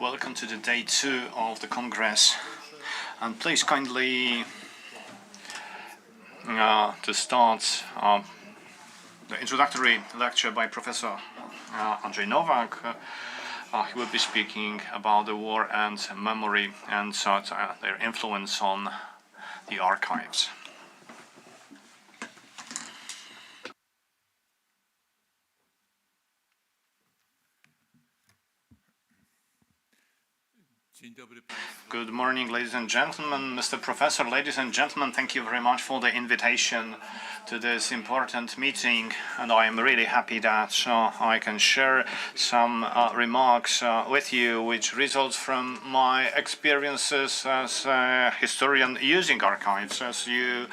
Welcome to the day 2 of the Congress. And please kindly to start the introductory lecture by Professor Andrzej Nowak. He will be speaking about the war and memory and their influence on the archives. Good morning, ladies and gentlemen. Mr. Professor, ladies and gentlemen, thank you very much for the invitation to this important meeting, and I am really happy that I can share some remarks with you which results from my experiences as a historian using archives. As you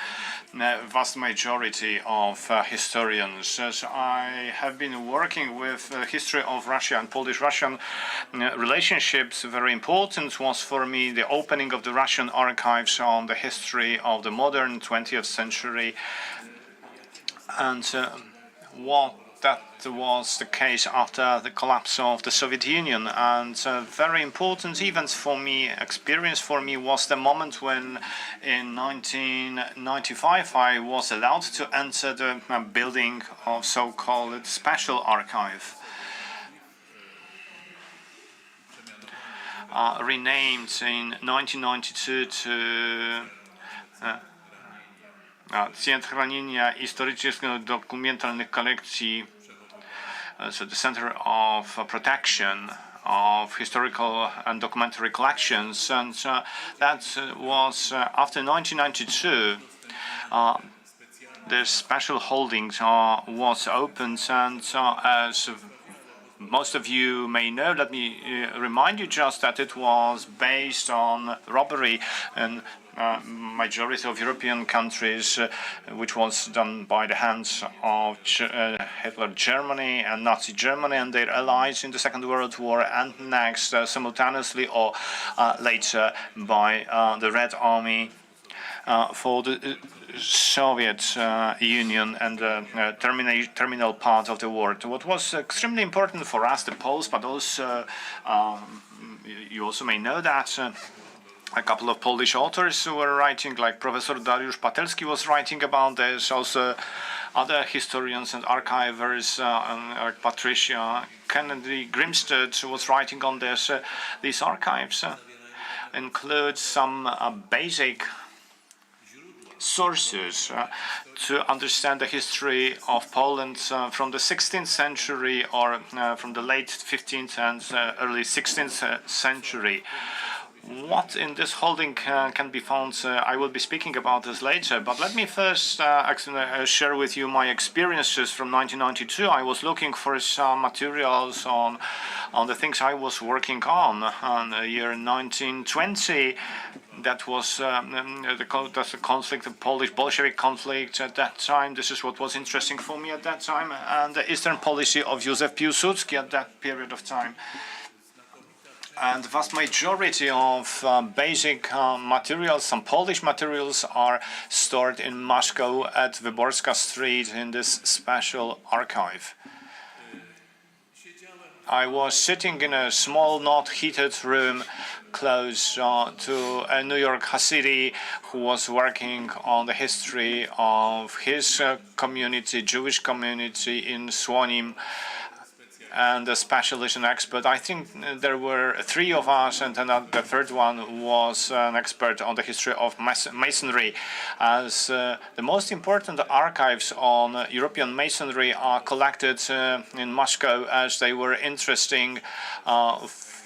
vast majority of historians. As I have been working with the history of Russia and Polish-Russian relationships, very important was for me the opening of the Russian archives on the history of the modern 20th century, and what that was the case after the collapse of the Soviet Union. And a very important event for me, experience for me, was the moment when in 1995 I was allowed to enter the building of so-called special archive. Renamed in 1992 to Centrum Chronienia Historyczno-Dokumentalnych Kolekcji, so the Center of Protection of Historical and Documentary Collections, and that was after 1992. The special holdings was opened, and as most of you may know, let me remind you just that it was based on robbery and majority of European countries, which was done by the hands of Hitler Germany and Nazi Germany and their allies in the Second World War, and next simultaneously or later by the Red Army for the Soviet Union and the terminal part of the war. What was extremely important for us, the Poles, but also you also may know that a couple of Polish authors were writing, like Professor Dariusz Patelski was writing about this. Also, other historians and archivers, like Patricia Kennedy Grimstead, was writing on this. These archives include some basic sources to understand the history of Poland from the 16th century or from the late 15th and early 16th century. What in this holding can be found, I will be speaking about this later, but let me first share with you my experiences from 1992. I was looking for some materials on the things I was working on the year 1920. That was the conflict, the Polish-Bolshevik conflict at that time. This is what was interesting for me at that time, and the Eastern policy of Józef Piłsudski at that period of time. And the vast majority of basic materials, some Polish materials, are stored in Moscow at Wyborska Street in this special archive. I was sitting in a small, not heated room close to a New York Hasidy who was working on the history of his community, Jewish community in Słonim, and a specialist and expert. I think there were 3 of us, and then the third one was an expert on the history of Masonry, as the most important archives on European Masonry are collected in Moscow, as they were interesting.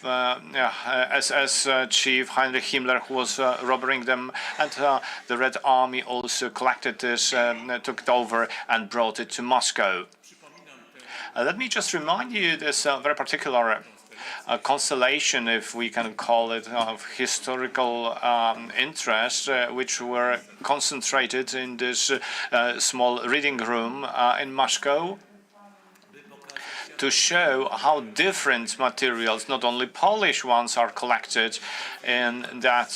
SS Chief Heinrich Himmler, who was robbing them, and the Red Army also collected this, took it over and brought it to Moscow. Let me just remind you this very particular constellation, if we can call it, of historical interest, which were concentrated in this small reading room in Moscow, to show how different materials, not only Polish ones, are collected in that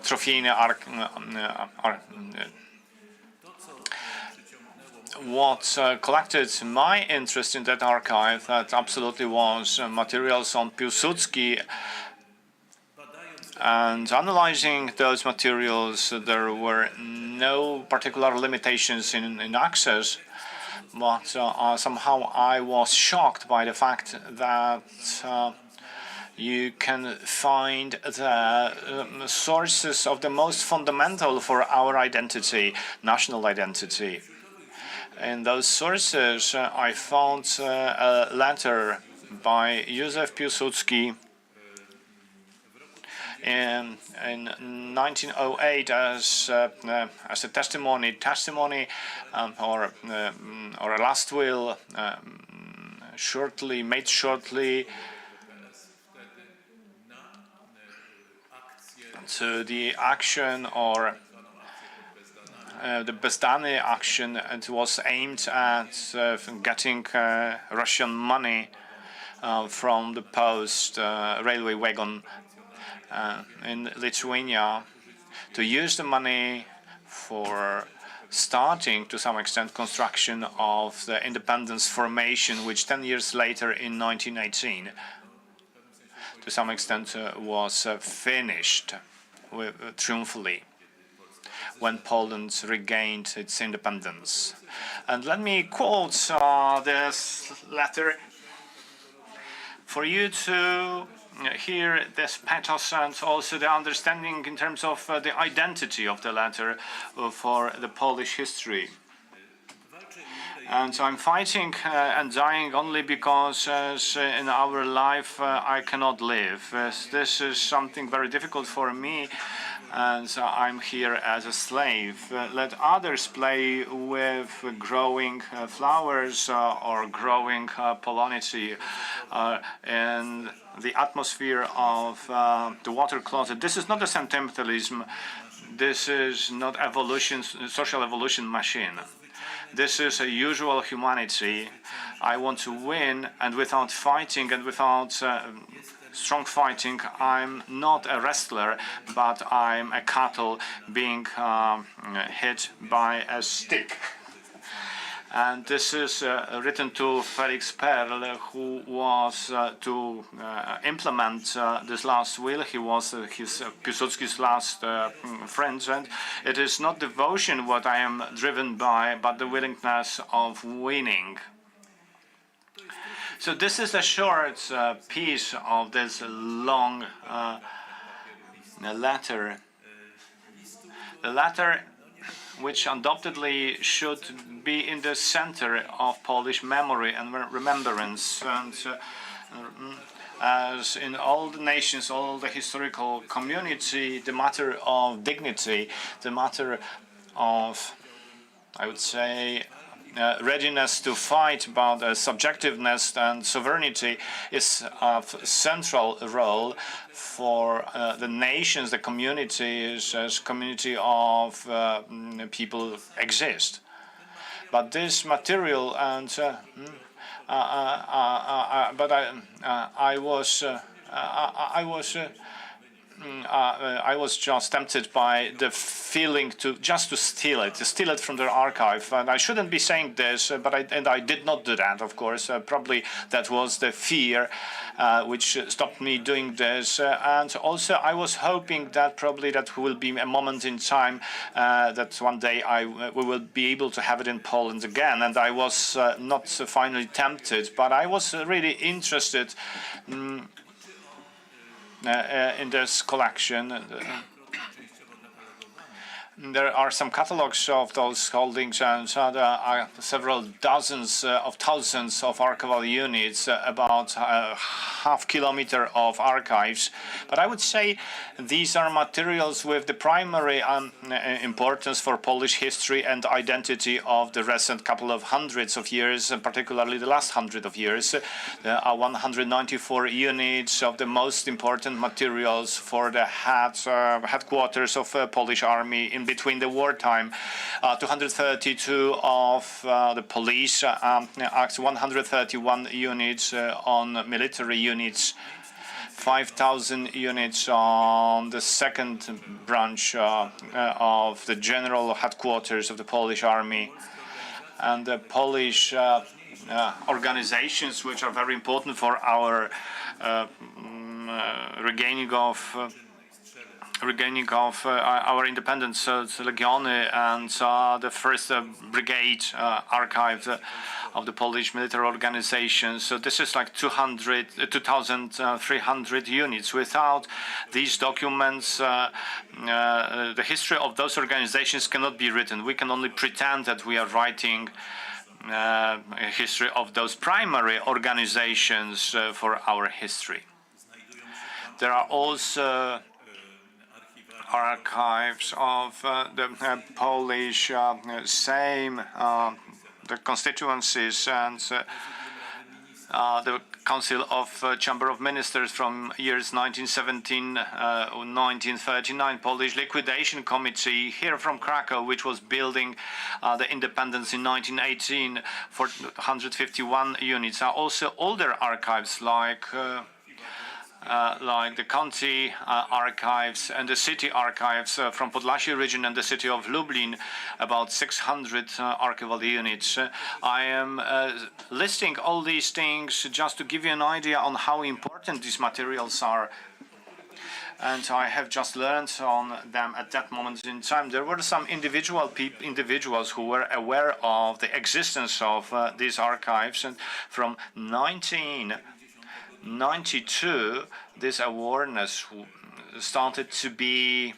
trophyjne what collected my interest in that archive, that absolutely was materials on Piłsudski. And analyzing those materials, there were no particular limitations in access, but somehow I was shocked by the fact that you can find the sources of the most fundamental for our identity, national identity. In those sources, I found a letter by Józef Piłsudski in 1908 as a testimony or a last will, made shortly to the action or the Bezdany action. It was aimed at getting Russian money from the post railway wagon in Lithuania, to use the money for starting, to some extent, construction of the independence formation, which 10 years later, in 1918, to some extent was finished triumphantly when Poland regained its independence. And let me quote this letter for you to hear this pathos and also the understanding in terms of the identity of the letter for the Polish history. And I'm fighting and dying only because in our life I cannot live. This is something very difficult for me, and I'm here as a slave. Let others play with growing flowers or growing pollinity in the atmosphere of the water closet. This is not a sentimentalism. This is not evolution, social evolution machine. This is a usual humanity. I want to win, and without fighting and without strong fighting, I'm not a wrestler, but I'm a cattle being hit by a stick. And this is written to Felix Perl, who was to implement this last will. He was Piłsudski's last friend, and it is not devotion what I am driven by, but the willingness of winning. So this is a short piece of this long letter. The letter which undoubtedly should be in the center of Polish memory and remembrance. And as in all the nations, all the historical community, the matter of dignity, the matter of, I would say, readiness to fight about subjectiveness and sovereignty is of central role for the nations, the communities, as community of people exist. But this material and I was just tempted by the feeling to steal it from their archive. And I shouldn't be saying this, but I did not do that, of course. Probably that was the fear which stopped me doing this. And also I was hoping that probably that will be a moment in time that one day we will be able to have it in Poland again. And I was not finally tempted, but I was really interested in this collection. There are some catalogs of those holdings, and there are several dozens of thousands of archival units, about half kilometer of archives. But I would say these are materials with the primary importance for Polish history and identity of the recent couple of hundreds of years, and particularly the last 100 of years. There are 194 units of the most important materials for the headquarters of Polish army in between the wartime, 232 of the police acts, 131 units on military units, 5,000 units on the second branch of the general headquarters of the Polish army, and the Polish organizations, which are very important for our regaining of our independence. So it's Legiony and the first brigade archive of the Polish military organization. So this is like 2,300 units. Without these documents, the history of those organizations cannot be written. We can only pretend that we are writing a history of those primary organizations for our history. There are also archives of the Polish Sejm, the constituencies, and the Council of Chamber of Ministers from years 1917, 1939, Polish Liquidation Committee here from Cracow, which was building the independence in 1918 for 151 units. Are also older archives like the county archives and the city archives from Podlasie region and the city of Lublin, about 600 archival units. I am listing all these things just to give you an idea on how important these materials are. And I have just learned on them at that moment in time. There were some individuals who were aware of the existence of these archives, and from 1992, this awareness started to be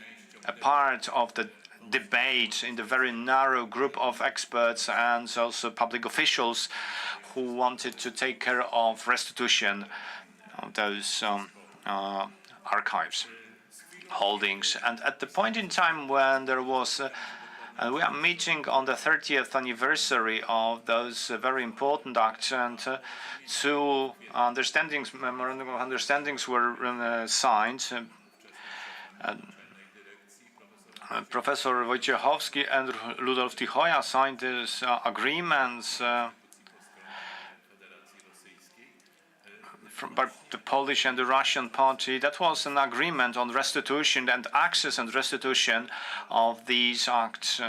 a part of the debate in the very narrow group of experts and also public officials who wanted to take care of restitution of those archives holdings. And at the point in time when there was we are meeting on the 30th anniversary of those very important acts, and two understandings, memorandum of understandings were signed. Professor Wojciechowski and Rudolf Tichoja signed these agreements by the Polish and the Russian party. That was an agreement on restitution and access and restitution of these acts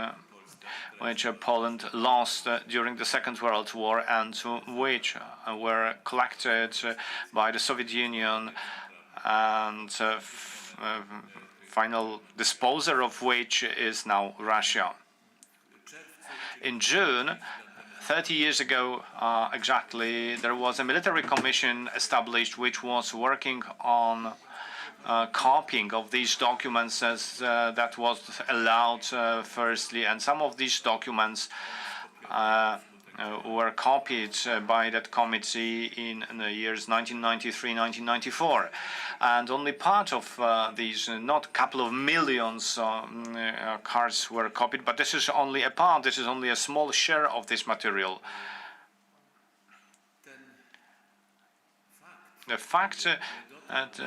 which Poland lost during the Second World War, and which were collected by the Soviet Union, and final disposer of which is now Russia. In June, 30 years ago exactly, there was a military commission established which was working on copying of these documents as that was allowed firstly, and some of these documents were copied by that committee in the years 1993, 1994. And only part of these, not a couple of millions cards were copied, but this is only a part, this is only a small share of this material. The fact that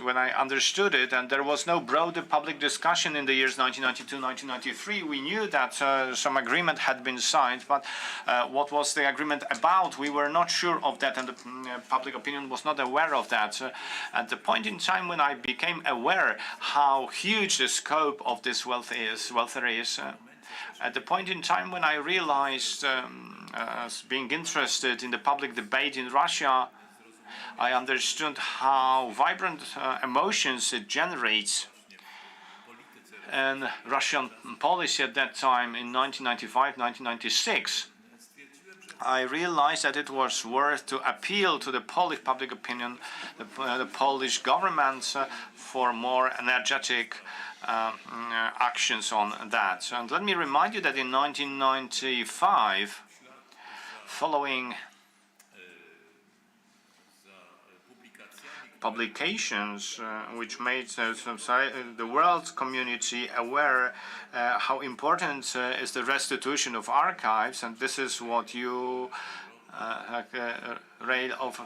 when I understood it, and there was no broader public discussion in the years 1992, 1993, we knew that some agreement had been signed, but what was the agreement about? We were not sure of that, and the public opinion was not aware of that. At the point in time when I became aware how huge the scope of this welfare is, at the point in time when I realized, as being interested in the public debate in Russia, I understood how vibrant emotions it generates in Russian policy at that time in 1995, 1996. I realized that it was worth to appeal to the Polish public opinion, the Polish government, for more energetic actions on that. And let me remind you that in 1995, following publications which made the world community aware how important is the restitution of archives, and this is what you read of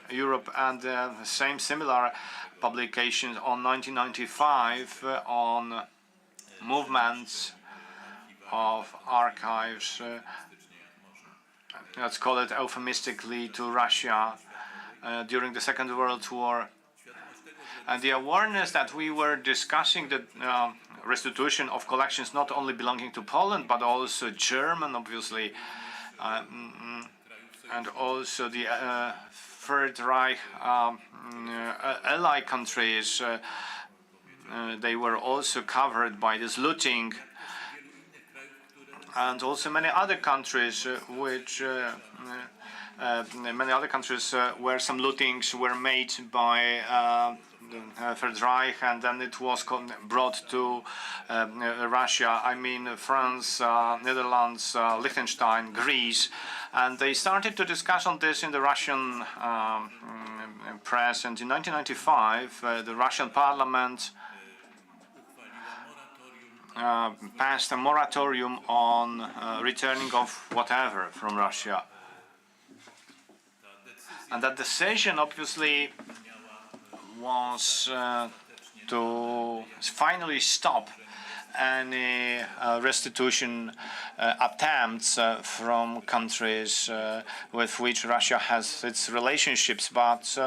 Europe, and similar publications on 1995 on movements of archives, let's call it euphemistically, to Russia during the Second World War. And the awareness that we were discussing the restitution of collections not only belonging to Poland, but also German, obviously, and also the Third Reich ally countries. They were also covered by this looting, and also many other countries where some lootings were made by the Third Reich, and then it was brought to Russia. I mean France, Netherlands, Liechtenstein, Greece, and they started to discuss on this in the Russian press. And in 1995, the Russian parliament passed a moratorium on returning of whatever from Russia. And that decision obviously was to finally stop any restitution attempts from countries with which Russia has its relationships. But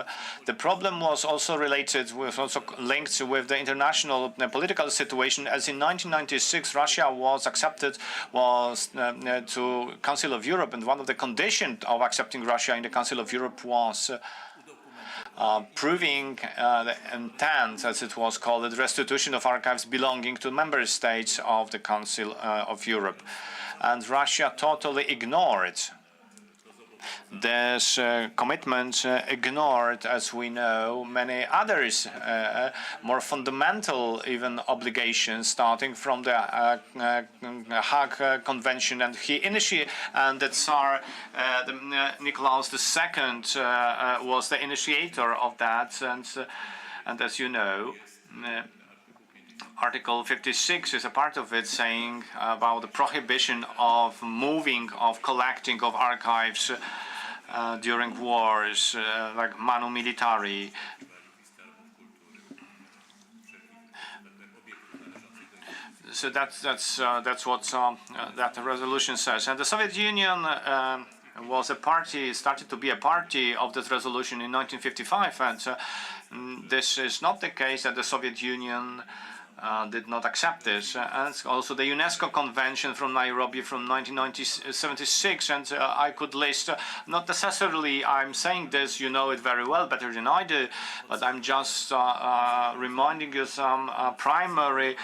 the problem was also related with, also linked with the international political situation, as in 1996 Russia was accepted to Council of Europe, and one of the conditions of accepting Russia in the Council of Europe was proving the intent, as it was called, the restitution of archives belonging to member states of the Council of Europe. And Russia totally ignored this commitment, ignored, as we know, many others, more fundamental even obligations, starting from the Hague Convention. And the Tsar Nicholas II was the initiator of that. And as you know, Article 56 is a part of it, saying about the prohibition of moving, of collecting of archives during wars, like manu militari. So that's what that resolution says. And the Soviet Union was a party, started to be a party of this resolution in 1955, and this is not the case that the Soviet Union did not accept this. And also the UNESCO Convention from Nairobi from 1976, and I could list, not necessarily I'm saying this, you know it very well, better than I do, but I'm just reminding you some primary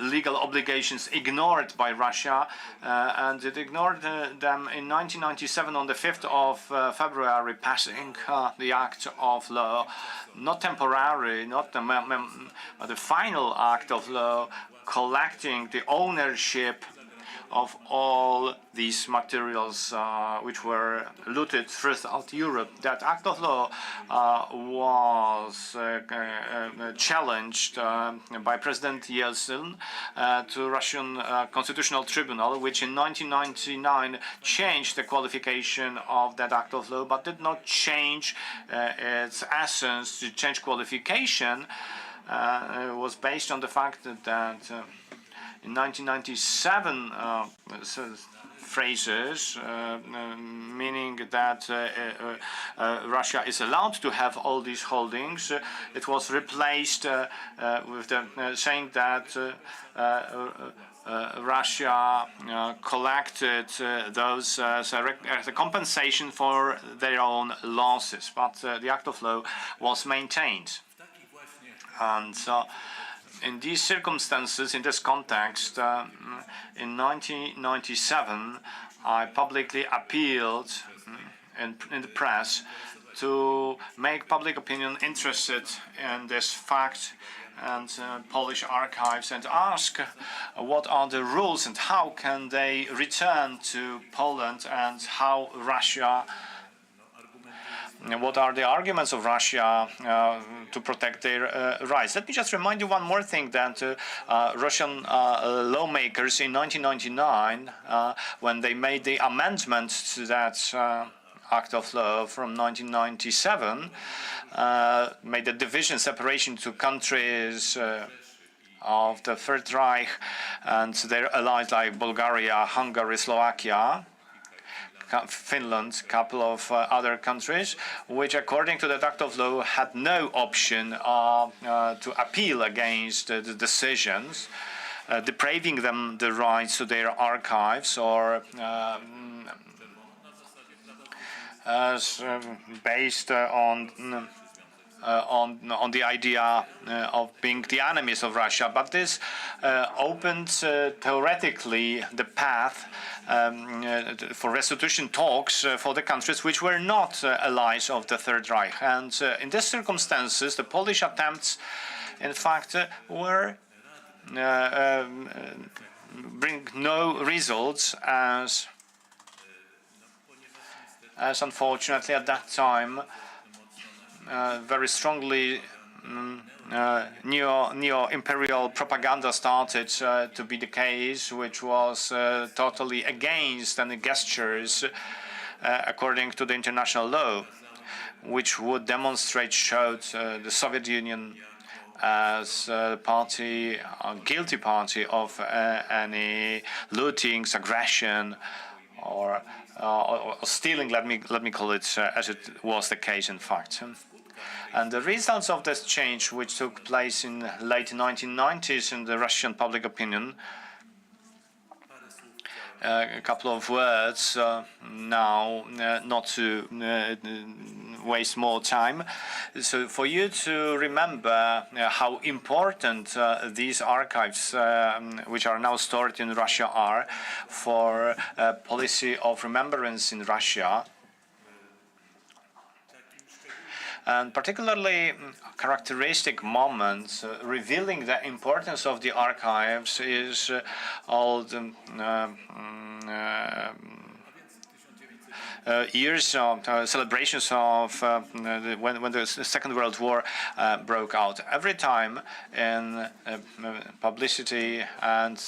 legal obligations ignored by Russia, and it ignored them in 1997 on the 5th of February, passing the Act of Law, not temporary, not the final act of law, collecting the ownership of all these materials which were looted throughout Europe. That act of law was challenged by President Yeltsin to Russian Constitutional Tribunal, which in 1999 changed the qualification of that act of law, but did not change its essence. To change qualification was based on the fact that in 1997 phrases, meaning that Russia is allowed to have all these holdings, it was replaced with the saying that Russia collected those as a compensation for their own losses, but the act of law was maintained. And in these circumstances, in this context, in 1997, I publicly appealed in the press to make public opinion interested in this fact and Polish archives, and ask what are the rules and how can they return to Poland, and how Russia, what are the arguments of Russia to protect their rights. Let me just remind you one more thing, that Russian lawmakers in 1999, when they made the amendment to that Act of Law from 1997, made a division, separation to countries of the Third Reich and their allies like Bulgaria, Hungary, Slovakia, Finland, a couple of other countries, which according to the Act of Law had no option to appeal against the decisions, depriving them the rights to their archives or based on the idea of being the enemies of Russia. But this opened theoretically the path for restitution talks for the countries which were not allies of the Third Reich. And in these circumstances, the Polish attempts, in fact, were bring no results, as unfortunately at that time very strongly neo-imperial propaganda started to be the case, which was totally against any gestures according to the international law, which would showed the Soviet Union as a party, a guilty party of any lootings, aggression, or stealing. Let me call it as it was the case, in fact. And the results of this change, which took place in late 1990s in the Russian public opinion, a couple of words now, not to waste more time. So for you to remember how important these archives, which are now stored in Russia, are for policy of remembrance in Russia. And particularly characteristic moments revealing the importance of the archives is all the years of celebrations of when the Second World War broke out. Every time in publicity and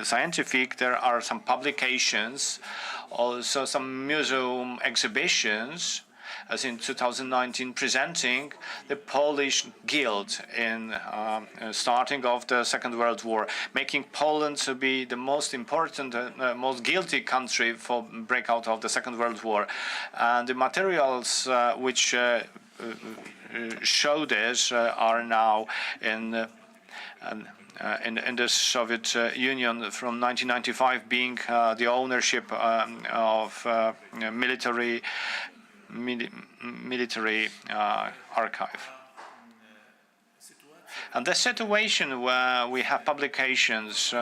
scientific, there are some publications, also some museum exhibitions, as in 2019, presenting the Polish guilt in starting of the Second World War, making Poland to be the most important, most guilty country for breakout of the Second World War. And the materials which show this are now in the Soviet Union from 1995, being the ownership of military archive. And the situation where we have publications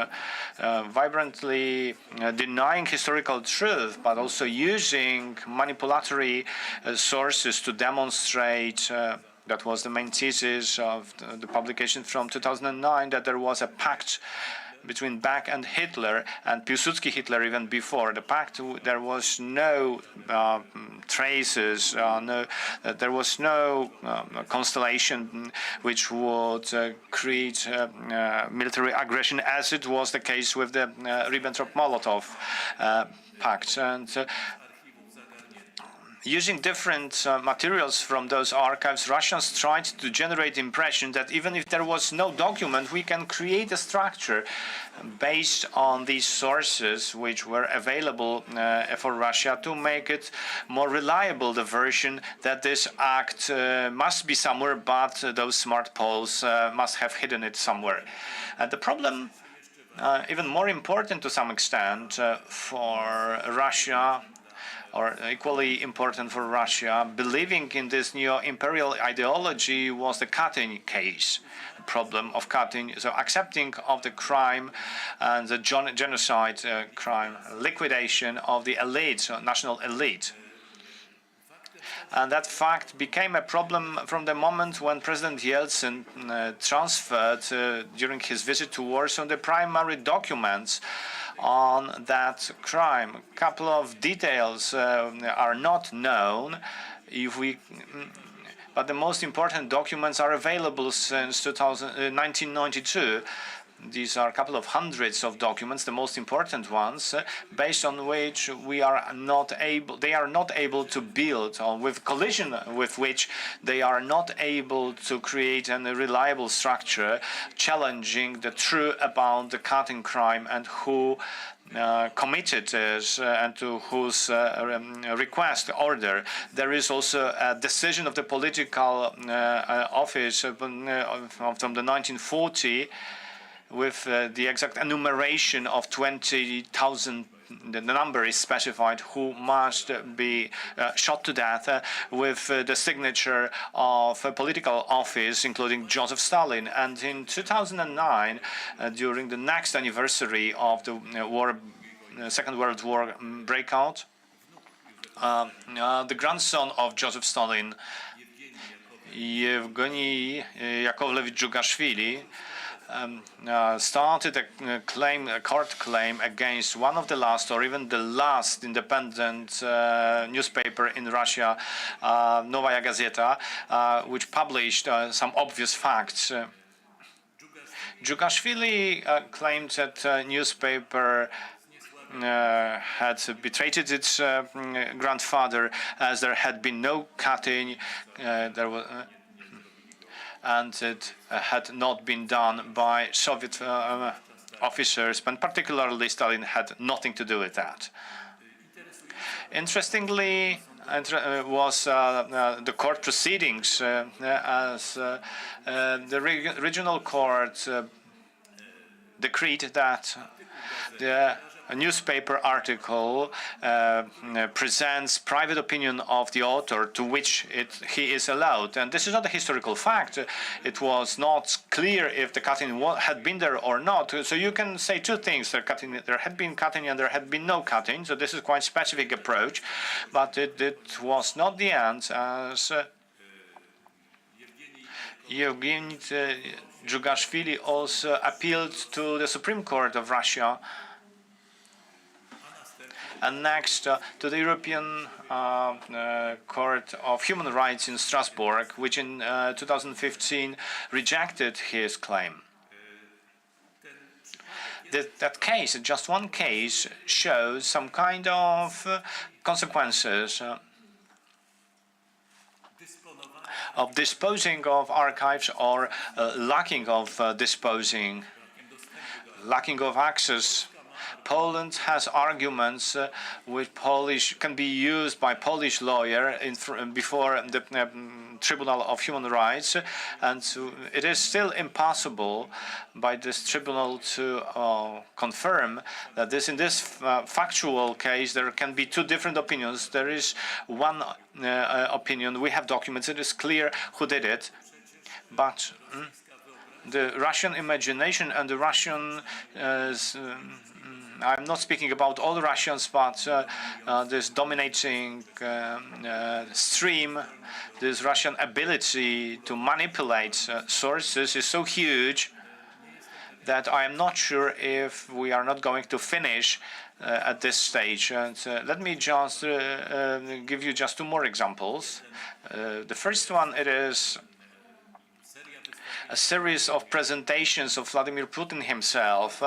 vibrantly denying historical truth, but also using manipulatory sources to demonstrate that was the main thesis of the publication from 2009, that there was a pact between Bach and Hitler, and Piłsudski Hitler even before the pact. There was no traces, there was no constellation which would create military aggression, as it was the case with the Ribbentrop-Molotov pact. And using different materials from those archives, Russians tried to generate the impression that even if there was no document, we can create a structure based on these sources which were available for Russia to make it more reliable, the version that this act must be somewhere, but those smart Poles must have hidden it somewhere. And the problem, even more important to some extent for Russia, or equally important for Russia, believing in this neo-imperial ideology, was the Katyn case, the problem of Katyn. So accepting of the crime and the genocide crime, liquidation of the elite, so national elite. And that fact became a problem from the moment when President Yeltsin transferred, during his visit to Warsaw, the primary documents on that crime. A couple of details are not known, but the most important documents are available since 1992. These are a couple of hundreds of documents, the most important ones, based on which they are not able to build, or with collision with which they are not able to create a reliable structure challenging the truth about the cutting crime and who committed it and to whose request order. There is also a decision of the political office from the 1940 with the exact enumeration of 20,000. The number is specified who must be shot to death with the signature of a political office, including Joseph Stalin. And in 2009, during the next anniversary of the Second World War breakout, the grandson of Joseph Stalin, Yevgeny Yakovlevich Djugashvili, started a court claim against one of the last, or even the last, independent newspaper in Russia, Novaya Gazeta, which published some obvious facts. Djugashvili claimed that newspaper had betrayed its grandfather, as there had been no cutting, and it had not been done by Soviet officers, and particularly Stalin had nothing to do with that. Interestingly, was the court proceedings, as the regional court decreed that a newspaper article presents private opinion of the author to which he is allowed. And this is not a historical fact. It was not clear if the cutting had been there or not. So you can say two things. There had been cutting and there had been no cutting. So this is quite specific approach. But it was not the end, as Yevgeny Djugashvili also appealed to the Supreme Court of Russia, and next to the European Court of Human Rights in Strasbourg, which in 2015 rejected his claim. That case, just one case, shows some kind of consequences of disposing of archives, or lacking of disposing, lacking of access. Poland has arguments which can be used by Polish lawyer before the Tribunal of Human Rights, and it is still impossible by this tribunal to confirm that in this factual case there can be two different opinions. There is one opinion. We have documents. It is clear who did it, but the Russian imagination and the Russian I'm not speaking about all Russians, but this dominating stream, this Russian ability to manipulate sources is so huge that I am not sure if we are not going to finish at this stage. And let me just give you just two more examples. The first one, it is a series of presentations of Vladimir Putin himself,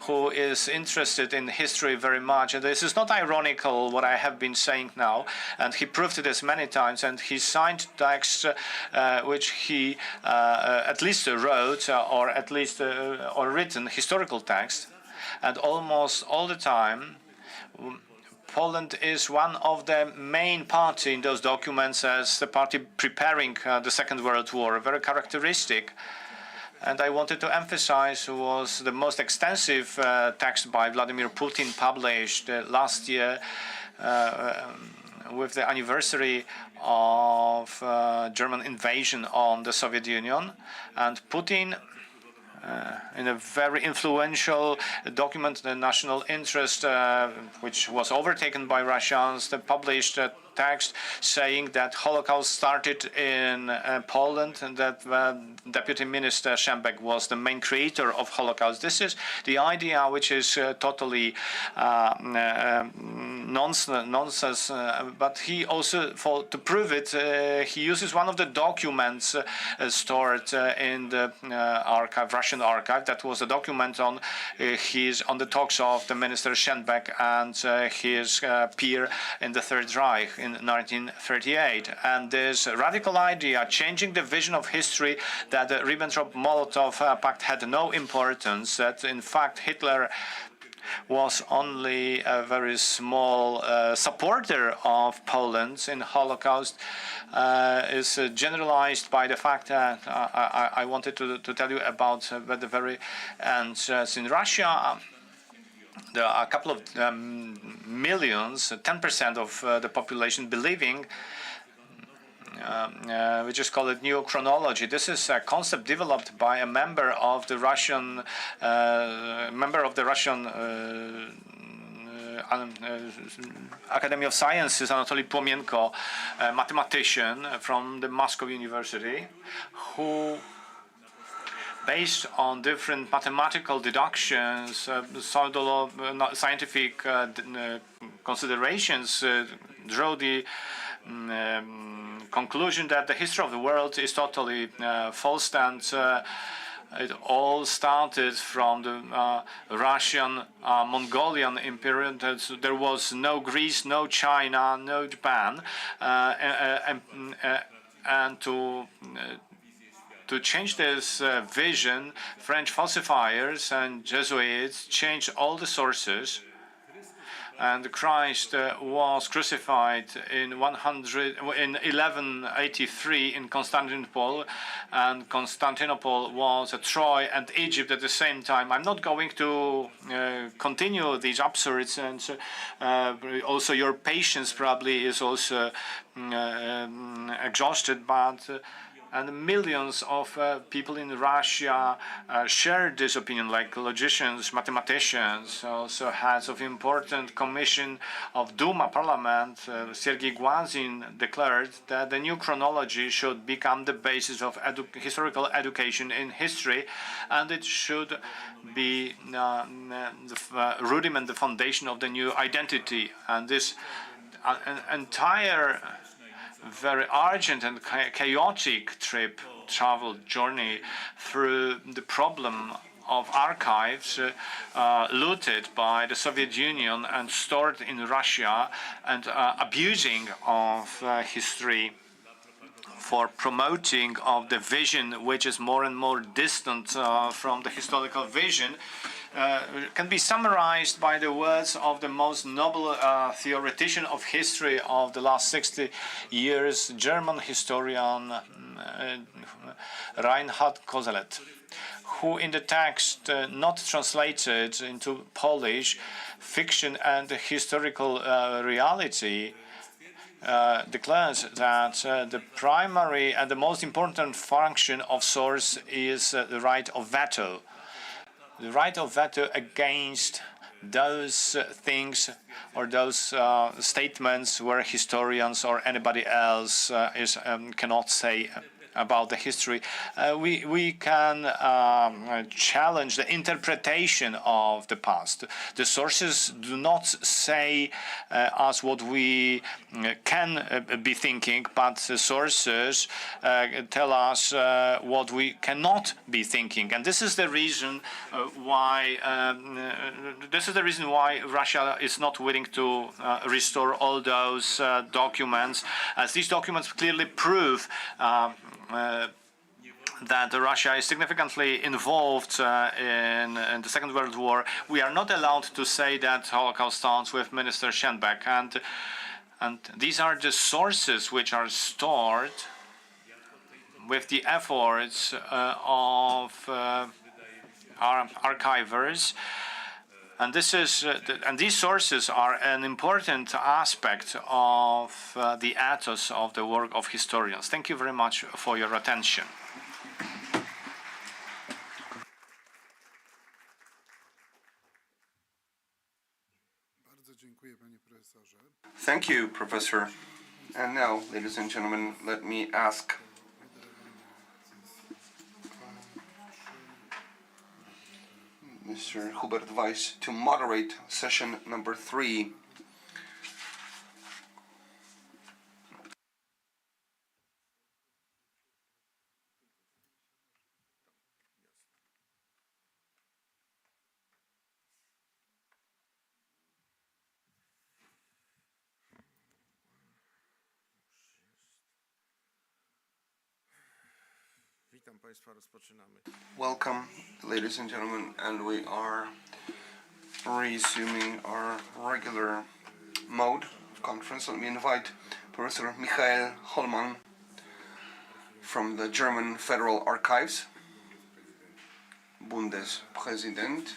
who is interested in history very much. And this is not ironical, what I have been saying now, and he proved this many times, and he signed texts which he at least wrote, or at least or written historical text, and almost all the time Poland is one of the main party in those documents as the party preparing the Second World War, very characteristic. And I wanted to emphasize was the most extensive text by Vladimir Putin published last year with the anniversary of German invasion on the Soviet Union. And Putin, in a very influential document, the national interest, which was overtaken by Russians, published a text saying that Holocaust started in Poland, and that Deputy Minister Szembek was the main creator of Holocaust. This is the idea which is totally nonsense, but he also, to prove it, he uses one of the documents stored in the archive, Russian archive. That was a document on the talks of the minister Schenbeck and his peer in the Third Reich in 1938. And this radical idea, changing the vision of history, that the Ribbentrop-Molotov Pact had no importance, that in fact Hitler was only a very small supporter of Poland in Holocaust, is generalized by the fact that I wanted to tell you about at the very end. In Russia, there are a couple of millions, 10% of the population believing, we just call it new chronology. This is a concept developed by a member of the Russian Academy of Sciences, Anatoly Płomienko, a mathematician from the Moscow University, who, based on different mathematical deductions, scientific considerations, drew the conclusion that the history of the world is totally false, and it all started from the Russian Mongolian Imperial. There was no Greece, no China, no Japan, and to change this vision, French falsifiers and Jesuits changed all the sources. And Christ was crucified in 1183 in Constantinople, and Constantinople was Troy and Egypt at the same time. I'm not going to continue these absurds, and also your patience probably is also exhausted, but and millions of people in Russia shared this opinion, like logicians, mathematicians, also heads of important commission of Duma parliament. Sergei Gwazin declared that the new chronology should become the basis of historical education in history, and it should be the rudiment, the foundation of the new identity. And this entire very urgent and chaotic travel journey through the problem of archives looted by the Soviet Union and stored in Russia, and abusing of history for promoting of the vision which is more and more distant from the historical vision, can be summarized by the words of the most noble theoretician of history of the last 60 years, German historian Reinhard Koselleck, who in the text not translated into Polish, Fiction and Historical Reality, declares that the primary and the most important function of source is the right of veto. The right of veto against those things or those statements where historians or anybody else cannot say about the history. We can challenge the interpretation of the past. The sources do not say us what we can be thinking, but the sources tell us what we cannot be thinking. And this is the reason why Russia is not willing to restore all those documents, as these documents clearly prove that Russia is significantly involved in the Second World War. We are not allowed to say that Holocaust starts with Minister Schenbeck, and these are the sources which are stored with the efforts of our archivers. And this is, and these sources are an important aspect of the ethos of the work of historians. Thank you very much for your attention. Thank you, Professor. And now, ladies and gentlemen, let me ask Mr. Hubert Weiss to moderate session number 3. Witam Państwa, rozpoczynamy. Welcome, ladies and gentlemen, and we are resuming our regular mode of conference. Let me invite Professor Michael Hollmann from the German Federal Archives, Bundespräsident,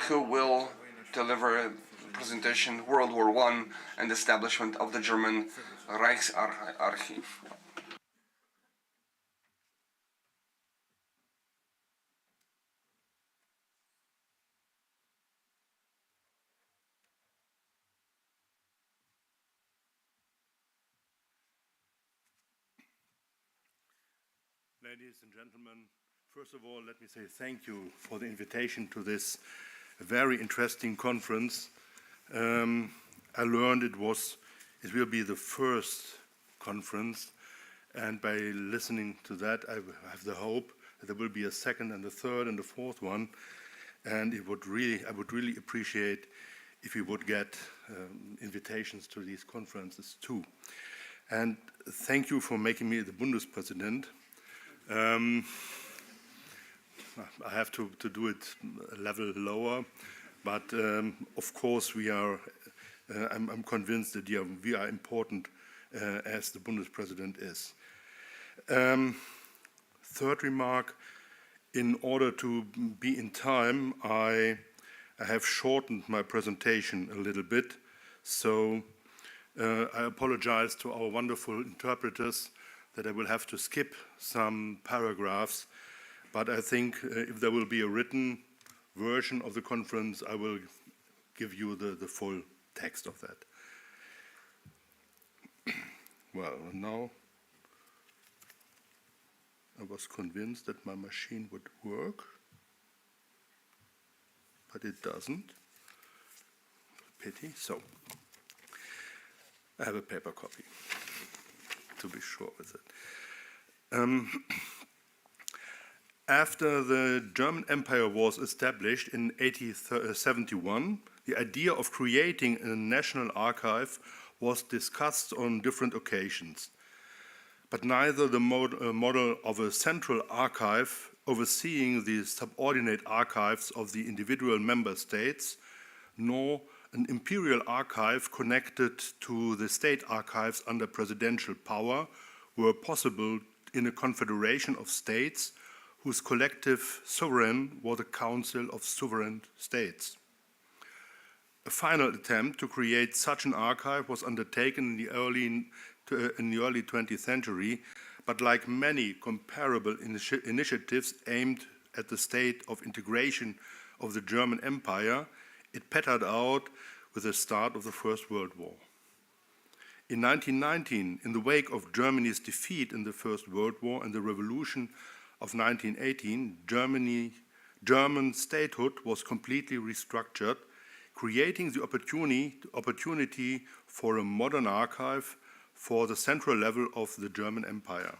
who will deliver a presentation, World War I and establishment of the German Reichsarchiv. Ladies and gentlemen, first of all, let me say thank you for the invitation to this very interesting conference. I learned it will be the first conference, and by listening to that, I have the hope that there will be a second and a third and a fourth one, and I would really appreciate if we would get invitations to these conferences too. And thank you for making me the Bundespräsident. I have to do it a level lower, but of course I'm convinced that we are important as the Bundespräsident is. Third remark, in order to be in time, I have shortened my presentation a little bit, so I apologize to our wonderful interpreters that I will have to skip some paragraphs, but I think if there will be a written version of the conference, I will give you the full text of that. Well, now I was convinced that my machine would work, but it doesn't. Pity. So, I have a paper copy, to be sure with it. After the German Empire was established in 1871, the idea of creating a national archive was discussed on different occasions. But neither the model of a central archive overseeing the subordinate archives of the individual member states, nor an imperial archive connected to the state archives under presidential power were possible in a confederation of states whose collective sovereign was the Council of Sovereign States. A final attempt to create such an archive was undertaken in the early 20th century, but like many comparable initiatives aimed at the state of integration of the German Empire, it petered out with the start of the First World War. In 1919, in the wake of Germany's defeat in the First World War and the Revolution of 1918, German statehood was completely restructured, creating the opportunity for a modern archive for the central level of the German Empire.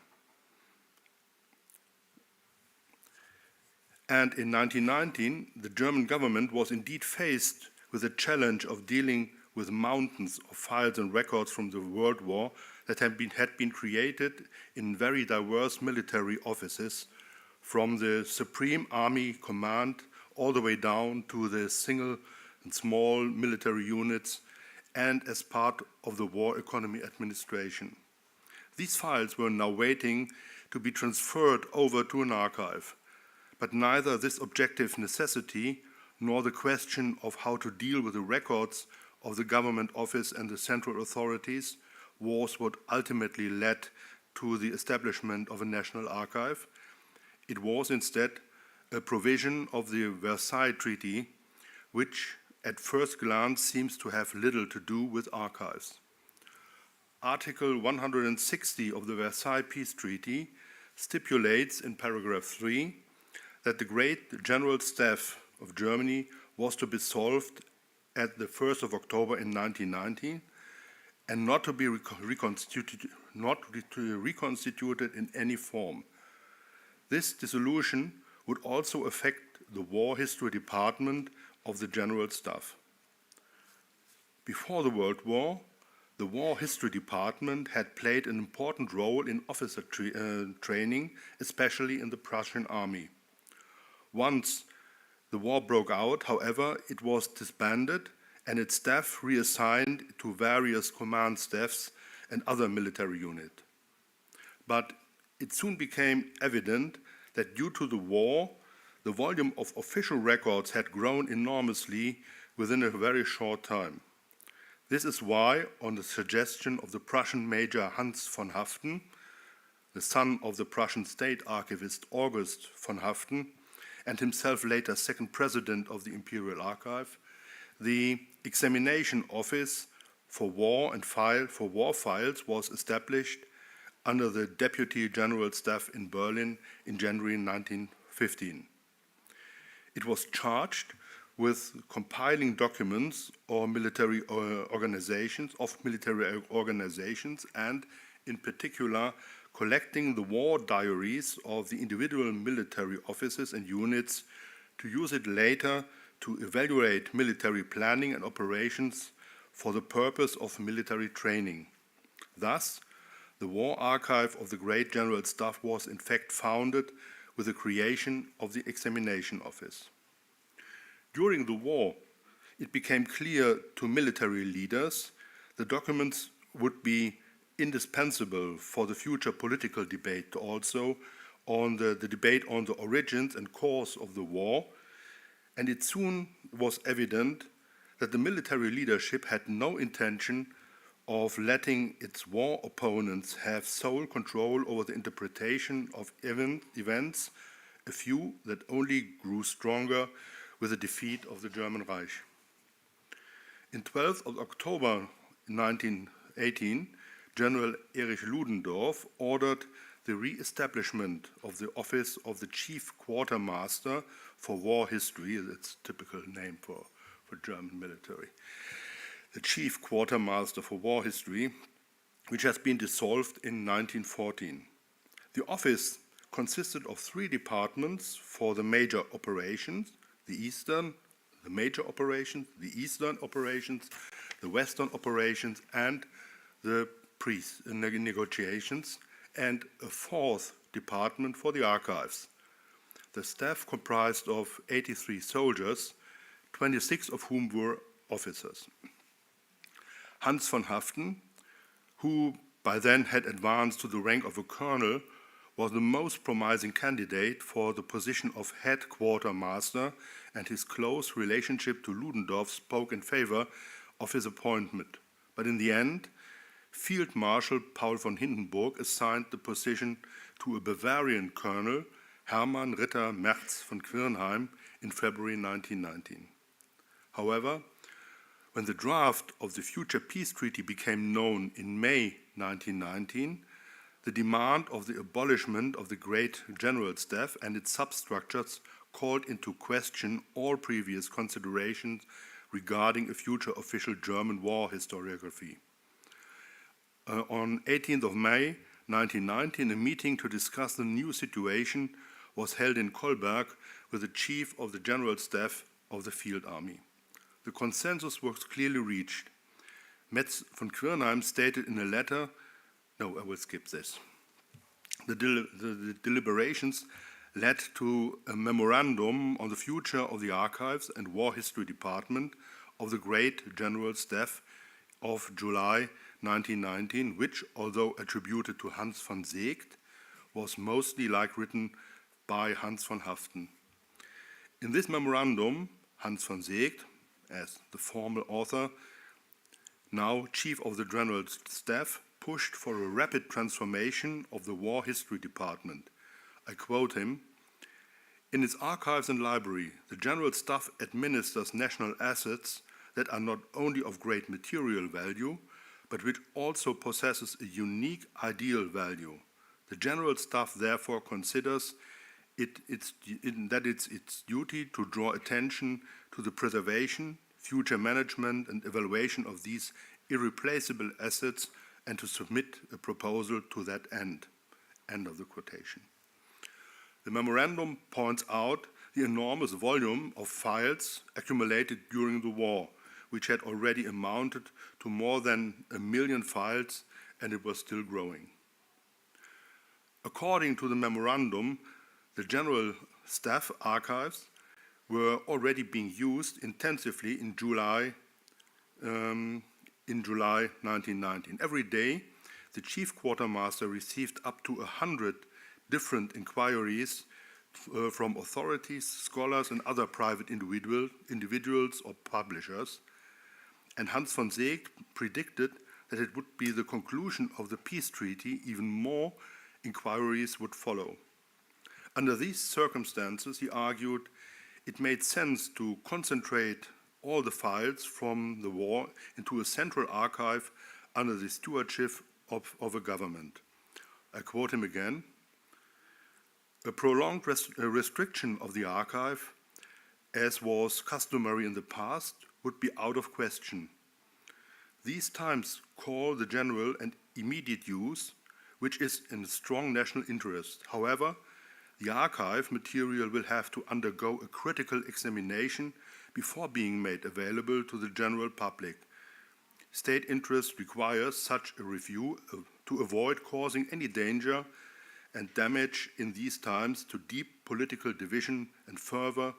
And in 1919, the German government was indeed faced with the challenge of dealing with mountains of files and records from the World War that had been created in very diverse military offices, from the Supreme Army Command all the way down to the single and small military units, and as part of the War Economy Administration. These files were now waiting to be transferred over to an archive, but neither this objective necessity nor the question of how to deal with the records of the government office and the central authorities was what ultimately led to the establishment of a national archive. It was instead a provision of the Versailles Treaty, which at first glance seems to have little to do with archives. Article 160 of the Versailles Peace Treaty stipulates in paragraph 3 that the Great General Staff of Germany was to be dissolved at the 1st of October in 1919 and not to be reconstituted in any form. This dissolution would also affect the War History Department of the General Staff. Before the World War, the War History Department had played an important role in officer training, especially in the Prussian army. Once the war broke out, however, it was disbanded and its staff reassigned to various command staffs and other military units. But it soon became evident that due to the war, the volume of official records had grown enormously within a very short time. This is why, on the suggestion of the Prussian Major Hans von Haften, the son of the Prussian state archivist August von Haften, and himself later second president of the Imperial Archive, the Examination Office for War and War Files was established under the Deputy General Staff in Berlin in January 1915. It was charged with compiling documents or military organizations and, in particular, collecting the war diaries of the individual military officers and units to use it later to evaluate military planning and operations for the purpose of military training. Thus, the War Archive of the Great General Staff was in fact founded with the creation of the Examination Office. During the war, it became clear to military leaders the documents would be indispensable for the future political debate also on the debate on the origins and cause of the war, and it soon was evident that the military leadership had no intention of letting its war opponents have sole control over the interpretation of events, a view that only grew stronger with the defeat of the German Reich. In 12th of October 1918, General Erich Ludendorff ordered the re-establishment of the office of the Chief Quartermaster for War History, that's a typical name for German military, the Chief Quartermaster for War History, which has been dissolved in 1914. The office consisted of 3 departments for the major operations, the major operations, the eastern operations, the western operations, and the negotiations, and a 4th department for the archives. The staff comprised of 83 soldiers, 26 of whom were officers. Hans von Haften, who by then had advanced to the rank of a colonel, was the most promising candidate for the position of head quartermaster, and his close relationship to Ludendorff spoke in favor of his appointment. But in the end, Field Marshal Paul von Hindenburg assigned the position to a Bavarian colonel, Hermann Ritter Merz von Quirnheim, in February 1919. However, when the draft of the future peace treaty became known in May 1919, the demand of the abolishment of the Great General Staff and its substructures called into question all previous considerations regarding a future official German war historiography. On 18th of May 1919, a meeting to discuss the new situation was held in Kolberg with the Chief of the General Staff of the Field Army. The consensus was clearly reached. Metz von Quirnheim stated in a letter, no, I will skip this. The deliberations led to a memorandum on the future of the Archives and War History Department of the Great General Staff of July 1919, which, although attributed to Hans von Seeckt, was mostly written by Hans von Haften. In this memorandum, Hans von Seeckt, as the formal author, now Chief of the General Staff, pushed for a rapid transformation of the War History Department. I quote him, "In its archives and library, the General Staff administers national assets that are not only of great material value, but which also possesses a unique ideal value. The General Staff therefore considers that it's its duty to draw attention to the preservation, future management, and evaluation of these irreplaceable assets and to submit a proposal to that end." End of the quotation. The memorandum points out the enormous volume of files accumulated during the war, which had already amounted to more than 1 million files, and it was still growing. According to the memorandum, the General Staff archives were already being used intensively in July 1919. Every day, the chief quartermaster received up to 100 different inquiries from authorities, scholars, and other private individuals or publishers. And Hans von Seeckt predicted that it would be the conclusion of the peace treaty, even more inquiries would follow. Under these circumstances, he argued, it made sense to concentrate all the files from the war into a central archive under the stewardship of a government. I quote him again, "A prolonged restriction of the archive, as was customary in the past, would be out of question. These times call the general and immediate use, which is in strong national interest. However, the archive material will have to undergo a critical examination before being made available to the general public. State interest requires such a review to avoid causing any danger and damage in these times to deep political division, and further,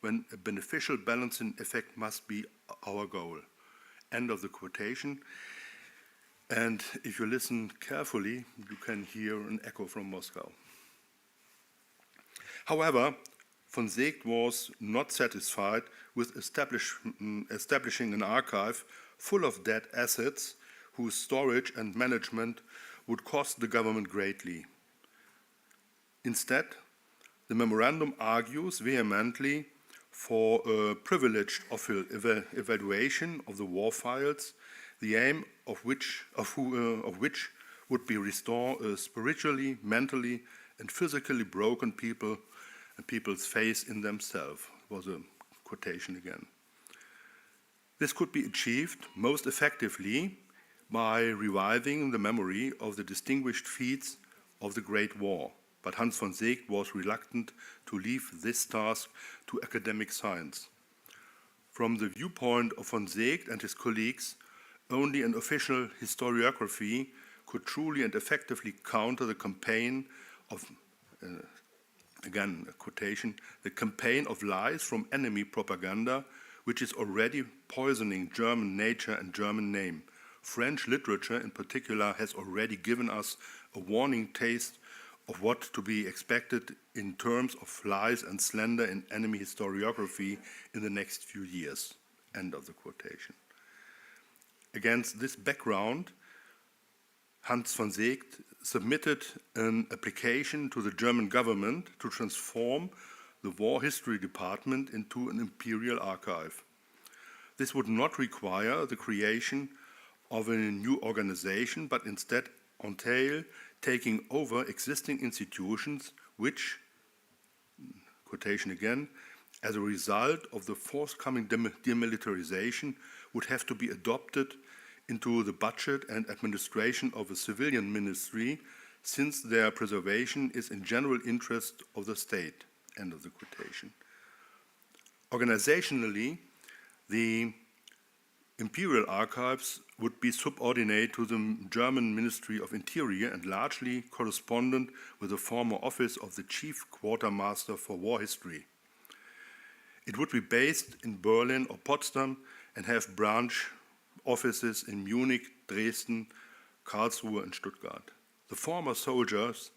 when a beneficial balancing effect must be our goal." End of the quotation. And if you listen carefully, you can hear an echo from Moscow. However, von Seeckt was not satisfied with establishing an archive full of dead assets whose storage and management would cost the government greatly. Instead, the memorandum argues vehemently for a privileged evaluation of the war files, the aim of which would be restore spiritually, mentally, and physically broken people and people's faith in themselves. Was a quotation again. This could be achieved most effectively by reviving the memory of the distinguished feats of the Great War. But Hans von Seeckt was reluctant to leave this task to academic science. From the viewpoint of von Seeckt and his colleagues, only an official historiography could truly and effectively counter the campaign of, again a quotation, the campaign of lies from enemy propaganda, which is already poisoning German nature and German name. French literature in particular has already given us a warning taste of what to be expected in terms of lies and slander in enemy historiography in the next few years. End of the quotation. Against this background, Hans von Seeckt submitted an application to the German government to transform the War History Department into an imperial archive. This would not require the creation of a new organization, but instead entail taking over existing institutions which, quotation again, as a result of the forthcoming demilitarization would have to be adopted into the budget and administration of a civilian ministry, since their preservation is in general interest of the state. End of the quotation. Organizationally, the Imperial Archives would be subordinate to the German Ministry of Interior and largely correspondent with the former office of the Chief Quartermaster for War History. It would be based in Berlin or Potsdam and have branch offices in Munich, Dresden, Karlsruhe, and Stuttgart. The former soldiers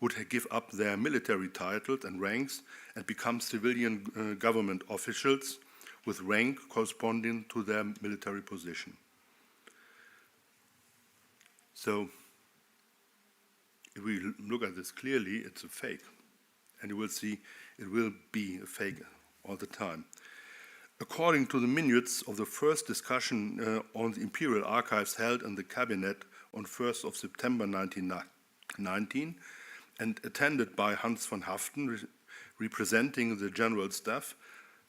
would give up their military titles and ranks and become civilian government officials with rank corresponding to their military position. So, if we look at this clearly, it's a fake. And you will see it will be a fake all the time. According to the minutes of the first discussion on the Imperial Archives held in the Cabinet on 1st of September 1919, and attended by Hans von Haften, representing the General Staff,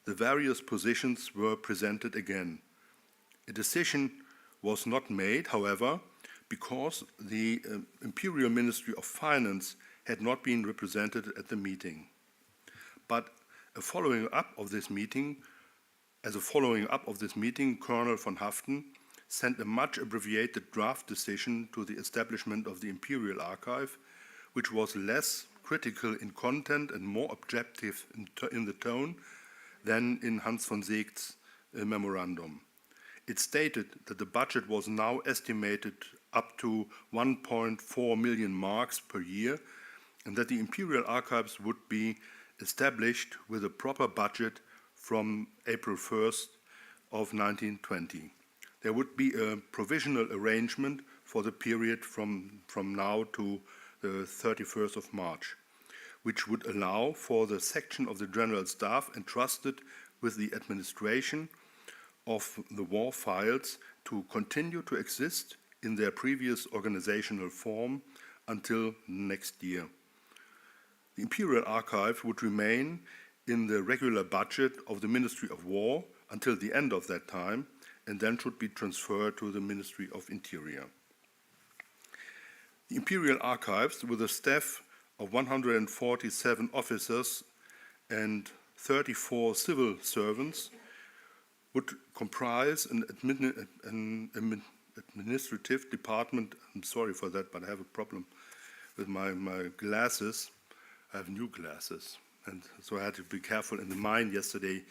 the various positions were presented again. A decision was not made, however, because the Imperial Ministry of Finance had not been represented at the meeting. But a following up of this meeting As a following up of this meeting, Colonel von Haften sent a much abbreviated draft decision to the establishment of the Imperial Archive, which was less critical in content and more objective in the tone than in Hans von Seeckt's memorandum. It stated that the budget was now estimated up to 1.4 million marks per year, and that the Imperial Archives would be established with a proper budget from April 1st of 1920. There would be a provisional arrangement for the period from now to the 31st of March, which would allow for the section of the General Staff entrusted with the administration of the war files to continue to exist in their previous organizational form until next year. The Imperial Archive would remain in the regular budget of the Ministry of War until the end of that time, and then should be transferred to the Ministry of Interior. The Imperial Archives, with a staff of 147 officers and 34 civil servants, would comprise an administrative department. I'm sorry for that, but I have a problem with my glasses. I have new glasses, and so I had to be careful in the mine yesterday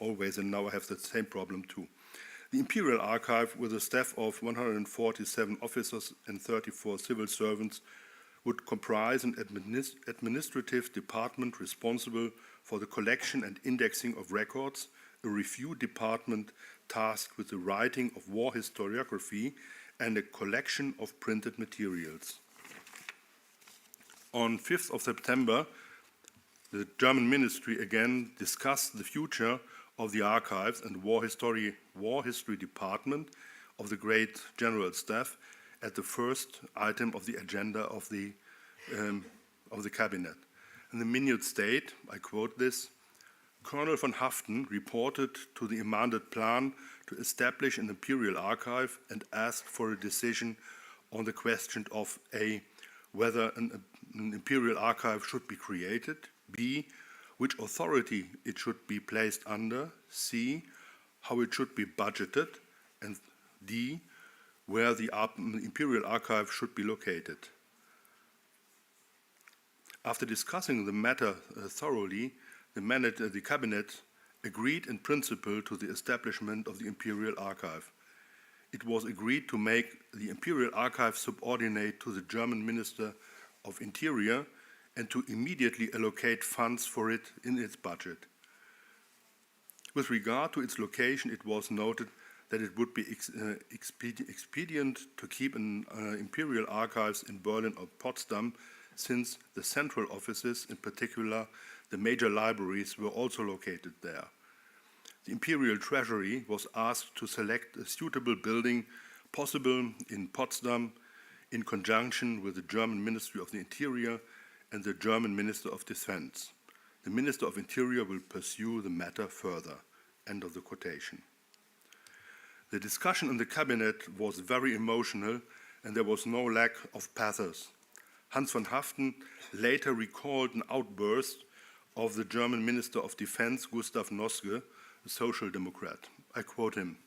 always, and now I have the same problem too. The Imperial Archive, with a staff of 147 officers and 34 civil servants, would comprise an administrative department responsible for the collection and indexing of records, a review department tasked with the writing of war historiography, and a collection of printed materials. On 5th of September, the German ministry again discussed the future of the archives and war history department of the Great General Staff at the first item of the agenda of the cabinet. And the minute state, I quote this, Colonel von Haften reported to the amended plan to establish an Imperial Archive and asked for a decision on the question of A, whether an Imperial Archive should be created, B, which authority it should be placed under, C, how it should be budgeted, and D, where the Imperial Archive should be located. After discussing the matter thoroughly, the cabinet agreed in principle to the establishment of the Imperial Archive. It was agreed to make the Imperial Archive subordinate to the German Minister of Interior and to immediately allocate funds for it in its budget. With regard to its location, it was noted that it would be expedient to keep an Imperial Archives in Berlin or Potsdam, since the central offices, in particular the major libraries, were also located there. The Imperial Treasury was asked to select a suitable building possible in Potsdam in conjunction with the German Ministry of the Interior and the German Minister of Defense. The Minister of Interior will pursue the matter further. End of the quotation. The discussion in the cabinet was very emotional, and there was no lack of pathos. Hans von Haften later recalled an outburst of the German Minister of Defense, Gustav Noske, a social democrat. I quote him,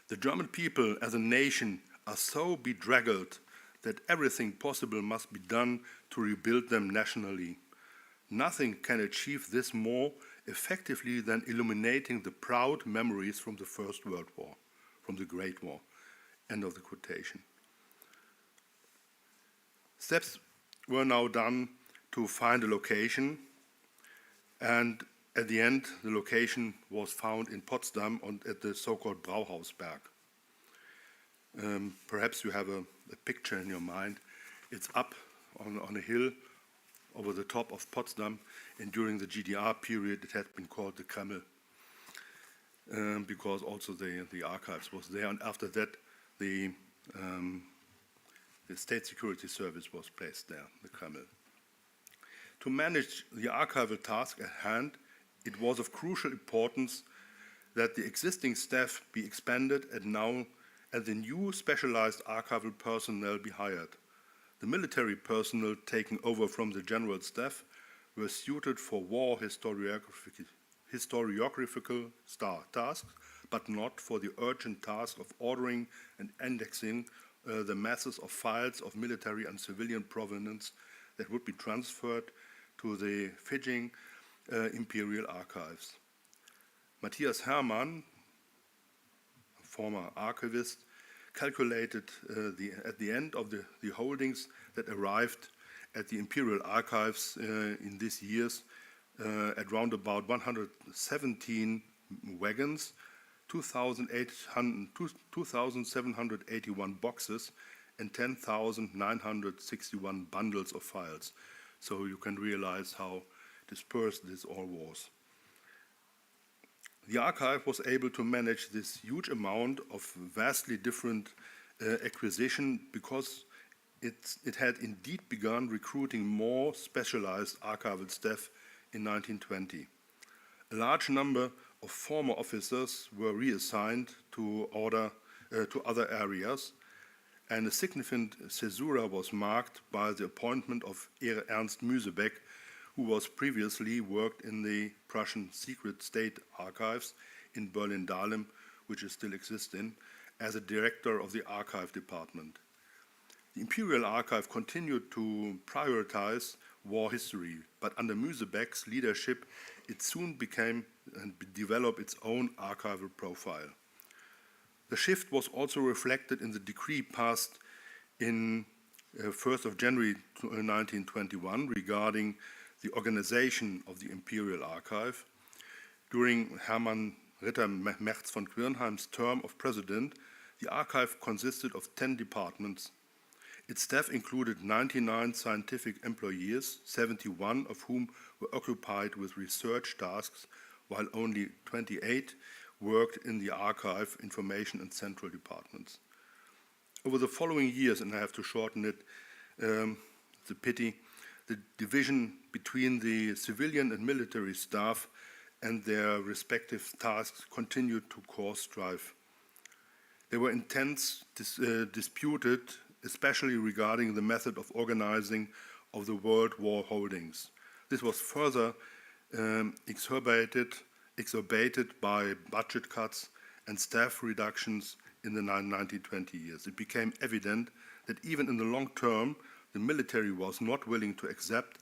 "The German people as a nation are so bedraggled that everything possible must be done to rebuild them nationally. Nothing can achieve this more effectively than illuminating the proud memories from the First World War, from the Great War." End of the quotation. Steps were now done to find a location, and at the end, the location was found in Potsdam at the so-called Brauhausberg. Perhaps you have a picture in your mind. It's up on a hill over the top of Potsdam, and during the GDR period it had been called the Kreml, because also the archives was there, and after that the State Security Service was placed there, the Kreml. To manage the archival task at hand, it was of crucial importance that the existing staff be expanded and the new specialized archival personnel be hired. The military personnel taken over from the General Staff were suited for war historiography historiographical tasks, but not for the urgent task of ordering and indexing the masses of files of military and civilian provenance that would be transferred to the Fijian Imperial Archives. Matthias Hermann, a former archivist, calculated at the end of the holdings that arrived at the Imperial Archives in these years at round about 117 wagons, 2,781 boxes, and 10,961 bundles of files. So you can realize how dispersed this all was. The archive was able to manage this huge amount of vastly different acquisition because it had indeed begun recruiting more specialized archival staff in 1920. A large number of former officers were reassigned to other areas, and a significant caesura was marked by the appointment of Ernst Müsebeck, who was previously worked in the Prussian Secret State Archives in Berlin-Dahlem, which is still existing, as a director of the archive department. The Imperial Archive continued to prioritize war history, but under Müsebeck's leadership, it soon became and developed its own archival profile. The shift was also reflected in the decree passed in 1st of January 1921 regarding the organization of the Imperial Archive. During Hermann Ritter Merz von Quirnheim's term of president, the archive consisted of 10 departments. Its staff included 99 scientific employees, 71 of whom were occupied with research tasks, while only 28 worked in the archive, information, and central departments. Over the following years, and I have to shorten it, it's a pity, the division between the civilian and military staff and their respective tasks continued to cause strife. There were intense disputed, especially regarding the method of organizing of the World War holdings. This was further exacerbated by budget cuts and staff reductions in the 1920 years. It became evident that even in the long term, the military was not willing to accept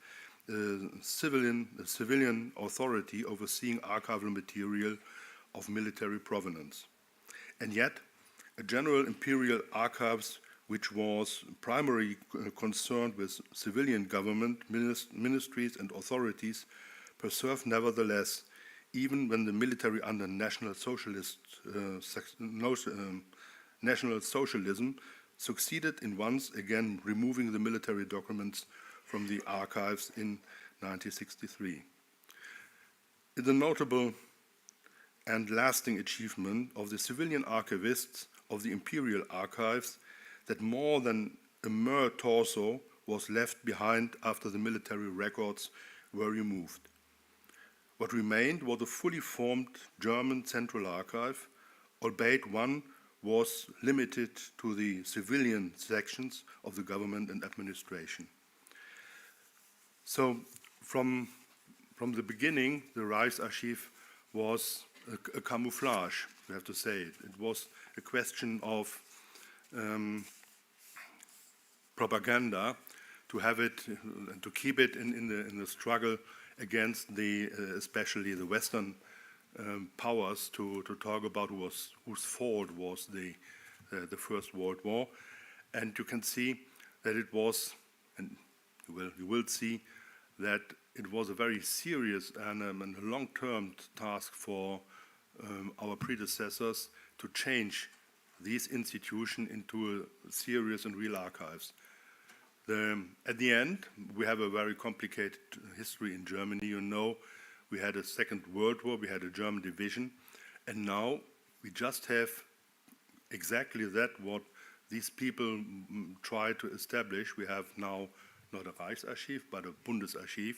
civilian authority overseeing archival material of military provenance. And yet, a general imperial archives, which was primarily concerned with civilian government, ministries and authorities, persevered nevertheless, even when the military under National Socialism succeeded in once again removing the military documents from the archives in 1963. The notable and lasting achievement of the civilian archivists of the Imperial Archives that more than a mere torso was left behind after the military records were removed. What remained was a fully formed German Central Archive, albeit one was limited to the civilian sections of the government and administration. So from the beginning, the Reichsarchiv was a camouflage, we have to say. It was a question of propaganda to have it, to keep it in the struggle against especially the Western powers to talk about whose fault was the First World War. And you can see that it was, and you will see that it was a very serious and a long-term task for our predecessors to change these institutions into a serious and real archives. At the end, we have a very complicated history in Germany. You know, we had a Second World War, we had a German division, and now we just have exactly that what these people try to establish. We have now not a Reichsarchiv, but a Bundesarchiv,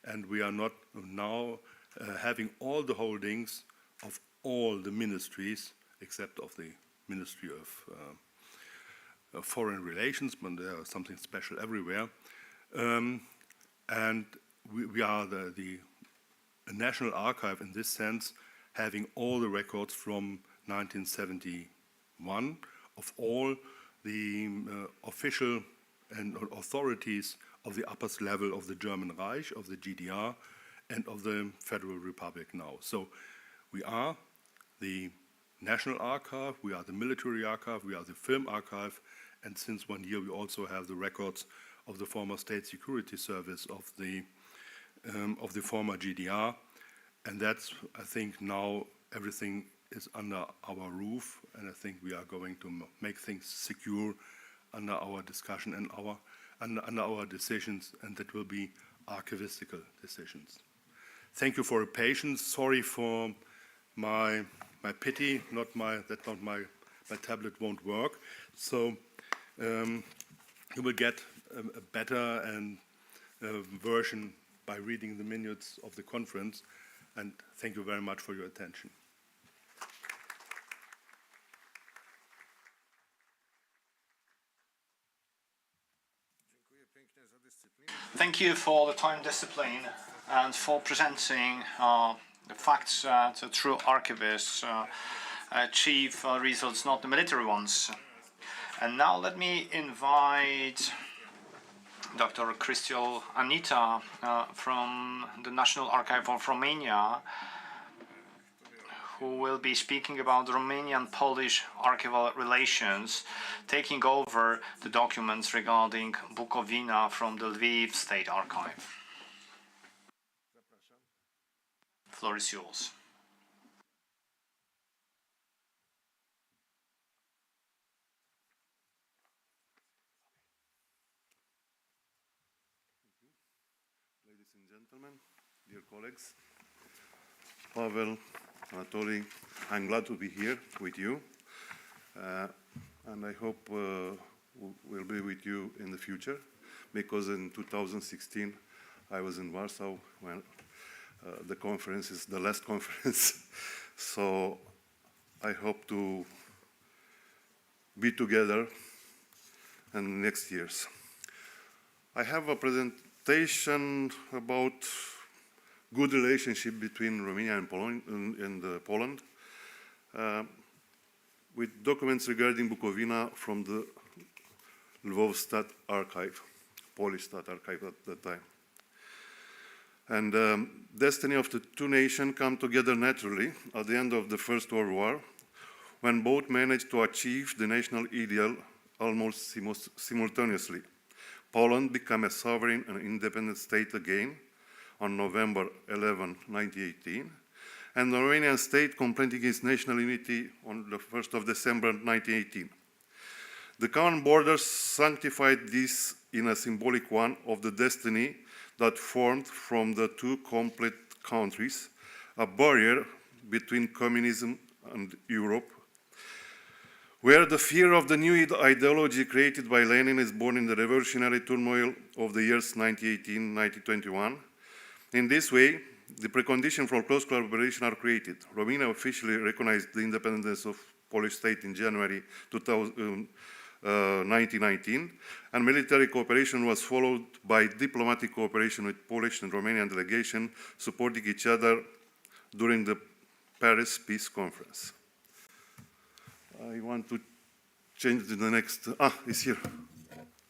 and we are not now having all the holdings of all the ministries, except of the Ministry of Foreign Relations, but there is something special everywhere. And we are a national archive in this sense, having all the records from 1971 of all the official and authorities of the upper level of the German Reich, of the GDR, and of the Federal Republic now. So we are the National Archive, we are the Military Archive, we are the Film Archive, and since 1 year we also have the records of the former State Security Service of the former GDR, and that's, I think, now everything is under our roof, and I think we are going to make things secure under our discussion and under our decisions, and that will be archivistical decisions. Thank you for your patience. Sorry for my pity. My tablet won't work. So you will get a better version by reading the minutes of the conference. And thank you very much for your attention. Thank you for the time discipline and for presenting the facts that true archivists achieve results, not the military ones. And now let me invite Dr. Cristian Anita from the National Archive of Romania, who will be speaking about Romanian-Polish archival relations, taking over the documents regarding Bucovina from the Lvov State Archive. The floor is yours. Ladies and gentlemen, dear colleagues, Pavel, Anatoly, I'm glad to be here with you, and I hope we'll be with you in the future, because in 2016 I was in Warsaw when the conference is the last conference, so I hope to be together in next years. I have a presentation about good relationship between Romania and Poland, with documents regarding Bucovina from the Lvov State Archive, Polish State Archive at that time. And destiny of the two nations come together naturally at the end of the First World War, when both managed to achieve the national ideal almost simultaneously. Poland became a sovereign and independent state again on November 11, 1918, and the Romanian state completing its national unity on the 1st of December 1918. The common borders sanctified this in a symbolic one of the destiny that formed from the two complete countries, a barrier between communism and Europe, where the fear of the new ideology created by Lenin is born in the revolutionary turmoil of the years 1918-1921. In this way, the preconditions for close collaboration are created. Romania officially recognized the independence of Polish state in January 1919, and military cooperation was followed by diplomatic cooperation with Polish and Romanian delegation supporting each other during the Paris Peace Conference. I want to change to the next, it's here.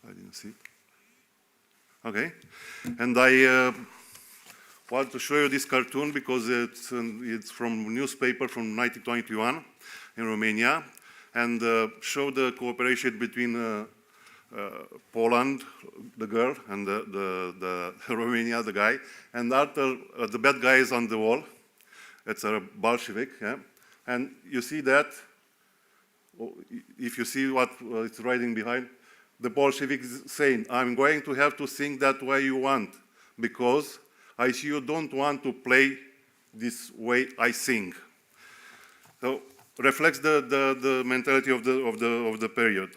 I didn't see it. Okay, and I want to show you this cartoon because it's from newspaper from 1921 in Romania, and show the cooperation between Poland, the girl, and the Romania, the guy, and after the bad guy is on the wall. It's a Bolshevik, yeah? And you see that, if you see what it's writing behind, the Bolshevik is saying, I'm going to have to sing that way you want, because I see you don't want to play this way I sing. So reflects the mentality of the period.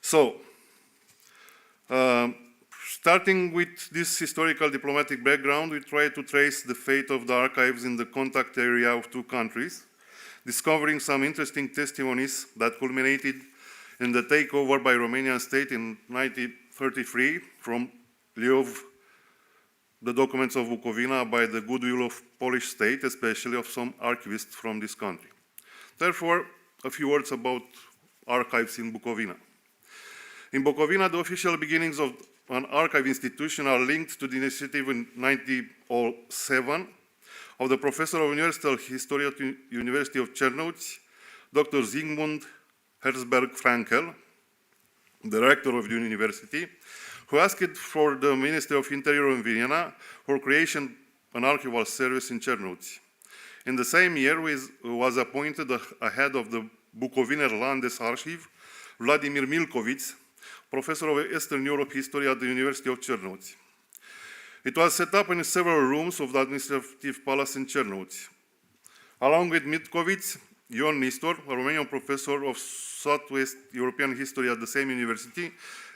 So starting with this historical diplomatic background, we try to trace the fate of the archives in the contact area of two countries, discovering some interesting testimonies that culminated in the takeover by Romanian state in 1933 from Lvov the documents of Bucovina by the goodwill of Polish state, especially of some archivists from this country. Therefore, a few words about archives in Bucovina. In Bucovina, the official beginnings of an archive institution are linked to the initiative in 1907 of the professor of universal history at the University of Czernowitz, Dr. Zygmunt Herzberg-Frankel, the rector of the university, who asked for the Ministry of Interior in Vienna for creation of an archival service in Czernowitz. In the same year, was appointed a head of the Bucoviner Landesarchiv, Vladimir Milkovic, professor of Eastern Europe history at the University of Czernowitz. It was set up in several rooms of the administrative palace in Czernowitz. Along with Milkovic, Ion Nistor, a Romanian professor of Southwest European history at the same university,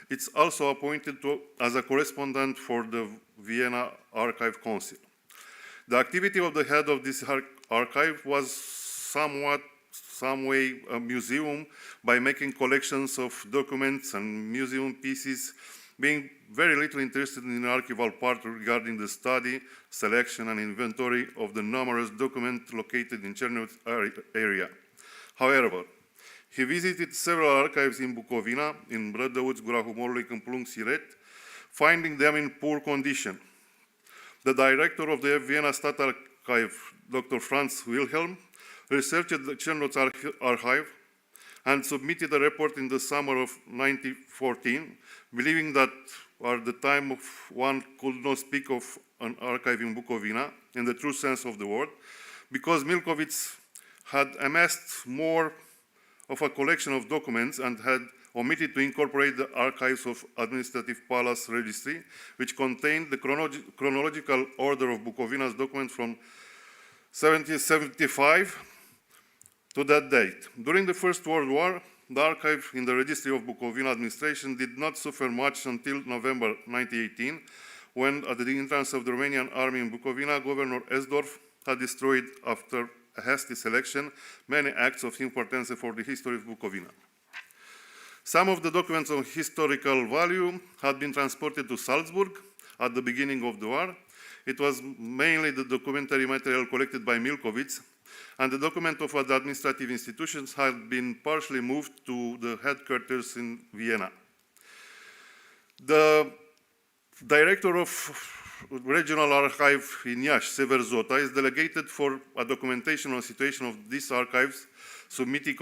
it's also appointed as a correspondent for the Vienna Archive Council. The activity of the head of this archive was some way a museum by making collections of documents and museum pieces, being very little interested in the archival part regarding the study, selection, and inventory of the numerous documents located in Czernowitz area. However, he visited several archives in Bucovina, in Brădăuț, Gura Humorului, Câmplung, Siret, finding them in poor condition. The director of the Vienna State Archive, Dr. Franz Wilhelm, researched the Czernowitz archive and submitted a report in the summer of 1914, believing that at the time one could not speak of an archive in Bucovina in the true sense of the word, because Milkovic had amassed more of a collection of documents and had omitted to incorporate the archives of Administrative Palace Registry, which contained the chronological order of Bucovina's documents from 1775 to that date. During the First World War, the archive in the Registry of Bucovina administration did not suffer much until November 1918, when at the entrance of the Romanian army in Bucovina, Governor Esdorf had destroyed, after a hasty selection, many acts of importance for the history of Bucovina. Some of the documents of historical value had been transported to Salzburg at the beginning of the war. It was mainly the documentary material collected by Milkovic, and the document of the administrative institutions had been partially moved to the headquarters in Vienna. The director of Regional Archive in Iași, Sever Zota, is delegated for a documentation on the situation of these archives, submitting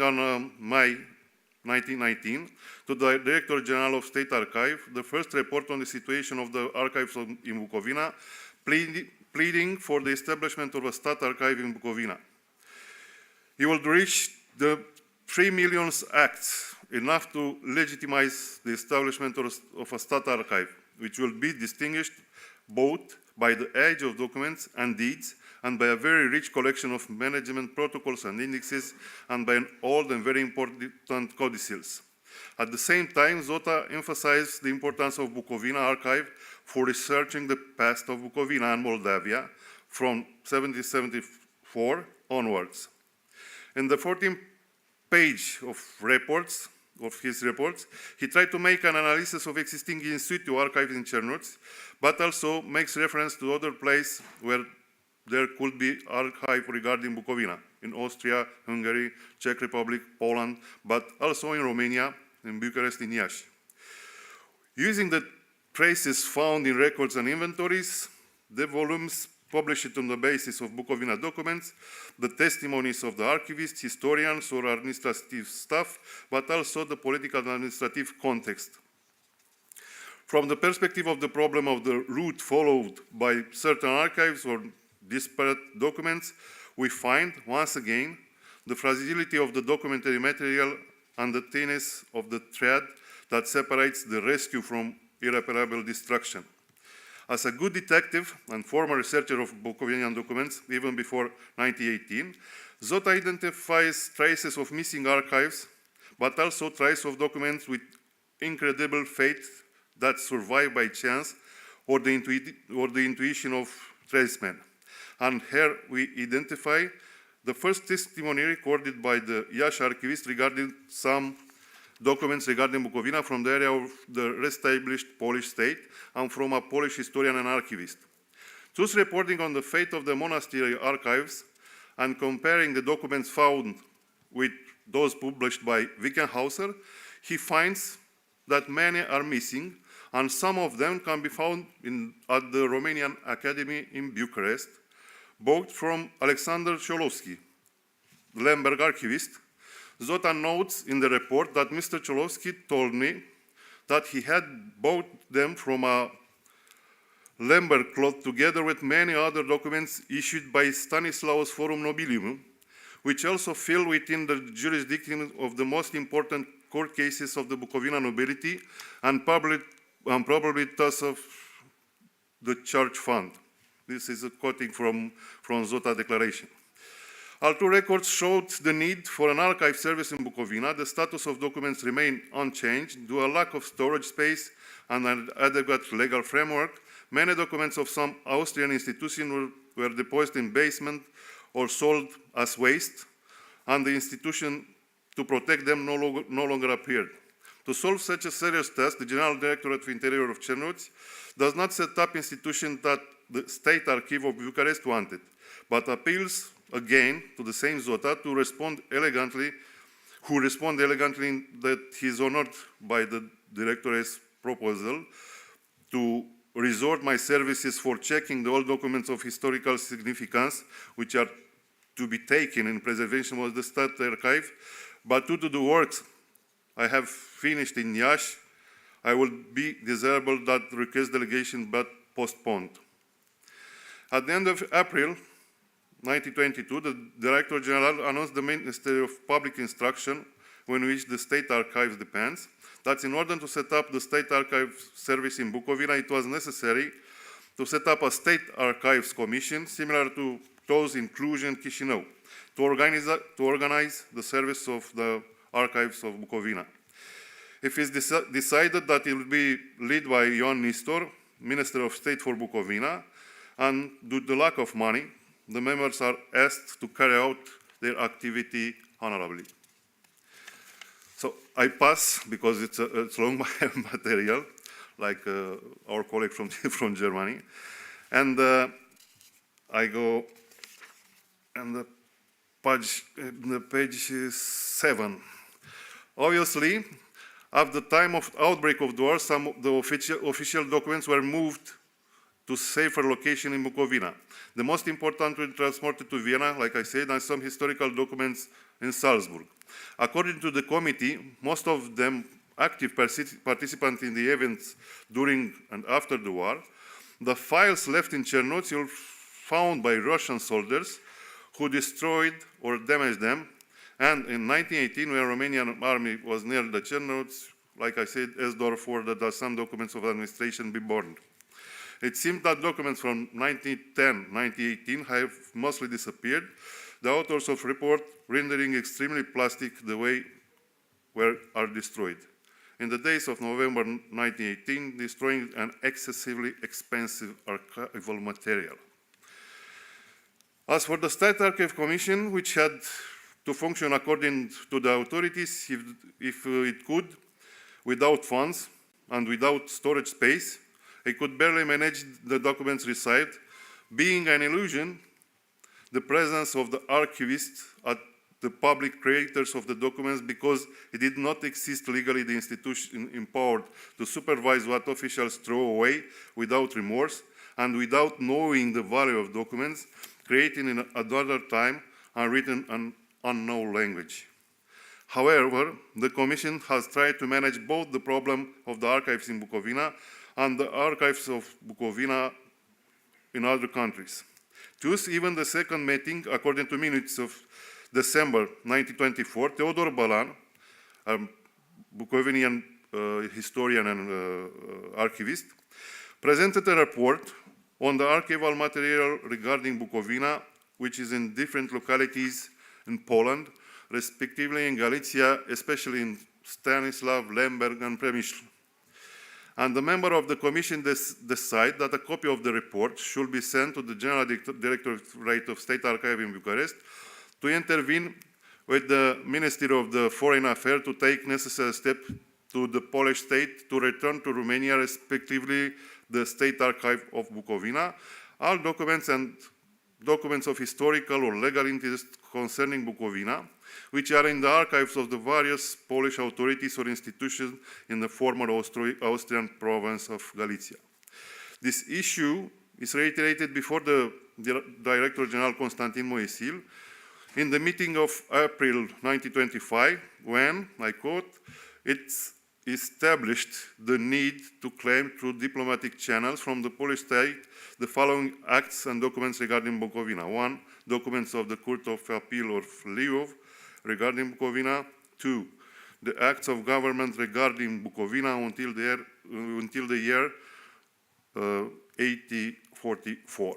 on May 1919 to the Director General of State Archive the first report on the situation of the archives in Bucovina, pleading for the establishment of a state archive in Bucovina. He will reach the 3 million acts, enough to legitimize the establishment of a state archive, which will be distinguished both by the age of documents and deeds, and by a very rich collection of management protocols and indexes, and by an old and very important codicils. At the same time, Zota emphasized the importance of Bucovina archive for researching the past of Bucovina and Moldavia from 1774 onwards. In the 14th page of his reports, he tried to make an analysis of existing in situ archives in Czernowitz, but also makes reference to other places where there could be archive regarding Bucovina, in Austria, Hungary, Czech Republic, Poland, but also in Romania, in Bucharest, in Iași. Using the traces found in records and inventories, the volumes published on the basis of Bucovina documents, the testimonies of the archivists, historians, or administrative staff, but also the political and administrative context. From the perspective of the problem of the route followed by certain archives or disparate documents, we find, once again, the fragility of the documentary material and the thinness of the thread that separates the rescue from irreparable destruction. As a good detective and former researcher of Bucovinian documents, even before 1918, Zota identifies traces of missing archives, but also traces of documents with incredible fate that survive by chance or the intuition of tradesmen. And here we identify the first testimony recorded by the Iași archivist regarding some documents regarding Bucovina from the area of the re-established Polish state and from a Polish historian and archivist. Thus, reporting on the fate of the monastery archives and comparing the documents found with those published by Wickenhauser, he finds that many are missing, and some of them can be found at the Romanian Academy in Bucharest, both from Alexander Cholowski, the Lemberg archivist. Zota notes in the report that Mr. Cholowski told me that he had bought them from a Lemberg cloth together with many other documents issued by Stanislaus Forum Nobilium, which also fell within the jurisdiction of the most important court cases of the Bucovina nobility and probably thus of the church fund. This is a quoting from Zota declaration. Although records showed the need for an archive service in Bucovina, the status of documents remained unchanged due to a lack of storage space and an adequate legal framework. Many documents of some Austrian institutions were deposited in basement or sold as waste, and the institution to protect them no longer appeared. To solve such a serious task, the General Directorate of Interior of Cernunți does not set up institutions that the State Archive of Bucharest wanted, but appeals again to the same Zota to respond elegantly, that he is honored by the Directorate's proposal to resort my services for checking the old documents of historical significance, which are to be taken in preservation of the State Archive, but due to the works I have finished in Iași, I will be desirable that request delegation but postponed. At the end of April 1922, the Director General announced the Ministry of Public Instruction, on which the State Archives depends, that in order to set up the State Archive service in Bucovina, it was necessary to set up a State Archives Commission, similar to those in Cluj and Chișinău, to organize the service of the archives of Bucovina. It is decided that it will be led by Ion Nistor, Minister of State for Bucovina, and due to the lack of money, the members are asked to carry out their activity honorably. So I pass, because it's long material, like our colleague from Germany. And I go and the page 7. Obviously, at the time of outbreak of the war, some of the official documents were moved to safer location in Bucovina. The most important were transported to Vienna, like I said, and some historical documents in Salzburg. According to the committee, most of them active participants in the events during and after the war, the files left in Cernunți were found by Russian soldiers who destroyed or damaged them. And in 1918, when the Romanian army was near the Cernunți, like I said, Esdorf ordered that some documents of administration be burned. It seems that documents from 1910, 1918 have mostly disappeared. The authors of report rendering extremely plastic the way are destroyed. In the days of November 1918, destroying an excessively expensive archival material. As for the State Archive Commission, which had to function according to the authorities, if it could, without funds and without storage space, it could barely manage the documents recited, being an illusion, the presence of the archivist at the public creators of the documents, because it did not exist legally the institution empowered to supervise what officials throw away without remorse and without knowing the value of documents created in another time and written in unknown language. However, the Commission has tried to manage both the problem of the archives in Bucovina and the archives of Bucovina in other countries. Thus, even the second meeting, according to minutes of December 1924, Teodor Balan, a Bucovinian historian and archivist, presented a report on the archival material regarding Bucovina, which is in different localities in Poland, respectively in Galicia, especially in Stanislav, Lemberg, and Przemyśl. And the member of the commission decided that a copy of the report should be sent to the General Directorate of State Archive in Bucharest to intervene with the Ministry of the Foreign Affairs to take necessary steps to the Polish state to return to Romania, respectively the State Archive of Bucovina, all documents and documents of historical or legal interest concerning Bucovina, which are in the archives of the various Polish authorities or institutions in the former Austrian province of Galicia. This issue is reiterated before the Director General Constantin Moisil in the meeting of April 1925, when, I quote, "It's established the need to claim through diplomatic channels from the Polish state the following acts and documents regarding Bucovina. 1. Documents of the Court of Appeal of Lvov regarding Bucovina. 2. The acts of government regarding Bucovina until the year 1844.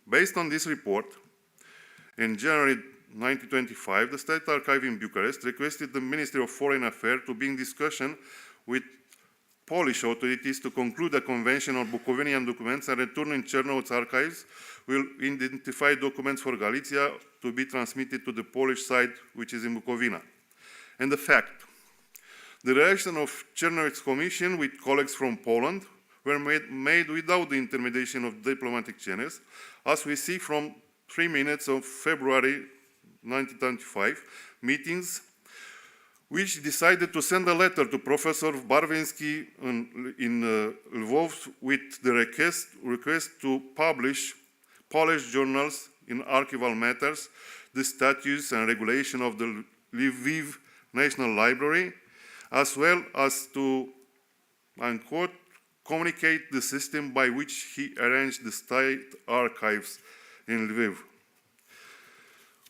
Based on this report, in January 1925, the State Archive in Bucharest requested the Ministry of Foreign Affairs to be in discussion with Polish authorities to conclude a convention on Bucovinian documents and return in Chernow's archives will identify documents for Galicia to be transmitted to the Polish side, which is in Bucovina. And the fact, the reaction of Chernow's commission with colleagues from Poland were made without the intermediation of diplomatic channels, as we see from 3 minutes of February 1925 meetings, which decided to send a letter to Professor Barvinsky in Lvov with the request to publish Polish journals in archival matters, the statutes and regulation of the Lviv National Library, as well as to, unquote, communicate the system by which he arranged the state archives in Lviv.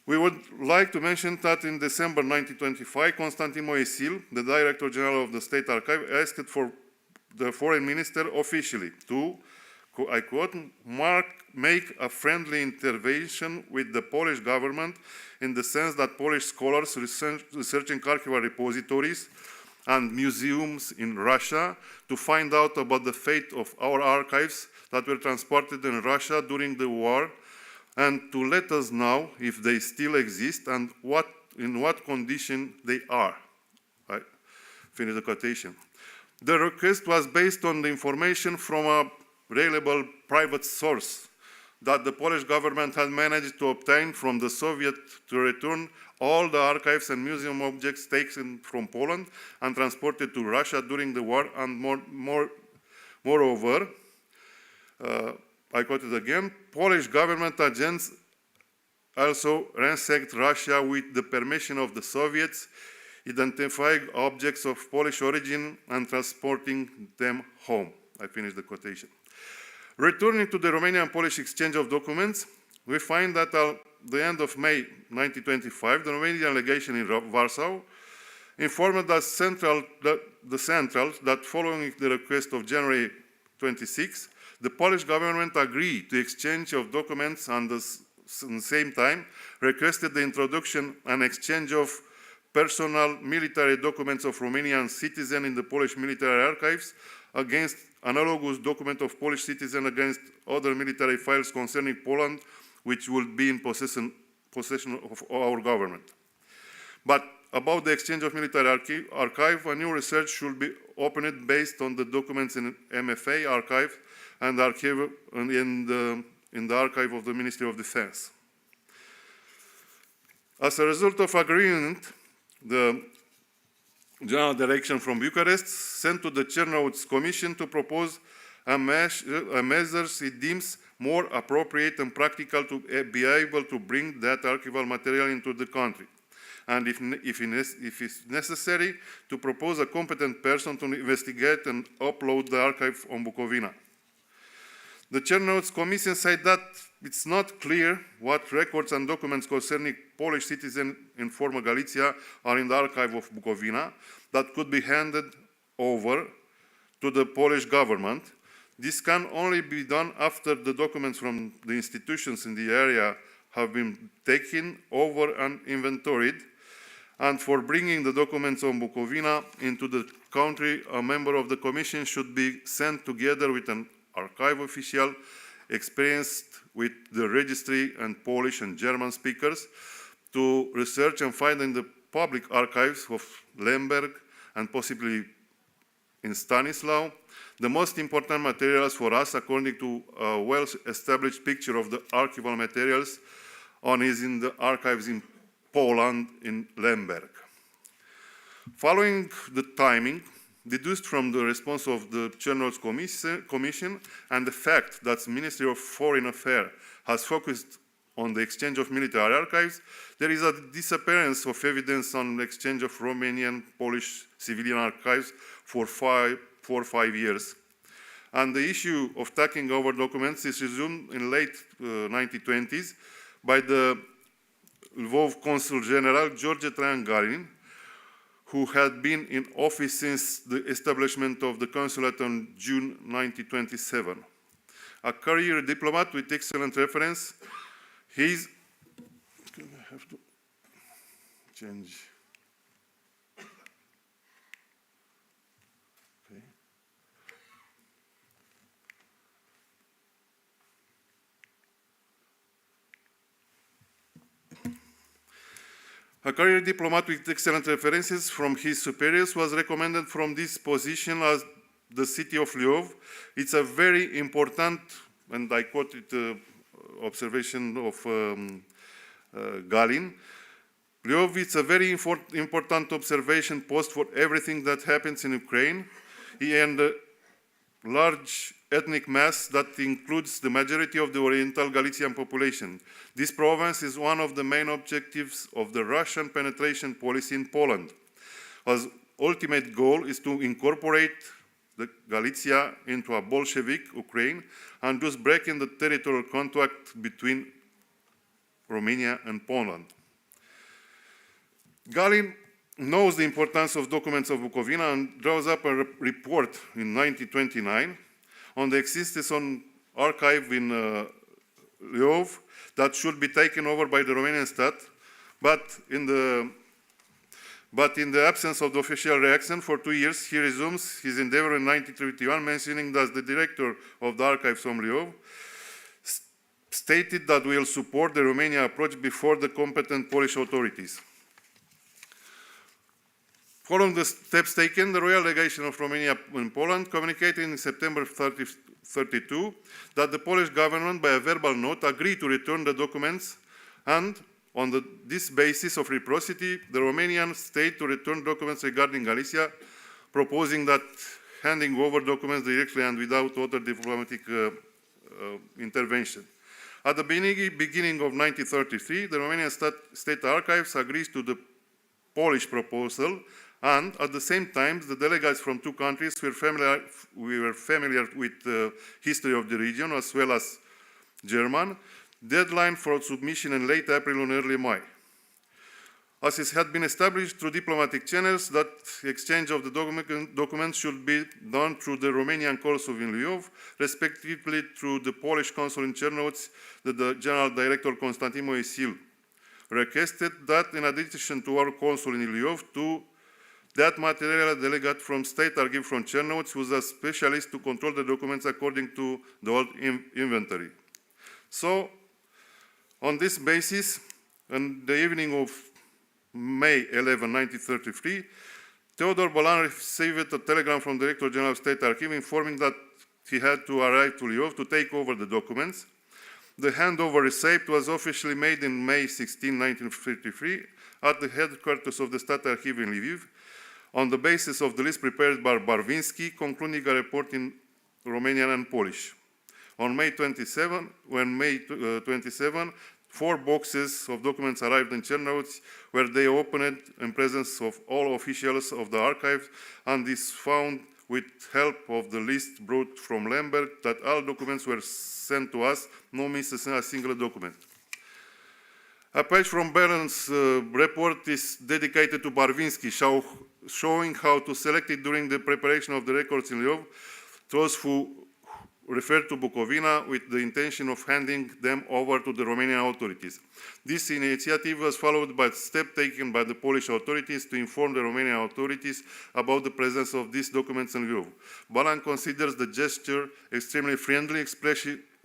We would like to mention that in December 1925, Constantin Moisil, the Director General of the State Archive, asked for the Foreign Minister officially to, I quote, make a friendly intervention with the Polish government in the sense that Polish scholars researching archival repositories and museums in Russia to find out about the fate of our archives that were transported in Russia during the war, and to let us know if they still exist and in what condition they are. I finish the quotation. The request was based on the information from a reliable private source that the Polish government had managed to obtain from the Soviet to return all the archives and museum objects taken from Poland and transported to Russia during the war, and moreover, I quote it again, Polish government agents also ransacked Russia with the permission of the Soviets, identifying objects of Polish origin and transporting them home. I finish the quotation. Returning to the Romanian-Polish exchange of documents, we find that at the end of May 1925, the Romanian legation in Warsaw informed the central that following the request of January 26, the Polish government agreed to exchange of documents and at the same time requested the introduction and exchange of personal military documents of Romanian citizens in the Polish military archives against analogous document of Polish citizens against other military files concerning Poland, which would be in possession of our government. But about the exchange of military archive, a new research should be opened based on the documents in MFA archive and in the archive of the Ministry of Defense. As a result of agreement, the General Direction from Bucharest sent to the Chernow's Commission to propose a measures it deems more appropriate and practical to be able to bring that archival material into the country, and if it's necessary, to propose a competent person to investigate and upload the archive on Bucovina. The Chernow's Commission said that it's not clear what records and documents concerning Polish citizens in former Galicia are in the archive of Bucovina that could be handed over to the Polish government. This can only be done after the documents from the institutions in the area have been taken over and inventoried. And for bringing the documents on Bucovina into the country, a member of the Commission should be sent together with an archive official experienced with the registry and Polish and German speakers to research and find in the public archives of Lemberg and possibly in Stanislau the most important materials for us according to a well-established picture of the archival materials is in the archives in Poland in Lemberg. Following the timing, deduced from the response of the Chernowitz Commission and the fact that the Ministry of Foreign Affairs has focused on the exchange of military archives, there is a disappearance of evidence on the exchange of Romanian-Polish civilian archives for 5 years. And the issue of taking over documents is resumed in late 1920s by the Lvov Consul General George Traian Galin, who had been in office since the establishment of the consulate on June 1927. A career diplomat with excellent reference, I have to change. Okay. A career diplomat with excellent references from his superiors was recommended from this position as the city of Lvov. It's a very important, and I quote it, observation of Galin. Lvov is a very important observation post for everything that happens in Ukraine and a large ethnic mass that includes the majority of the Oriental Galician population. This province is one of the main objectives of the Russian penetration policy in Poland. As ultimate goal is to incorporate the Galicia into a Bolshevik Ukraine and thus breaking the territorial contract between Romania and Poland. Galin knows the importance of documents of Bucovina and draws up a report in 1929 on the existence of an archive in Lvov that should be taken over by the Romanian state, but in the absence of the official reaction for 2 years, he resumes his endeavor in 1931, mentioning that the director of the archives from Lvov stated that we will support the Romania approach before the competent Polish authorities. Following the steps taken, the Royal Legation of Romania in Poland communicated in September 1932 that the Polish government, by a verbal note, agreed to return the documents, and on this basis of reciprocity, the Romanian state to return documents regarding Galicia, proposing that handing over documents directly and without other diplomatic intervention. At the beginning of 1933, the Romanian State Archives agrees to the Polish proposal, and at the same time, the delegates from two countries were familiar with the history of the region as well as German. Deadline for submission in late April and early May. As it had been established through diplomatic channels that exchange of the documents should be done through the Romanian consul in Lvov, respectively through the Polish consul in Czernowitz, the General Director Constantin Moisil requested that in addition to our consul in Lvov, that material delegate from State Archive from Czernowitz, who is a specialist to control the documents according to the old inventory. So, on this basis, on the evening of May 11, 1933, Theodor Bolan received a telegram from the Director General of State Archive informing that he had to arrive to Lvov to take over the documents. The handover receipt was officially made in May 16, 1933, at the headquarters of the State Archive in Lviv, on the basis of the list prepared by Barvinsky, concluding a report in Romanian and Polish. On May 27, 4 boxes of documents arrived in Czernowitz, where they opened in presence of all officials of the archive, and this found, with help of the list brought from Lemberg, that all documents were sent to us, no missing a single document. A page from Baron's report is dedicated to Barvinsky, showing how to select it during the preparation of the records in Lvov, those who referred to Bucovina with the intention of handing them over to the Romanian authorities. This initiative was followed by a step taken by the Polish authorities to inform the Romanian authorities about the presence of these documents in Lvov. Bolan considers the gesture extremely friendly,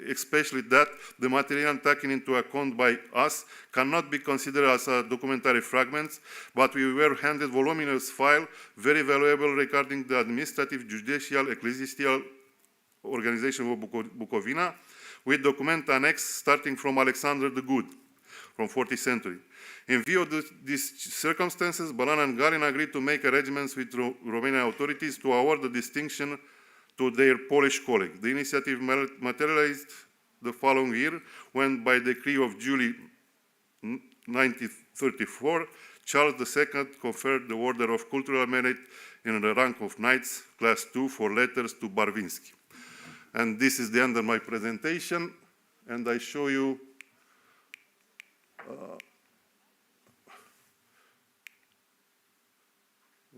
especially that the material taken into account by us cannot be considered as a documentary fragments, but we were handed voluminous file, very valuable regarding the administrative, judicial, ecclesiastical organization of Bucovina, with document annex starting from Alexander the Good, from 40th century. In view of these circumstances, Balan and Galin agreed to make arrangements with Romanian authorities to award the distinction to their Polish colleague. The initiative materialized the following year when, by decree of July 1934, Charles II conferred the Order of Cultural Merit in the rank of Knights, Class 2, for letters to Barvinsky. And this is the end of my presentation, and I show you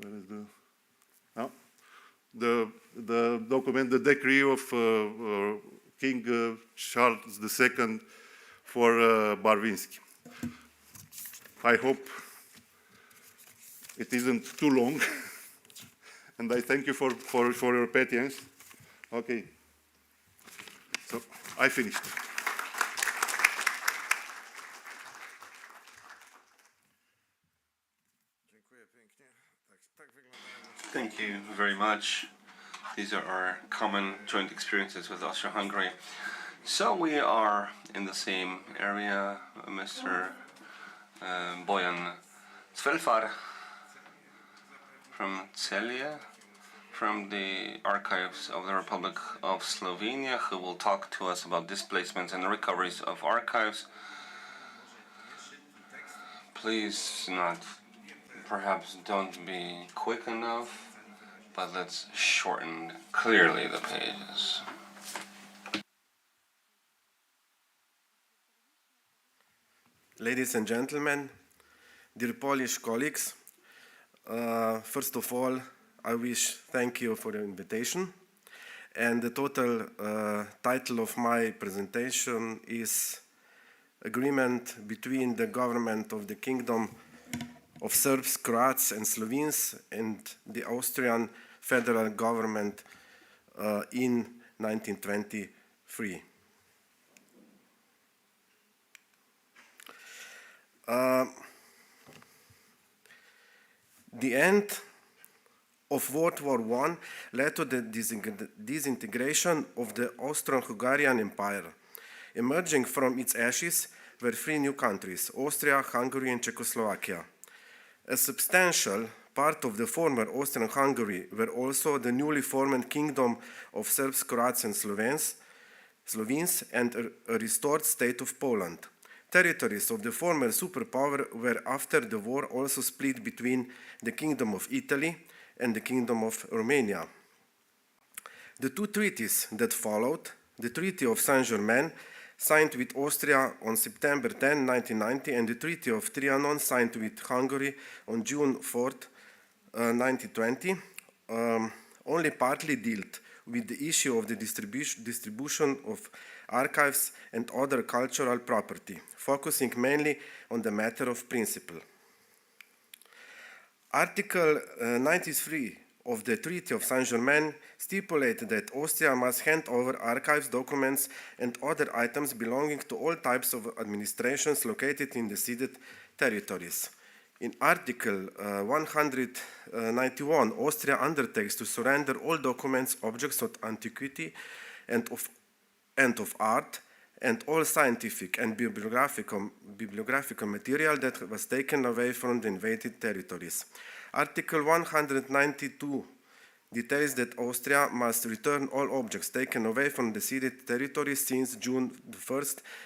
where is the document, the decree of King Charles II for Barvinsky. I hope it isn't too long, and I thank you for your patience. Okay, so I finished. Thank you very much. These are our common joint experiences with Austria-Hungary. So we are in the same area. Mr. Bojan Cvelfar from Celje, from the archives of the Republic of Slovenia, who will talk to us about displacements and the recoveries of archives. Please perhaps don't be quick enough, but let's shorten clearly the pages. Ladies and gentlemen, dear Polish colleagues, first of all, I wish thank you for the invitation. And the total title of my presentation is Agreement between the government of the Kingdom of Serbs, Croats and Slovenes and the Austrian federal government in 1923. The end of World War I led to the disintegration of the Austro-Hungarian Empire. Emerging from its ashes were three new countries, Austria, Hungary and Czechoslovakia. A substantial part of the former Austrian-Hungary were also the newly formed Kingdom of Serbs, Croats and Slovenes and a restored state of Poland. Territories of the former superpower were after the war also split between the Kingdom of Italy and the Kingdom of Romania. The two treaties that followed, the Treaty of Saint-Germain, signed with Austria on September 10, 1990, and the Treaty of Trianon, signed with Hungary on June 4, 1920, only partly dealt with the issue of the distribution of archives and other cultural property, focusing mainly on the matter of principle. Article 93 of the Treaty of Saint-Germain stipulated that Austria must hand over archives, documents and other items belonging to all types of administrations located in the ceded territories. In Article 191, Austria undertakes to surrender all documents, objects of antiquity and of art, and all scientific and bibliographical material that was taken away from the invaded territories. Article 192 details that Austria must return all objects taken away from the ceded territories since June 1,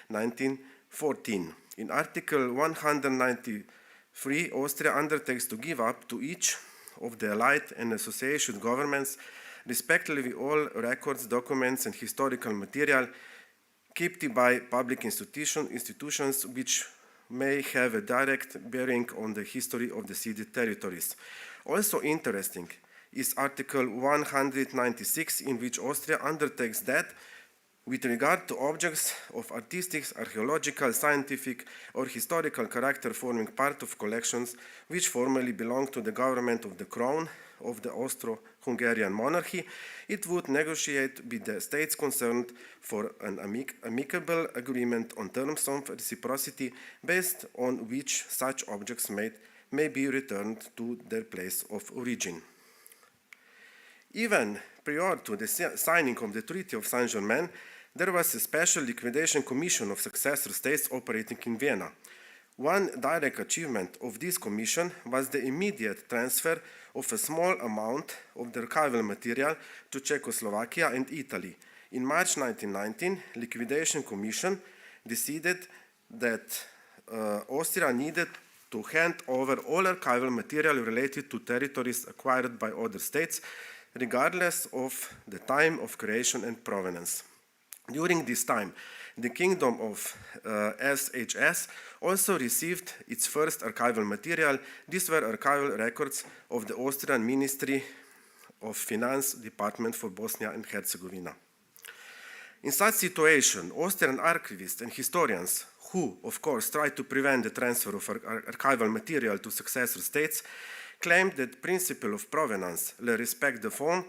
1914. In Article 193, Austria undertakes to give up to each of the Allied and association governments, respectively, all records, documents, and historical material kept by public institutions which may have a direct bearing on the history of the ceded territories. Also interesting is Article 196, in which Austria undertakes that, with regard to objects of artistic, archaeological, scientific, or historical character forming part of collections which formerly belonged to the government of the Crown, of the Austro-Hungarian monarchy, it would negotiate with the states concerned for an amicable agreement on terms of reciprocity based on which such objects may be returned to their place of origin. Even prior to the signing of the Treaty of Saint-Germain, there was a special liquidation commission of successor states operating in Vienna. One direct achievement of this commission was the immediate transfer of a small amount of the archival material to Czechoslovakia and Italy. In March 1919, liquidation commission decided that Austria needed to hand over all archival material related to territories acquired by other states, regardless of the time of creation and provenance. During this time, the Kingdom of SHS also received its first archival material. These were archival records of the Austrian Ministry of Finance Department for Bosnia and Herzegovina. In such situation, Austrian archivists and historians, who, of course, tried to prevent the transfer of archival material to successor states, claimed that the principle of provenance, le respect de fond,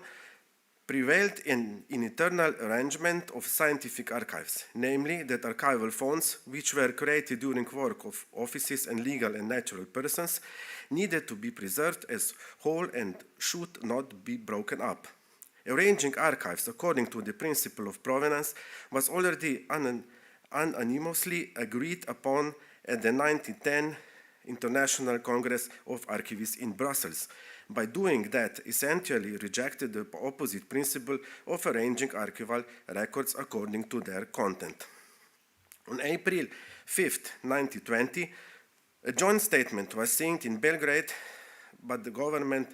prevailed in eternal arrangement of scientific archives, namely that archival fonds, which were created during work of offices and legal and natural persons, needed to be preserved as whole and should not be broken up. Arranging archives according to the principle of provenance was already unanimously agreed upon at the 1910 International Congress of Archivists in Brussels. By doing that, essentially rejected the opposite principle of arranging archival records according to their content. On April 5, 1920, a joint statement was signed in Belgrade by the government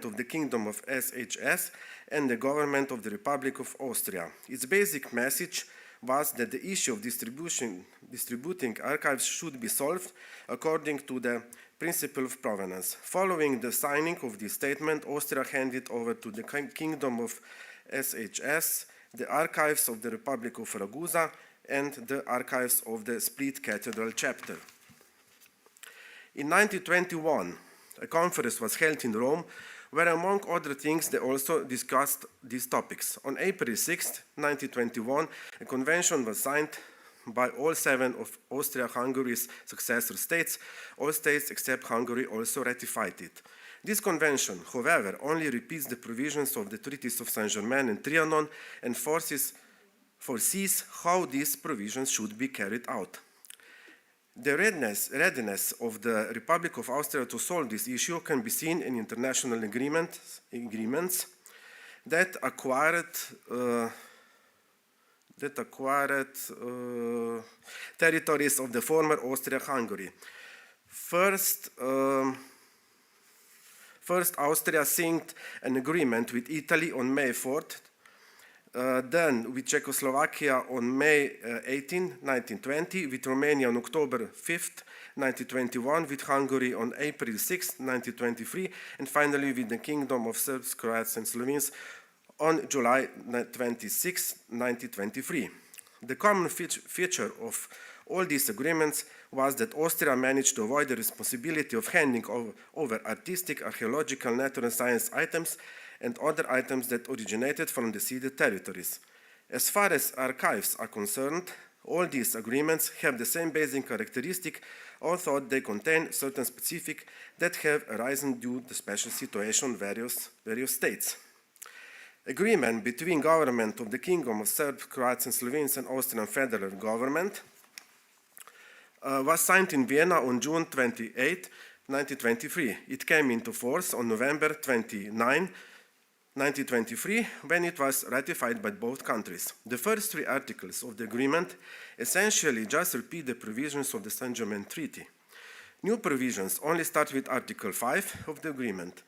of the Kingdom of SHS and the government of the Republic of Austria. Its basic message was that the issue of distributing archives should be solved according to the principle of provenance. Following the signing of this statement, Austria handed over to the Kingdom of SHS the archives of the Republic of Ragusa and the archives of the split cathedral chapter. In 1921, a conference was held in Rome where, among other things, they also discussed these topics. On April 6, 1921, a convention was signed by all 7 of Austria-Hungary's successor states. All states except Hungary also ratified it. This convention, however, only repeats the provisions of the Treaties of Saint-Germain and Trianon and foresees how these provisions should be carried out. The readiness of the Republic of Austria to solve this issue can be seen in international agreements that acquired territories of the former Austria-Hungary. First, Austria signed an agreement with Italy on May 4th, then with Czechoslovakia on May 18, 1920, with Romania on October 5th, 1921, with Hungary on April 6, 1923, and finally with the Kingdom of Serbs, Croats, and Slovenes on July 26, 1923. The common feature of all these agreements was that Austria managed to avoid the responsibility of handing over artistic, archaeological, natural science items and other items that originated from the ceded territories. As far as archives are concerned, all these agreements have the same basic characteristic, although they contain certain specific that have arisen due to the special situation of various states. Agreement between government of the Kingdom of Serbs, Croats, and Slovenes and Austrian federal government was signed in Vienna on June 28, 1923. It came into force on November 29, 1923, when it was ratified by both countries. The first 3 articles of the agreement essentially just repeat the provisions of the Saint-Germain Treaty. New provisions only start with Article 5 of the agreement.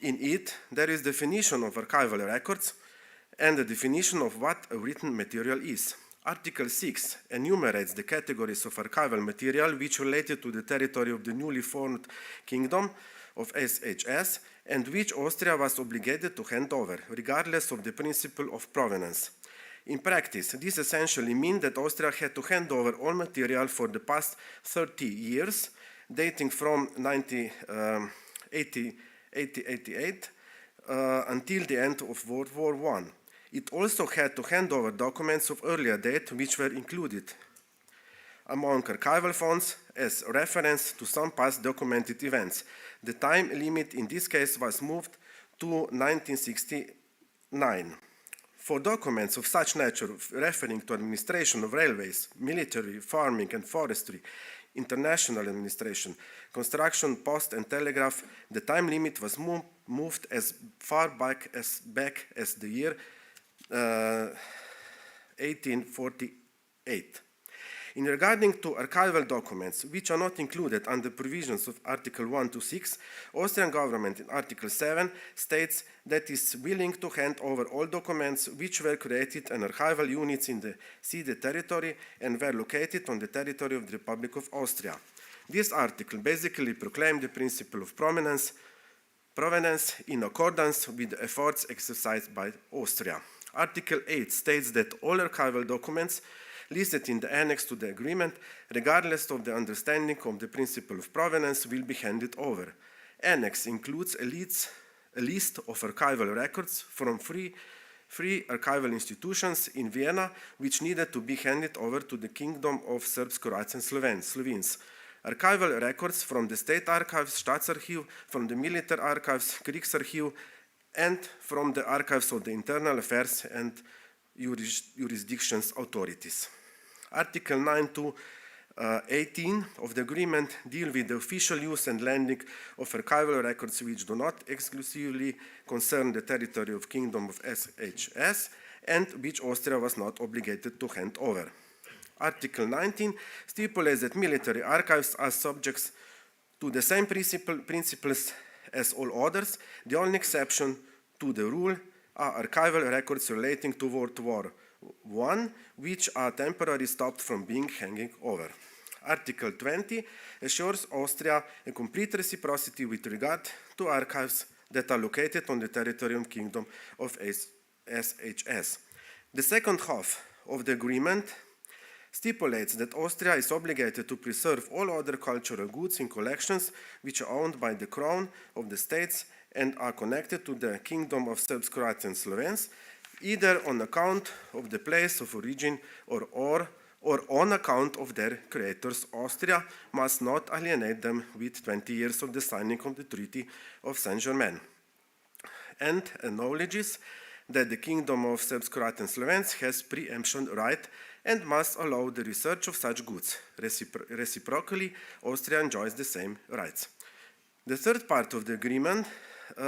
In it, there is definition of archival records and the definition of what a written material is. Article 6 enumerates the categories of archival material which related to the territory of the newly formed Kingdom of SHS and which Austria was obligated to hand over, regardless of the principle of provenance. In practice, this essentially means that Austria had to hand over all material for the past 30 years, dating from 1888 1888 until the end of World War I. It also had to hand over documents of earlier date which were included among archival fonts as reference to some past documented events. The time limit in this case was moved to 1969. For documents of such nature referring to administration of railways, military, farming and forestry, international administration, construction, post and telegraph, the time limit was moved as far back as the year 1848. In regarding to archival documents, which are not included under provisions of Article 1 to 6, Austrian government in Article 7 states that it is willing to hand over all documents which were created and archival units in the ceded territory and were located on the territory of the Republic of Austria. This article basically proclaimed the principle of provenance in accordance with the efforts exercised by Austria. Article 8 states that all archival documents listed in the annex to the agreement, regardless of the understanding of the principle of provenance, will be handed over. Annex includes a list of archival records from three archival institutions in Vienna, which needed to be handed over to the Kingdom of Serbs, Croats and Slovenes. Archival records from the State Archives, Staatsarchiv, from the Military Archives, Kriegsarchiv, and from the Archives of the Internal Affairs and Jurisdictions Authorities. Article 9 to 18 of the agreement deal with the official use and lending of archival records which do not exclusively concern the territory of Kingdom of SHS and which Austria was not obligated to hand over. Article 19 stipulates that military archives are subject to the same principles as all others. The only exception to the rule are archival records relating to World War I, which are temporarily stopped from being handed over. Article 20 assures Austria a complete reciprocity with regard to archives that are located on the territory of Kingdom of SHS. The second half of the agreement stipulates that Austria is obligated to preserve all other cultural goods in collections which are owned by the Crown of the States and are connected to the Kingdom of Serbs, Croats and Slovenes, either on account of the place of origin or on account of their creators. Austria must not alienate them with 20 years of the signing of the Treaty of Saint-Germain, and acknowledges that the Kingdom of Serbs, Croats and Slovenes has preemption right and must allow the research of such goods. Reciprocally, Austria enjoys the same rights. The third part of the agreement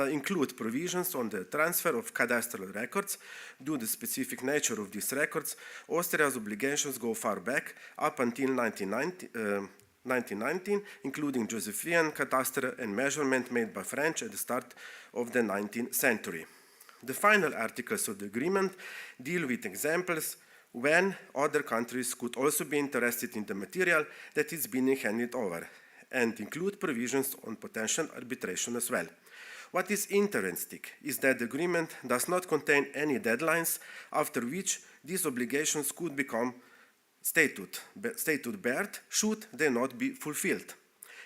include provisions on the transfer of cadastral records. Due to the specific nature of these records, Austria's obligations go far back, up until 1919, including Josephian cadastre and measurement made by French at the start of the 19th century. The final articles of the agreement deal with examples when other countries could also be interested in the material that is being handed over, and include provisions on potential arbitration as well. What is interesting is that the agreement does not contain any deadlines after which these obligations could become statute-barred should they not be fulfilled.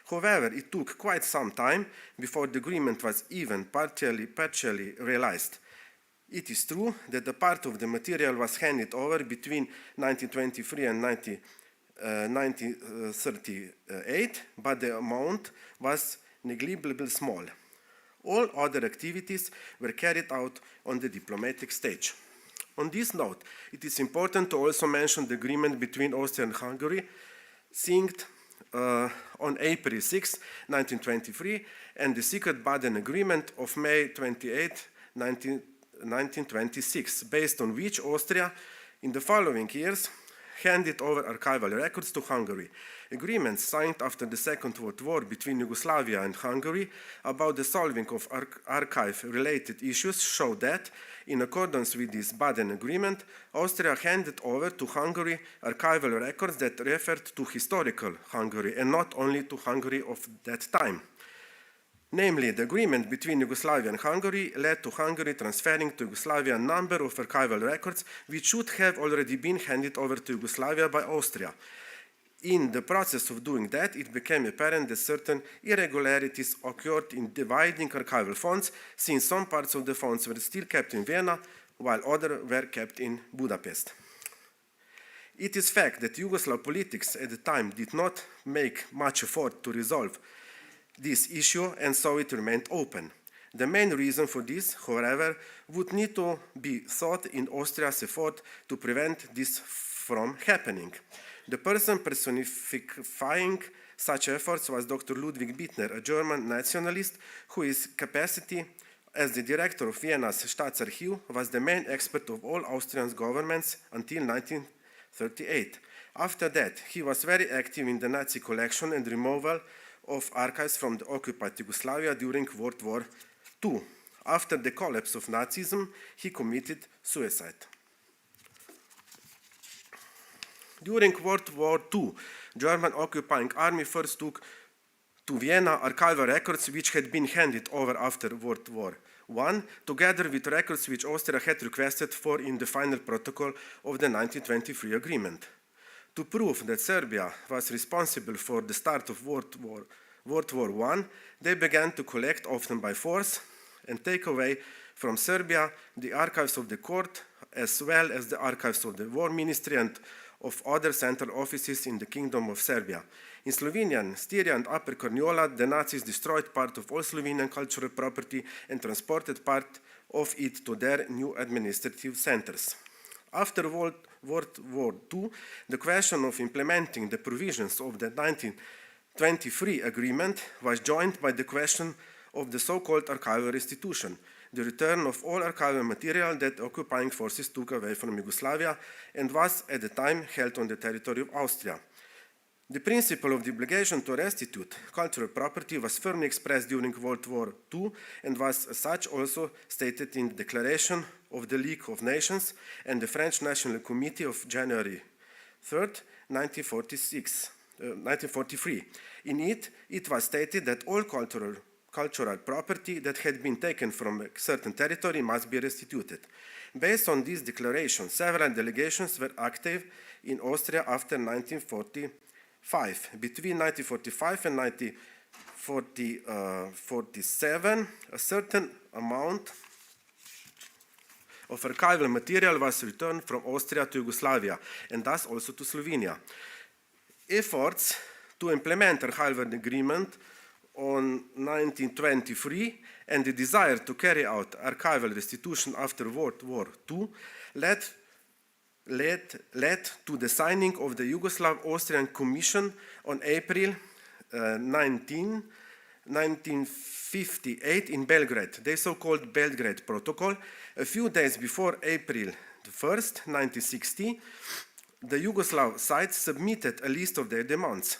However, it took quite some time before the agreement was even partially realized. It is true that a part of the material was handed over between 1923 and 1938, but the amount was negligibly small. All other activities were carried out on the diplomatic stage. On this note, it is important to also mention the agreement between Austria and Hungary, signed on April 6, 1923, and the secret Baden Agreement of May 28, 1926, based on which Austria, in the following years, handed over archival records to Hungary. Agreements signed after the Second World War between Yugoslavia and Hungary about the solving of archive-related issues show that, in accordance with this Baden Agreement, Austria handed over to Hungary archival records that referred to historical Hungary and not only to Hungary of that time. Namely, the agreement between Yugoslavia and Hungary led to Hungary transferring to Yugoslavia a number of archival records which should have already been handed over to Yugoslavia by Austria. In the process of doing that, it became apparent that certain irregularities occurred in dividing archival fonts, since some parts of the fonts were still kept in Vienna, while others were kept in Budapest. It is fact that Yugoslav politics at the time did not make much effort to resolve this issue, and so it remained open. The main reason for this, however, would need to be sought in Austria's effort to prevent this from happening. The person personifying such efforts was Dr. Ludwig Bittner, a German nationalist whose capacity as the director of Vienna's Staatsarchiv was the main expert of all Austrian governments until 1938. After that, he was very active in the Nazi collection and removal of archives from the occupied Yugoslavia during World War II. After the collapse of Nazism, he committed suicide. During World War II, German occupying army first took to Vienna archival records which had been handed over after World War I, together with records which Austria had requested for in the final protocol of the 1923 agreement. To prove that Serbia was responsible for the start of World War I, they began to collect, often by force, and take away from Serbia the archives of the court, as well as the archives of the War Ministry and of other central offices in the Kingdom of Serbia. In Slovenia, Styria and Upper Corniola, the Nazis destroyed part of all Slovenian cultural property and transported part of it to their new administrative centers. After World War II, the question of implementing the provisions of the 1923 agreement was joined by the question of the so-called archival restitution, the return of all archival material that occupying forces took away from Yugoslavia and was at the time held on the territory of Austria. The principle of the obligation to restitute cultural property was firmly expressed during World War II and was as such also stated in the Declaration of the League of Nations and the French National Committee of January 3rd, 1943. In it, it was stated that all cultural property that had been taken from a certain territory must be restituted. Based on this declaration, several delegations were active in Austria after 1945. Between 1945 and 1947, a certain amount of archival material was returned from Austria to Yugoslavia, and thus also to Slovenia. Efforts to implement archival agreement on 1923 and the desire to carry out archival restitution after World War II led to the signing of the Yugoslav-Austrian Commission on April 19, 1958 in Belgrade, the so-called Belgrade Protocol. A few days before April 1st, 1960, the Yugoslav side submitted a list of their demands.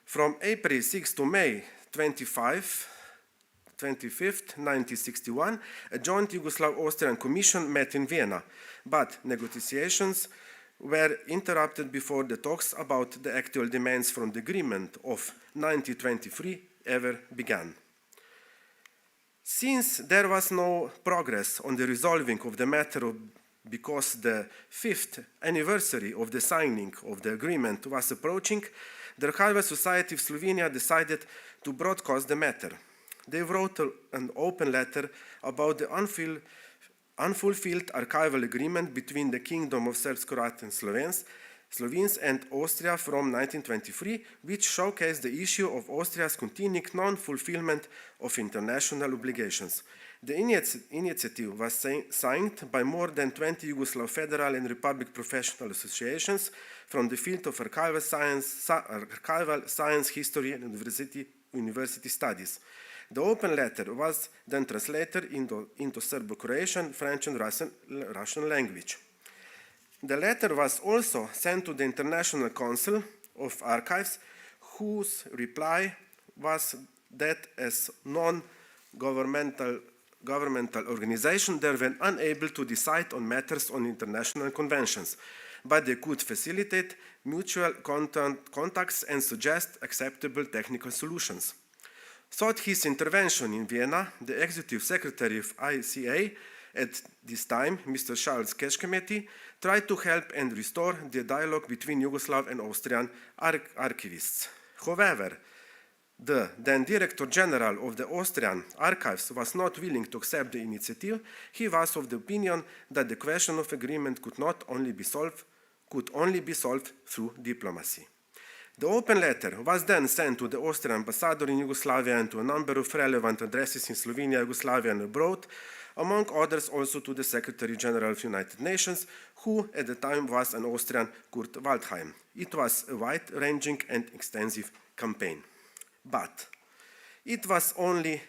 From April 6 to May 25th, 1961, a joint Yugoslav-Austrian Commission met in Vienna, but negotiations were interrupted before the talks about the actual demands from the agreement of 1923 ever began. Since there was no progress on the resolving of the matter because the 5th anniversary of the signing of the agreement was approaching, the Archival Society of Slovenia decided to broadcast the matter. They wrote an open letter about the unfulfilled archival agreement between the Kingdom of Serbs, Croats and Slovenes and Austria from 1923, which showcased the issue of Austria's continuing non-fulfillment of international obligations. The initiative was signed by more than 20 Yugoslav federal and republic professional associations from the field of archival science, history and university studies. The open letter was then translated into Serbo-Croatian, French and Russian language. The letter was also sent to the International Council of Archives, whose reply was that as non-governmental organization, they were unable to decide on matters on international conventions, but they could facilitate mutual contacts and suggest acceptable technical solutions. Sought his intervention in Vienna, the executive secretary of ICA at this time, Mr. Charles Kecskemeti, tried to help and restore the dialogue between Yugoslav and Austrian archivists. However, the then Director General of the Austrian Archives was not willing to accept the initiative. He was of the opinion that the question of agreement could only be solved through diplomacy. The open letter was then sent to the Austrian ambassador in Yugoslavia and to a number of relevant addresses in Slovenia, Yugoslavia and abroad, among others also to the Secretary General of the United Nations, who at the time was an Austrian, Kurt Waldheim. It was a wide-ranging and extensive campaign. But it was only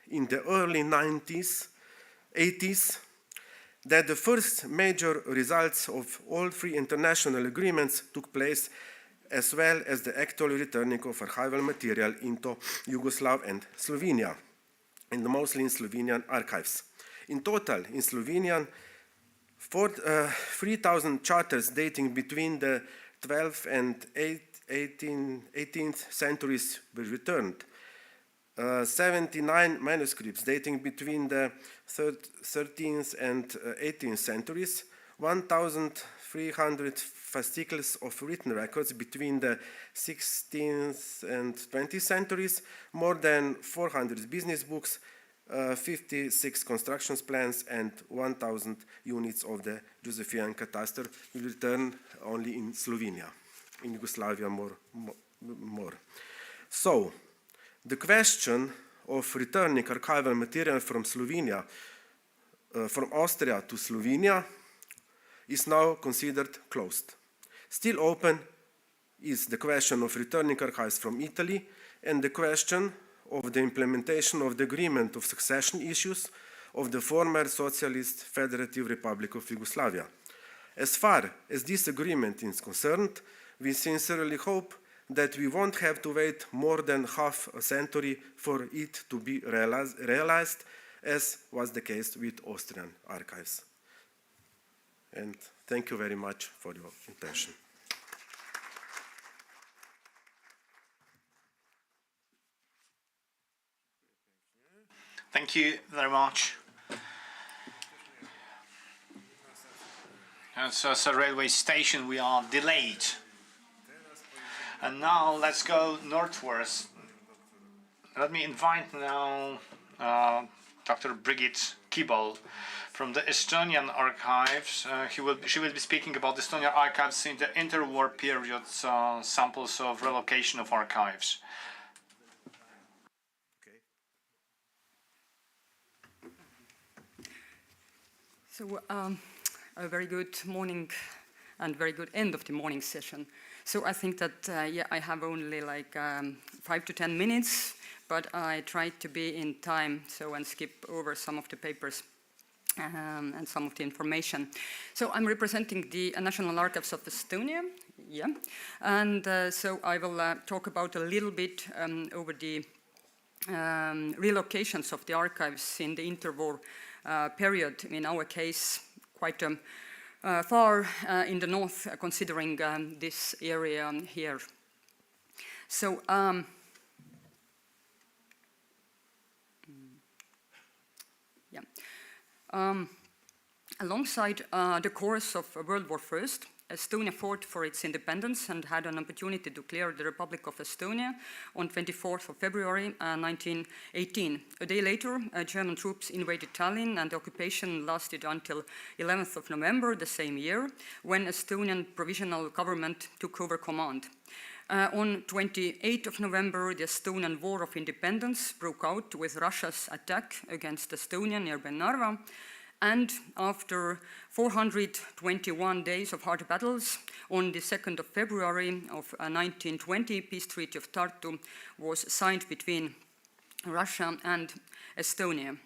in the early 80s that the first major results of all three international agreements took place, as well as the actual returning of archival material into Yugoslav and Slovenia, and mostly in Slovenian archives. In total, in Slovenian, 3,000 charters dating between the 12th and 18th centuries were returned. 79 manuscripts dating between the 13th and 18th centuries, 1,300 fascicles of written records between the 16th and 20th centuries, more than 400 business books, 56 construction plans, and 1,000 units of the Josephian Cataster will return only in Slovenia, in Yugoslavia more. So, the question of returning archival material from Slovenia, from Austria to Slovenia, is now considered closed. Still open is the question of returning archives from Italy and the question of the implementation of the agreement of succession issues of the former Socialist Federative Republic of Yugoslavia. As far as this agreement is concerned, we sincerely hope that we won't have to wait more than half a century for it to be realized, as was the case with Austrian archives. And thank you very much for your attention. Thank you very much. As a railway station, we are delayed. And now let's go northwards. Let me invite now Dr. Brigitte Kibol from the Estonian archives. She will be speaking about the Estonian archives in the interwar period, samples of relocation of archives. So a very good morning and very good end of the morning session. So I think that, I have only like 5 to 10 minutes, but I tried to be in time and skip over some of the papers and some of the information. So I'm representing the National Archives of Estonia, and so I will talk about a little bit over the relocations of the archives in the interwar period, in our case quite far in the north, considering this area here. So alongside the course of World War I, Estonia fought for its independence and had an opportunity to declare the Republic of Estonia on 24th of February 1918. A day later, German troops invaded Tallinn, and the occupation lasted until 11th of November the same year, when Estonian provisional government took over command. On 28th of November, the Estonian War of Independence broke out with Russia's attack against Estonia nearby Narva. And after 421 days of hard battles, on the 2nd of February of 1920, Peace Treaty of Tartu was signed between Russia and Estonia.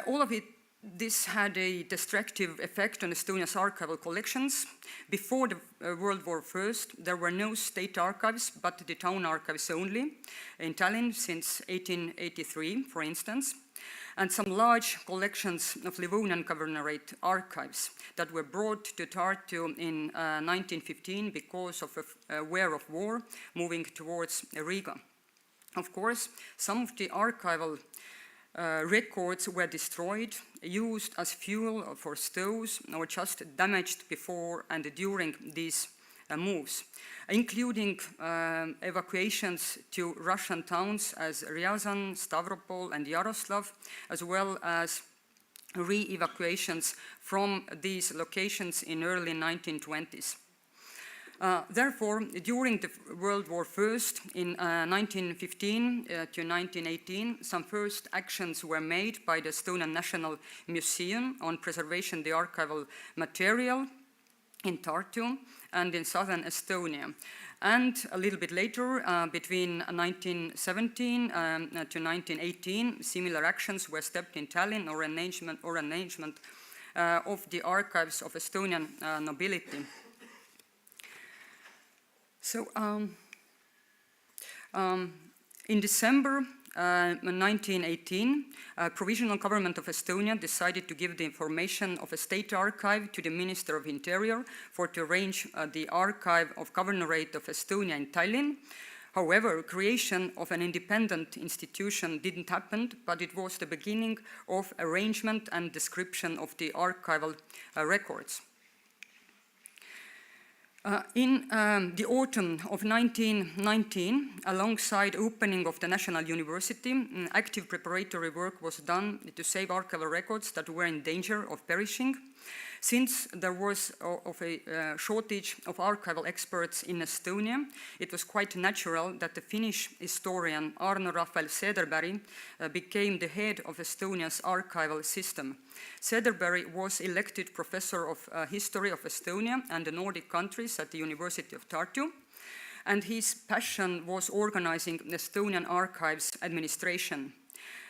All of this had a destructive effect on Estonia's archival collections. Before the World War I, there were no state archives, but the town archives only, in Tallinn since 1883, for instance, and some large collections of Livonian Governorate archives that were brought to Tartu in 1915 because of a aware of war, moving towards Riga. Of course, some of the archival records were destroyed, used as fuel for stoves, or just damaged before and during these moves, including evacuations to Russian towns as Ryazan, Stavropol, and Yaroslav, as well as re-evacuations from these locations in early 1920s. Therefore, during the World War I, in 1915 to 1918, some first actions were made by the Estonian National Museum on preservation of the archival material in Tartu and in southern Estonia. And a little bit later, between 1917 to 1918, similar actions were stepped in Tallinn or arrangement of the archives of Estonian nobility. So, in December 1918, Provisional Government of Estonia decided to give the information of a state archive to the Minister of Interior to arrange the archive of Governorate of Estonia in Tallinn. However, creation of an independent institution didn't happen, but it was the beginning of arrangement and description of the archival records. In the autumn of 1919, alongside opening of the National University, active preparatory work was done to save archival records that were in danger of perishing. Since there was a shortage of archival experts in Estonia, it was quite natural that the Finnish historian Arno Rafael Cederberg became the head of Estonia's archival system. Cederberg was elected professor of history of Estonia and the Nordic countries at the University of Tartu, and his passion was organizing Estonian archives administration.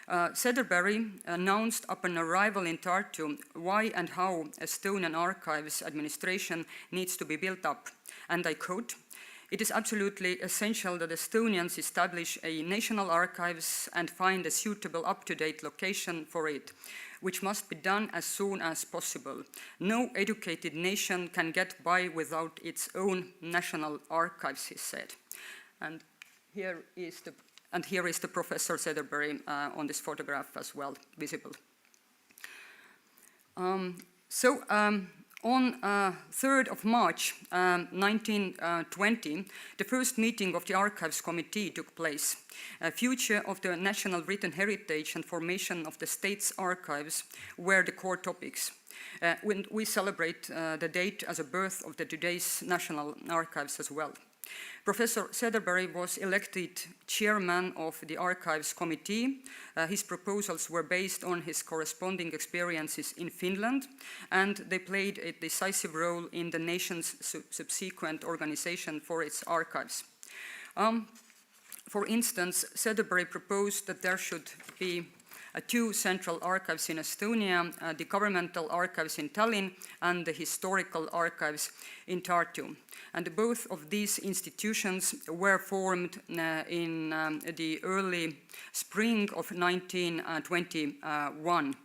Cederberg announced upon arrival in Tartu why and how Estonian archives administration needs to be built up. And I quote, "It is absolutely essential that Estonians establish a national archives and find a suitable up-to-date location for it, which must be done as soon as possible. No educated nation can get by without its own national archives," he said. And here is the Professor Cederberg on this photograph as well, visible. On 3rd of March 1920, the first meeting of the Archives Committee took place. Future of the national written heritage and formation of the state's archives were the core topics. When we celebrate the date as a birth of the today's national archives as well. Professor Cederberg was elected chairman of the Archives Committee. His proposals were based on his corresponding experiences in Finland, and they played a decisive role in the nation's subsequent organization for its archives. For instance, Cederberg proposed that there should be two central archives in Estonia, the governmental archives in Tallinn and the historical archives in Tartu. And both of these institutions were formed in the early spring of 1921.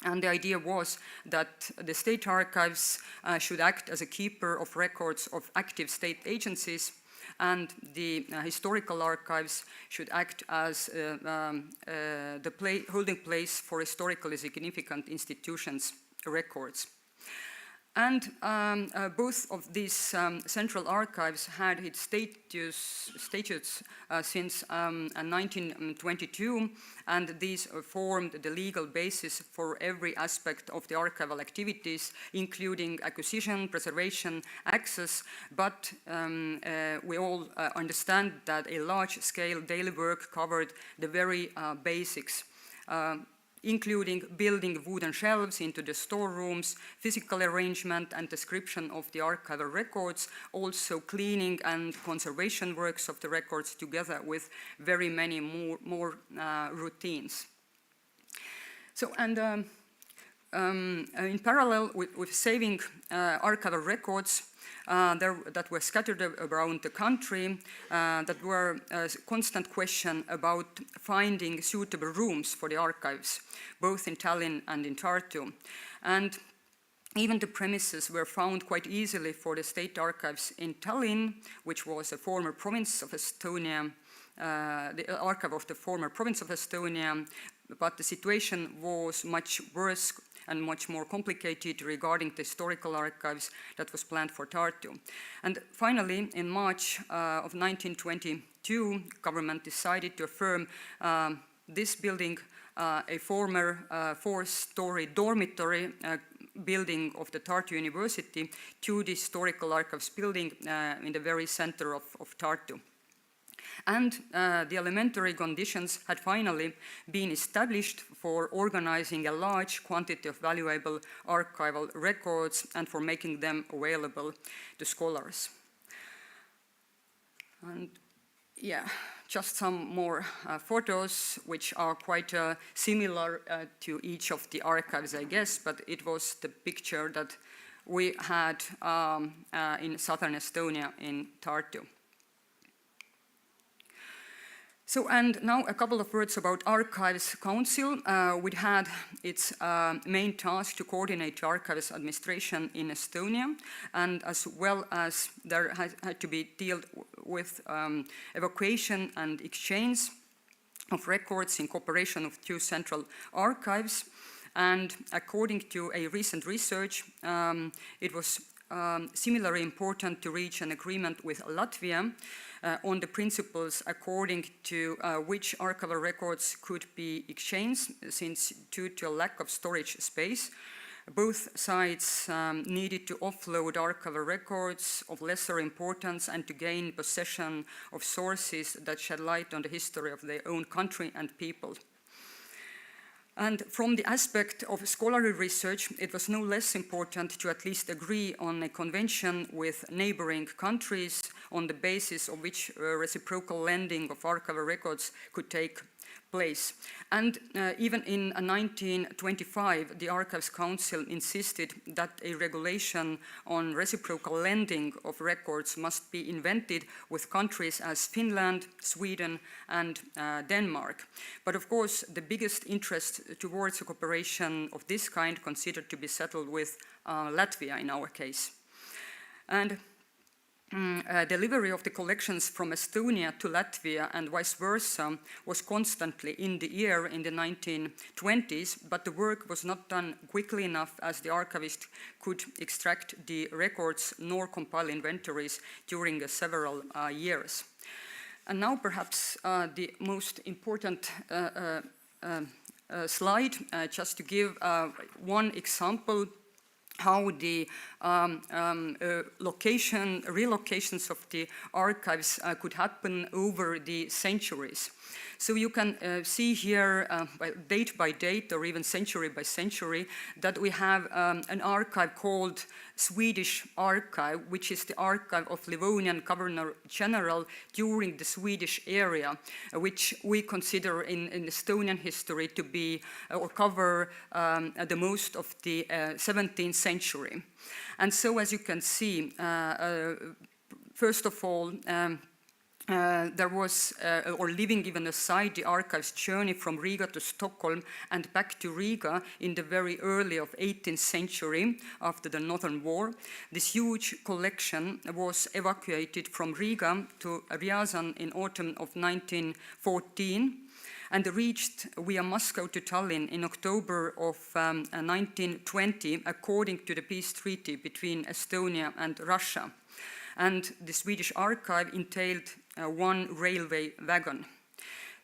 And the idea was that the state archives should act as a keeper of records of active state agencies, and the historical archives should act as the holding place for historically significant institutions' records. And both of these central archives had its statutes since 1922, and these formed the legal basis for every aspect of the archival activities, including acquisition, preservation, access, but we all understand that a large-scale daily work covered the very basics. Including building wooden shelves into the storerooms, physical arrangement and description of the archival records, also cleaning and conservation works of the records, together with very many more routines. So, and in parallel with saving archival records, that were scattered around the country, that were a constant question about finding suitable rooms for the archives, both in Tallinn and in Tartu. And even the premises were found quite easily for the state archives in Tallinn, which was a former province of Estonia, the archive of the former province of Estonia, but the situation was much worse and much more complicated regarding the historical archives that was planned for Tartu. And finally, in March of 1922, government decided to affirm this building, a former 4-story dormitory building of the Tartu University, to the historical archives building in the very center of Tartu. And the elementary conditions had finally been established for organizing a large quantity of valuable archival records and for making them available to scholars. And yeah, just some more photos, which are quite similar to each of the archives, I guess, but it was the picture that we had in southern Estonia in Tartu. So, and now a couple of words about Archives Council, which had its main task to coordinate archives administration in Estonia, and as well as there had to be dealt with evacuation and exchange of records in cooperation of 2 central archives. And according to a recent research, it was similarly important to reach an agreement with Latvia on the principles according to which archival records could be exchanged, since due to a lack of storage space, both sides needed to offload archival records of lesser importance and to gain possession of sources that shed light on the history of their own country and people. And from the aspect of scholarly research, it was no less important to at least agree on a convention with neighboring countries on the basis of which reciprocal lending of archival records could take place. And even in 1925, the Archives Council insisted that a regulation on reciprocal lending of records must be invented with countries as Finland, Sweden, and Denmark. But of course, the biggest interest towards a cooperation of this kind considered to be settled with Latvia in our case. And delivery of the collections from Estonia to Latvia and vice versa was constantly in the air in the 1920s, but the work was not done quickly enough as the archivist could extract the records nor compile inventories during several years. And now perhaps the most important slide, just to give one example how the relocations of the archives could happen over the centuries. So you can see here, date by date, or even century by century, that we have an archive called Swedish Archive, which is the archive of Livonian Governor General during the Swedish area, which we consider in Estonian history to be or cover the most of the 17th century. And so, as you can see, first of all, there was, or leaving even aside the archive's journey from Riga to Stockholm and back to Riga in the very early of 18th century after the Northern War, this huge collection was evacuated from Riga to Ryazan in autumn of 1914 and reached via Moscow to Tallinn in October of 1920 according to the peace treaty between Estonia and Russia. And the Swedish archive entailed one railway wagon.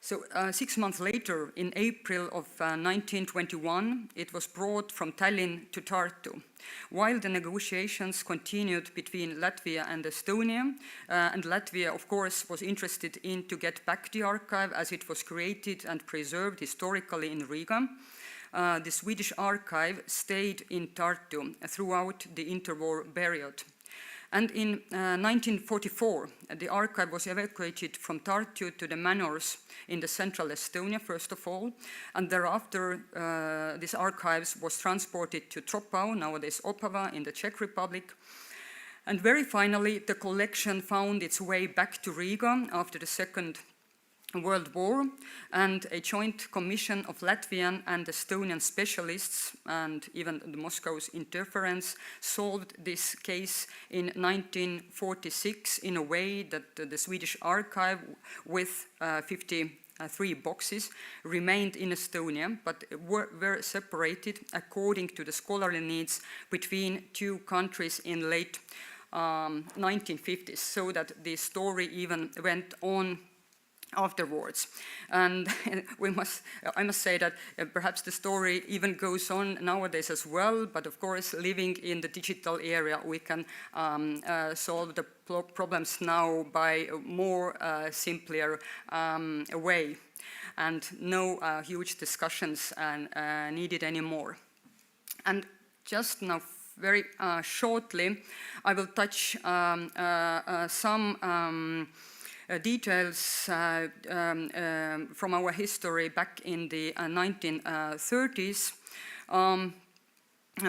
So 6 months later, in April of 1921, it was brought from Tallinn to Tartu. While the negotiations continued between Latvia and Estonia, and Latvia, of course, was interested in to get back the archive as it was created and preserved historically in Riga, the Swedish archive stayed in Tartu throughout the interwar period. And in 1944, the archive was evacuated from Tartu to the manors in the central Estonia, first of all, and thereafter this archives was transported to Tropau, nowadays Opava, in the Czech Republic. And very finally, the collection found its way back to Riga after the Second World War, and a joint commission of Latvian and Estonian specialists and even the Moscow's interference solved this case in 1946 in a way that the Swedish archive with 50 three boxes, remained in Estonia, but were separated according to the scholarly needs between two countries in late 1950s, so that the story even went on afterwards. And I must say that perhaps the story even goes on nowadays as well, but of course, living in the digital era, we can solve the problems now by a more simpler way, and no huge discussions needed anymore. And just now, very shortly, I will touch some details from our history back in the 1930s.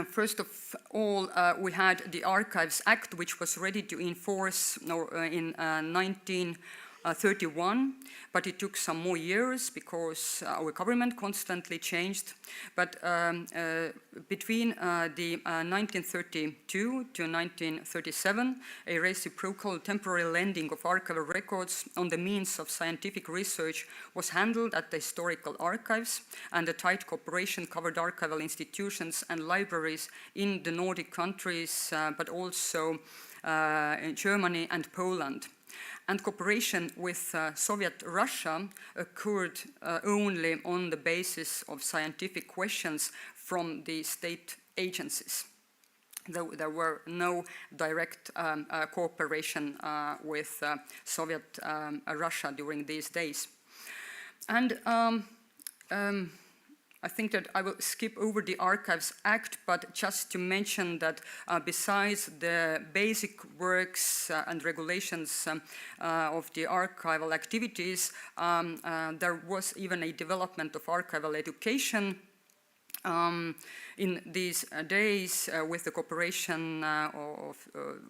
First of all, we had the Archives Act, which was ready to enforce in 1931, but it took some more years because our government constantly changed. But between the 1932 to 1937, a reciprocal temporary lending of archival records on the means of scientific research was handled at the historical archives, and a tight cooperation covered archival institutions and libraries in the Nordic countries, but also in Germany and Poland. And cooperation with Soviet Russia occurred only on the basis of scientific questions from the state agencies. Though there were no direct cooperation with Soviet Russia during these days. And I think that I will skip over the Archives Act, but just to mention that besides the basic works and regulations of the archival activities, there was even a development of archival education in these days with the cooperation of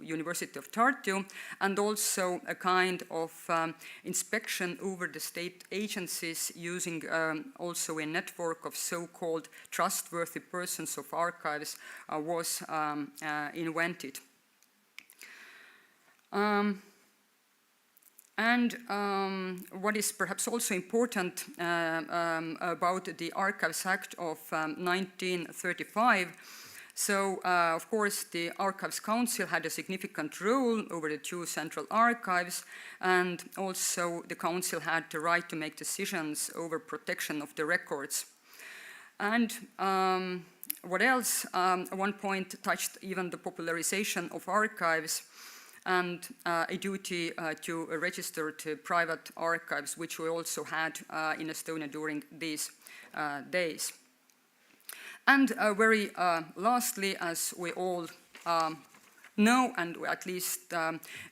University of Tartu, and also a kind of inspection over the state agencies using also a network of so-called trustworthy persons of archives was invented. And what is perhaps also important about the Archives Act of 1935, so of course the Archives Council had a significant role over the two central archives, and also the Council had the right to make decisions over protection of the records. And what else? One point touched even the popularization of archives, and a duty to register to private archives, which we also had in Estonia during these days. And very lastly, as we all know, and at least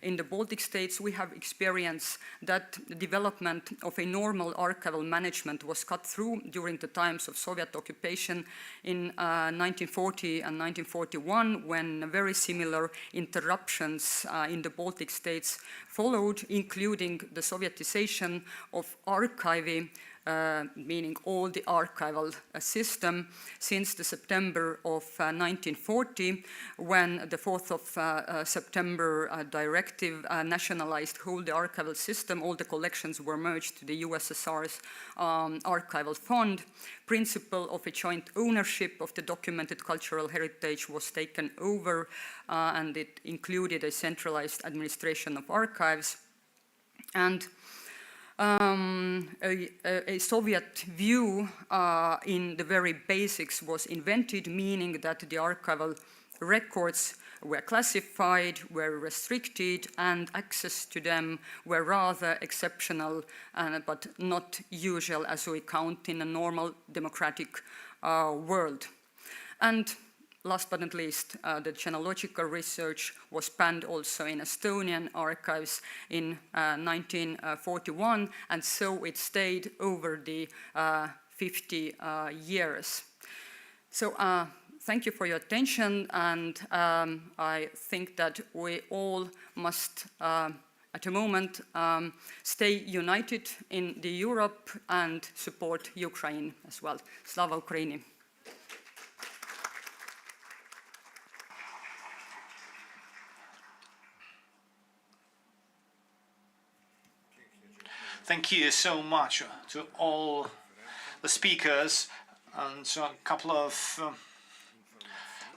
in the Baltic states, we have experienced that the development of a normal archival management was cut through during the times of Soviet occupation in 1940 and 1941, when very similar interruptions in the Baltic states followed, including the Sovietization of archiving, meaning all the archival system, since the September of 1940, when the 4th of September directive nationalized whole the archival system. All the collections were merged to the USSR's archival fund. Principle of a joint ownership of the documented cultural heritage was taken over, and it included a centralized administration of archives. And a Soviet view in the very basics was invented, meaning that the archival records were classified, were restricted, and access to them were rather exceptional, but not usual as we count in a normal democratic world. And last but not least, the genealogical research was banned also in Estonian archives in 1941, and so it stayed over the 50 years. So thank you for your attention, and I think that we all must, at the moment, stay united in the Europe and support Ukraine as well. Slava Ukraini! Thank you so much to all the speakers, and a couple of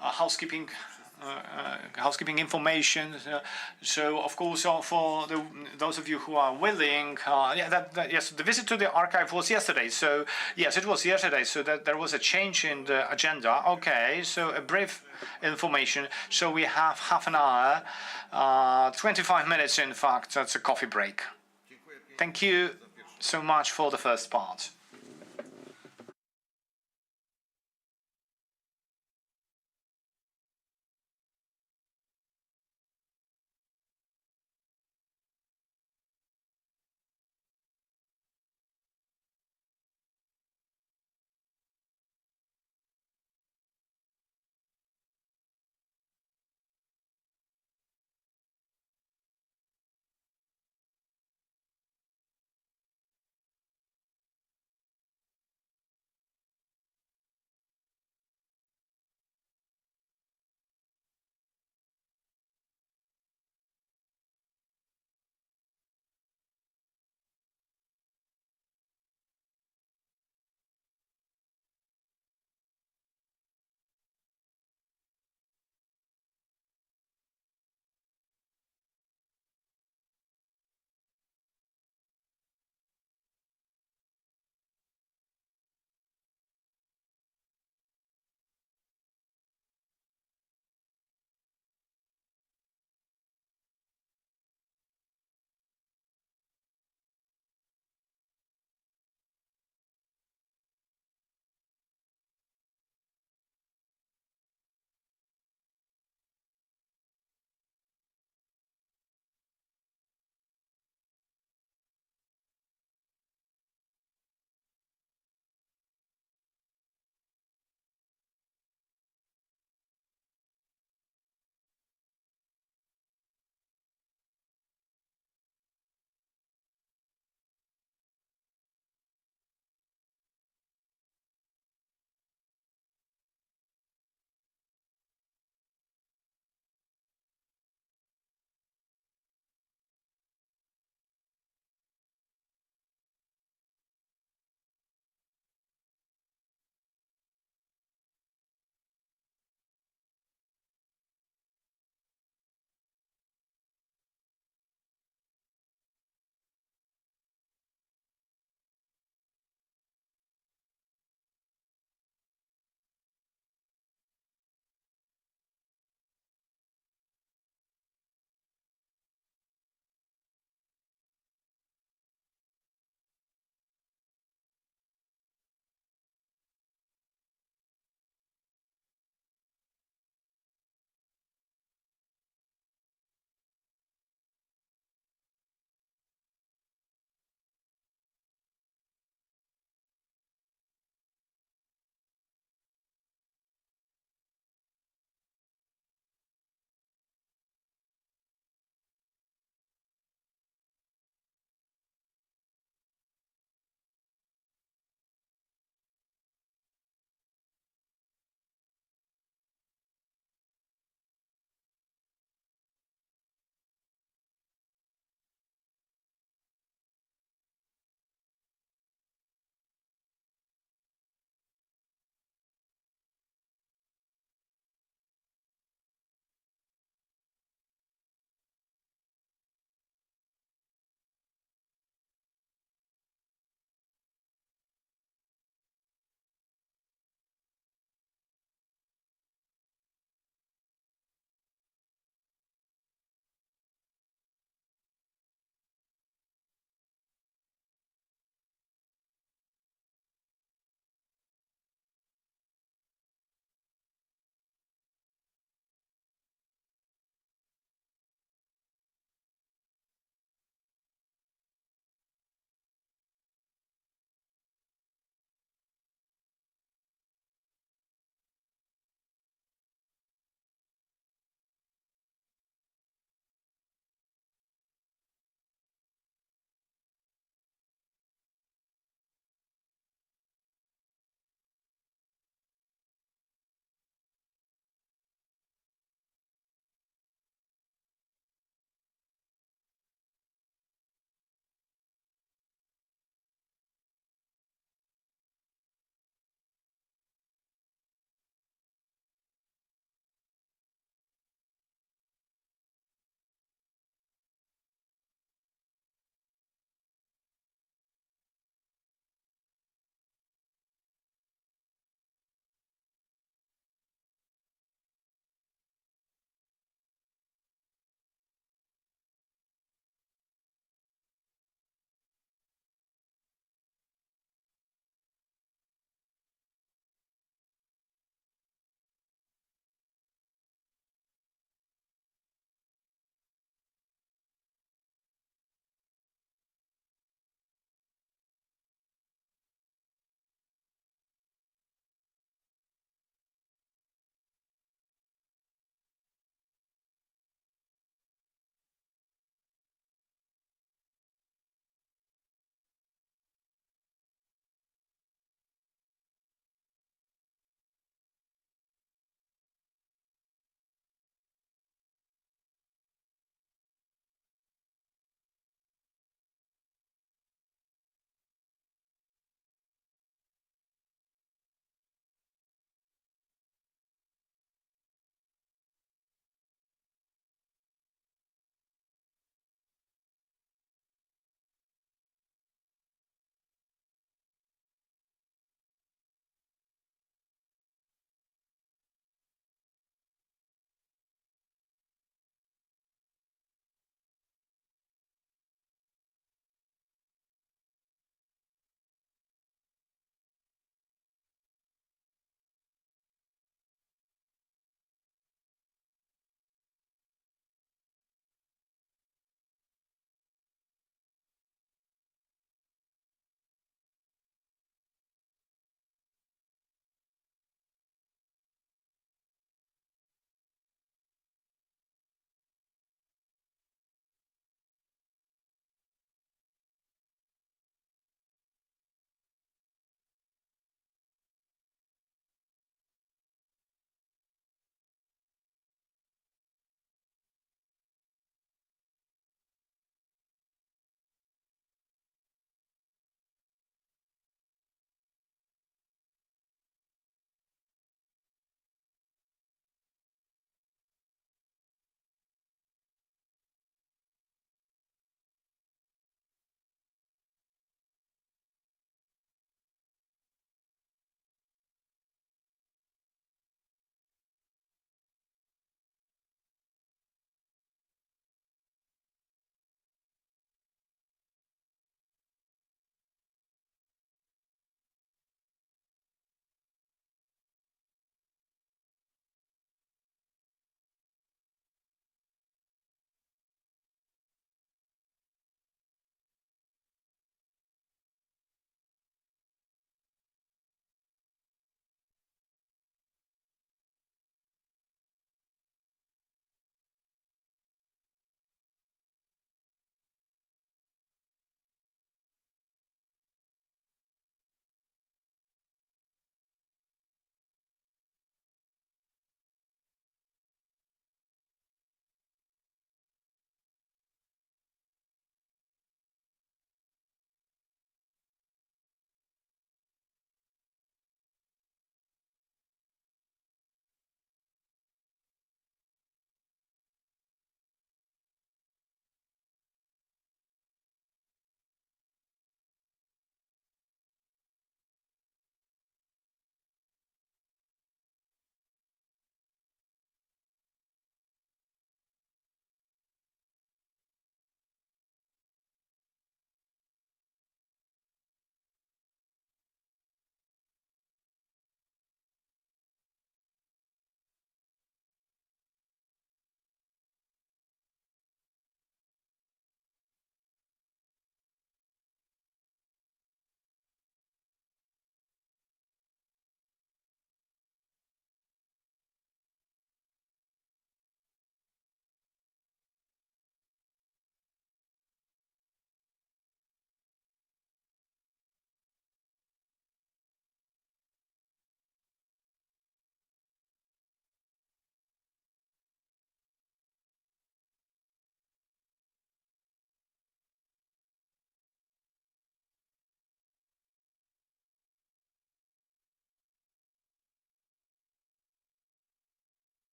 housekeeping information. So, of course, for those of you who are willing, yes, the visit to the archive was yesterday. So, yes, it was yesterday. So that there was a change in the agenda. Okay, so a brief information. So we have half an hour, 25 minutes, in fact. That's a coffee break. Thank you so much for the first part.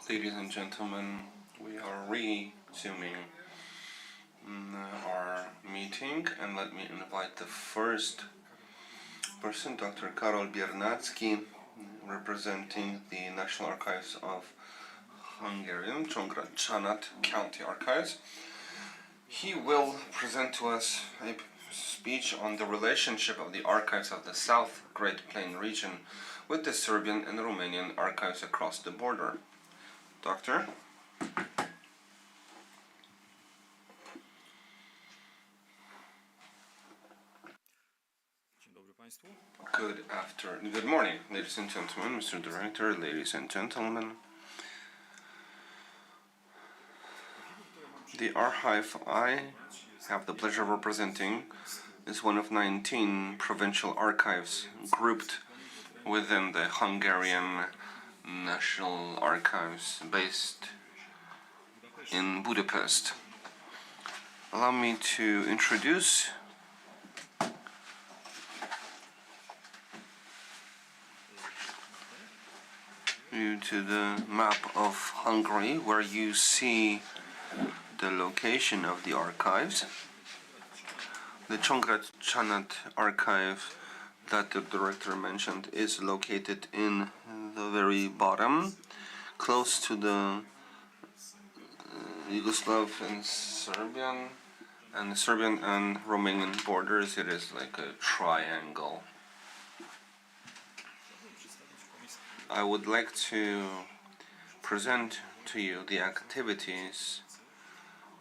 Ladies and gentlemen, we are resuming our meeting, and let me invite the first person, Dr. Karol Biernacki, representing the National Archives of Hungarian, Csongrád County Archives. He will present to us a speech on the relationship of the archives of the South Great Plain region with the Serbian and Romanian archives across the border. Doctor? Good morning, ladies and gentlemen, Mr. Director, ladies and gentlemen. The archive I have the pleasure of representing is one of 19 provincial archives grouped within the Hungarian National Archives based in Budapest. Allow me to introduce you to the map of Hungary, where you see the location of the archives. The Csongrád archive that the director mentioned is located in the very bottom, close to the Yugoslav and Serbian and Romanian borders. It is like a triangle. I would like to present to you the activities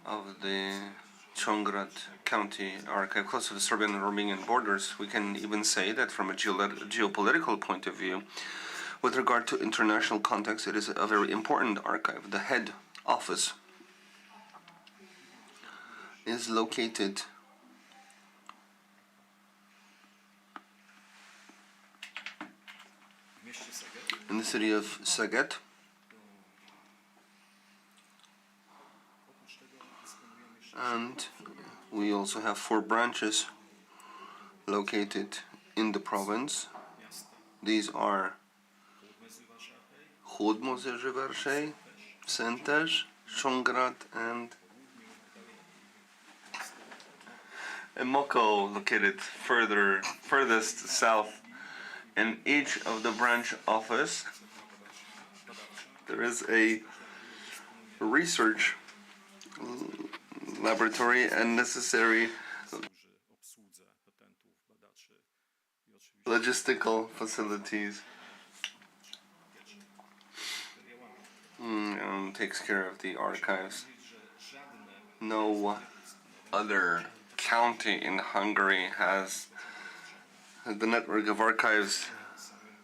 of the Csongrád County Archive, close to the Serbian and Romanian borders. We can even say that from a geopolitical point of view, with regard to international context, it is a very important archive. The head office is located in the city of Szeged. And we also have 4 branches located in the province. These are Hódmezővásárhely, Szentes, Csongrád, and Moko, located furthest south. In each of the branch office, there is a research laboratory and necessary logistical facilities, and takes care of the archives. No other county in Hungary has the network of archives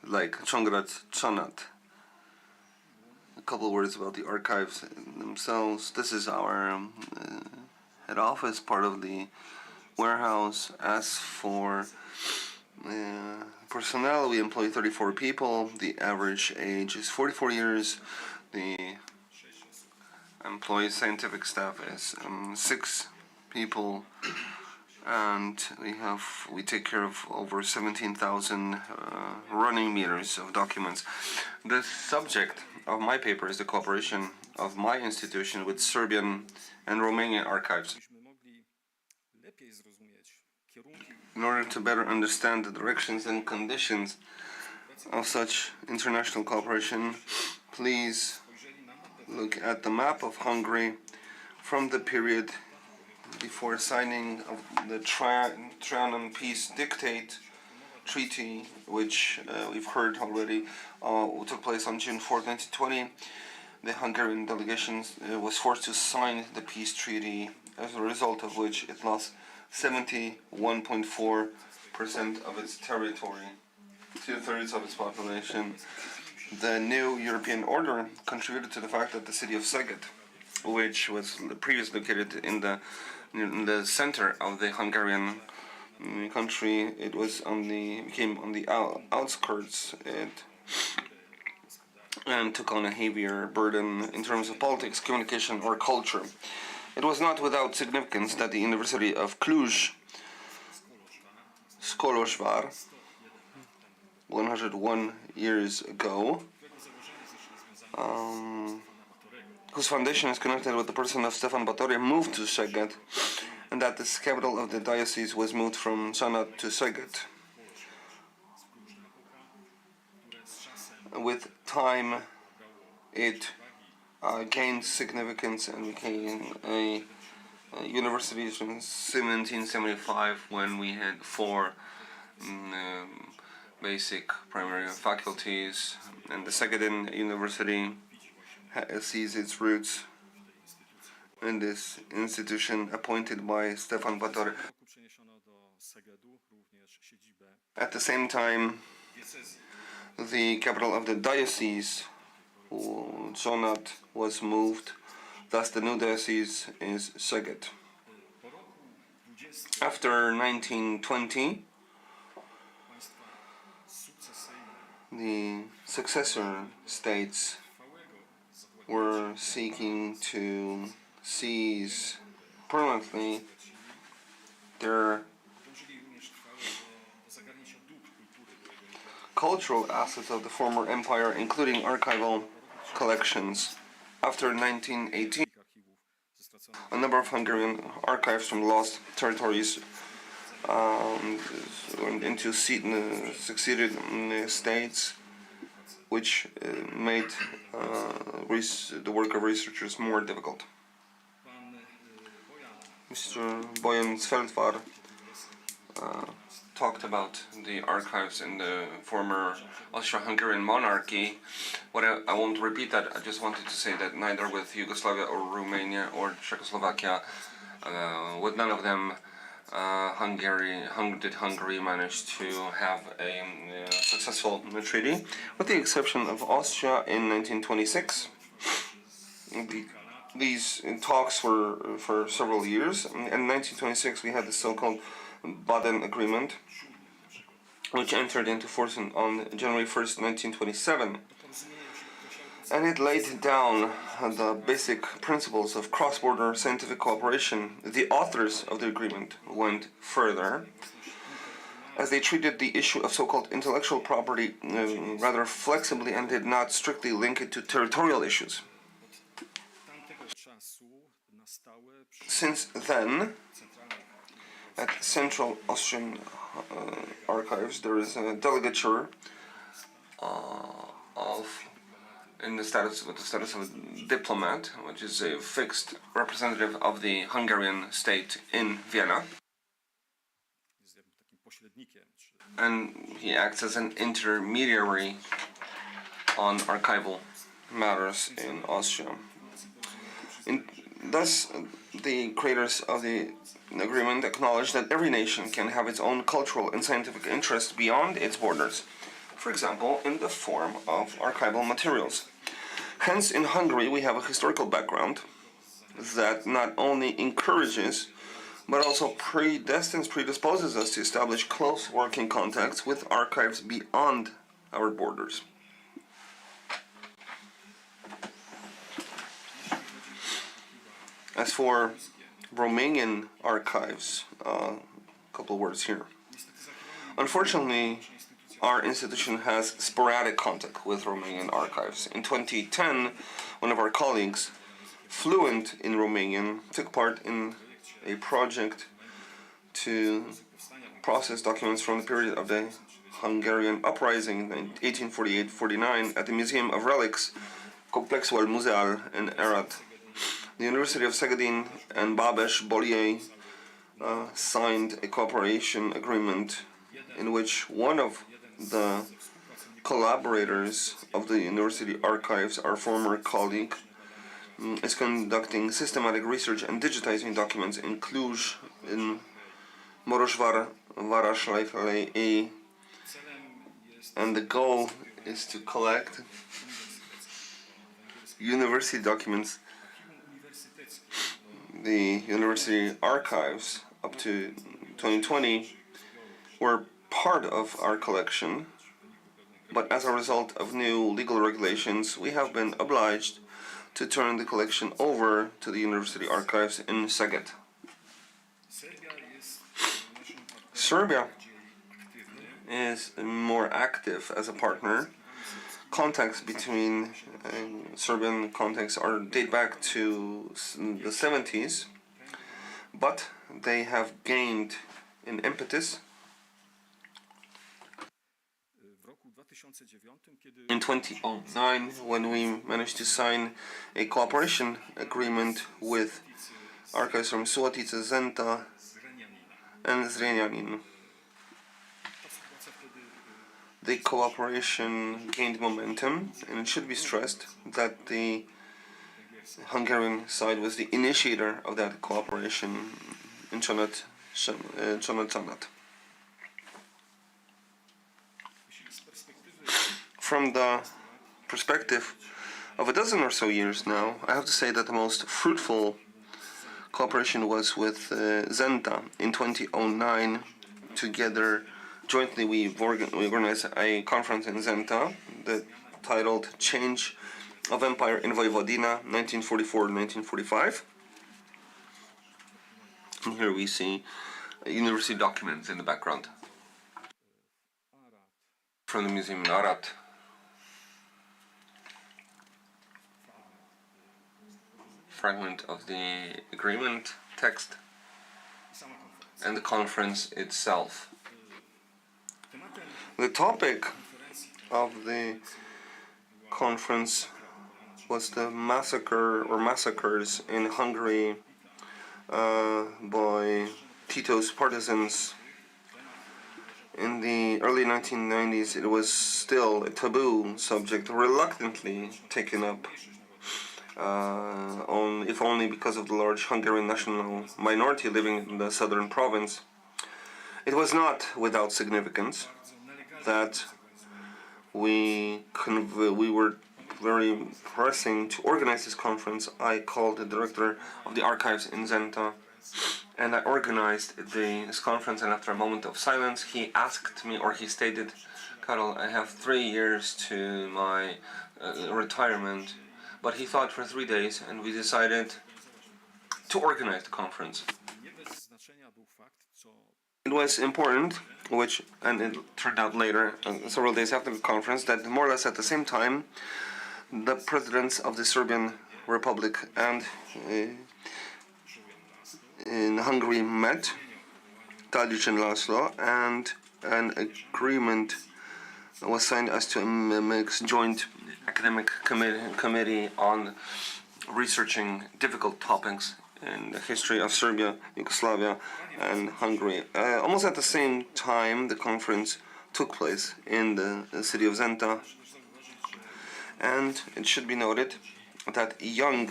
like Csongrád. A couple of words about the archives themselves. This is our head office, part of the warehouse. As for personnel, we employ 34 people. The average age is 44 years. The employee scientific staff is 6 people, and we take care of over 17,000 running meters of documents. The subject of my paper is the cooperation of my institution with Serbian and Romanian archives. In order to better understand the directions and conditions of such international cooperation, please look at the map of Hungary from the period before signing of the Trianon Peace Dictate Treaty, which we've heard already took place on June 4, 1920. The Hungarian delegation was forced to sign the peace treaty, as a result of which it lost 71.4% of its territory, 2/3 of its population. The new European order contributed to the fact that the city of Szeged, which was previously located in the center of the Hungarian country, became on the outskirts. And took on a heavier burden in terms of politics, communication, or culture. It was not without significance that the University of Cluj, Kolozsvár, 101 years ago, whose foundation is connected with the person of Stefan Batory, moved to Szeged, and that the capital of the diocese was moved from Sanat to Szeged. With time, it gained significance and became a university in 1775, when we had 4 basic primary faculties, and the Szegedin University sees its roots in this institution appointed by Stefan Batory. At the same time, the capital of the diocese, Zonat, was moved, thus the new diocese is Szeged. After 1920, the successor states were seeking to seize permanently their cultural assets of the former empire, including archival collections. After 1918, a number of Hungarian archives from lost territories went into succeeded states, which made the work of researchers more difficult. Mr. Bojan Cvelfar talked about the archives in the former Austro-Hungarian monarchy. I won't repeat that. I just wanted to say that neither with Yugoslavia or Romania or Czechoslovakia, with none of them, did Hungary manage to have a successful treaty, with the exception of Austria in 1926. These talks were for several years. In 1926 we had the so-called Baden Agreement, which entered into force on January 1st, 1927. And it laid down the basic principles of cross-border scientific cooperation. The authors of the agreement went further, as they treated the issue of so-called intellectual property rather flexibly and did not strictly link it to territorial issues. Since then, at Central Austrian Archives, there is a delegature with the status of a diplomat, which is a fixed representative of the Hungarian state in Vienna, and he acts as an intermediary on archival matters in Austria. Thus, the creators of the agreement acknowledge that every nation can have its own cultural and scientific interests beyond its borders, for example, in the form of archival materials. Hence, in Hungary, we have a historical background that not only encourages, but also predisposes us to establish close working contacts with archives beyond our borders. As for Romanian archives, a couple of words here. Unfortunately, our institution has sporadic contact with Romanian archives. In 2010, one of our colleagues, fluent in Romanian, took part in a project to process documents from the period of the Hungarian uprising in 1848-49 at the Museum of Relics, Complexul Muzeal in Arad. The University of Szegedin and Babes Bollier signed a cooperation agreement in which one of the collaborators of the university archives, our former colleague, is conducting systematic research and digitizing documents in Cluj, in Moroș Varaș, and the goal is to collect university documents. The university archives up to 2020 were part of our collection, but as a result of new legal regulations, we have been obliged to turn the collection over to the university archives in Szeged. Serbia is more active as a partner, contacts between Serbian contacts date back to the 70s, but they have gained in impetus in 2009 when we managed to sign a cooperation agreement with archives from Sułatice, Zenta and Zrenjanin. The cooperation gained momentum, and it should be stressed that the Hungarian side was the initiator of that cooperation in Csonat. From the perspective of a dozen or so years now, I have to say that the most fruitful cooperation was with Zenta in 2009. Together, jointly, we organized a conference in Zenta titled Change of Empire in Vojvodina, 1944-1945. And here we see university documents in the background from the museum in Arad. Fragment of the agreement text and the conference itself. The topic of the conference was the massacre or massacres in Hungary by Tito's partisans. In the early 1990s, it was still a taboo subject, reluctantly taken up, if only because of the large Hungarian national minority living in the southern province. It was not without significance that we were very pressing to organize this conference. I called the director of the archives in Zenta, and I organized this conference, and after a moment of silence, he asked me, or he stated, "Karol, I have 3 years to my retirement," but he thought for 3 days, and we decided to organize the conference. It was important, and it turned out later, several days after the conference, that more or less at the same time, the presidents of the Serbian Republic and in Hungary met, Tadic and Laszlo, and an agreement was signed as to a joint academic committee on researching difficult topics in the history of Serbia, Yugoslavia, and Hungary. Almost at the same time, the conference took place in the city of Zenta, and it should be noted that young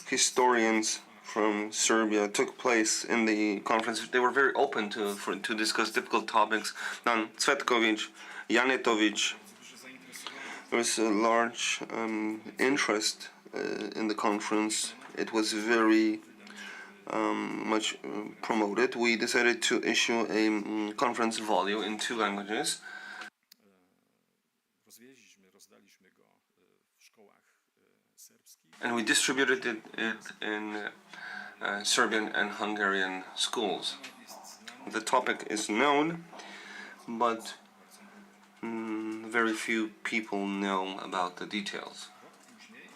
historians from Serbia took place in the conference. They were very open to discuss difficult topics. Dan Cvetkovic, Janetovic. There was a large interest in the conference. It was very much promoted. We decided to issue a conference volume in 2 languages. And we distributed it in Serbian and Hungarian schools. The topic is known, but very few people know about the details.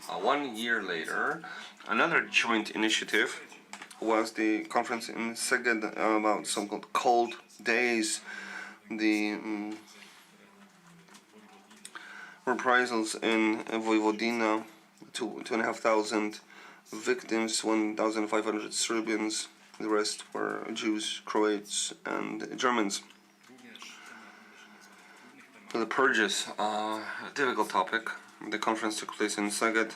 1 year later, another joint initiative was the conference in Szeged about so-called cold days, the reprisals in Vojvodina, 2,500 victims, 1,500 Serbians, the rest were Jews, Croats, and Germans. The purges, a difficult topic. The conference took place in Szeged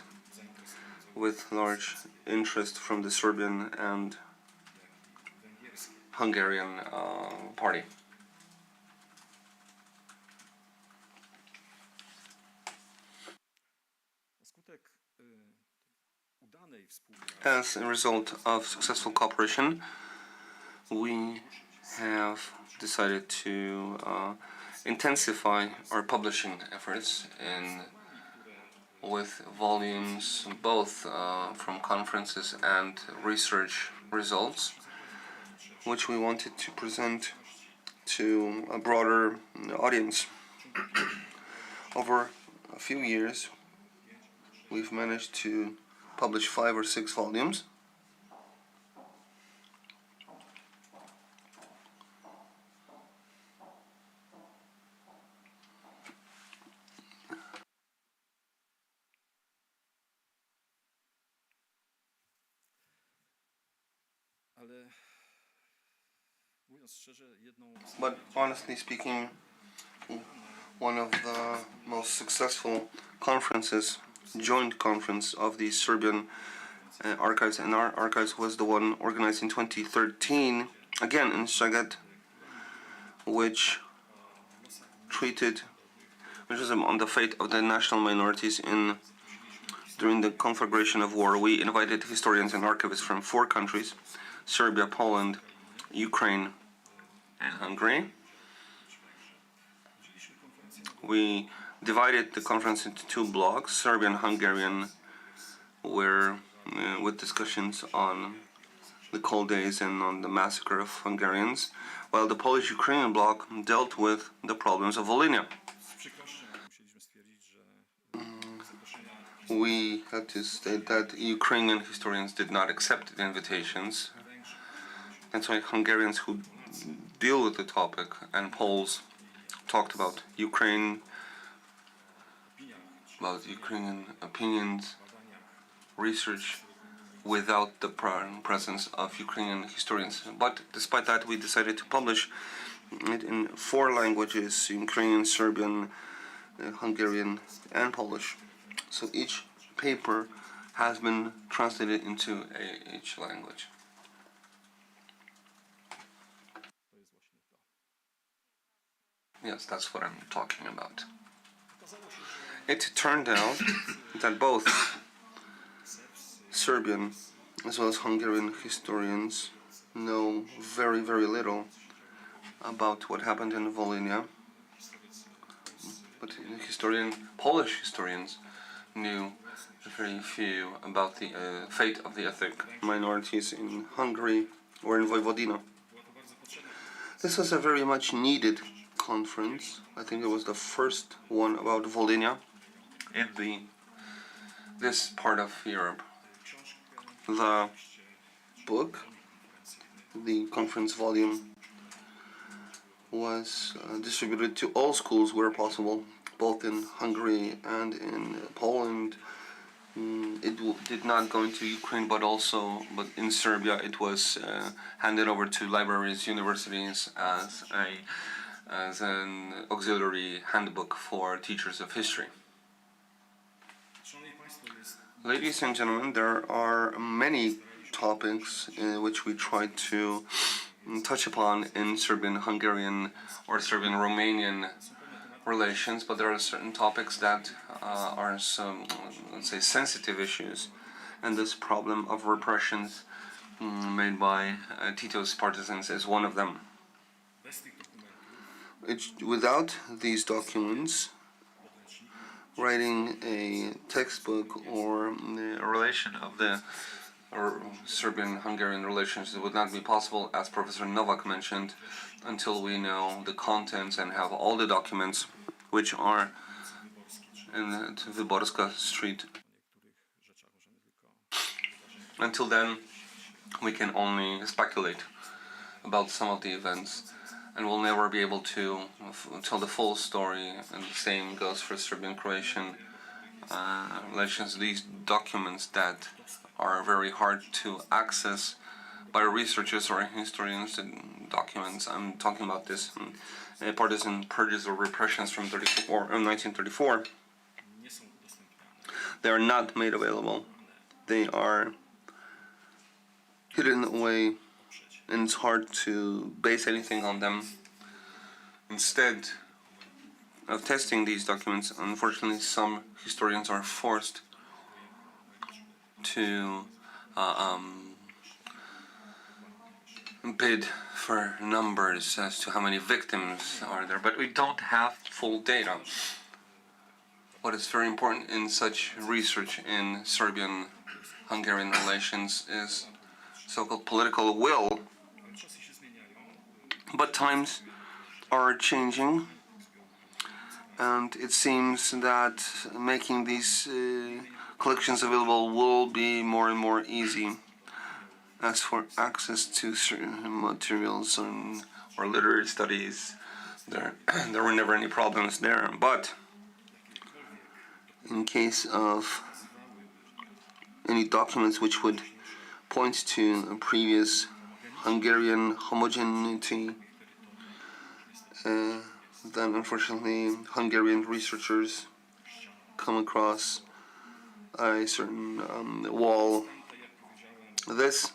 with large interest from the Serbian and Hungarian party. As a result of successful cooperation, we have decided to intensify our publishing efforts with volumes both from conferences and research results, which we wanted to present to a broader audience. Over a few years, we've managed to publish 5 or 6 volumes. But honestly speaking, one of the most successful conferences, joint conference of the Serbian archives and our archives, was the one organized in 2013, again in Szeged, which was on the fate of the national minorities during the conflagration of war. We invited historians and archivists from 4 countries: Serbia, Poland, Ukraine, and Hungary. We divided the conference into 2 blocks, Serbian and Hungarian, with discussions on the cold days and on the massacre of Hungarians, while the Polish-Ukrainian bloc dealt with the problems of Volhynia. We had to state that Ukrainian historians did not accept the invitations. That's why Hungarians who deal with the topic and Poles talked about Ukrainian opinions, research, without the presence of Ukrainian historians. But despite that, we decided to publish it in 4 languages: Ukrainian, Serbian, Hungarian, and Polish. So each paper has been translated into each language. Yes, that's what I'm talking about. It turned out that both Serbian as well as Hungarian historians know very, very little about what happened in Volhynia. But Polish historians knew very few about the fate of the ethnic minorities in Hungary or in Vojvodina. This was a very much needed conference. I think it was the first one about Volhynia in this part of Europe. The book, the conference volume, was distributed to all schools where possible, both in Hungary and in Poland. It did not go into Ukraine, but in Serbia it was handed over to libraries, universities as an auxiliary handbook for teachers of history. Ladies and gentlemen, there are many topics which we try to touch upon in Serbian-Hungarian or Serbian-Romanian relations, but there are certain topics that are some, let's say, sensitive issues, and this problem of repressions made by Tito's partisans is one of them. Without these documents, writing a textbook or a relation of the Serbian-Hungarian relations would not be possible, as Professor Nowak mentioned, until we know the contents and have all the documents which are in Wyborska Street. Until then, we can only speculate about some of the events, and we'll never be able to tell the full story, and the same goes for Serbian-Croatian relations. These documents that are very hard to access by researchers or historians, documents, I'm talking about this partisan purges or repressions from 1934, they are not made available. They are hidden away, and it's hard to base anything on them. Instead of testing these documents, unfortunately, some historians are forced to bid for numbers as to how many victims are there, but we don't have full data. What is very important in such research in Serbian-Hungarian relations is so-called political will. But times are changing, And it seems that making these collections available will be more and more easy. As for access to certain materials or literary studies, there were never any problems there. But in case of any documents which would point to a previous Hungarian homogeneity, then unfortunately Hungarian researchers come across a certain wall. This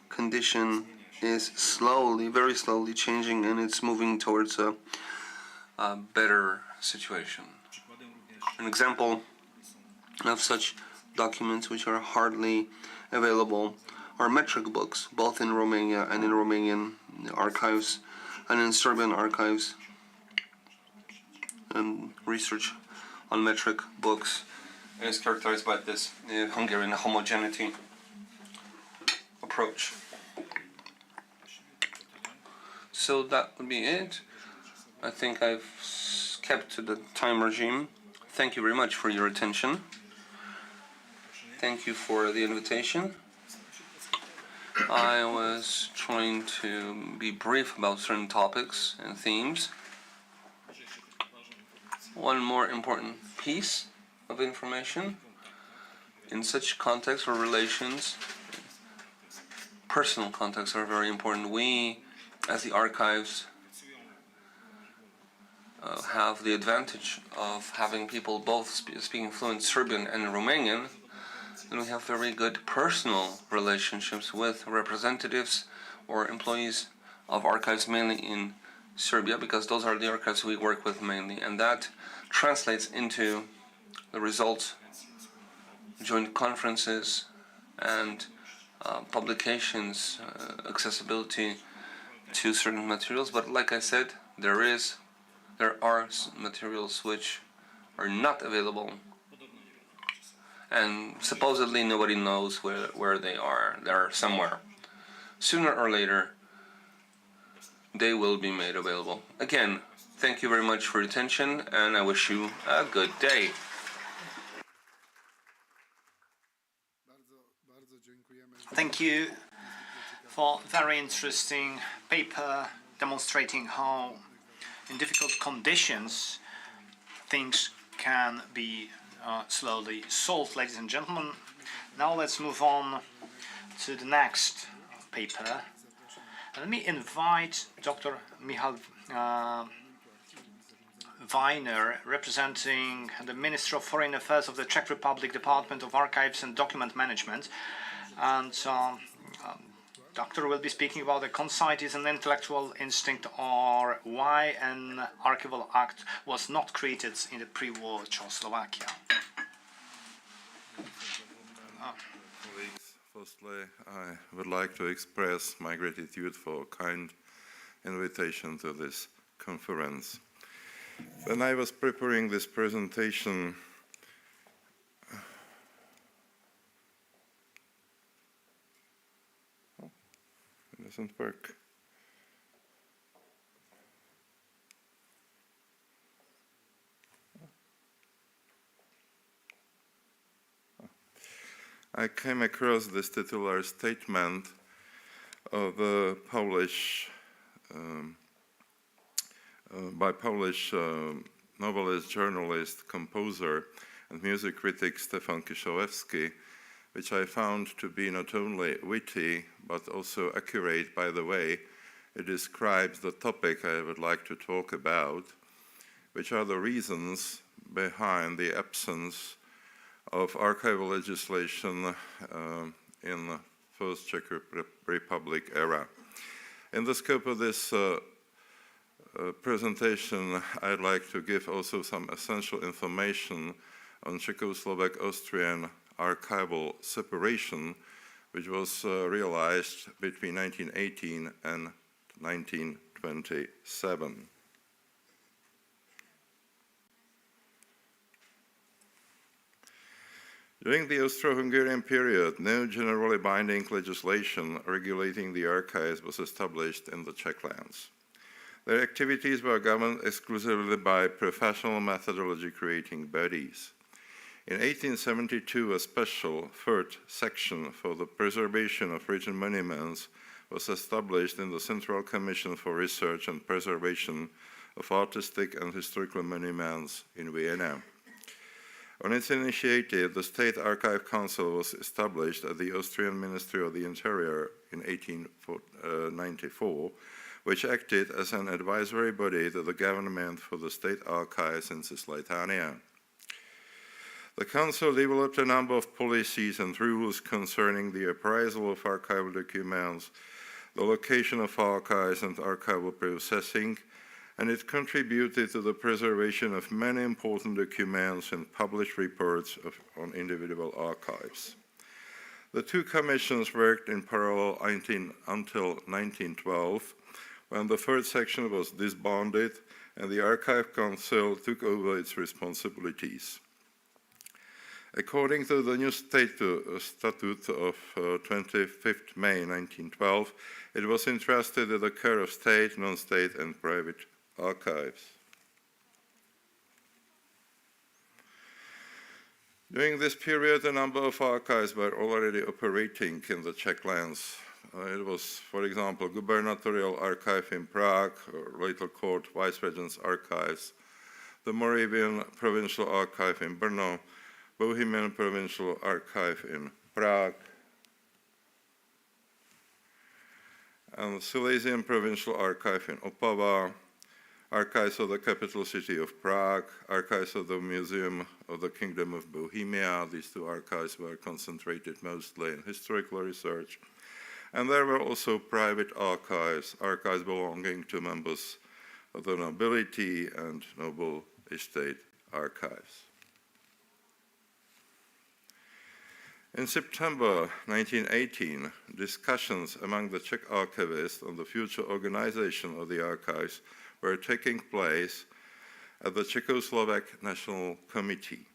condition is slowly, very slowly changing, and it's moving towards a better situation. An example of such documents which are hardly available are metric books, both in Romania and in Romanian archives and in Serbian archives. And research on metric books is characterized by this Hungarian homogeneity approach. So that would be it. I think I've kept to the time regime. Thank you very much for your attention. Thank you for the invitation. I was trying to be brief about certain topics and themes. One more important piece of information: in such contexts or relations, personal contexts are very important. We, as the archives, have the advantage of having people both speaking fluent Serbian and Romanian, and we have very good personal relationships with representatives or employees of archives, mainly in Serbia, because those are the archives we work with mainly, and that translates into the results, joint conferences and publications, accessibility to certain materials. But like I said, there are materials which are not available, and supposedly nobody knows where they are. They're somewhere. Sooner or later, they will be made available. Again, thank you very much for your attention, and I wish you a good day. Thank you for very interesting paper demonstrating how in difficult conditions things can be slowly solved, ladies and gentlemen. Now let's move on to the next paper. Let me invite Dr. Michal Weiner, representing the Ministry of Foreign Affairs of the Czech Republic, Department of Archives and Document Management. And Doctor will be speaking about the conciseness and intellectual instinct, or why an archival act was not created in the pre-war Czechoslovakia. Firstly, I would like to express my gratitude for a kind invitation to this conference. When I was preparing this presentation, it doesn't work. I came across this titular statement of a Polish novelist, journalist, composer, and music critic Stefan Kieślowski, which I found to be not only witty but also accurate by the way it describes the topic I would like to talk about, which are the reasons behind the absence of archival legislation in the first Czech Republic era. In the scope of this presentation, I'd like to give also some essential information on Czechoslovak-Austrian archival separation, which was realized between 1918 and 1927. During the Austro-Hungarian period, no generally binding legislation regulating the archives was established in the Czech lands. Their activities were governed exclusively by professional methodology creating bodies. In 1872, a special third section for the preservation of written monuments was established in the Central Commission for Research and Preservation of Artistic and Historical Monuments in Vienna. On its initiative, the State Archive Council was established at the Austrian Ministry of the Interior in 1894, which acted as an advisory body to the government for the state archives in Cisleithania. The Council developed a number of policies and rules concerning the appraisal of archival documents, the location of archives and archival processing, and it contributed to the preservation of many important documents and published reports on individual archives. The two commissions worked in parallel until 1912, when the third section was disbanded and the Archive Council took over its responsibilities. According to the new statute of 25th May 1912, it was entrusted to the care of state, non-state, and private archives. During this period, a number of archives were already operating in the Czech lands. It was, for example, Gubernatorial Archive in Prague, or Little Court Vice-Regent's Archives, the Moravian Provincial Archive in Brno, Bohemian Provincial Archive in Prague, and the Silesian Provincial Archive in Opava, Archives of the capital city of Prague, Archives of the Museum of the Kingdom of Bohemia. These two archives were concentrated mostly in historical research. And there were also private archives, archives belonging to members of the nobility and noble estate archives. In September 1918, discussions among the Czech archivists on the future organization of the archives were taking place at the Czechoslovak National Committee.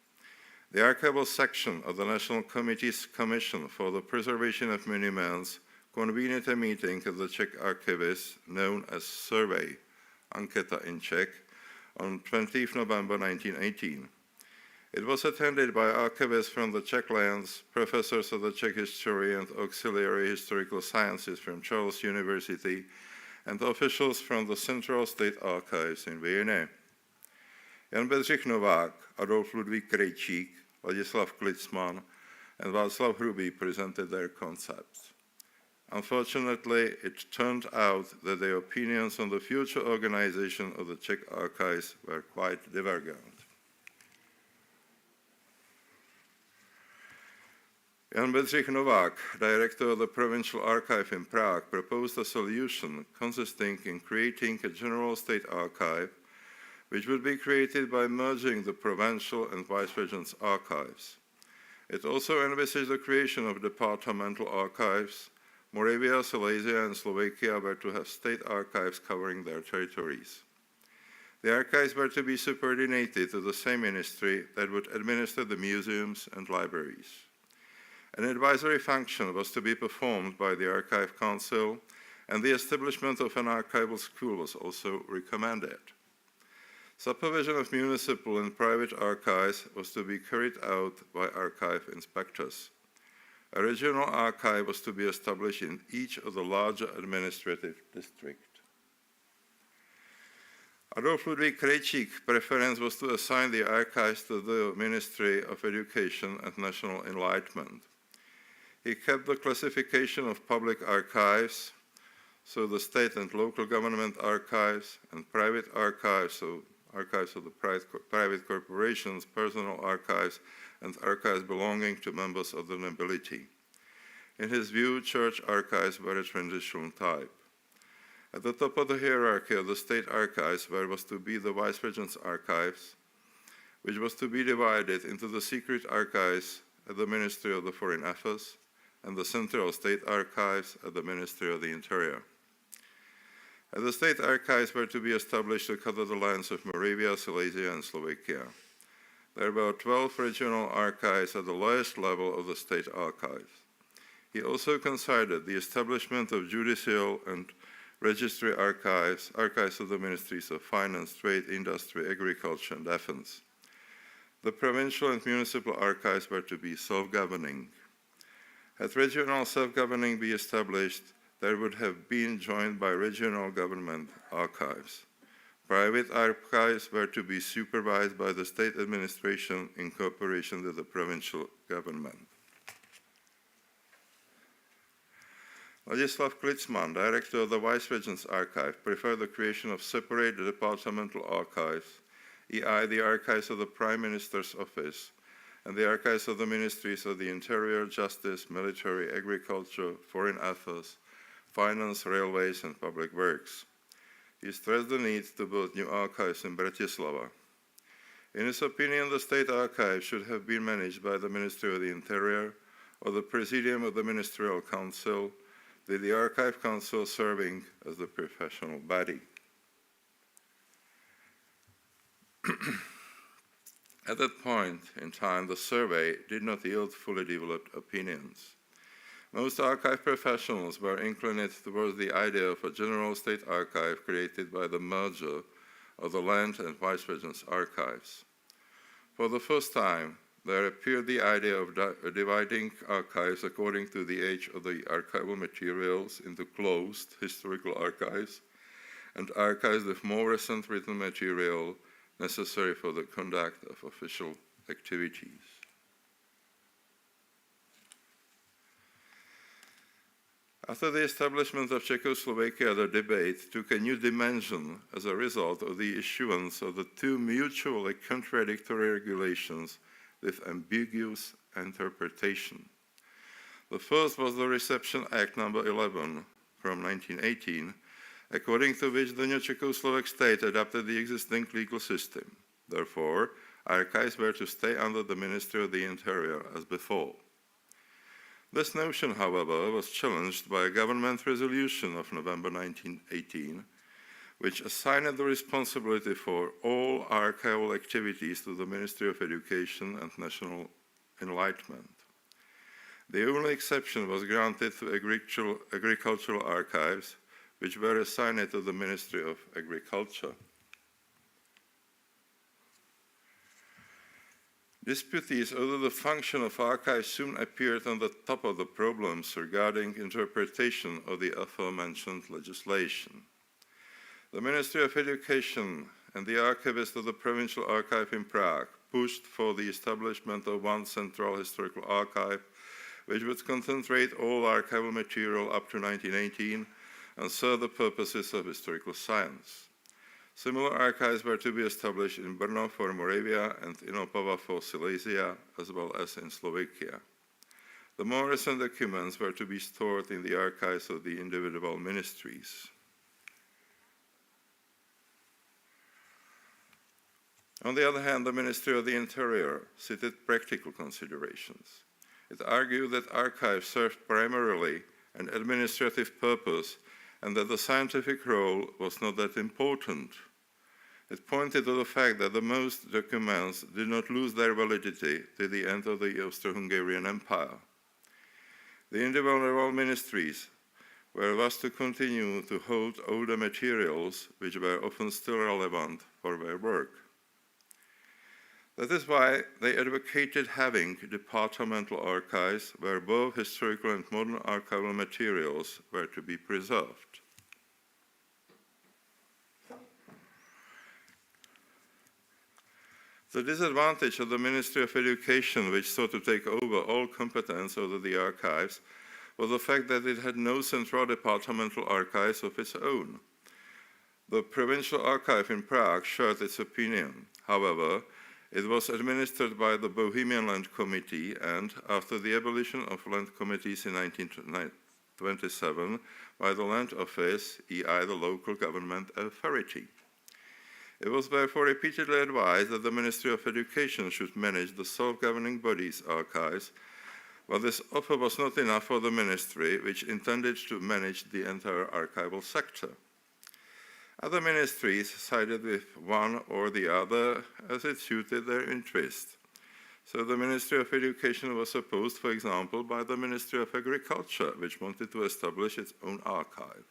The archival section of the National Committee's Commission for the Preservation of Monuments convened a meeting of the Czech archivists known as Survey, Anketa in Czech, on 20th November 1918. It was attended by archivists from the Czech lands, professors of the Czech history and auxiliary historical sciences from Charles University, and officials from the Central State Archives in Vienna. Jan Bedřich Nowak, Adolf Ludvík Krejčík, Ladislav Klitzmann, and Václav Hrubý presented their concepts. Unfortunately, it turned out that their opinions on the future organization of the Czech archives were quite divergent. Jan Bedřich Nowak, director of the Provincial Archive in Prague, proposed a solution consisting in creating a general state archive, which would be created by merging the provincial and vice-regents archives. It also envisaged the creation of departmental archives. Moravia, Silesia, and Slovakia were to have state archives covering their territories. The archives were to be subordinated to the same ministry that would administer the museums and libraries. An advisory function was to be performed by the Archive Council, and the establishment of an archival school was also recommended. Supervision of municipal and private archives was to be carried out by archive inspectors. A regional archive was to be established in each of the larger administrative districts. Adolf Ludvík Krejčík's preference was to assign the archives to the Ministry of Education and National Enlightenment. He kept the classification of public archives, so the state and local government archives, and private archives, so archives of the private corporations, personal archives, and archives belonging to members of the nobility. In his view, church archives were a transitional type. At the top of the hierarchy of the state archives was to be the vice-regents' archives, which was to be divided into the secret archives at the Ministry of the Foreign Affairs and the Central State Archives at the Ministry of the Interior. At the state archives were to be established to cover the lands of Moravia, Silesia, and Slovakia. There were 12 regional archives at the lowest level of the state archives. He also considered the establishment of judicial and registry archives, archives of the Ministries of Finance, Trade, Industry, Agriculture, and Defense. The provincial and municipal archives were to be self-governing. Had regional self-governing be established, they would have been joined by regional government archives. Private archives were to be supervised by the state administration in cooperation with the provincial government. Ladislav Klitzmann, director of the Vice-Regent's Archive, preferred the creation of separate departmental archives, e.i. the archives of the Prime Minister's Office, and the archives of the Ministries of the Interior, Justice, Military, Agriculture, Foreign Affairs, Finance, Railways, and Public Works. He stressed the need to build new archives in Bratislava. In his opinion, the State Archive should have been managed by the Ministry of the Interior or the Presidium of the Ministerial Council, with the Archive Council serving as the professional body. At that point in time, the survey did not yield fully developed opinions. Most archive professionals were inclined towards the idea of a general state archive created by the merger of the Land and Vice-Regent's archives. For the first time, there appeared the idea of dividing archives according to the age of the archival materials into closed historical archives and archives with more recent written material necessary for the conduct of official activities. After the establishment of Czechoslovakia, the debate took a new dimension as a result of the issuance of the two mutually contradictory regulations with ambiguous interpretation. The first was the Reception Act No. 11 from 1918, according to which the new Czechoslovak state adopted the existing legal system. Therefore, archives were to stay under the Ministry of the Interior as before. This notion, however, was challenged by a government resolution of November 1918, which assigned the responsibility for all archival activities to the Ministry of Education and National Enlightenment. The only exception was granted to agricultural archives, which were assigned to the Ministry of Agriculture. Disputes over the function of archives soon appeared on the top of the problems regarding interpretation of the aforementioned legislation. The Ministry of Education and the archivist of the Provincial Archive in Prague pushed for the establishment of one central historical archive, which would concentrate all archival material up to 1918 and serve the purposes of historical science. Similar archives were to be established in Brno for Moravia and in Opava for Silesia, as well as in Slovakia. The more recent documents were to be stored in the archives of the individual ministries. On the other hand, the Ministry of the Interior cited practical considerations. It argued that archives served primarily an administrative purpose and that the scientific role was not that important. It pointed to the fact that the most documents did not lose their validity to the end of the Austro-Hungarian Empire. The individual ministries were thus to continue to hold older materials, which were often still relevant for their work. That is why they advocated having departmental archives where both historical and modern archival materials were to be preserved. The disadvantage of the Ministry of Education, which sought to take over all competence over the archives, was the fact that it had no central departmental archives of its own. The Provincial Archive in Prague shared its opinion. However, it was administered by the Bohemian Land Committee and, after the abolition of land committees in 1927, by the Land Office, e.i. the local government authority. It was therefore repeatedly advised that the Ministry of Education should manage the self-governing body's archives, but this offer was not enough for the ministry, which intended to manage the entire archival sector. Other ministries sided with one or the other as it suited their interest. So the Ministry of Education was opposed, for example, by the Ministry of Agriculture, which wanted to establish its own archive.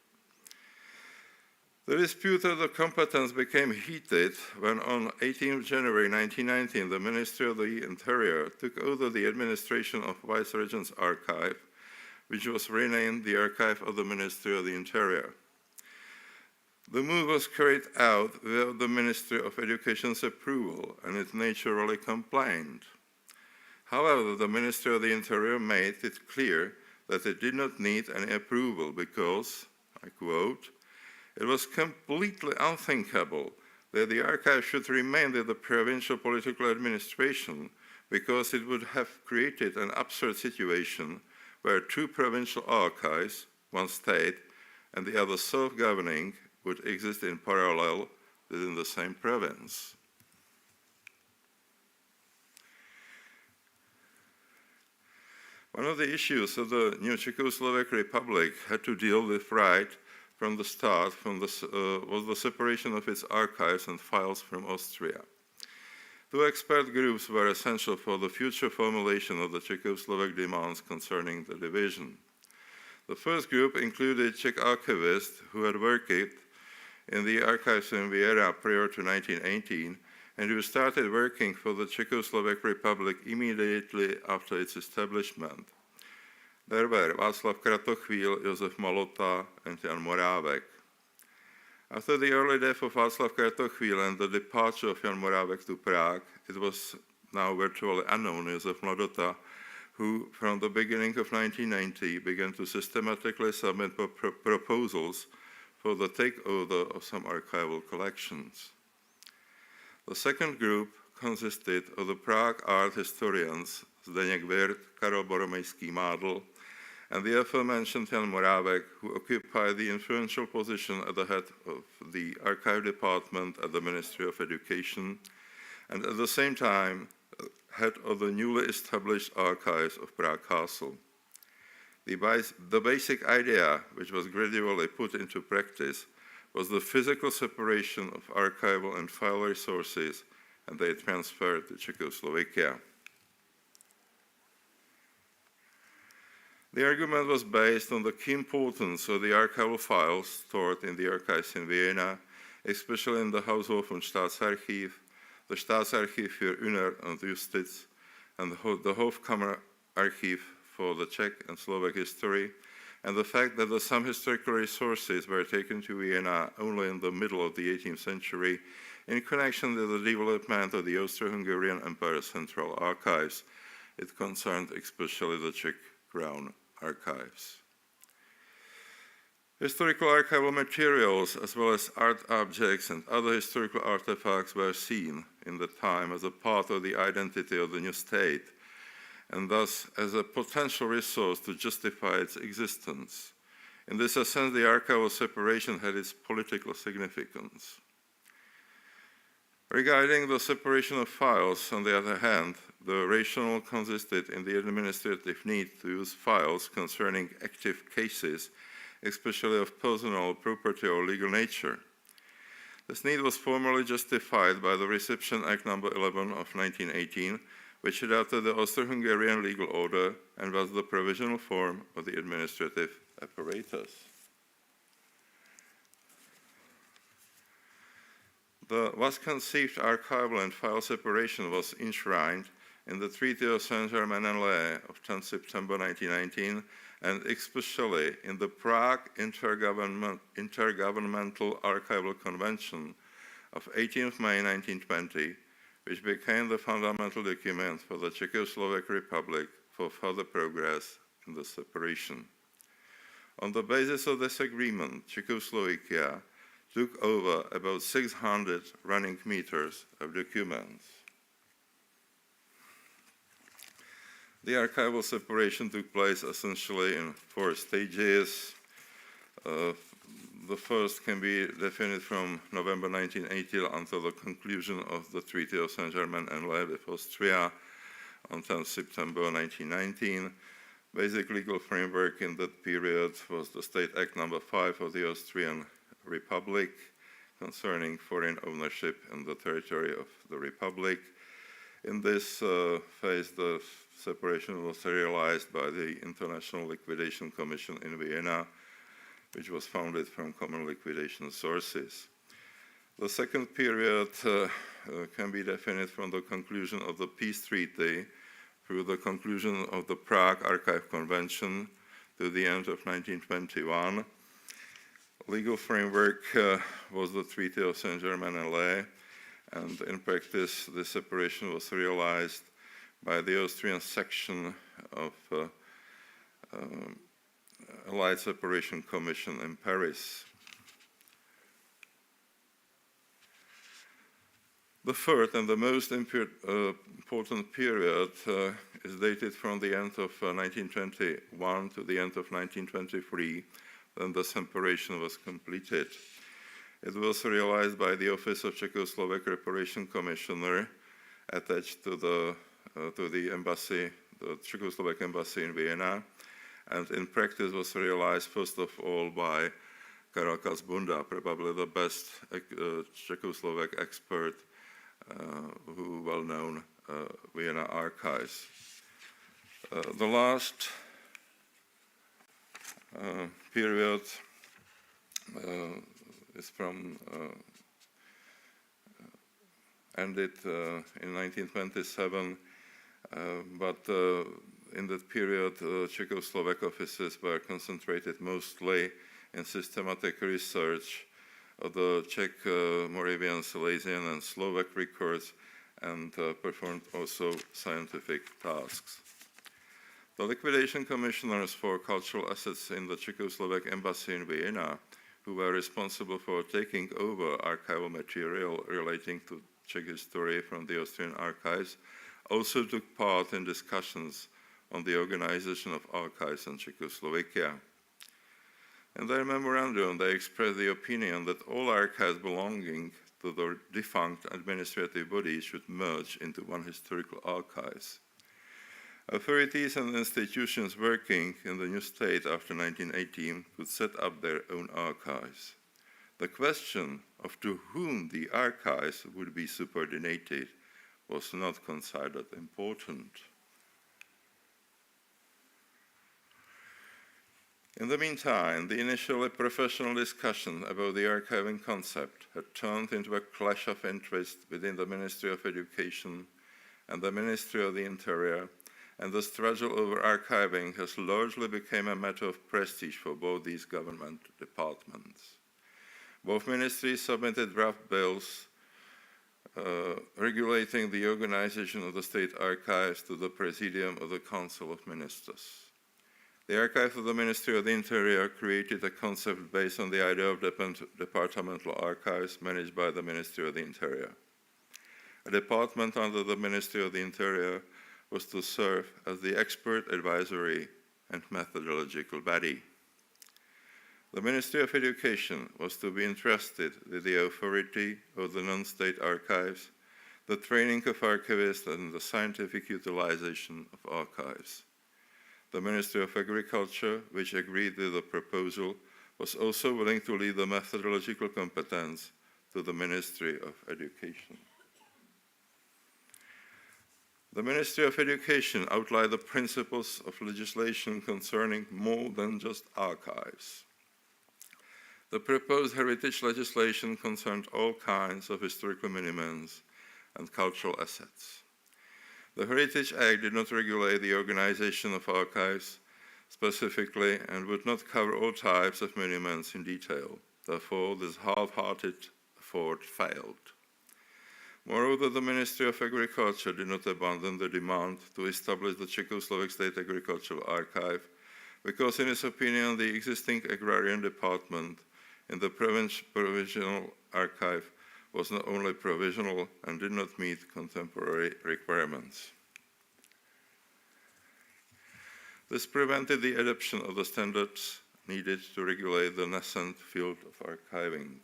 The dispute of the competence became heated when on 18 January 1919 the Ministry of the Interior took over the administration of Vice-Regent's Archive, which was renamed the Archive of the Ministry of the Interior. The move was carried out without the Ministry of Education's approval, and it naturally complained. However, the Ministry of the Interior made it clear that it did not need any approval because, I quote, "It was completely unthinkable that the archive should remain with the provincial political administration because it would have created an absurd situation where two provincial archives, one state and the other self-governing, would exist in parallel within the same province." One of the issues of the new Czechoslovak Republic had to deal with right from the start was the separation of its archives and files from Austria. Two expert groups were essential for the future formulation of the Czechoslovak demands concerning the division. The first group included Czech archivists who had worked in the archives in Vienna prior to 1918 and who started working for the Czechoslovak Republic immediately after its establishment. There were Václav Kratochvíl, Josef Malota, and Jan Morávek. After the early death of Václav Kratochvíl and the departure of Jan Morávek to Prague, it was now virtually unknown Josef Malota, who from the beginning of 1990 began to systematically submit proposals for the takeover of some archival collections. The second group consisted of the Prague art historians Zdeněk Wirth, Karol Boromejský-Mádl, and the aforementioned Jan Morávek, who occupied the influential position at the head of the archive department at the Ministry of Education, and at the same time head of the newly established archives of Prague Castle. The basic idea, which was gradually put into practice, was the physical separation of archival and file resources, and they transferred to Czechoslovakia. The argument was based on the key importance of the archival files stored in the archives in Vienna, especially in the Haushof- und Staatsarchiv, the Staatsarchiv für Inner- und Justiz, and the Hofkammerarchiv for the Czech and Slovak history, and the fact that some historical resources were taken to Vienna only in the middle of the 18th century in connection with the development of the Austro-Hungarian Empire's central archives. It concerned especially the Czech Crown archives. Historical archival materials, as well as art objects and other historical artifacts, were seen in the time as a part of the identity of the new state, and thus as a potential resource to justify its existence. In this sense, the archival separation had its political significance. Regarding the separation of files, on the other hand, the rationale consisted in the administrative need to use files concerning active cases, especially of personal, property, or legal nature. This need was formally justified by the Reception Act No. 11 of 1918, which adopted the Austro-Hungarian legal order and was the provisional form of the administrative apparatus. The thus-conceived archival and file separation was enshrined in the Treaty of Saint-Germain-en-Laye of 10 September 1919, and especially in the Prague Intergovernmental Archival Convention of 18th May 1920, which became the fundamental document for the Czechoslovak Republic for further progress in the separation. On the basis of this agreement, Czechoslovakia took over about 600 running meters of documents. The archival separation took place essentially in 4 stages. The first can be defined from November 1980 until the conclusion of the Treaty of Saint-Germain-en-Laye with Austria on 10 September 1919. Basic legal framework in that period was the State Act No. 5 of the Austrian Republic concerning foreign ownership in the territory of the Republic. In this phase, the separation was realized by the International Liquidation Commission in Vienna, which was founded from common liquidation sources. The second period can be defined from the conclusion of the peace treaty through the conclusion of the Prague Archive Convention to the end of 1921. Legal framework was the Treaty of Saint-Germain-en-Laye, and in practice, this separation was realized by the Austrian section of Allied Separation Commission in Paris. The third and the most important period is dated from the end of 1921 to the end of 1923, when the separation was completed. It was realized by the Office of Czechoslovak Reparation Commissioner attached to the embassy, the Czechoslovak embassy in Vienna, and in practice was realized first of all by Karel Kazbunda, probably the best Czechoslovak expert who well-known Vienna archives. The last period is from ended in 1927, but in that period Czechoslovak offices were concentrated mostly in systematic research of the Czech, Moravian, Silesian, and Slovak records, and performed also scientific tasks. The liquidation commissioners for cultural assets in the Czechoslovak embassy in Vienna, who were responsible for taking over archival material relating to Czech history from the Austrian archives, also took part in discussions on the organization of archives in Czechoslovakia. In their memorandum, they expressed the opinion that all archives belonging to the defunct administrative bodies should merge into one historical archives. Authorities and institutions working in the new state after 1918 could set up their own archives. The question of to whom the archives would be subordinated was not considered important. In the meantime, the initially professional discussion about the archiving concept had turned into a clash of interest within the Ministry of Education and the Ministry of the Interior, and the struggle over archiving has largely become a matter of prestige for both these government departments. Both ministries submitted draft bills regulating the organization of the state archives to the Presidium of the Council of Ministers. The Archive of the Ministry of the Interior created a concept based on the idea of departmental archives managed by the Ministry of the Interior. A department under the Ministry of the Interior was to serve as the expert advisory and methodological body. The Ministry of Education was to be entrusted with the authority of the non-state archives, the training of archivists, and the scientific utilization of archives. The Ministry of Agriculture, which agreed with the proposal, was also willing to leave the methodological competence to the Ministry of Education. The Ministry of Education outlined the principles of legislation concerning more than just archives. The proposed heritage legislation concerned all kinds of historical monuments and cultural assets. The Heritage Act did not regulate the organization of archives specifically and would not cover all types of monuments in detail. Therefore, this half-hearted effort failed. Moreover, the Ministry of Agriculture did not abandon the demand to establish the Czechoslovak State Agricultural Archive because, in its opinion, the existing agrarian department in the provisional archive was not only provisional and did not meet contemporary requirements. This prevented the adoption of the standards needed to regulate the nascent field of archiving.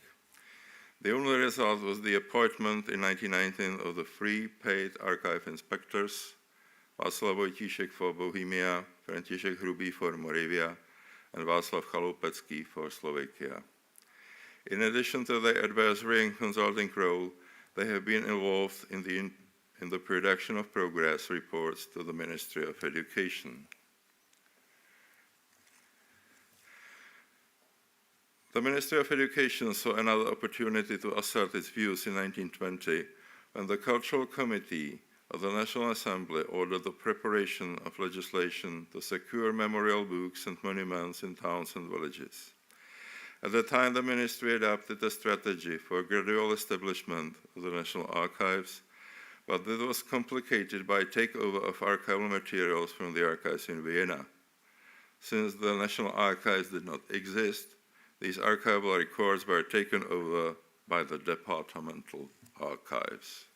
The only result was the appointment in 1919 of the 3 paid archive inspectors, Václav Vojtíšek for Bohemia, František Hrubý for Moravia, and Václav Chaloupecký for Slovakia. In addition to their advisory and consulting role, they have been involved in the production of progress reports to the Ministry of Education. The Ministry of Education saw another opportunity to assert its views in 1920 when the Cultural Committee of the National Assembly ordered the preparation of legislation to secure memorial books and monuments in towns and villages. At the time, the ministry adopted a strategy for gradual establishment of the National Archives, but this was complicated by takeover of archival materials from the archives in Vienna. Since the National Archives did not exist, these archival records were taken over by the departmental archives.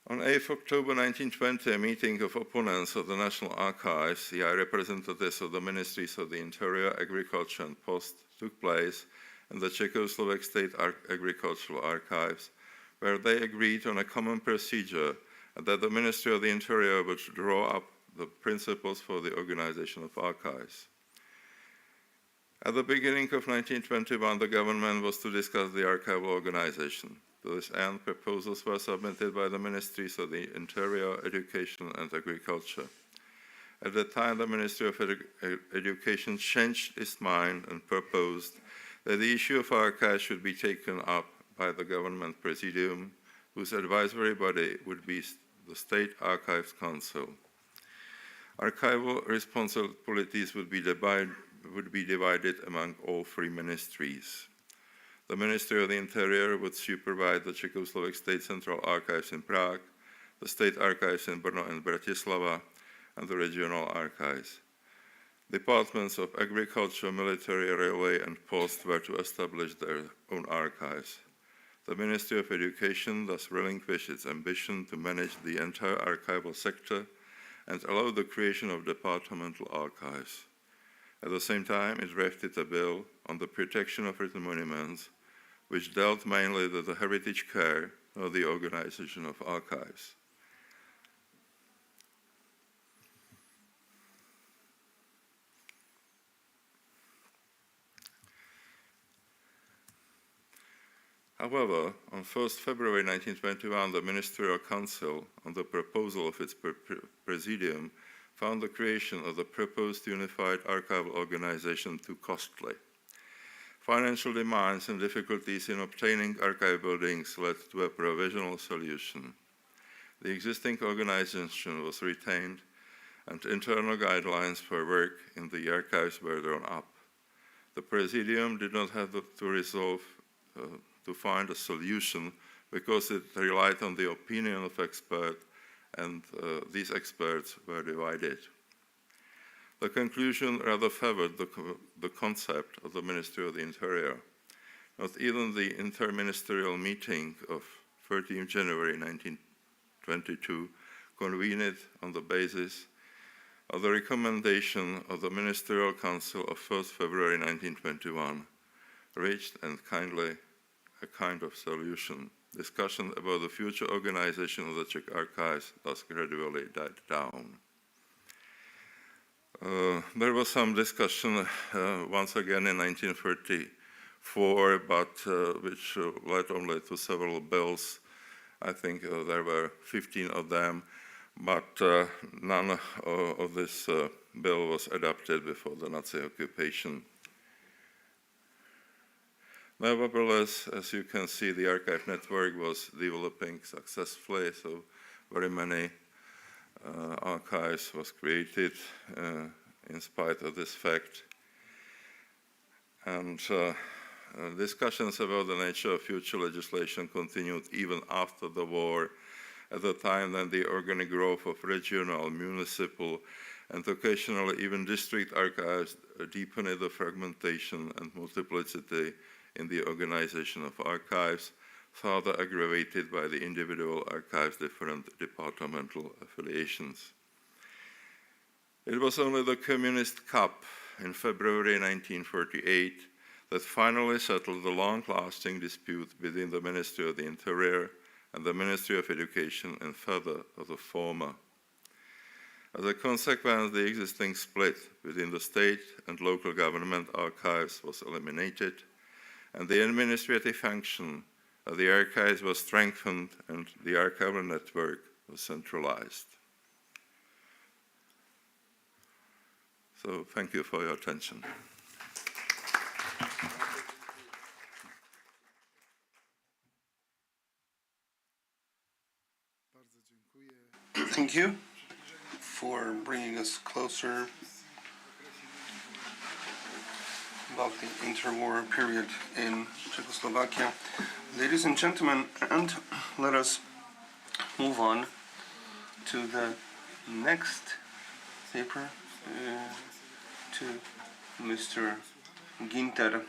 On 8 October 1920, a meeting of opponents of the National Archives, the representatives of the Ministries of the Interior, Agriculture and Post, took place in the Czechoslovak State Agricultural Archives, where they agreed on a common procedure and that the Ministry of the Interior would draw up the principles for the organization of archives. At the beginning of 1921, the government was to discuss the archival organization. To this end, proposals were submitted by the Ministries of the Interior, Education and Agriculture. At that time, the Ministry of Education changed its mind and proposed that the issue of archives should be taken up by the government presidium, whose advisory body would be the State Archives Council. Archival responsibilities would be divided among all three ministries. The Ministry of the Interior would supervise the Czechoslovak State Central Archives in Prague, the State Archives in Brno and Bratislava, and the regional archives. Departments of Agriculture, Military, Railway, and Post were to establish their own archives. The Ministry of Education thus relinquished its ambition to manage the entire archival sector and allow the creation of departmental archives. At the same time, it drafted a bill on the protection of written monuments, which dealt mainly with the heritage care of the organization of archives. However, on 1st February 1921, the Ministerial Council, on the proposal of its presidium, found the creation of the proposed unified archival organization too costly. Financial demands and difficulties in obtaining archive buildings led to a provisional solution. The existing organization was retained, and internal guidelines for work in the archives were drawn up. The Presidium did not have to find a solution because it relied on the opinion of experts, and these experts were divided. The conclusion rather favored the concept of the Ministry of the Interior. Not even the interministerial meeting of 13 January 1922, convened on the basis of the recommendation of the Ministerial Council of 1st February 1921, reached a kind of solution. Discussion about the future organization of the Czech archives thus gradually died down. There was some discussion once again in 1934, but which led only to several bills. I think there were 15 of them, but none of this bill was adopted before the Nazi occupation. Nevertheless, as you can see, the archive network was developing successfully, so very many archives was created in spite of this fact. And discussions about the nature of future legislation continued even after the war, at the time when the organic growth of regional, municipal, and occasionally even district archives deepened the fragmentation and multiplicity in the organization of archives, further aggravated by the individual archives' different departmental affiliations. It was only the Communist Cup in February 1948 that finally settled the long-lasting dispute between the Ministry of the Interior and the Ministry of Education in favor of the former. As a consequence, the existing split between the state and local government archives was eliminated, and the administrative function of the archives was strengthened and the archival network was centralized. So thank you for your attention. Thank you for bringing us closer about the interwar period in Czechoslovakia. Ladies and gentlemen, and let us move on to the next paper, to Mr. Ginter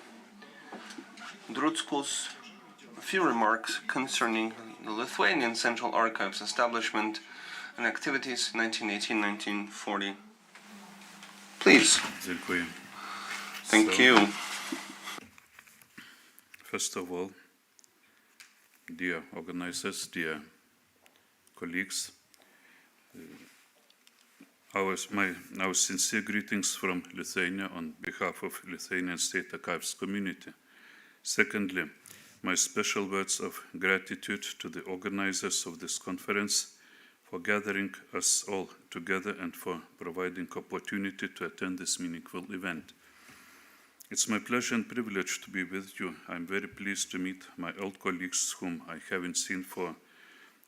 Druckus. A few remarks concerning the Lithuanian Central Archives establishment and activities 1918-1940. Please. Dziękuję. Thank you. First of all, dear organizers, dear colleagues, our sincere greetings from Lithuania on behalf of Lithuanian State Archives community. Secondly, my special words of gratitude to the organizers of this conference for gathering us all together and for providing opportunity to attend this meaningful event. It's my pleasure and privilege to be with you. I'm very pleased to meet my old colleagues whom I haven't seen for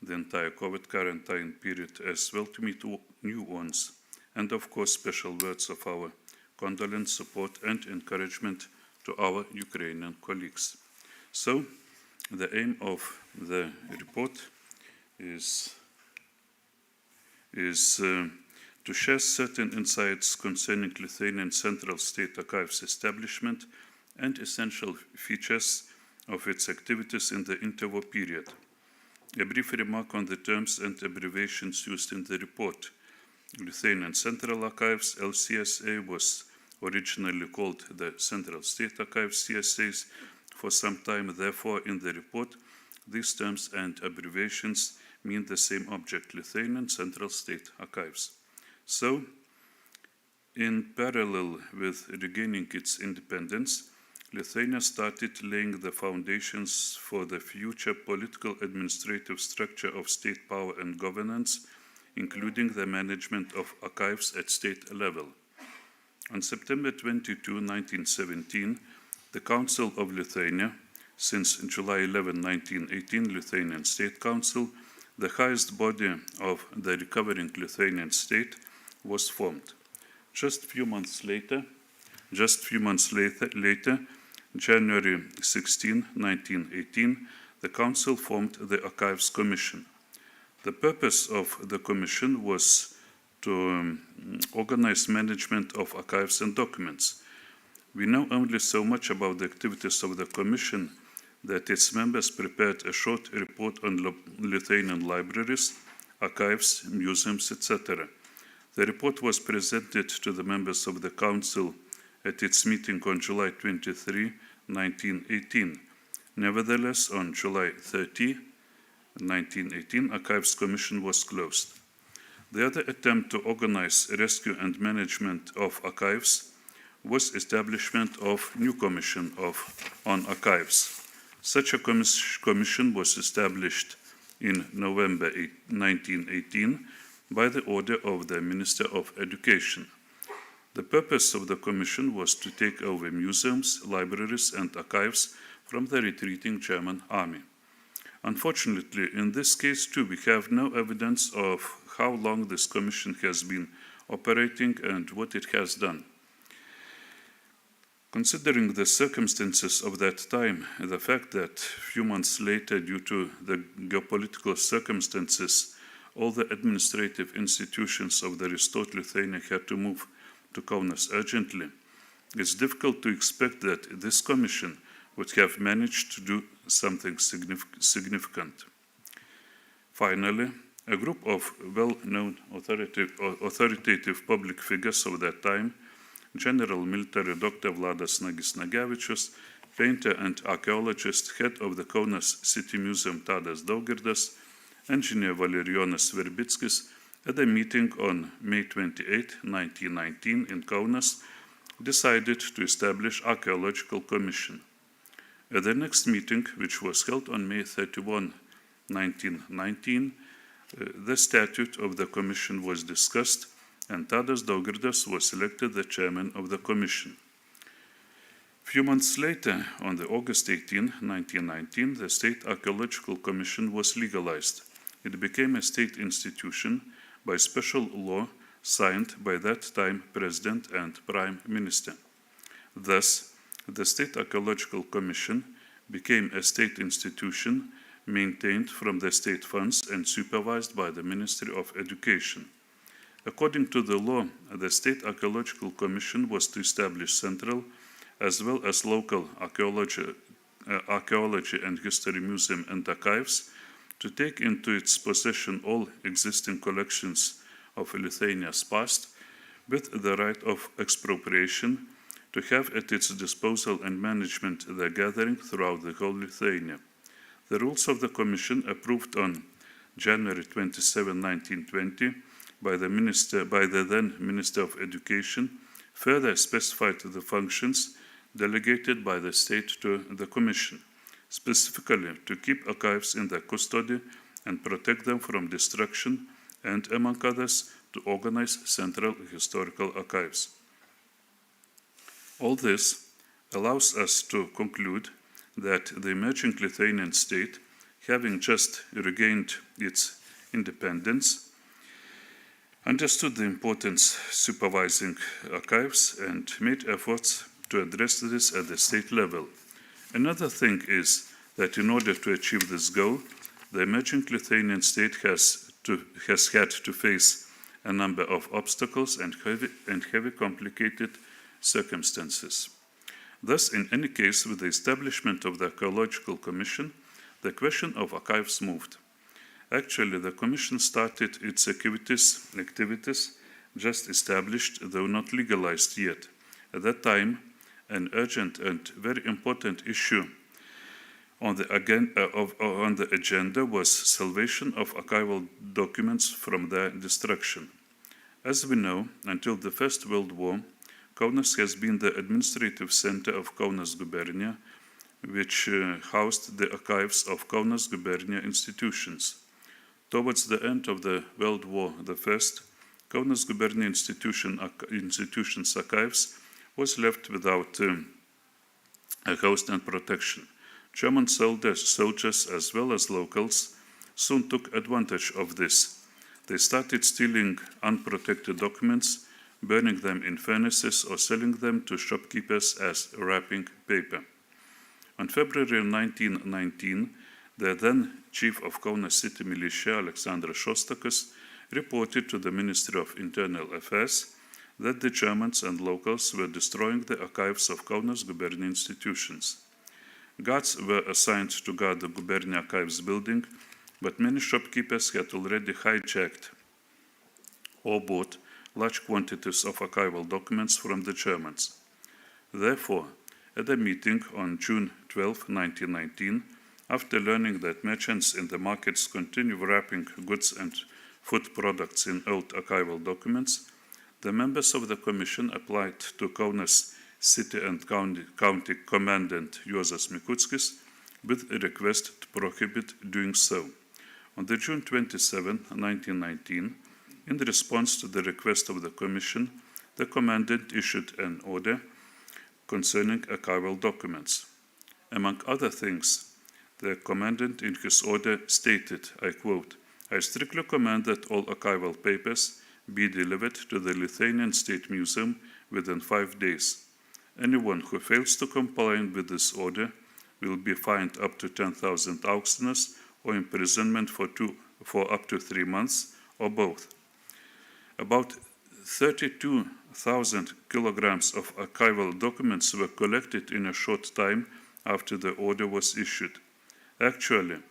the entire COVID quarantine period, as well to meet new ones. And of course, special words of our condolence, support and encouragement to our Ukrainian colleagues. So, the aim of the report is to share certain insights concerning Lithuanian Central State Archives establishment and essential features of its activities in the interwar period. A brief remark on the terms and abbreviations used in the report. Lithuanian Central Archives, LCSA, was originally called the Central State Archives, CSAs, for some time. Therefore, in the report, these terms and abbreviations mean the same object, Lithuanian Central State Archives. So, in parallel with regaining its independence, Lithuania started laying the foundations for the future political administrative structure of state power and governance, including the management of archives at state level. On September 22, 1917, the Council of Lithuania, since July 11, 1918, Lithuanian State Council, the highest body of the recovering Lithuanian state, was formed. Just a few months later, January 16, 1918, the Council formed the Archives Commission. The purpose of the Commission was to organize management of archives and documents. We know only so much about the activities of the Commission that its members prepared a short report on Lithuanian libraries, archives, museums, etc. The report was presented to the members of the Council at its meeting on July 23, 1918. Nevertheless, on July 30, 1918, Archives Commission was closed. The other attempt to organize rescue and management of archives was establishment of new commission on archives. Such a commission was established in November 1918 by the order of the Minister of Education. The purpose of the commission was to take over museums, libraries, and archives from the retreating German army. Unfortunately, in this case too, we have no evidence of how long this commission has been operating and what it has done. Considering the circumstances of that time, the fact that a few months later, due to the geopolitical circumstances, all the administrative institutions of the restored Lithuania had to move to Kaunas urgently, it's difficult to expect that this commission would have managed to do something significant. Finally, a group of well-known authoritative public figures of that time, General Military Dr. Vladas Nagys-Nagevičius, painter and archaeologist, head of the Kaunas City Museum Tadas Daugirdas, engineer Valerijonas Verbickis, at a meeting on May 28, 1919 in Kaunas, decided to establish Archaeological Commission. At the next meeting, which was held on May 31, 1919, the statute of the Commission was discussed and Tadas Daugirdas was elected the chairman of the commission. Few months later, on the August 18, 1919, the State Archaeological Commission was legalized. It became a state institution by special law signed by that time President and Prime Minister. Thus, the State Archaeological Commission became a state institution maintained from the state funds and supervised by the Ministry of Education. According to the law, the State Archaeological Commission was to establish central as well as local archaeology and history museum and archives, to take into its possession all existing collections of Lithuania's past, with the right of expropriation, to have at its disposal and management their gathering throughout the whole Lithuania. The rules of the Commission, approved on January 27, 1920, by the then Minister of Education, further specified the functions delegated by the state to the Commission, specifically to keep archives in their custody and protect them from destruction, and, among others, to organize central historical archives. All this allows us to conclude that the emerging Lithuanian state, having just regained its independence, understood the importance of supervising archives and made efforts to address this at the state level. Another thing is that in order to achieve this goal, the emerging Lithuanian state has had to face a number of obstacles and heavy complicated circumstances. Thus, in any case, with the establishment of the Archaeological Commission, the question of archives moved. Actually, the Commission started its activities just established, though not legalized yet. At that time, an urgent and very important issue on the agenda was salvation of archival documents from their destruction. As we know, until the First World War, Kaunas has been the administrative center of Kaunas Gubernia, which housed the archives of Kaunas Gubernia institutions. Towards the end of the World War I, Kaunas Gubernia institutions archives was left without a host and protection. German soldiers as well as locals soon took advantage of this. They started stealing unprotected documents, burning them in furnaces or selling them to shopkeepers as wrapping paper. On February 1919, the then chief of Kaunas city militia, Alexandras Shostakas, reported to the Ministry of Internal Affairs that the Germans and locals were destroying the archives of Kaunas Gubernia institutions. Guards were assigned to guard the Gubernia Archives building, but many shopkeepers had already hijacked or bought large quantities of archival documents from the Germans. Therefore, at a meeting on June 12, 1919, after learning that merchants in the markets continue wrapping goods and food products in old archival documents, the members of the Commission applied to Kaunas City and County Commandant Juozas Mikutskis with a request to prohibit doing so. On the June 27, 1919, in response to the request of the Commission, the Commandant issued an order concerning archival documents. Among other things, the Commandant in his order stated, I quote, "I strictly command that all archival papers be delivered to the Lithuanian State Museum within 5 days. Anyone who fails to comply with this order will be fined up to 10,000 auxnas or imprisonment for up to 3 months, or both." About 32,000 kilograms of archival documents were collected in a short time after the order was issued. Actually,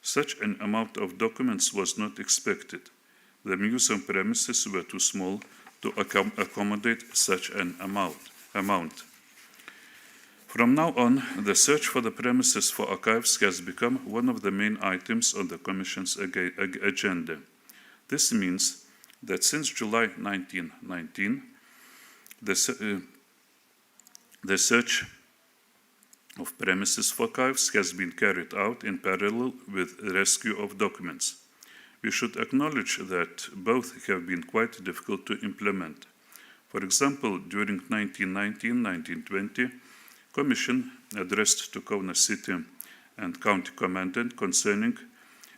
such an amount of documents was not expected. The museum premises were too small to accommodate such an amount. From now on, the search for the premises for archives has become one of the main items on the Commission's agenda. This means that since July 1919, the search of premises for archives has been carried out in parallel with rescue of documents. we should acknowledge that both have been quite difficult to implement. For example, during 1919-1920, Commission addressed to Kaunas City and County Commandant concerning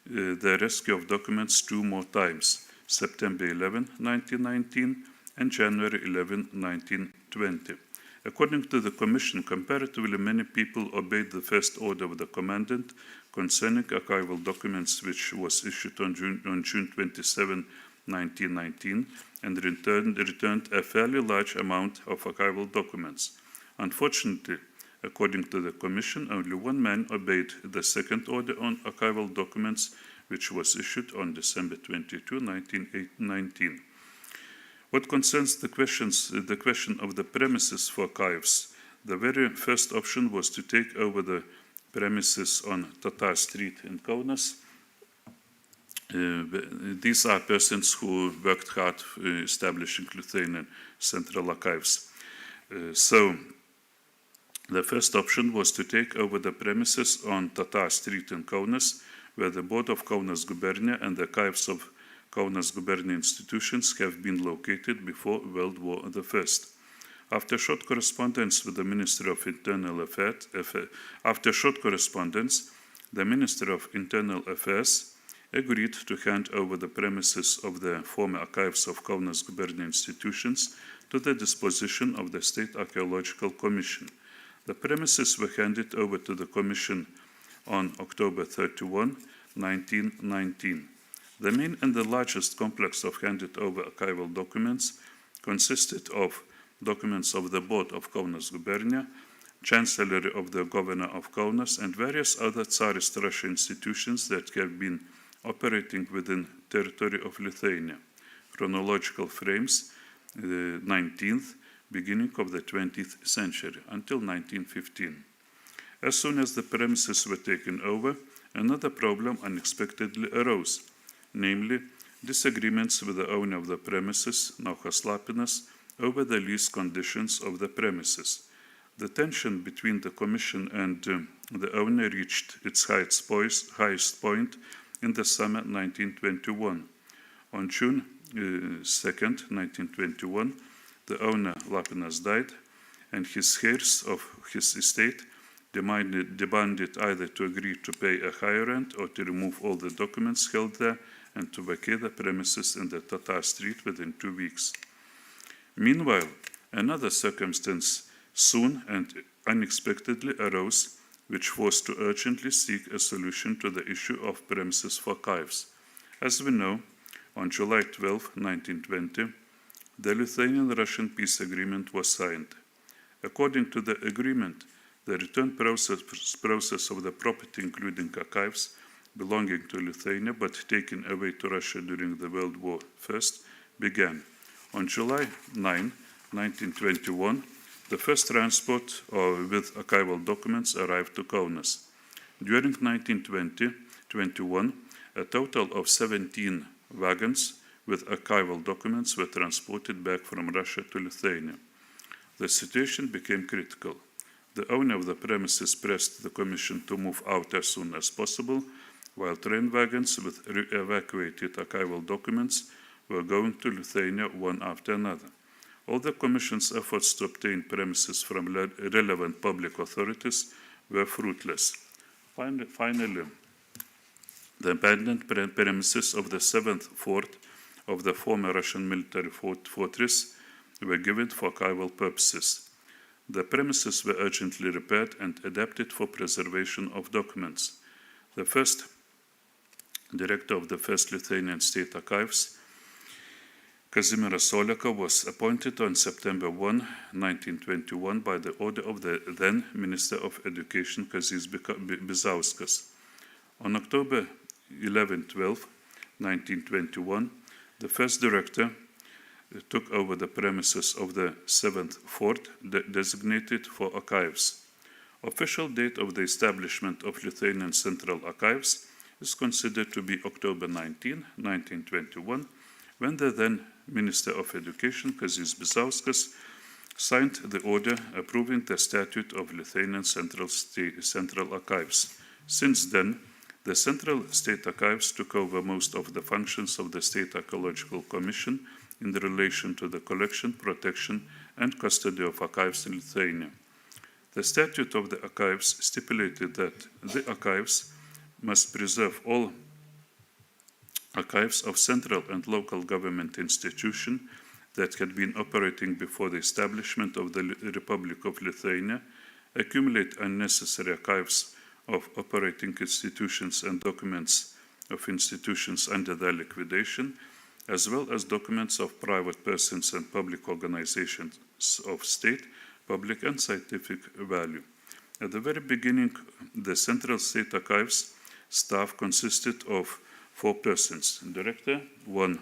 the rescue of documents 2 more times, September 11, 1919 and January 11, 1920. According to the Commission, comparatively many people obeyed the first order of the Commandant concerning archival documents, which was issued on June 27, 1919, and returned a fairly large amount of archival documents. Unfortunately, according to the Commission, only one man obeyed the second order on archival documents, which was issued on December 22, 1919. What concerns the question of the premises for archives, the very first option was to take over the premises on Tatar Street in Kaunas. These are persons who worked hard establishing Lithuanian Central Archives. So the first option was to take over the premises on Tatar Street in Kaunas, where the board of Kaunas Gubernia and the archives of Kaunas Gubernia institutions have been located before World War I. After short correspondence with the Ministry of Internal Affairs, the Ministry of Internal Affairs agreed to hand over the premises of the former archives of Kaunas Gubernia institutions to the disposition of the State Archaeological Commission. The premises were handed over to the Commission on October 31, 1919. The main and the largest complex of handed over archival documents consisted of documents of the Board of Kaunas Gubernia, Chancellery of the Governor of Kaunas, and various other Tsarist Russia institutions that have been operating within territory of Lithuania. Chronological frames, the 19th, beginning of the 20th century, until 1915. As soon as the premises were taken over, another problem unexpectedly arose, namely disagreements with the owner of the premises, Naujas Lapinas, over the lease conditions of the premises. The tension between the Commission and the owner reached its highest point in the summer 1921. On June 2nd, 1921, the owner, Lapinas, died, and his heirs of his estate demanded either to agree to pay a higher rent or to remove all the documents held there and to vacate the premises in the Tatar Street within 2 weeks. Meanwhile, another circumstance soon and unexpectedly arose, which forced to urgently seek a solution to the issue of premises for archives. As we know, on July 12, 1920, the Lithuanian-Russian peace agreement was signed. According to the agreement, the return process of the property, including archives, belonging to Lithuania but taken away to Russia during the World War I, began. On July 9, 1921, the first transport with archival documents arrived to Kaunas. During 1920-21, a total of 17 wagons with archival documents were transported back from Russia to Lithuania. The situation became critical. The owner of the premises pressed the Commission to move out as soon as possible, while train wagons with evacuated archival documents were going to Lithuania one after another. All the Commission's efforts to obtain premises from relevant public authorities were fruitless. Finally, the abandoned premises of the 7th fort of the former Russian military fortress were given for archival purposes. The premises were urgently repaired and adapted for preservation of documents. The first director of the First Lithuanian State Archives, Kazimieras Oleka, was appointed on September 1, 1921 by the order of the then Minister of Education, Kazys Bizauskas. On October 11-12, 1921, the first director took over the premises of the 7th fort designated for archives. Official date of the establishment of Lithuanian Central Archives is considered to be October 19, 1921, when the then Minister of Education, Kazys Bizauskas, signed the order approving the Statute of Lithuanian Central Archives. Since then, The Central State Archives took over most of the functions of the State Archaeological Commission in relation to the collection, protection, and custody of archives in Lithuania. The statute of the archives stipulated that the archives must preserve all archives of central and local government institutions that had been operating before the establishment of the Republic of Lithuania, accumulate unnecessary archives of operating institutions and documents of institutions under their liquidation, as well as documents of private persons and public organizations of state, public and scientific value. At the very beginning, the Central State Archives staff consisted of 4 persons: director, 1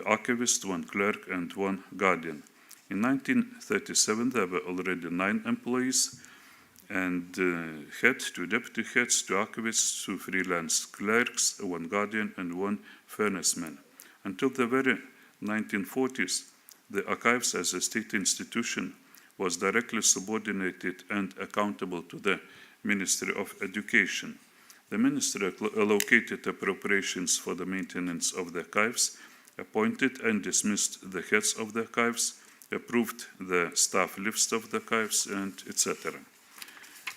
archivist, 1 clerk, and 1 guardian. In 1937, there were already 9 employees, and head, 2 deputy heads, 2 archivists, 2 freelance clerks, 1 guardian, and 1 furnaceman. Until the very 1940s, the archives as a state institution was directly subordinated and accountable to the Ministry of Education. The ministry allocated appropriations for the maintenance of the archives, appointed and dismissed the heads of the archives, approved the staff list of the archives, and etc.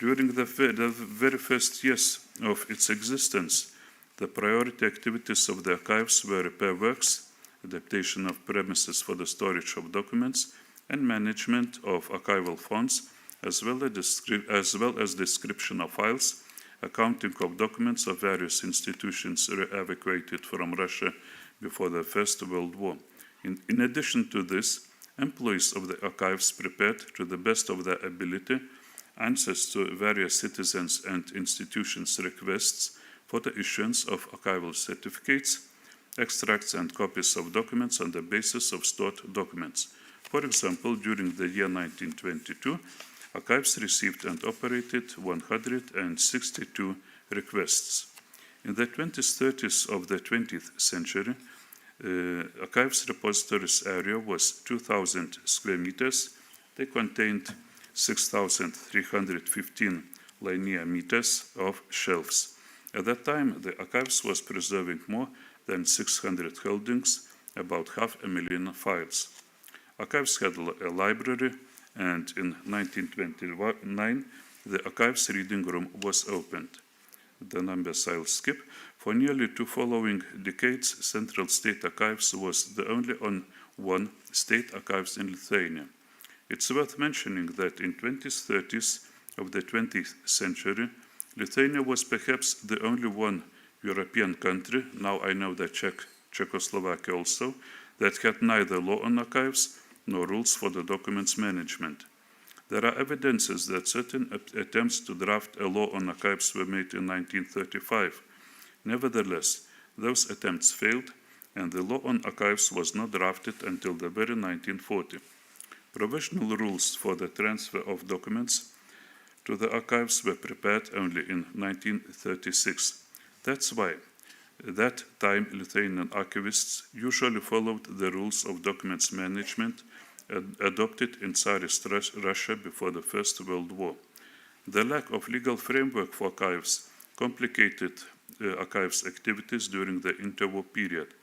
During the very first years of its existence, the priority activities of the archives were repair works, adaptation of premises for the storage of documents, and management of archival funds, as well as description of files, accounting of documents of various institutions evacuated from Russia before the First World War. In addition to this, employees of the archives prepared, to the best of their ability, answers to various citizens' and institutions' requests for the issuance of archival certificates, extracts and copies of documents on the basis of stored documents. For example, during the year 1922, archives received and operated 162 requests. In the 20s, 30s of the 20th century, archives repositories area was 2,000 square meters. They contained 6,315 linear meters of shelves. At that time, the archives was preserving more than 600 holdings, about 500,000 files. Archives had a library, and in 1929, the archives reading room was opened. The numbers I'll skip. For nearly 2 following decades, Central State Archives was the only one state archives in Lithuania. It's worth mentioning that in 20s, 30s of the 20th century, Lithuania was perhaps the only one European country, now I know that Czechoslovakia also, that had neither law on archives nor rules for the documents management. There are evidences that certain attempts to draft a law on archives were made in 1935. Nevertheless, those attempts failed, and the law on archives was not drafted until the very 1940. Provisional rules for the transfer of documents to the archives were prepared only in 1936. That's why, at that time, Lithuanian archivists usually followed the rules of documents management adopted in Tsarist Russia before the First World War. The lack of legal framework for archives complicated archives activities during the interwar period.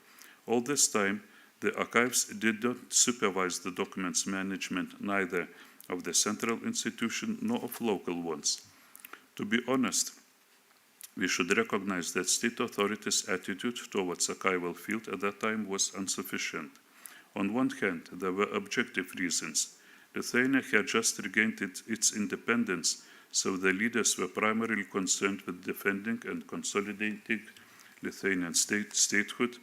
All this time, the archives did not supervise the documents management neither of the central institution nor of local ones. To be honest, we should recognize that state authorities' attitude towards archival field at that time was insufficient. On one hand, there were objective reasons. Lithuania had just regained its independence, so the leaders were primarily concerned with defending and consolidating Lithuanian statehood,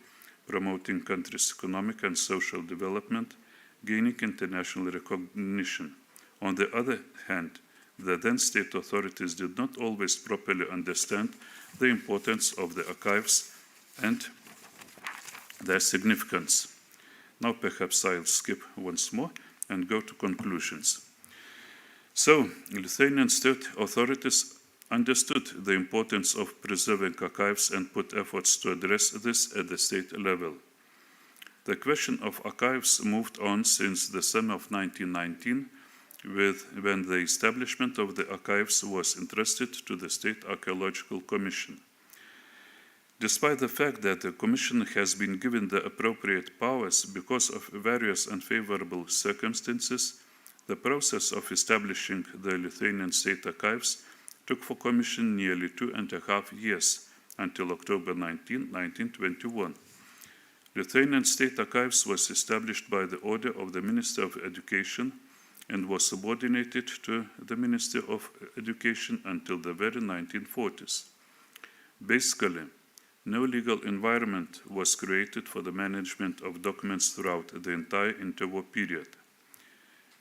promoting country's economic and social development, gaining international recognition. On the other hand, the then state authorities did not always properly understand the importance of the archives and their significance. Now perhaps I'll skip once more and go to conclusions. So, Lithuanian state authorities understood the importance of preserving archives and put efforts to address this at the state level. The question of archives moved on since the summer of 1919, when the establishment of the archives was entrusted to the State Archaeological Commission. Despite the fact that the Commission has been given the appropriate powers because of various unfavorable circumstances, the process of establishing the Lithuanian State Archives took for Commission nearly 2.5 years, until October 19, 1921. Lithuanian State Archives was established by the order of the Minister of Education and was subordinated to the Minister of Education until the very 1940s. Basically, no legal environment was created for the management of documents throughout the entire interwar period.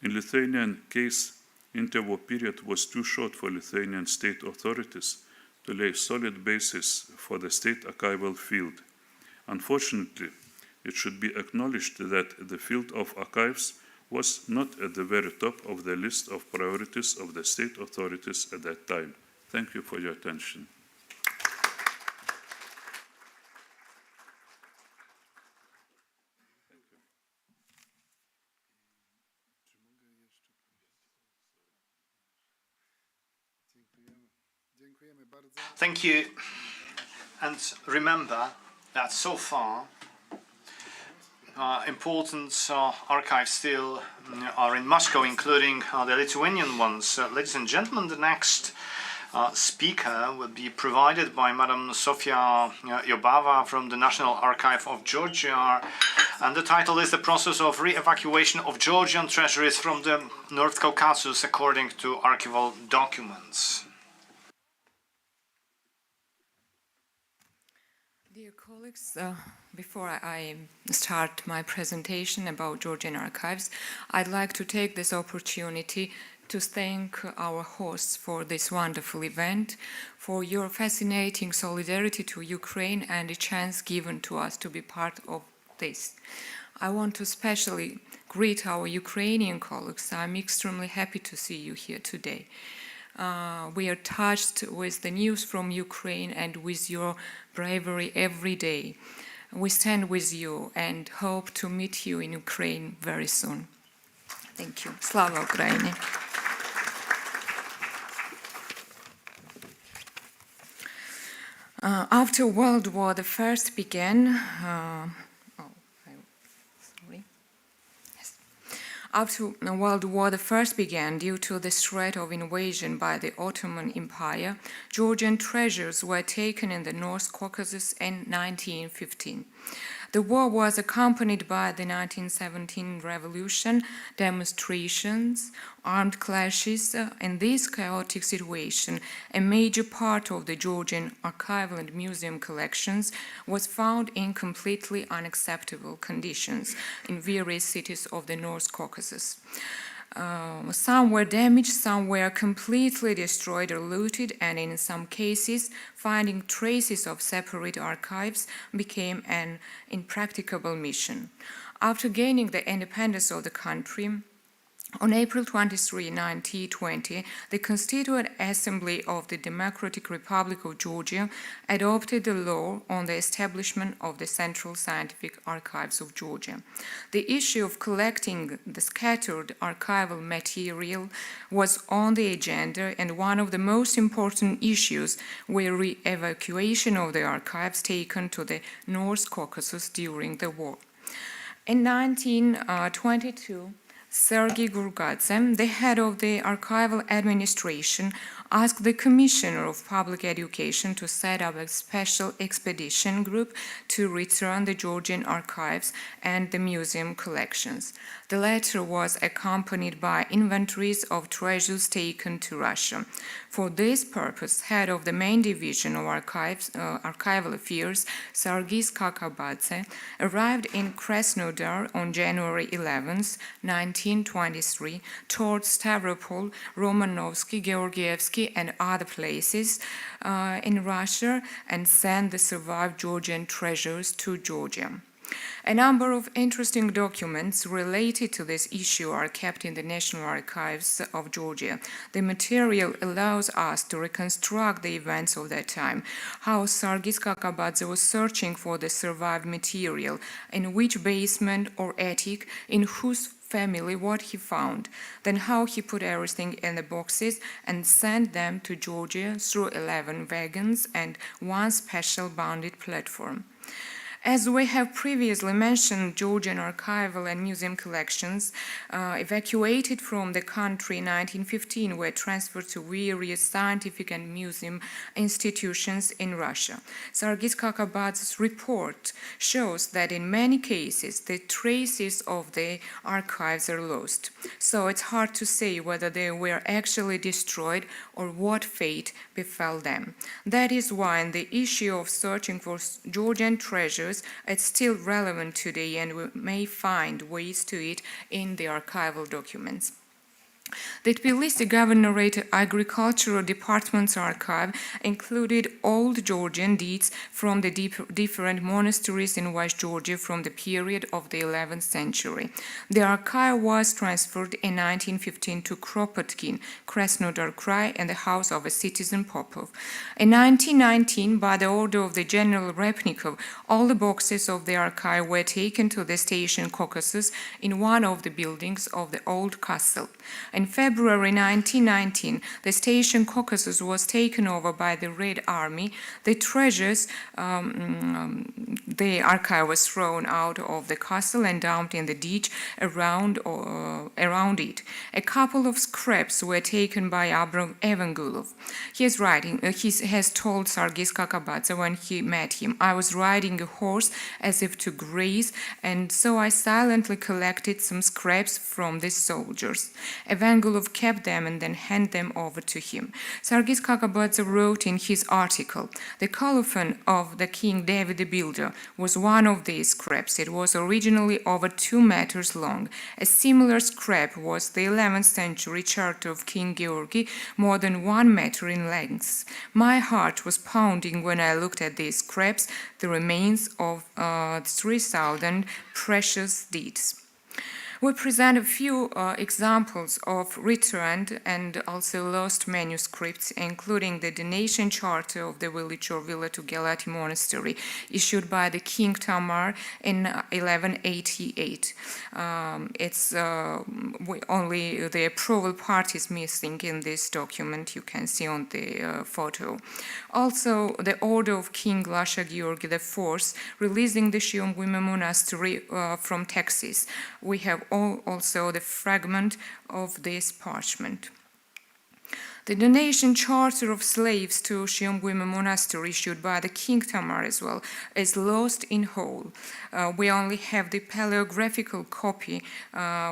In Lithuanian case, interwar period was too short for Lithuanian state authorities to lay solid basis for the state archival field. Unfortunately, it should be acknowledged that the field of archives was not at the very top of the list of priorities of the state authorities at that time. Thank you for your attention. Thank you. And remember that so far, important archives still are in Moscow, including the Lithuanian ones. Ladies and gentlemen, the next speaker will be provided by Madam Sofia Jobava from the National Archive of Georgia. And the title is The Process of Re-Evacuation of Georgian Treasuries from the North Caucasus according to archival documents. Dear colleagues, before I start my presentation about Georgian archives, I'd like to take this opportunity to thank our hosts for this wonderful event, for your fascinating solidarity to Ukraine and the chance given to us to be part of this. I want to especially greet our Ukrainian colleagues. I'm extremely happy to see you here today. We are touched with the news from Ukraine and with your bravery every day. We stand with you and hope to meet you in Ukraine very soon. Thank you. Slava Ukraini. After World War I began, After World War I began, due to the threat of invasion by the Ottoman Empire, Georgian treasures were taken in the North Caucasus in 1915. The war was accompanied by the 1917 revolution, demonstrations, armed clashes. In this chaotic situation, a major part of the Georgian archival and museum collections was found in completely unacceptable conditions in various cities of the North Caucasus. Some were damaged, some were completely destroyed or looted, and in some cases, finding traces of separate archives became an impracticable mission. After gaining the independence of the country, on April 23, 1920, the Constituent Assembly of the Democratic Republic of Georgia adopted the law on the establishment of the Central Scientific Archives of Georgia. The issue of collecting the scattered archival material was on the agenda, and one of the most important issues were re-evacuation of the archives taken to the North Caucasus during the war. In 1922, Sergei Gurgadze, the head of the archival administration, asked the Commissioner of Public Education to set up a special expedition group to return the Georgian archives and the museum collections. The letter was accompanied by inventories of treasures taken to Russia. For this purpose, head of the main division of archival affairs, Sergei Skakabadze, arrived in Krasnodar on January 11, 1923, towards Stavropol, Romanovsky, Georgievsky, and other places in Russia, and sent the survived Georgian treasures to Georgia. A number of interesting documents related to this issue are kept in the National Archives of Georgia. The material allows us to reconstruct the events of that time, how Sergei Skakabadze was searching for the survived material, in which basement or attic, in whose family what he found, then how he put everything in the boxes and sent them to Georgia through 11 wagons and one special bounded platform. As we have previously mentioned, Georgian archival and museum collections evacuated from the country in 1915 were transferred to various scientific and museum institutions in Russia. Sargis Kakabadz's report shows that in many cases the traces of the archives are lost. So it's hard to say whether they were actually destroyed or what fate befell them. That is why the issue of searching for Georgian treasures is still relevant today, and we may find ways to it in the archival documents. The Tbilisi Governorate Agricultural Department's archive included old Georgian deeds from the different monasteries in West Georgia from the period of the 11th century. The archive was transferred in 1915 to Kropotkin, Krasnodar Krai, and the house of a citizen Popov. In 1919, by the order of the General Repnikov, all the boxes of the archive were taken to the station Caucasus in one of the buildings of the old castle. In February 1919, the station Caucasus was taken over by the Red Army. The treasures, the archive was thrown out of the castle and dumped in the ditch around it. A couple of scraps were taken by Abram Evangulov. He has told Sargis Kakabadze when he met him, "I was riding a horse as if to graze, and so I silently collected some scraps from the soldiers." Evangulov kept them and then handed them over to him. Sargis Kakabadze wrote in his article, "The colophon of the King David the Builder was one of these scraps. It was originally over 2 meters long. A similar scrap was the 11th century charter of King Georgi, more than 1 meter in length. My heart was pounding when I looked at these scraps, the remains of 3,000 precious deeds." We present a few examples of returned and also lost manuscripts, including the donation charter of the village or villa to Gelati Monastery, issued by the King Tamar in 1188. It's only the approval part is missing in this document. You can see on the photo. Also, the order of King Lasha Georgi IV, releasing the Shiomguime Monastery from Texas. We have also the fragment of this parchment. The donation charter of slaves to Shiomguime Monastery, issued by the King Tamar as well, is lost in whole. We only have the paleographical copy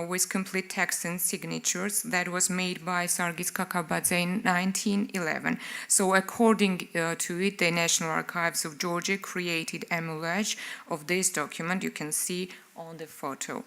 with complete text and signatures that was made by Sargis Kakabadze in 1911. So according to it, the National Archives of Georgia created a moulage of this document. You can see on the photo.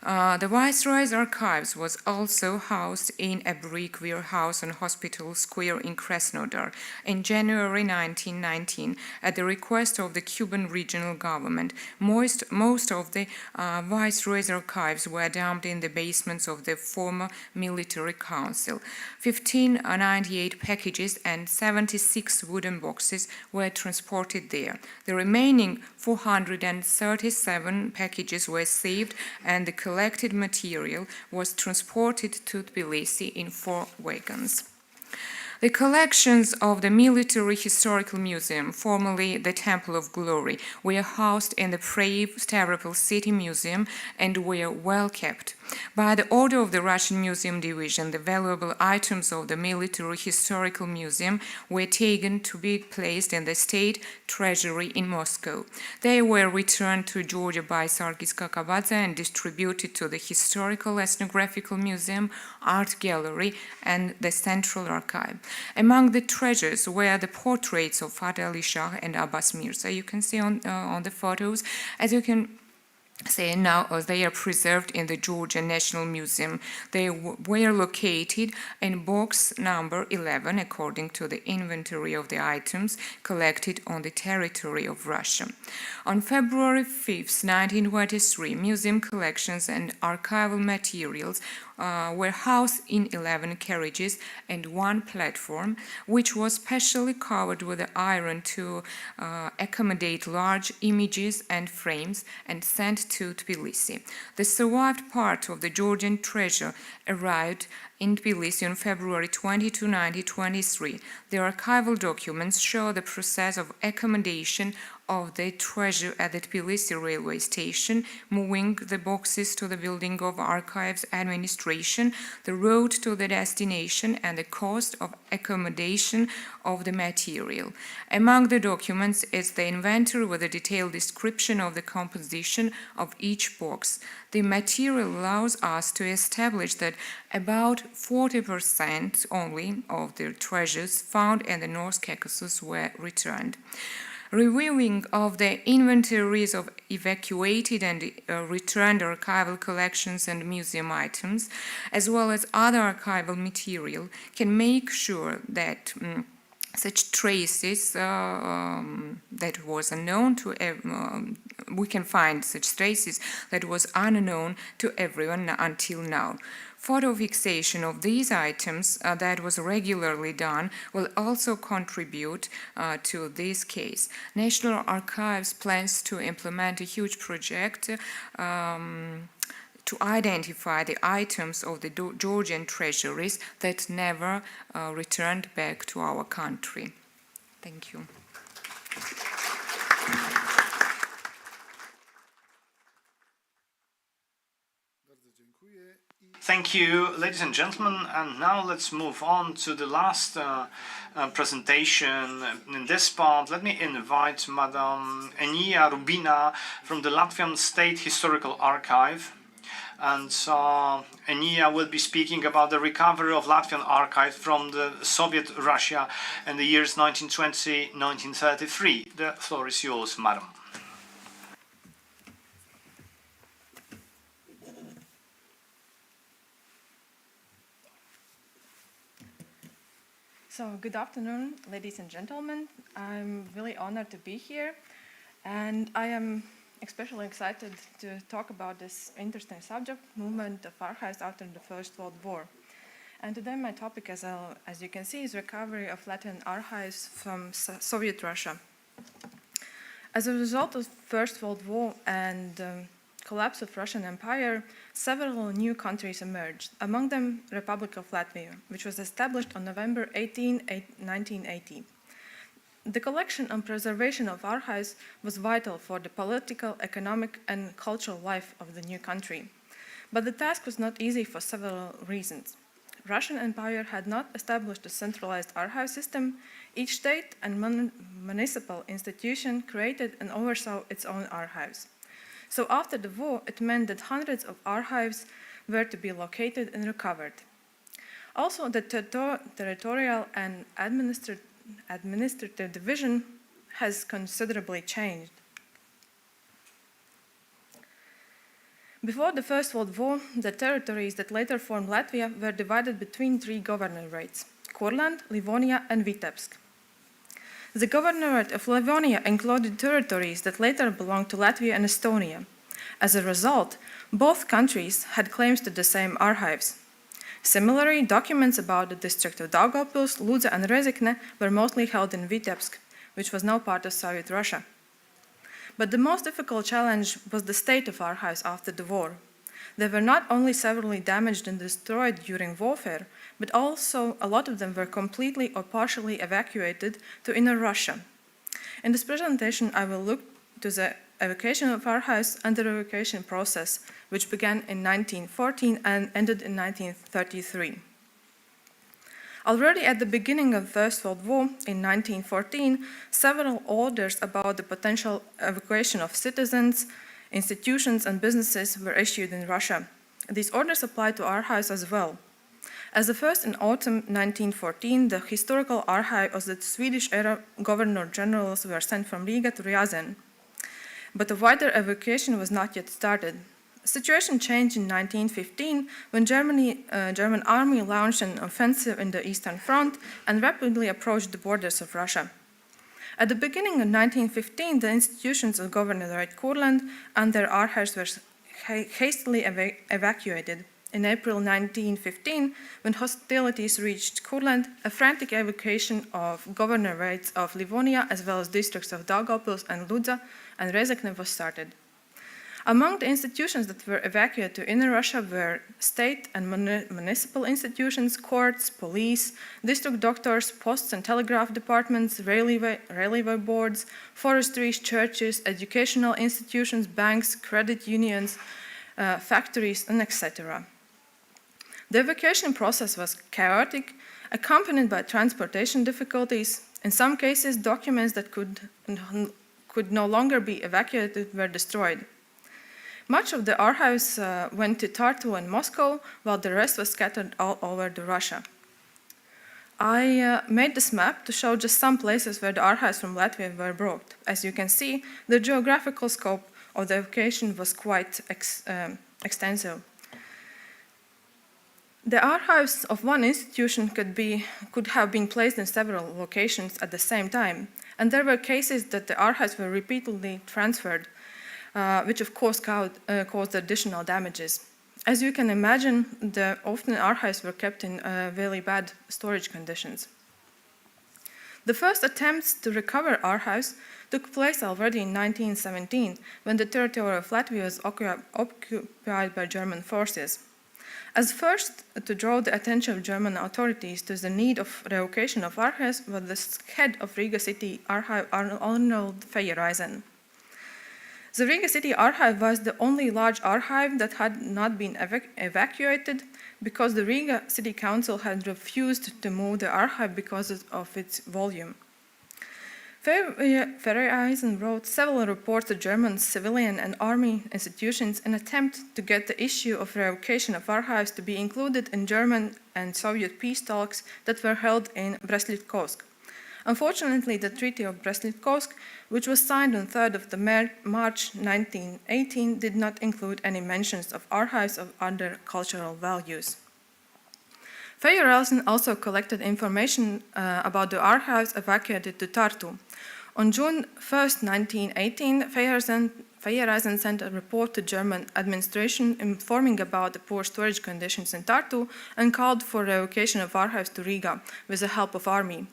The Viceroy's archives was also housed in a brick warehouse on Hospital Square in Krasnodar in January 1919 at the request of the Cuban regional government. Most of the Viceroy's archives were dumped in the basements of the former military council. 1598 packages and 76 wooden boxes were transported there. The remaining 437 packages were saved, and the collected material was transported to Tbilisi in 4 wagons. The collections of the Military Historical Museum, formerly the Temple of Glory, were housed in the Prague Stavropol City Museum and were well kept. By the order of the Russian Museum Division, the valuable items of the Military Historical Museum were taken to be placed in the State Treasury in Moscow. They were returned to Georgia by Sargis Kakabadze and distributed to the Historical Ethnographical Museum, Art Gallery, and the Central Archive. Among the treasures were the portraits of Fatih Ali Shah and Abbas Mirza. You can see on the photos. As you can see now, they are preserved in the Georgia National Museum. They were located in box number 11 according to the inventory of the items collected on the territory of Russia. On February 5, 1923, museum collections and archival materials were housed in 11 carriages and 1 platform, which was specially covered with iron to accommodate large images and frames and sent to Tbilisi. The survived part of the Georgian treasure arrived in Tbilisi on February 22, 1923. The archival documents show the process of accommodation of the treasure at the Tbilisi railway station, moving the boxes to the building of archives administration, the road to the destination, and the cost of accommodation of the material. Among the documents is the inventory with a detailed description of the composition of each box. The material allows us to establish that about 40% only of the treasures found in the North Caucasus were returned. Reviewing of the inventories of evacuated and returned archival collections and museum items, as well as other archival material, can make sure that such traces that was unknown to we can find such traces that was unknown to everyone until now. Photo fixation of these items that was regularly done will also contribute to this case. National Archives plans to implement a huge project to identify the items of the Georgian treasuries that never returned back to our country. Thank you. Thank you, ladies and gentlemen, and now let's move on to the last presentation. In this part, let me invite Madam Enia Rubina from the Latvian State Historical Archive. And Enia will be speaking about the recovery of Latvian archive from the Soviet Russia in the years 1920-1933. The floor is yours, madam. So, good afternoon, ladies and gentlemen. I'm really honored to be here, and I am especially excited to talk about this interesting subject, movement of archives after the First World War. And today my topic, as you can see, is recovery of Latvian archives from Soviet Russia. As a result of First World War and collapse of Russian Empire, several new countries emerged, among them Republic of Latvia, which was established on November 18, 1980. The collection and preservation of archives was vital for the political, economic, and cultural life of the new country. But the task was not easy for several reasons. Russian Empire had not established a centralized archive system. Each state and municipal institution created and oversaw its own archives. So after the war, it meant that hundreds of archives were to be located and recovered. Also, the territorial and administrative division has considerably changed. Before the First World War, the territories that later formed Latvia were divided between 3 governorates: Kurland, Livonia, and Vitebsk. The governorate of Livonia included territories that later belonged to Latvia and Estonia. As a result, both countries had claims to the same archives. Similarly, documents about the district of Daugavpils, Ludza, and Rezekne were mostly held in Vitebsk, which was now part of Soviet Russia. But the most difficult challenge was the state of archives after the war. They were not only severely damaged and destroyed during warfare, but also a lot of them were completely or partially evacuated to inner Russia. In this presentation, I will look to the evacuation of archives and the evacuation process, which began in 1914 and ended in 1933. Already at the beginning of the First World War, in 1914, several orders about the potential evacuation of citizens, institutions, and businesses were issued in Russia. These orders applied to archives as well. As the first in autumn 1914, the historical archive of the Swedish-era governor-generals were sent from Riga to Ryazan. But a wider evacuation was not yet started. The situation changed in 1915 when German army launched an offensive in the Eastern Front and rapidly approached the borders of Russia. At the beginning of 1915, the institutions of Governorate Kurland and their archives were hastily evacuated. in April 1915, when hostilities reached Kurland, a frantic evacuation of governorates of Livonia as well as districts of Daugavpils and Ludza and Rezekne was started. Among the institutions that were evacuated to Inner Russia were state and municipal institutions, courts, police, district doctors, posts and telegraph departments, railway boards, forestries, churches, educational institutions, banks, credit unions, factories, and etc. The evacuation process was chaotic, accompanied by transportation difficulties. In some cases, documents that could no longer be evacuated were destroyed. Much of the archives went to Tartu and Moscow, while the rest was scattered all over Russia. I made this map to show just some places where the archives from Latvia were brought. As you can see, the geographical scope of the evacuation was quite extensive. The archives of one institution could have been placed in several locations at the same time, and there were cases that the archives were repeatedly transferred, which of course caused additional damages. As you can imagine, often archives were kept in very bad storage conditions. The first attempts to recover archives took place already in 1917, when the territory of Latvia was occupied by German forces. As first to draw the attention of German authorities to the need of revocation of archives was the head of Riga City Archive, Arnold Feyereisen. The Riga City Archive was the only large archive that had not been evacuated because the Riga City Council had refused to move the archive because of its volume. Feyereisen wrote several reports to German civilian and army institutions in an attempt to get the issue of revocation of archives to be included in German and Soviet peace talks that were held in Brest-Litovsk. Unfortunately, the Treaty of Brest-Litovsk, which was signed on 3rd of March 1918, did not include any mentions of archives of other cultural values. Feyereisen also collected information about the archives evacuated to Tartu. On June 1st, 1918, Feyereisen sent a report to German administration informing about the poor storage conditions in Tartu and called for revocation of archives to Riga with the help of army.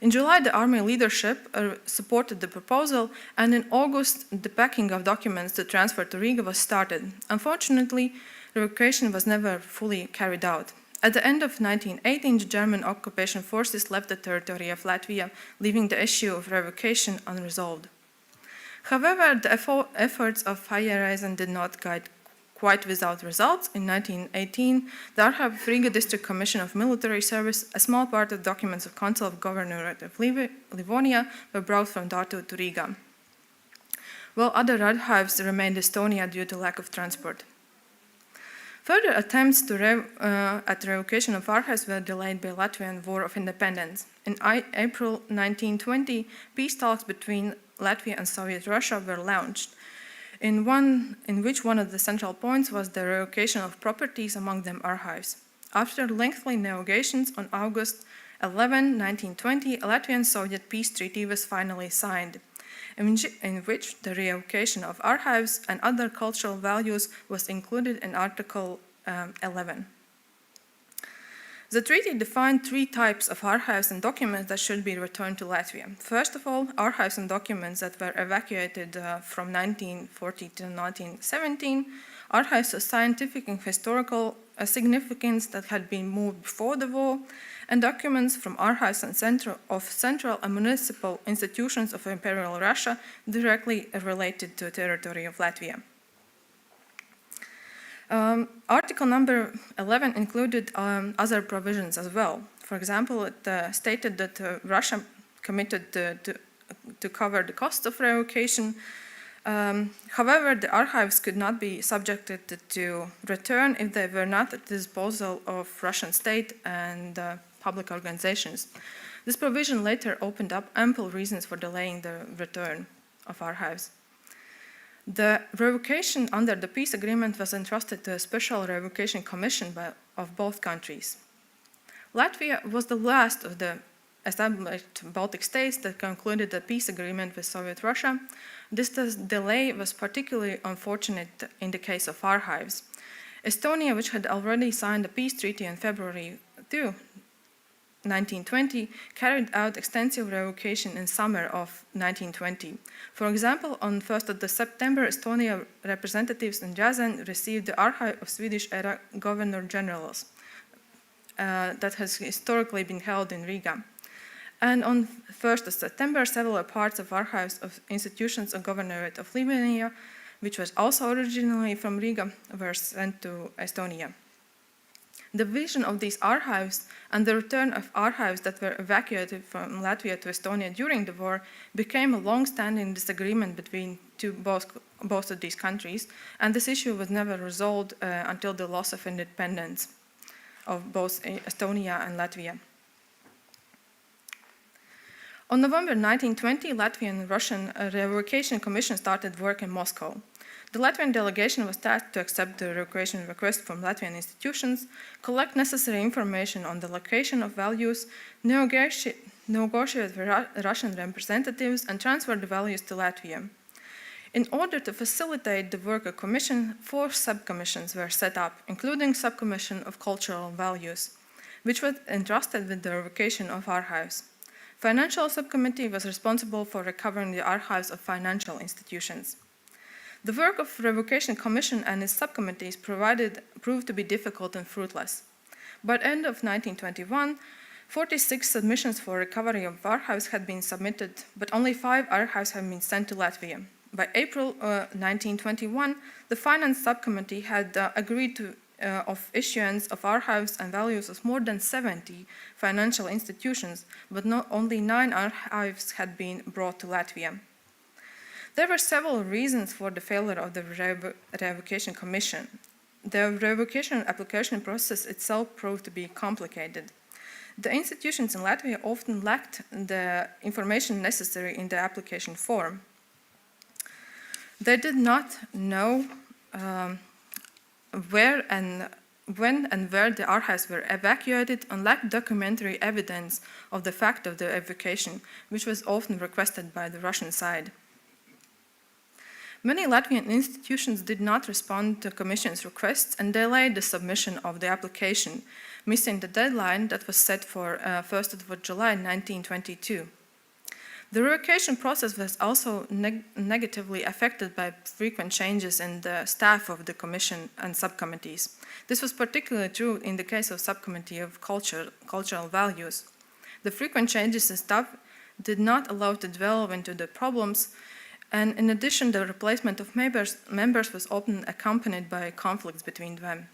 In July, the army leadership supported the proposal, and in August, the packing of documents to transfer to Riga was started. Unfortunately, revocation was never fully carried out. At the end of 1918, the German occupation forces left the territory of Latvia, leaving the issue of revocation unresolved. However, the efforts of Feyereisen did not guide quite without results. In 1918, the Archive of Riga District Commission of Military Service, a small part of documents of Council of Governorate of Livonia, were brought from Tartu to Riga, while other archives remained in Estonia due to lack of transport. Further attempts at revocation of archives were delayed by Latvian War of Independence. In April 1920, peace talks between Latvia and Soviet Russia were launched, in which one of the central points was the revocation of properties, among them archives. After lengthy negotiations, on August 11, 1920, a Latvian-Soviet peace treaty was finally signed, in which the revocation of archives and other cultural values was included in Article 11. The treaty defined three types of archives and documents that should be returned to Latvia. First of all, archives and documents that were evacuated from 1940 to 1917, archives of scientific and historical significance that had been moved before the war, and documents from archives and central and municipal institutions of Imperial Russia directly related to the territory of Latvia. Article number 11 included other provisions as well. For example, it stated that Russia committed to cover the cost of revocation. However, the archives could not be subjected to return if they were not at the disposal of Russian state and public organizations. This provision later opened up ample reasons for delaying the return of archives. The revocation under the peace agreement was entrusted to a special revocation commission of both countries. Latvia was the last of the established Baltic states that concluded a peace agreement with Soviet Russia. This delay was particularly unfortunate in the case of archives. Estonia, which had already signed a peace treaty in February 2, 1920, carried out extensive revocation in summer of 1920. For example, on 1st of September, Estonia representatives in Jasan received the archive of Swedish-era governor-generals that has historically been held in Riga. And on 1st of September, several parts of archives of institutions of Governorate of Slovenia, which was also originally from Riga, were sent to Estonia. The vision of these archives and the return of archives that were evacuated from Latvia to Estonia during the war became a long-standing disagreement between both of these countries, and this issue was never resolved until the loss of independence of both Estonia and Latvia. On November 1920, Latvian and Russian Revocation Commission started work in Moscow. The Latvian delegation was tasked to accept the revocation request from Latvian institutions, collect necessary information on the location of values, negotiate with Russian representatives, and transfer the values to Latvia. In order to facilitate the work of the Commission, 4 subcommissions were set up, including Subcommission of Cultural Values, which was entrusted with the revocation of archives. Financial Subcommittee was responsible for recovering the archives of financial institutions. The work of Revocation Commission and its subcommittees proved to be difficult and fruitless. By the end of 1921, 46 submissions for recovery of archives had been submitted, but only 5 archives had been sent to Latvia. By April 1921, the Finance Subcommittee had agreed to of issuance of archives and values of more than 70 financial institutions, but only 9 archives had been brought to Latvia. There were several reasons for the failure of the Revocation Commission. The revocation application process itself proved to be complicated. The institutions in Latvia often lacked the information necessary in the application form. They did not know where and when and where the archives were evacuated and lacked documentary evidence of the fact of the evacuation, which was often requested by the Russian side. Many Latvian institutions did not respond to the Commission's requests and delayed the submission of the application, missing the deadline that was set for 1st of July 1922. The revocation process was also negatively affected by frequent changes in the staff of the Commission and subcommittees. This was particularly true in the case of Subcommittee of Cultural Values. The frequent changes in staff did not allow to delve into the problems, and in addition, the replacement of members was often accompanied by conflicts between them.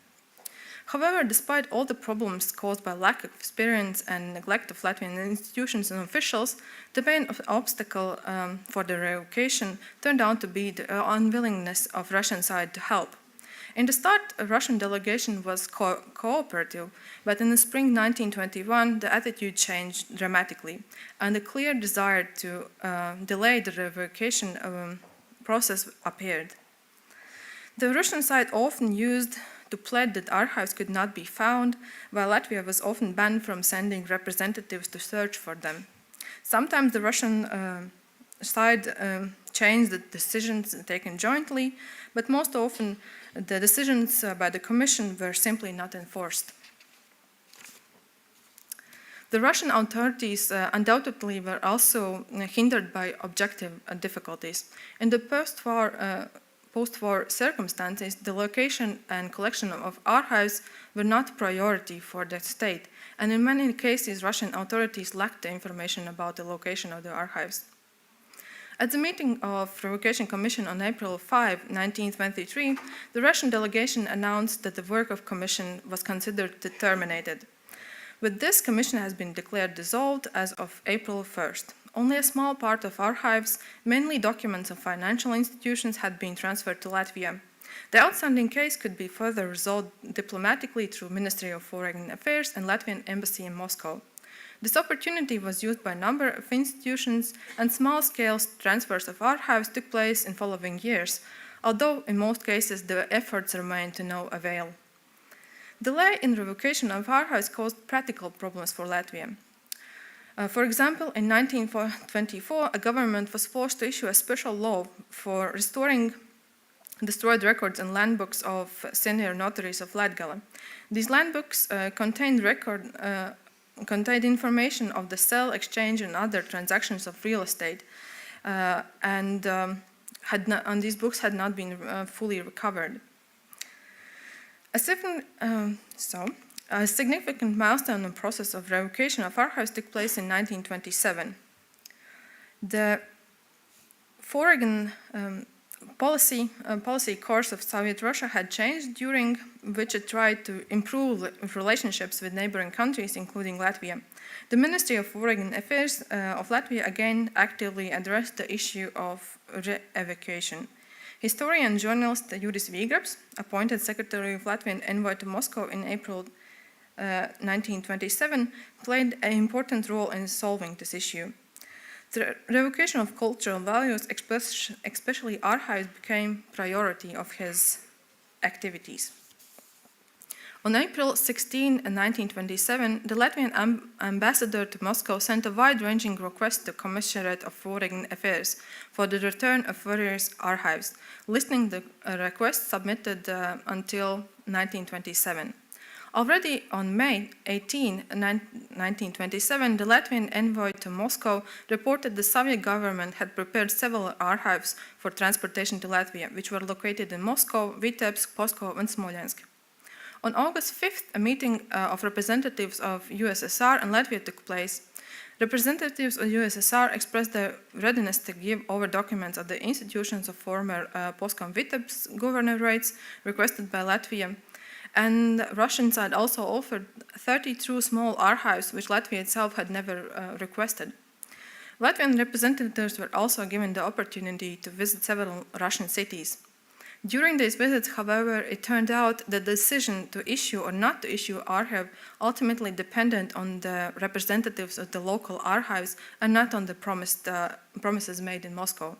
However, despite all the problems caused by lack of experience and neglect of Latvian institutions and officials, the main obstacle for the revocation turned out to be the unwillingness of Russian side to help. In the start, a Russian delegation was cooperative, but in the spring 1921, the attitude changed dramatically, and a clear desire to delay the revocation process appeared. The Russian side often used to plead that archives could not be found, while Latvia was often banned from sending representatives to search for them. Sometimes the Russian side changed the decisions taken jointly, but most often the decisions by the Commission were simply not enforced. The Russian authorities undoubtedly were also hindered by objective difficulties. In the post-war circumstances, the location and collection of archives were not priority for the state, and in many cases, Russian authorities lacked the information about the location of the archives. At the meeting of the Revocation Commission on April 5, 1923, the Russian delegation announced that the work of Commission was considered terminated. With this, Commission has been declared dissolved as of April 1st. Only a small part of archives, mainly documents of financial institutions, had been transferred to Latvia. The outstanding case could be further resolved diplomatically through Ministry of Foreign Affairs and Latvian Embassy in Moscow. This opportunity was used by a number of institutions, and small-scale transfers of archives took place in following years, although in most cases the efforts remained to no avail. Delay in revocation of archives caused practical problems for Latvia. For example, in 1924, a government was forced to issue a special law for restoring destroyed records and land books of senior notaries of Latgale. These land books contained information of the sale, exchange, and other transactions of real estate, and these books had not been fully recovered. A significant milestone in the process of revocation of archives took place in 1927. The foreign policy course of Soviet Russia had changed, during which it tried to improve relationships with neighboring countries, including Latvia. The Ministry of Foreign Affairs of Latvia again actively addressed the issue of re-evacuation. Historian and journalist Juris Vīgrabs, appointed Secretary of Latvian Envoy to Moscow in April 1927, played an important role in solving this issue. The revocation of cultural values, especially archives, became priority of his activities. On April 16, 1927, the Latvian ambassador to Moscow sent a wide-ranging request to the Commissariat of Foreign Affairs for the return of various archives, listing the requests submitted until 1927. Already on May 18, 1927, the Latvian envoy to Moscow reported the Soviet government had prepared several archives for transportation to Latvia, which were located in Moscow, Vitebsk, Pskov, and Smolensk. On August 5th, a meeting of representatives of USSR and Latvia took place. Representatives of USSR expressed their readiness to give over documents of the institutions of former Pskov and Vitebsk governorates requested by Latvia. And the Russian side also offered 32 small archives, which Latvia itself had never requested. Latvian representatives were also given the opportunity to visit several Russian cities. During these visits, however, it turned out that the decision to issue or not to issue archive ultimately depended on the representatives of the local archives and not on the promises made in Moscow.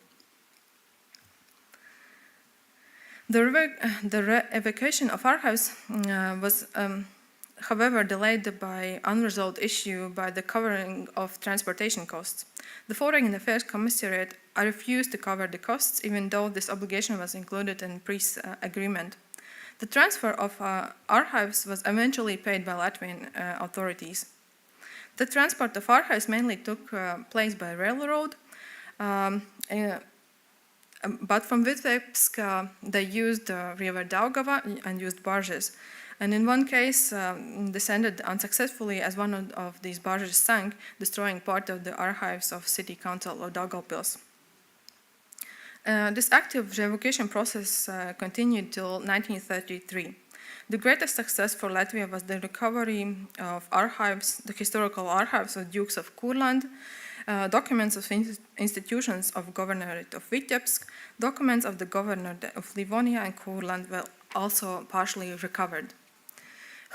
The re-evacuation of archives was, however, delayed by unresolved issue by the covering of transportation costs. The Foreign Affairs Commissariat refused to cover the costs, even though this obligation was included in peace agreement. The transfer of archives was eventually paid by Latvian authorities. The transport of archives mainly took place by railroad, but from Vitebsk they used River Daugava and used barges. And in one case, descended unsuccessfully as one of these barges sank, destroying part of the archives of City Council of Daugavpils. This active revocation process continued till 1933. The greatest success for Latvia was the recovery of archives, the historical archives of Dukes of Kurland, documents of institutions of Governorate of Vitebsk, documents of the Governorate of Livonia and Kurland were also partially recovered.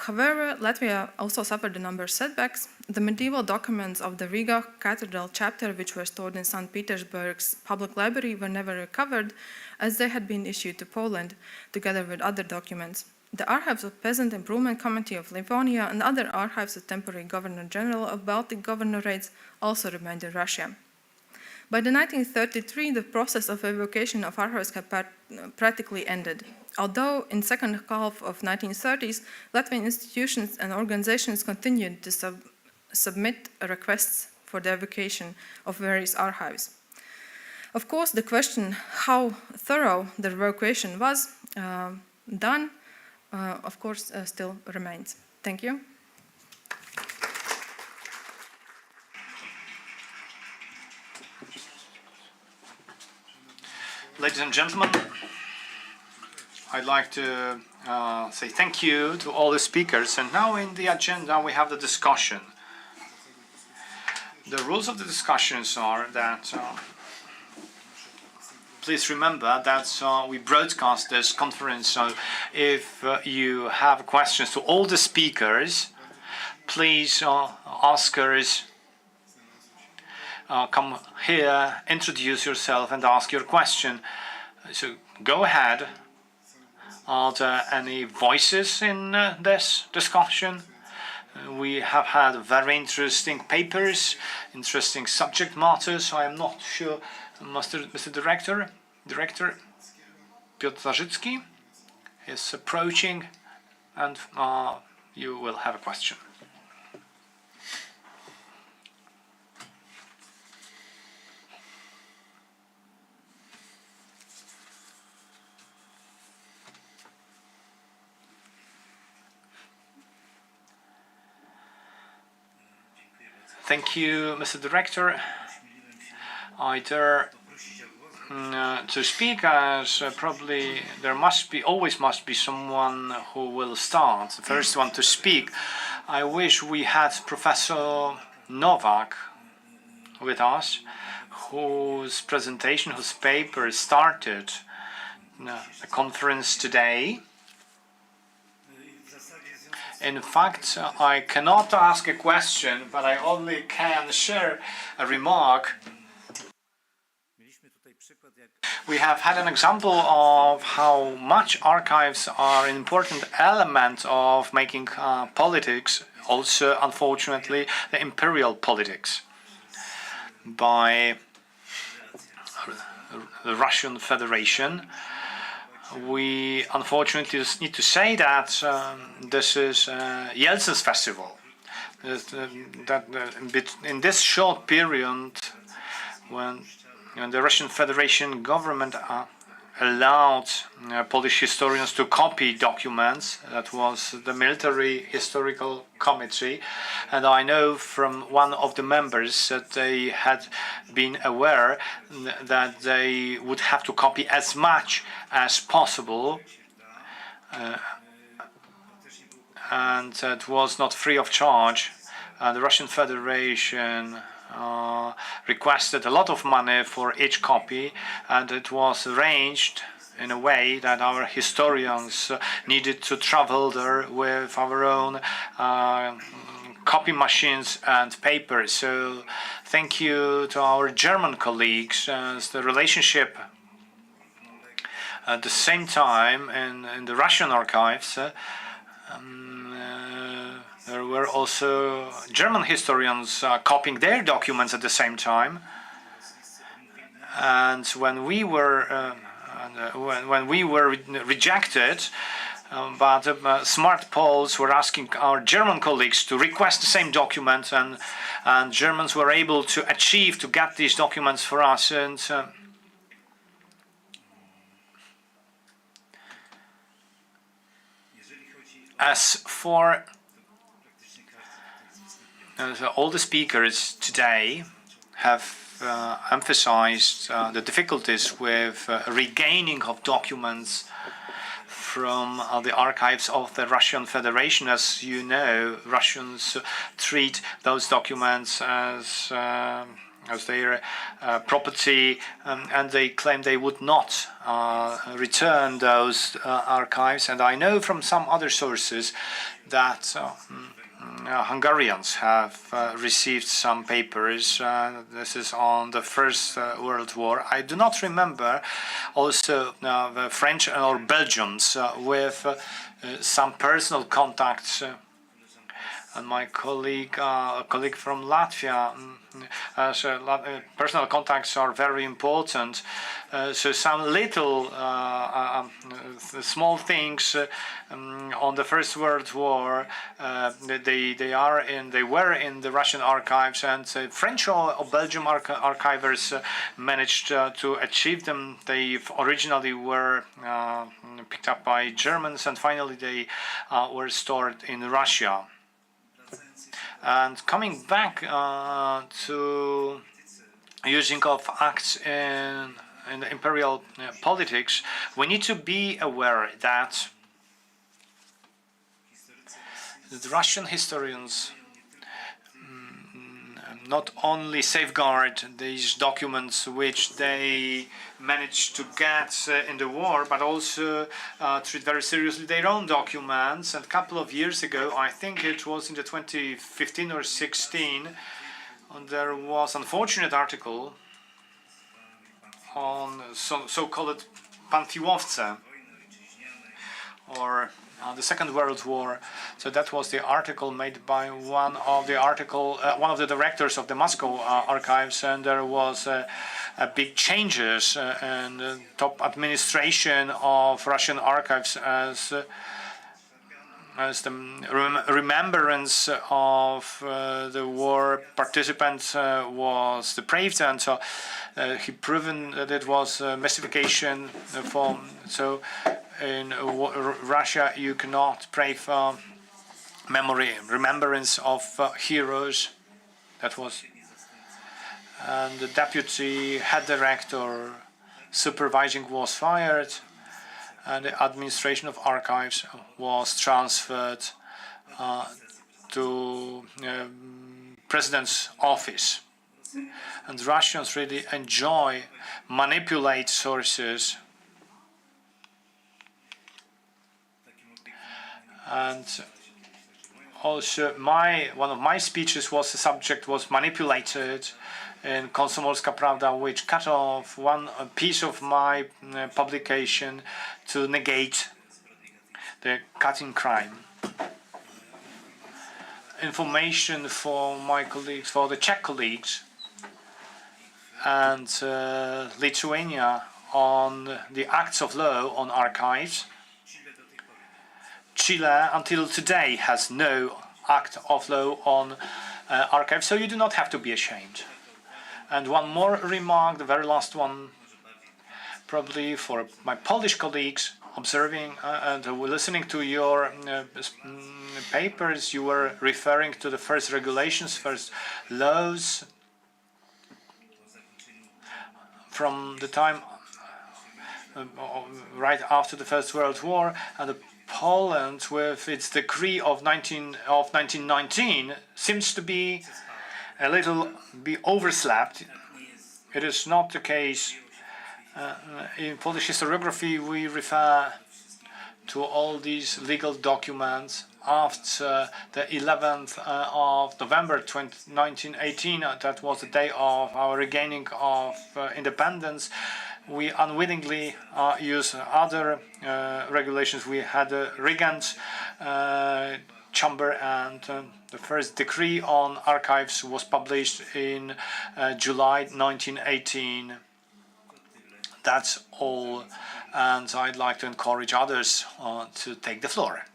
However, Latvia also suffered a number of setbacks. The medieval documents of the Riga Cathedral chapter, which were stored in St. Petersburg's public library, were never recovered, as they had been issued to Poland, together with other documents. The archives of Peasant Improvement Committee of Livonia and other archives of temporary Governor-General of Baltic Governorates also remained in Russia. By the 1933, the process of evacuation of archives had practically ended. Although in the second half of 1930s, Latvian institutions and organizations continued to submit requests for the evacuation of various archives. Of course, the question how thorough the evacuation was done, of course, still remains. Thank you. Ladies and gentlemen, I'd like to say thank you to all the speakers. And now in the agenda we have the discussion. The rules of the discussions are that please remember that we broadcast this conference, so if you have questions to all the speakers, please ask us, come here, introduce yourself and ask your question. So go ahead. Are there any voices in this discussion? We have had very interesting papers, interesting subject matters. I am not sure, Mr. Director. Piotr Zarzycki is approaching, and you will have a question. Thank you, Mr. Director. I dare to speak, as probably there always must be someone who will start, the first one to speak. I wish we had Professor Nowak with us, whose presentation, whose paper started the conference today. In fact, I cannot ask a question, but I only can share a remark. We have had an example of how much archives are an important element of making politics, also, unfortunately, the imperial politics, by the Russian Federation. We unfortunately just need to say that this is Yeltsin's festival. In this short period, when the Russian Federation government allowed Polish historians to copy documents, that was the Military Historical Committee, and I know from one of the members that they had been aware that they would have to copy as much as possible, and that was not free of charge. The Russian Federation requested a lot of money for each copy, and it was arranged in a way that our historians needed to travel there with our own copy machines and paper. So thank you to our German colleagues. The relationship at the same time in the Russian archives, there were also German historians copying their documents at the same time. And when we were rejected, but smart Poles were asking our German colleagues to request the same document, and Germans were able to achieve to get these documents for us. And as for all the speakers today have emphasized the difficulties with regaining of documents from the archives of the Russian Federation. As you know, Russians treat those documents as their property, and they claim they would not return those archives. And I know from some other sources that Hungarians have received some papers. This is on the First World War. I do not remember also the French or Belgians with some personal contacts. And my colleague from Latvia, personal contacts are very important. So some little small things on the First World War, they were in the Russian archives, and French or Belgian archivers managed to achieve them. They originally were picked up by Germans, and finally they were stored in Russia. And coming back to using of acts in the imperial politics, we need to be aware that the Russian historians not only safeguard these documents which they managed to get in the war, but also treat very seriously their own documents. And a couple of years ago, I think it was in the 2015 or 16, there was an unfortunate article on so-called Panfiłowce, or the Second World War. So that was the article made by one of the directors of the Moscow archives, and there was big changes in the top administration of Russian archives as the remembrance of the war participants was depraved, and so he proven that it was mystification form. So in Russia you cannot pray for remembrance of heroes. That was, and the deputy head director supervising was fired, and the administration of archives was transferred to president's office. And Russians really manipulate sources. And also one of my speeches was the subject was manipulated in Komsomolska Pravda, which cut off one piece of my publication to negate the cutting crime. Information for my colleagues, for the Czech colleagues, and Lithuania on the acts of law on archives. Chile until today has no act of law on archives, so you do not have to be ashamed. And one more remark, the very last one, probably for my Polish colleagues observing and listening to your papers, you were referring to the first regulations, first laws from the time right after the First World War, and Poland, with its decree of 1919, seems to be a little overslept. It is not the case. In Polish historiography, we refer to all these legal documents after the 11th of November 1918. That was the day of our regaining of independence. We unwittingly use other regulations. We had a Regent chamber, and the first decree on archives was published in July 1918. That's all, and I'd like to encourage others to take the floor.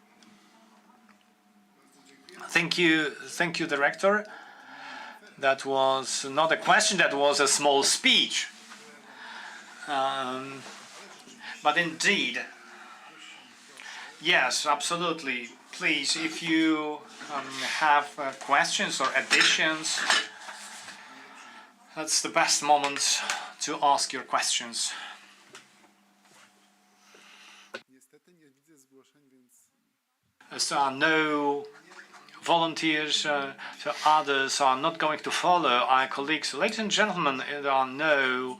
Thank you, Director. That was not a question, that was a small speech. But indeed, yes, absolutely. Please, if you have questions or additions, that's the best moment to ask your questions. As there are no volunteers, so others are not going to follow our colleagues. Ladies and gentlemen, there are no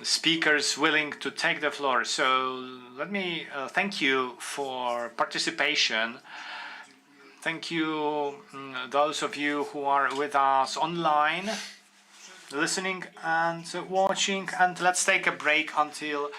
speakers willing to take the floor. So let me thank you for participation. Thank you, those of you who are with us online, listening and watching. And let's take a break until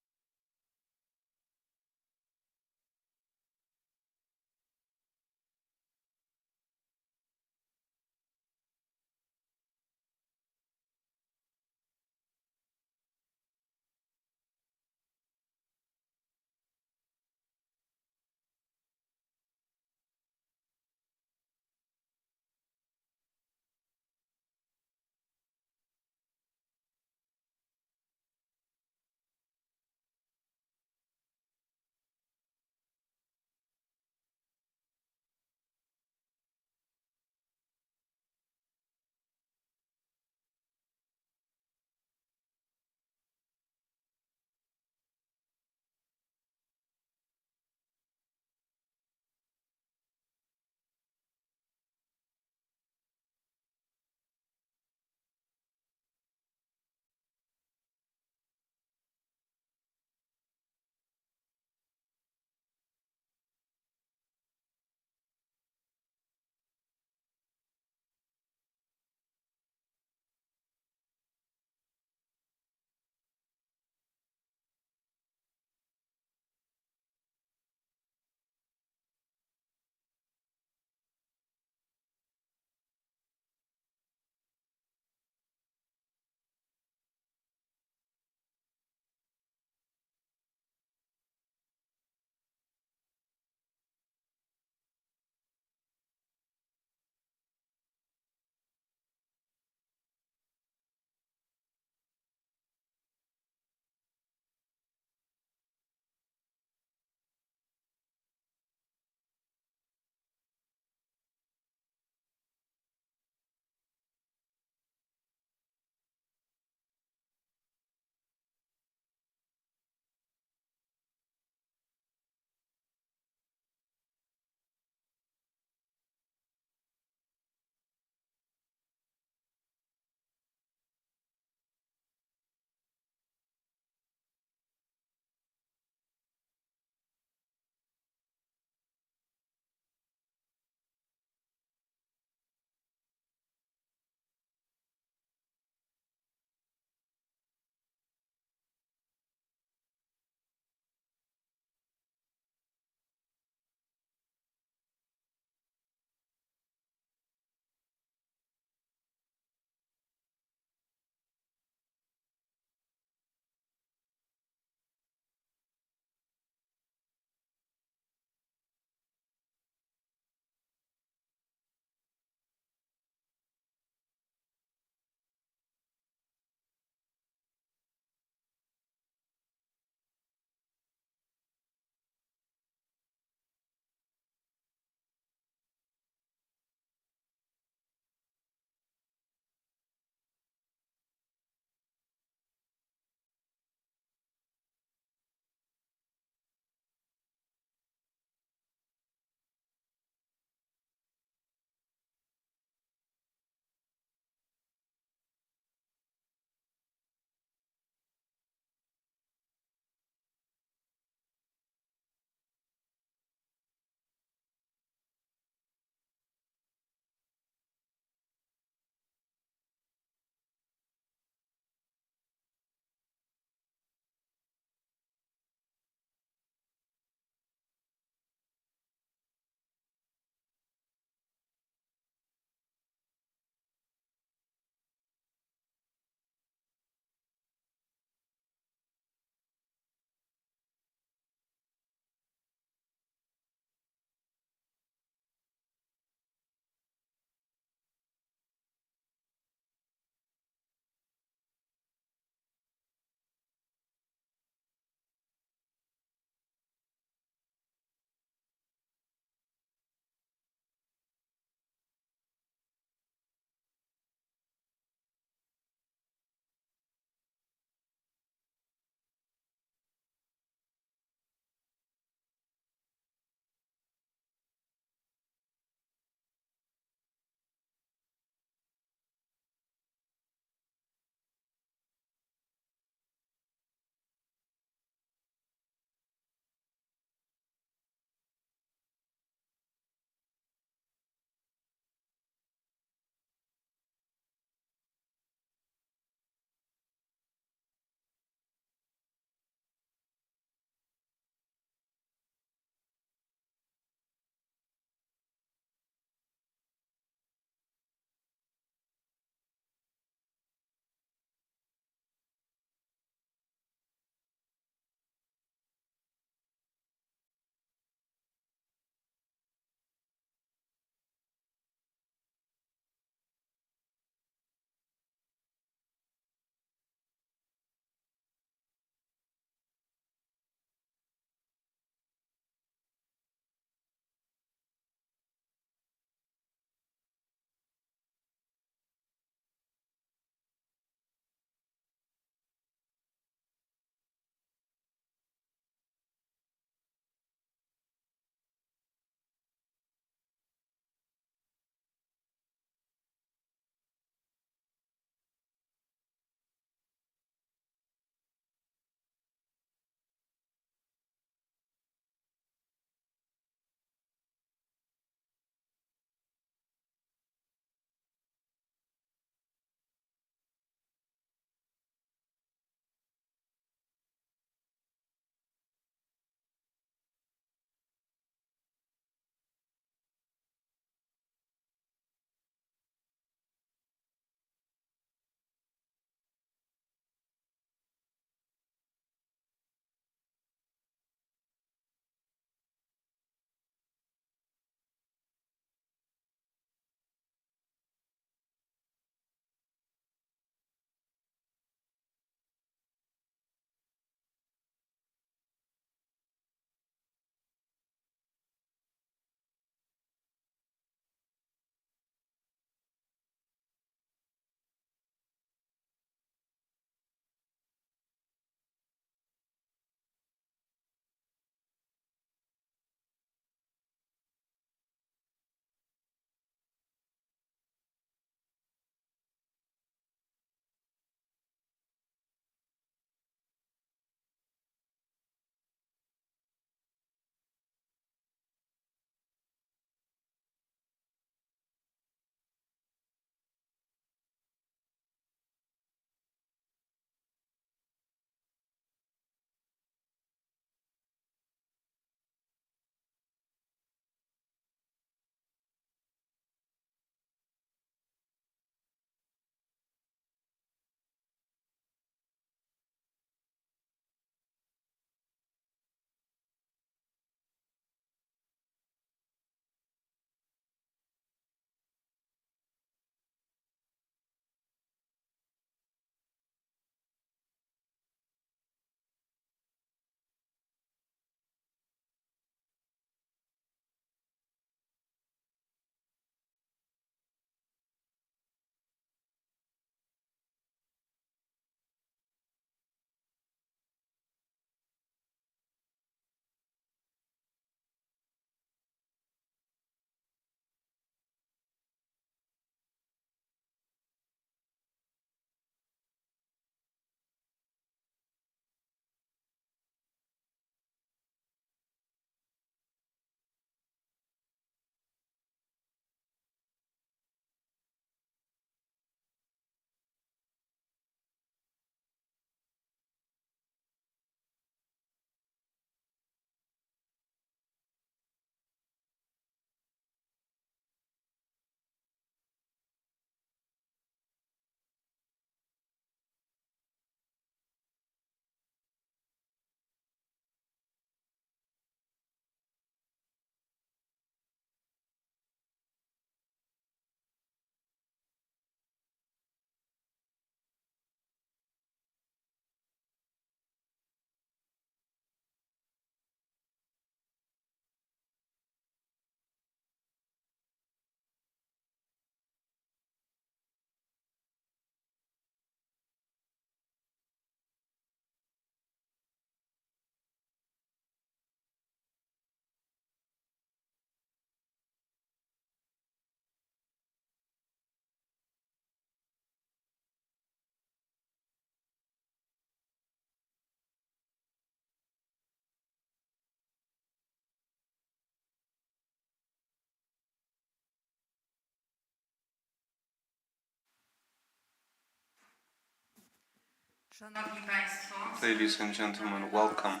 Ladies and gentlemen, welcome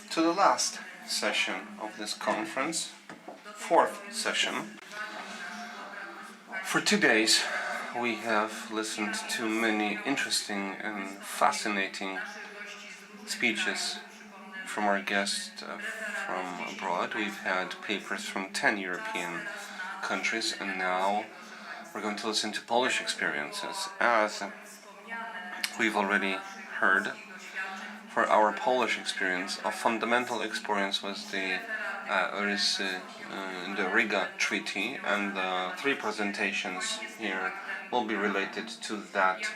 to the last session of this conference, fourth session. For 2 days, we have listened to many interesting and fascinating speeches from our guests from abroad. We've had papers from 10 European countries, and now we're going to listen to Polish experiences. As we've already heard, for our Polish experience, a fundamental experience was the Riga Treaty, and the 3 presentations here will be related to that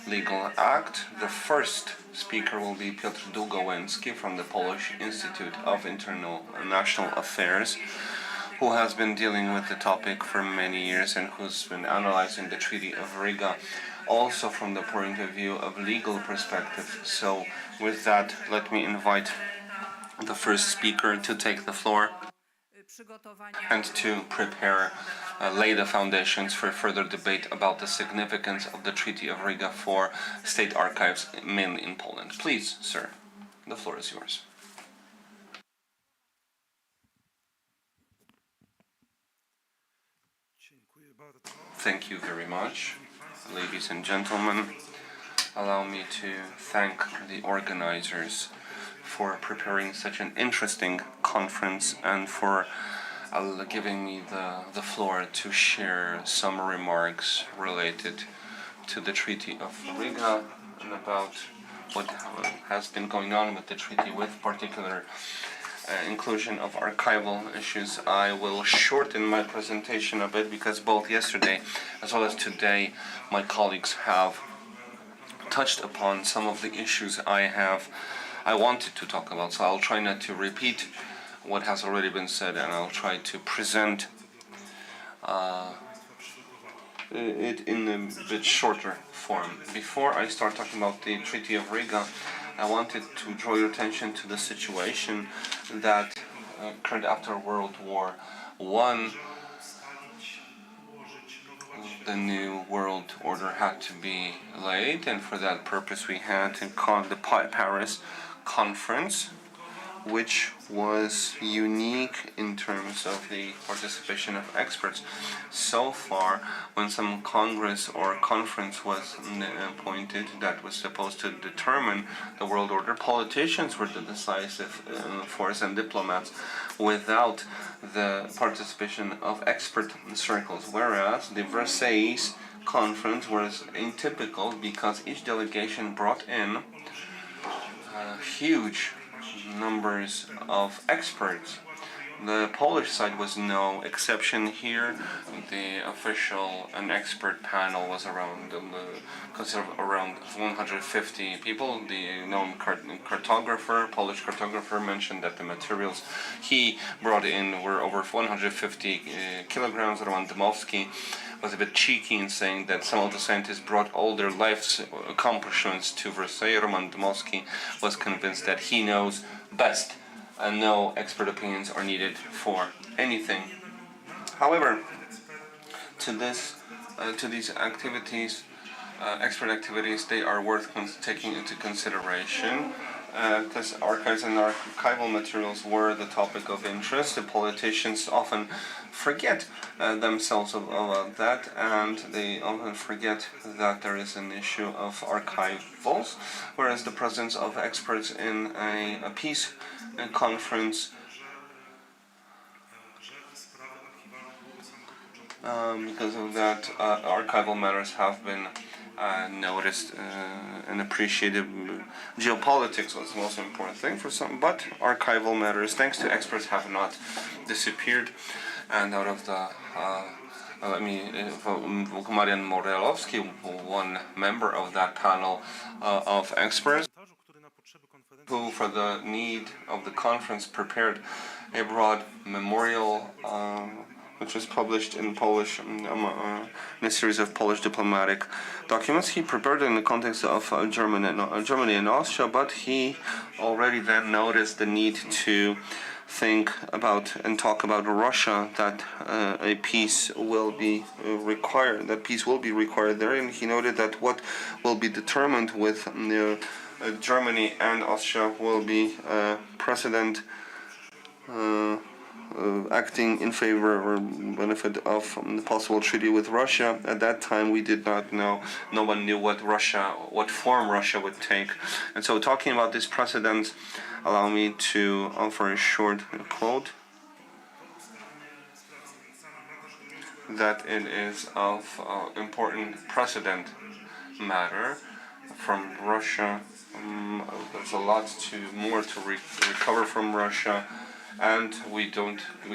legal act. The first speaker will be Piotr Długołęcki from the Polish Institute of International Affairs, who has been dealing with the topic for many years and who's been analyzing the Treaty of Riga also from the point of view of legal perspective. So with that, let me invite the first speaker to take the floor and to prepare, lay the foundations for further debate about the significance of the Treaty of Riga for state archives, mainly in Poland. Please, sir, the floor is yours. Thank you very much. Ladies and gentlemen, allow me to thank the organizers for preparing such an interesting conference and for giving me the floor to share some remarks related to the Treaty of Riga and about what has been going on with the treaty, with particular inclusion of archival issues. I will shorten my presentation a bit because both yesterday as well as today my colleagues have touched upon some of the issues I wanted to talk about, so I'll try not to repeat what has already been said, and I'll try to present it in a bit shorter form. Before I start talking about the Treaty of Riga, I wanted to draw your attention to the situation that occurred after World War I. The new world order had to be laid, and for that purpose we had to call the Paris Conference, which was unique in terms of the participation of experts. So far, when some congress or conference was appointed that was supposed to determine the world order, politicians were the decisive force and diplomats without the participation of expert circles, whereas the Versailles conference was atypical because each delegation brought in huge numbers of experts. The Polish side was no exception here. The official and expert panel was around 150 people. The known cartographer, Polish cartographer, mentioned that the materials he brought in were over 150 kilograms. Roman Dmowski was a bit cheeky in saying that some of the scientists brought all their life's accomplishments to Versailles. Roman Dmowski was convinced that he knows best and no expert opinions are needed for anything. However, to these activities, expert activities, they are worth taking into consideration. Because archives and archival materials were the topic of interest. The politicians often forget themselves about that, and they often forget that there is an issue of archivals, whereas the presence of experts in a peace conference because of that, archival matters have been noticed and appreciated. Geopolitics was the most important thing for some, but archival matters, thanks to experts, have not disappeared. And out of the Marian Morelowski, one member of that panel of experts, who for the need of the conference prepared a broad memorial which was published in Polish, in a series of Polish diplomatic documents. He prepared it in the context of Germany and Austria, but he already then noticed the need to think about and talk about Russia, that a peace will be required. That peace will be required there, and he noted that what will be determined with Germany and Austria will be precedent acting in favor or benefit of the possible treaty with Russia. At that time, we did not know. No one knew what form Russia would take. And so, talking about these precedents, allow me to offer a short quote that it is of important precedent matter from Russia. There's a lot more to recover from Russia, and we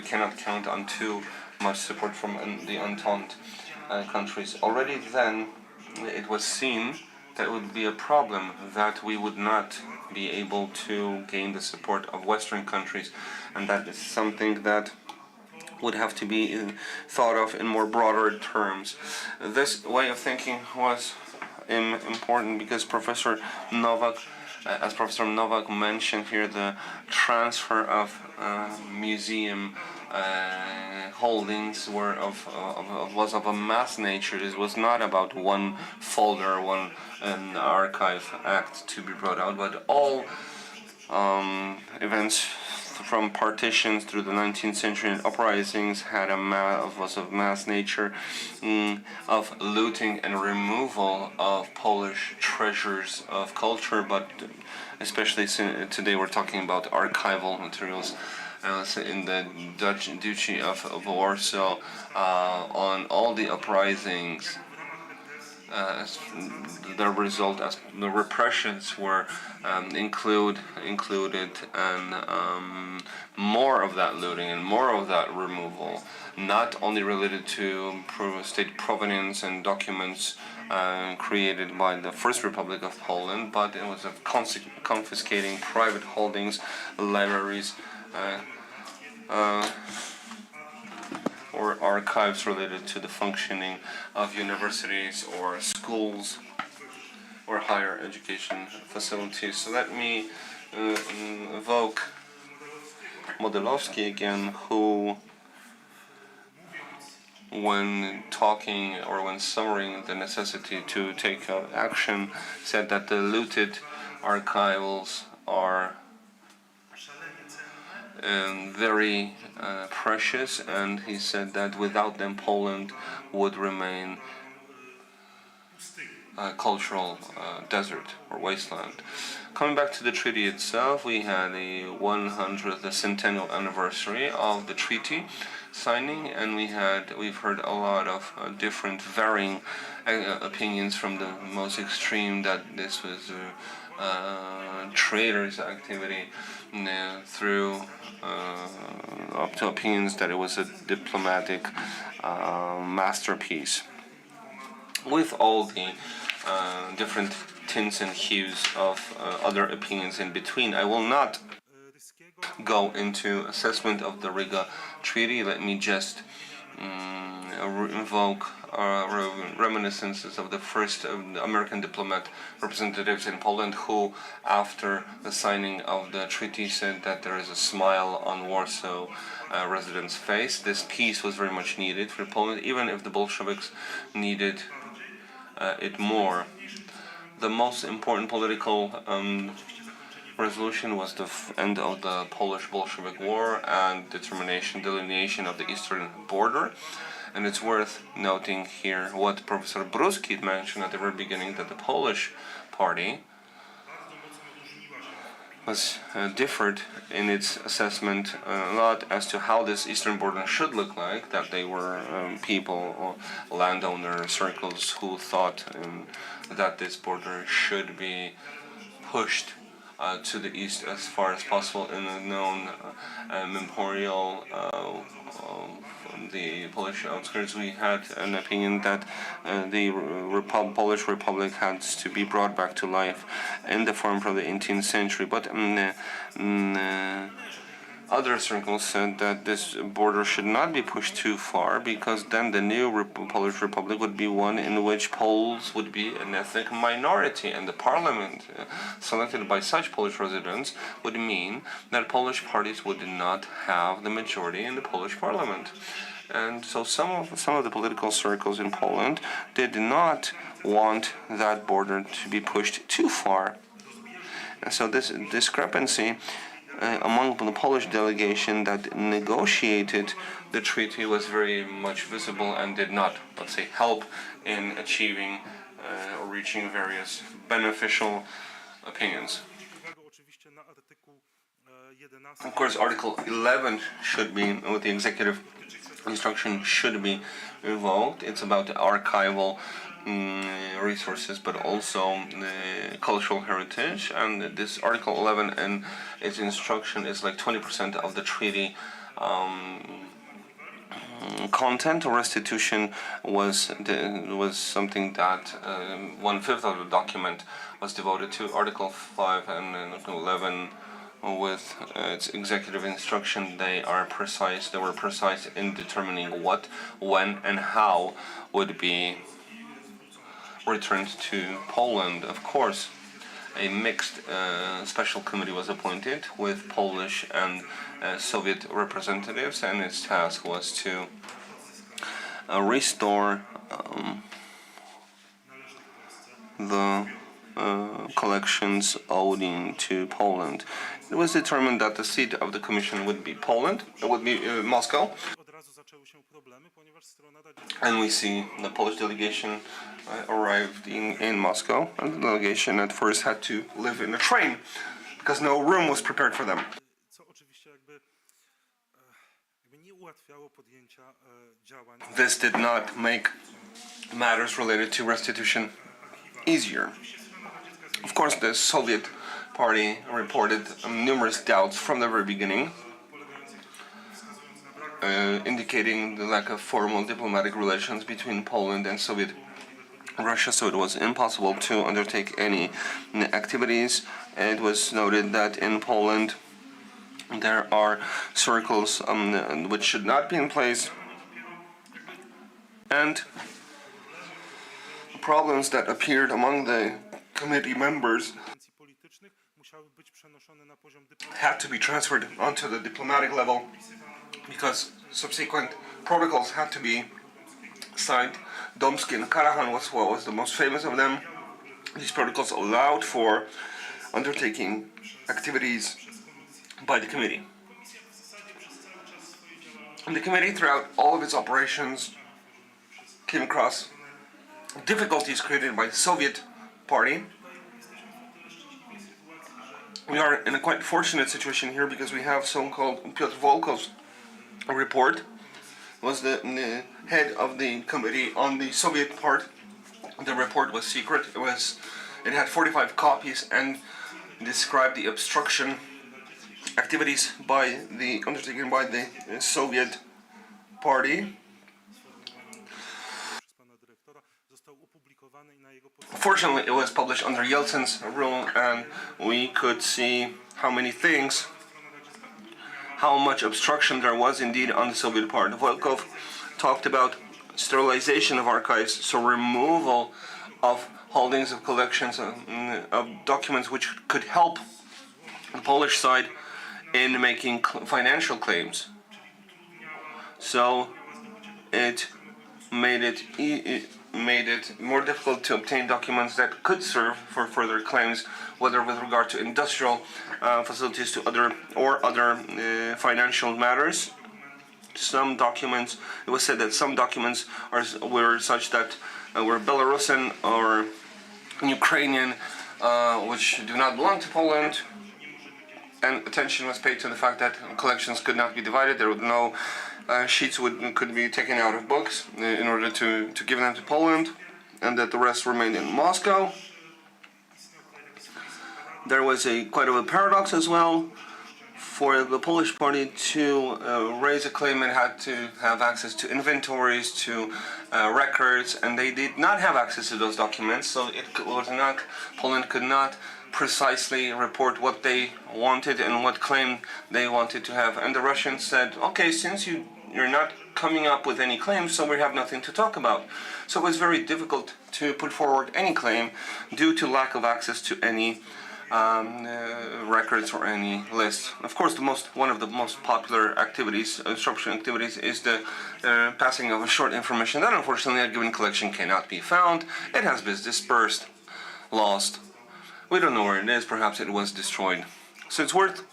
cannot count on too much support from the Entente countries. Already then, it was seen that it would be a problem that we would not be able to gain the support of Western countries, and that is something that would have to be thought of in more broader terms. This way of thinking was important because Professor Nowak, as Professor Nowak mentioned here, the transfer of museum holdings was of a mass nature. This was not about one folder, one archive act to be brought out, but all events from partitions through the 19th century and uprisings had was of mass nature, of looting and removal of Polish treasures of culture, but especially today we're talking about archival materials in the Dutch Duchy of Warsaw, on all the uprisings. The result, as the repressions were included, and more of that looting and more of that removal, not only related to state provenance and documents created by the First Republic of Poland, but it was of confiscating private holdings, libraries, or archives related to the functioning of universities or schools or higher education facilities. So let me evoke Modelowski again, who, when talking or when summarizing the necessity to take action, said that the looted archivals are very precious, and he said that without them Poland would remain a cultural desert or wasteland. Coming back to the treaty itself, we had a 100th centennial anniversary of the treaty signing, and we've heard a lot of different varying opinions, from the most extreme that this was traitors activity, through up to opinions that it was a diplomatic masterpiece, with all the different tints and hues of other opinions in between. I will not go into assessment of the Riga Treaty. Let me just invoke reminiscences of the first American diplomat representatives in Poland, who, after the signing of the treaty, said that there is a smile on Warsaw residents' face. This peace was very much needed for Poland, even if the Bolsheviks needed it more. The most important political resolution was the end of the Polish-Bolshevik War and delineation of the eastern border. And it's worth noting here what Professor Bruski mentioned at the very beginning, that the Polish party was differed in its assessment a lot as to how this eastern border should look like, that they were people or landowner circles who thought that this border should be pushed to the east as far as possible in a known memorial the Polish outskirts. We had an opinion that the Polish Republic had to be brought back to life in the form from the 18th century, but Other circles said that this border should not be pushed too far, because then the new Polish Republic would be one in which Poles would be an ethnic minority, and the parliament selected by such Polish residents would mean that Polish parties would not have the majority in the Polish parliament. And so some of the political circles in Poland did not want that border to be pushed too far. And so this discrepancy among the Polish delegation that negotiated the treaty was very much visible and did not, let's say, help in achieving or reaching various beneficial opinions. Of course, Article 11 should be, with the executive instruction, should be invoked. It's about the archival resources, but also cultural heritage, and this Article 11 and its instruction is like 20% of the treaty content. Restitution was something that 1/5 of the document was devoted to. Article 5 and 11 with its executive instruction, they were precise in determining what, when and how would be returned to Poland. Of course, a mixed special committee was appointed with Polish and Soviet representatives, and its task was to restore the collections owing to Poland. It was determined that the seat of the commission would be Moscow. And we see the Polish delegation arrived in Moscow, and the delegation at first had to live in a train because no room was prepared for them. This did not make matters related to restitution easier. Of course, the Soviet party reported numerous doubts from the very beginning, indicating the lack of formal diplomatic relations between Poland and Soviet Russia, so it was impossible to undertake any activities. It was noted that in Poland there are circles which should not be in place, and problems that appeared among the committee members had to be transferred onto the diplomatic level, because subsequent protocols had to be signed. Domsky and Karahan was the most famous of them. These protocols allowed for undertaking activities by the committee. And the committee, throughout all of its operations, came across difficulties created by the Soviet party. We are in a quite fortunate situation here because we have so-called Piotr Volkov's report. Was the head of the committee on the Soviet part. The report was secret. It had 45 copies and described the obstruction activities undertaken by the Soviet party. Fortunately, it was published under Yeltsin's rule, and we could see how much obstruction there was indeed on the Soviet part. Volkov talked about sterilization of archives, so removal of holdings of collections of documents which could help the Polish side in making financial claims. So it made it more difficult to obtain documents that could serve for further claims, whether with regard to industrial facilities to other financial matters. Some documents, it was said that some documents were such that were Belarusian or Ukrainian, which do not belong to Poland, and attention was paid to the fact that collections could not be divided. There were no sheets could be taken out of books in order to give them to Poland, and that the rest remained in Moscow. There was quite of a paradox as well. For the Polish party to raise a claim, it had to have access to inventories, to records, and they did not have access to those documents, so Poland could not precisely report what they wanted and what claim they wanted to have. And the Russians said, okay, since you're not coming up with any claims, so we have nothing to talk about. So it was very difficult to put forward any claim due to lack of access to any records or any lists. Of course, one of the most popular activities, instruction activities, is the passing of a short information that unfortunately a given collection cannot be found. It has been dispersed, lost. We don't know where it is. Perhaps it was destroyed. So it's worth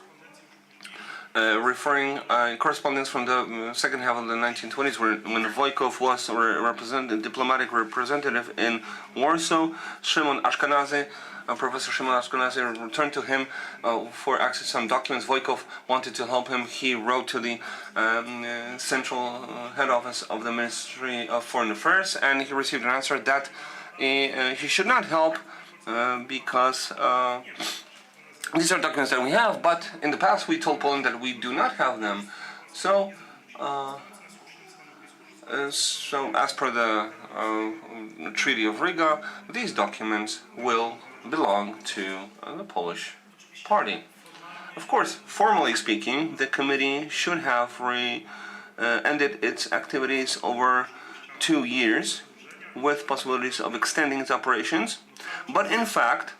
referring correspondence from the second half of the 1920s, when Wojkow was a diplomatic representative in Warsaw. Szymon Ashkenazy, Professor Szymon Ashkenazy, returned to him for access to some documents. Wojkow wanted to help him. He wrote to the central head office of the Ministry of Foreign Affairs, and he received an answer that he should not help because these are documents that we have, but in the past we told Poland that we do not have them. So, as per the Treaty of Riga, these documents will belong to the Polish party. Of course, formally speaking, the committee should have ended its activities over 2 years, with possibilities of extending its operations, but in fact,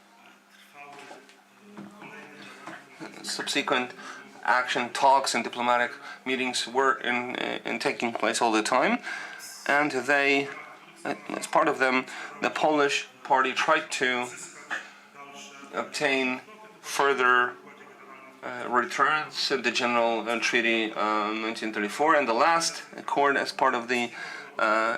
subsequent action, talks, and diplomatic meetings were in taking place all the time, and they, as part of them, the Polish party tried to obtain further returns to the General Treaty 1934, and the last accord as part of the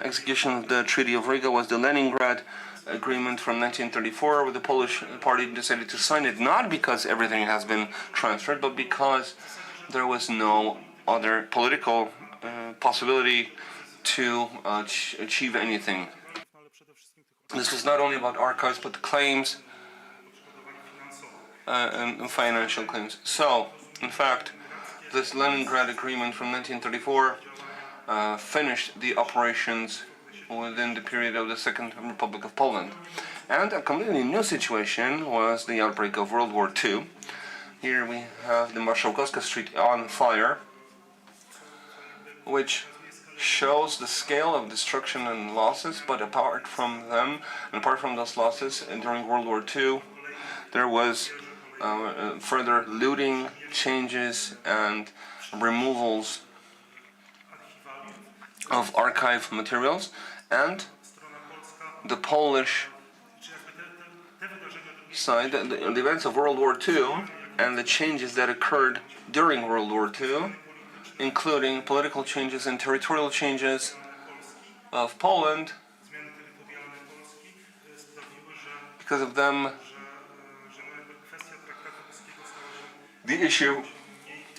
execution of the Treaty of Riga was the Leningrad Agreement from 1934, where the Polish party decided to sign it, not because everything has been transferred, but because there was no other political possibility to achieve anything. This was not only about archives, but the claims and financial claims. So, in fact, this Leningrad Agreement from 1934 finished the operations within the period of the Second Republic of Poland. And a completely new situation was the outbreak of World War II. Here we have the Marszałkowska Street on fire, which shows the scale of destruction and losses, but apart from those losses, during World War II, there was further looting, changes, and removals of archive materials, and the Polish side, the events of World War II and the changes that occurred during World War II, including political changes and territorial changes of Poland. Because of them, the issue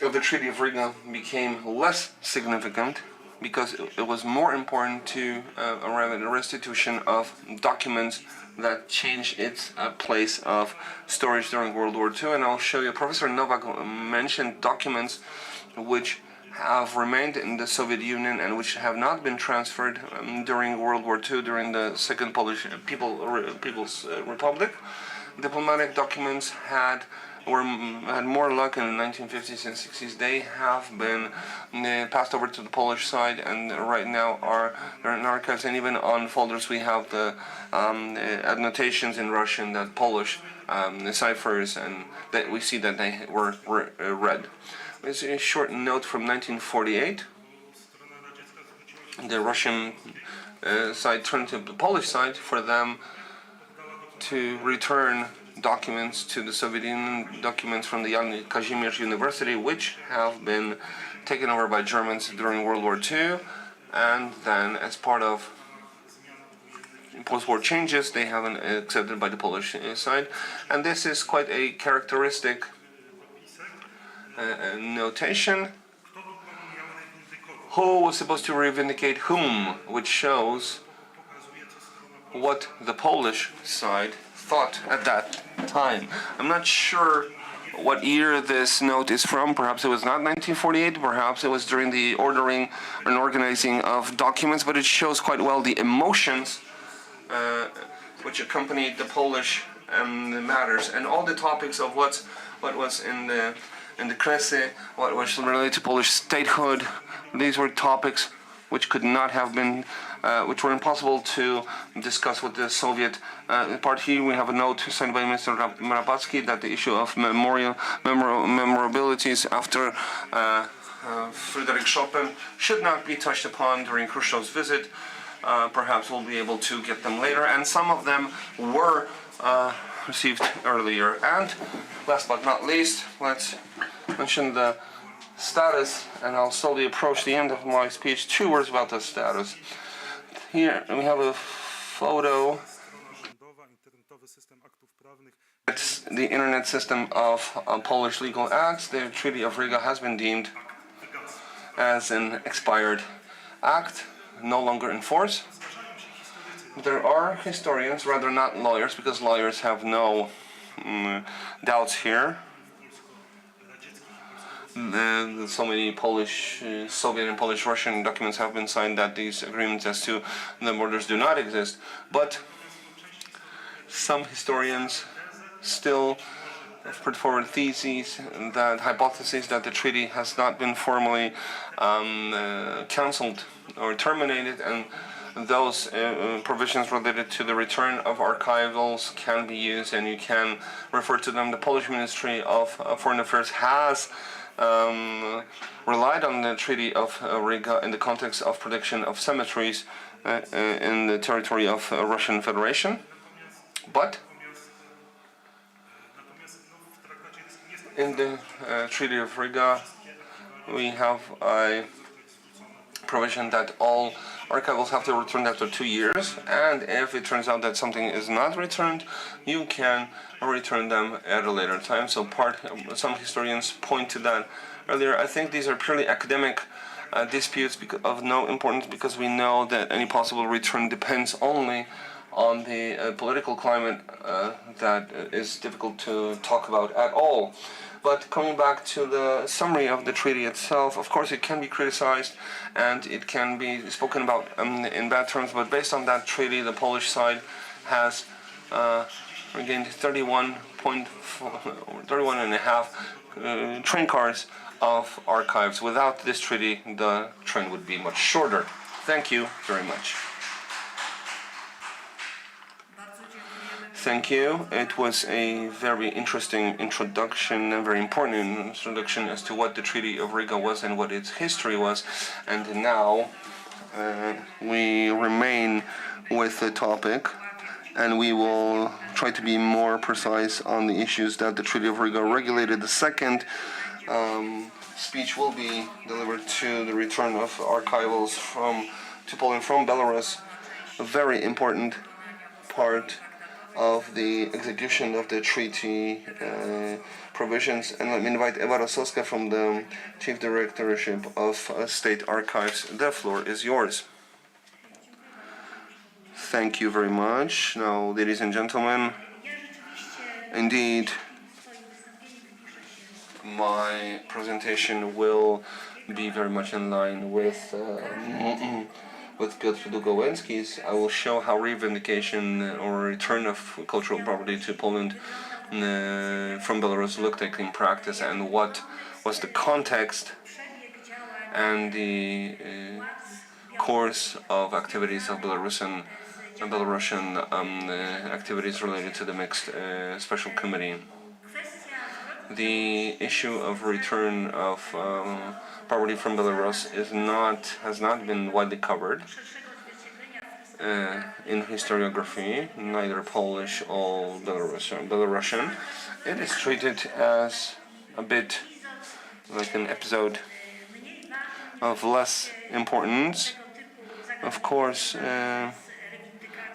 of the Treaty of Riga became less significant, because it was more important to arrive at a restitution of documents that changed its place of storage during World War II. And I'll show you, Professor Nowak mentioned documents which have remained in the Soviet Union and which have not been transferred during World War II, during the Second Polish People's Republic. Diplomatic documents had more luck in the 1950s and 60s. They have been passed over to the Polish side, and right now they're in archives, and even on folders we have the annotations in Russian, that Polish ciphers, and that we see that they were read. There's a short note from 1948. The Russian side turned to the Polish side for them to return documents to the Soviet Union, documents from the Jan Kazimierz University, which have been taken over by Germans during World War II, and then as part of post-war changes, they haven't accepted by the Polish side. And this is quite a characteristic notation. Who was supposed to reivindicate whom, which shows what the Polish side thought at that time. I'm not sure what year this note is from. Perhaps it was not 1948, perhaps it was during the ordering and organizing of documents, but it shows quite well the emotions which accompanied the Polish matters, and all the topics of what was in the Kresy, what was related to Polish statehood. These were topics which could not have been, which were impossible to discuss with the Soviet party. We have a note signed by Mr. Rabacki that the issue of memorabilities after Frederick Chopin should not be touched upon during Khrushchev's visit. Perhaps we'll be able to get them later, and some of them were received earlier. And last but not least, let's mention the status, and I'll slowly approach the end of my speech. 2 words about the status. Here we have a photo. It's the internet system of Polish legal acts. The Treaty of Riga has been deemed as an expired act, no longer in force. There are historians, rather not lawyers, because lawyers have no doubts here. So many Polish, Soviet and Polish-Russian documents have been signed that these agreements as to the borders do not exist. But some historians still put forward theses, that hypotheses that the treaty has not been formally cancelled or terminated, and those provisions related to the return of archivals can be used, and you can refer to them. The Polish Ministry of Foreign Affairs has relied on the Treaty of Riga in the context of protection of cemeteries in the territory of Russian Federation, but in the Treaty of Riga we have a provision that all archivals have to return after 2 years, and if it turns out that something is not returned, you can return them at a later time. So some historians point to that earlier. I think these are purely academic disputes of no importance, because we know that any possible return depends only on the political climate that is difficult to talk about at all. But coming back to the summary of the treaty itself, of course it can be criticized and it can be spoken about in bad terms, but based on that treaty, the Polish side has regained 31.5 train cars of archives. Without this treaty, the train would be much shorter. Thank you very much. Thank you. It was a very interesting introduction, a very important introduction as to what the Treaty of Riga was and what its history was. And now we remain with the topic, and we will try to be more precise on the issues that the Treaty of Riga regulated. The second speech will be delivered to the return of archivals to Poland from Belarus, a very important part of the execution of the treaty provisions. And let me invite Eva Rosowska from the Chief Directorship of State Archives. The floor is yours. Thank you very much. Now, ladies and gentlemen, indeed, my presentation will be very much in line with Piotr Długołęcki's. I will show how reivindication or return of cultural property to Poland from Belarus looked like in practice, and what was the context and the course of activities of Belarusian activities related to the mixed special committee. The issue of return of property from Belarus has not been widely covered in historiography, neither Polish or Belarusian. It is treated as a bit like an episode of less importance, of course,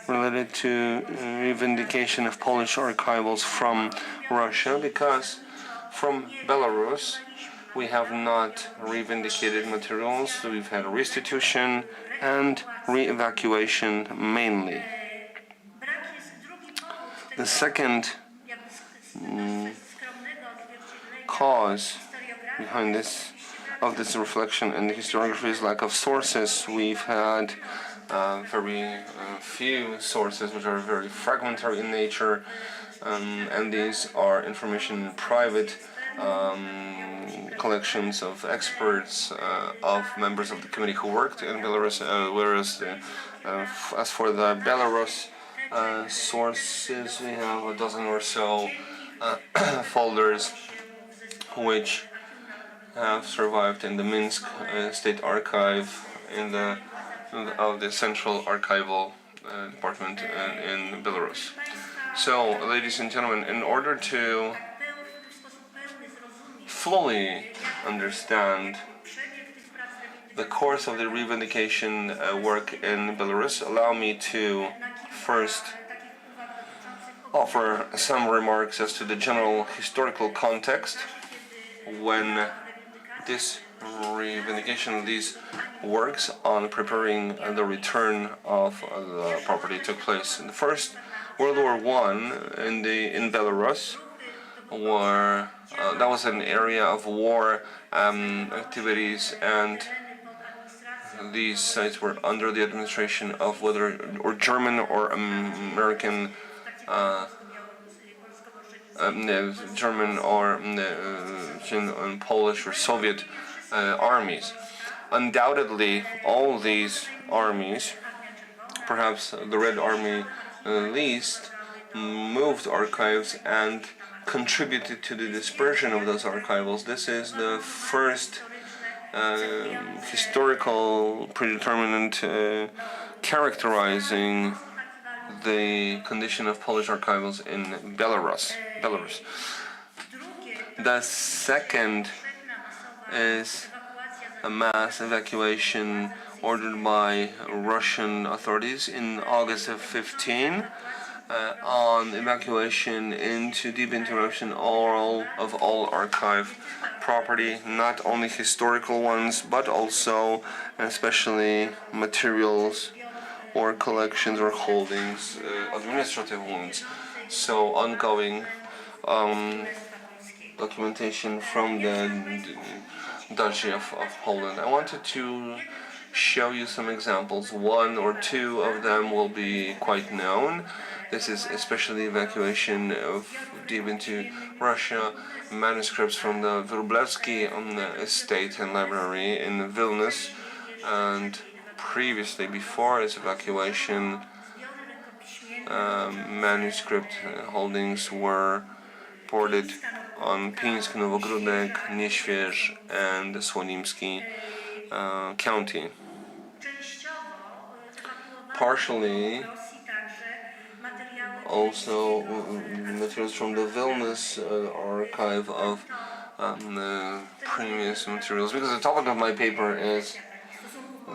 related to reivindication of Polish archivals from Russia, because from Belarus we have not reivindicated materials. So we've had restitution and re-evacuation mainly. The second cause behind this reflection in the historiography is lack of sources. We've had very few sources which are very fragmentary in nature. and these are information private collections of experts, of members of the committee who worked in Belarus, whereas as for the Belarus sources, we have a dozen or so folders which have survived in the Minsk State Archive of the Central Archival Department in Belarus. So, ladies and gentlemen, in order to fully understand the course of the revindication work in Belarus, allow me to first offer some remarks as to the general historical context when this revindication, these works on preparing the return of the property took place. In the First World War I in Belarus, that was an area of war activities, and these sites were under the administration of German or American, German or Polish or Soviet armies. Undoubtedly, all these armies, perhaps the Red Army least, moved archives and contributed to the dispersion of those archivals. This is the first historical predeterminant characterizing the condition of Polish archivals in Belarus. The second is a mass evacuation ordered by Russian authorities in August of 15 on evacuation into deep interruption of all archive property, not only historical ones, but also especially materials or collections or holdings, administrative ones. So ongoing documentation from the Duchy of Poland. I wanted to show you some examples. One or two of them will be quite known. This is especially evacuation of deep into Russia, manuscripts from the Wróblewski estate and library in Vilnius, and previously, before its evacuation, manuscript holdings were ported on Pińsk, Nowogródek, Nieśwież, and Słonimski county. Partially, also materials from the Vilnius archive of previous materials, because the topic of my paper is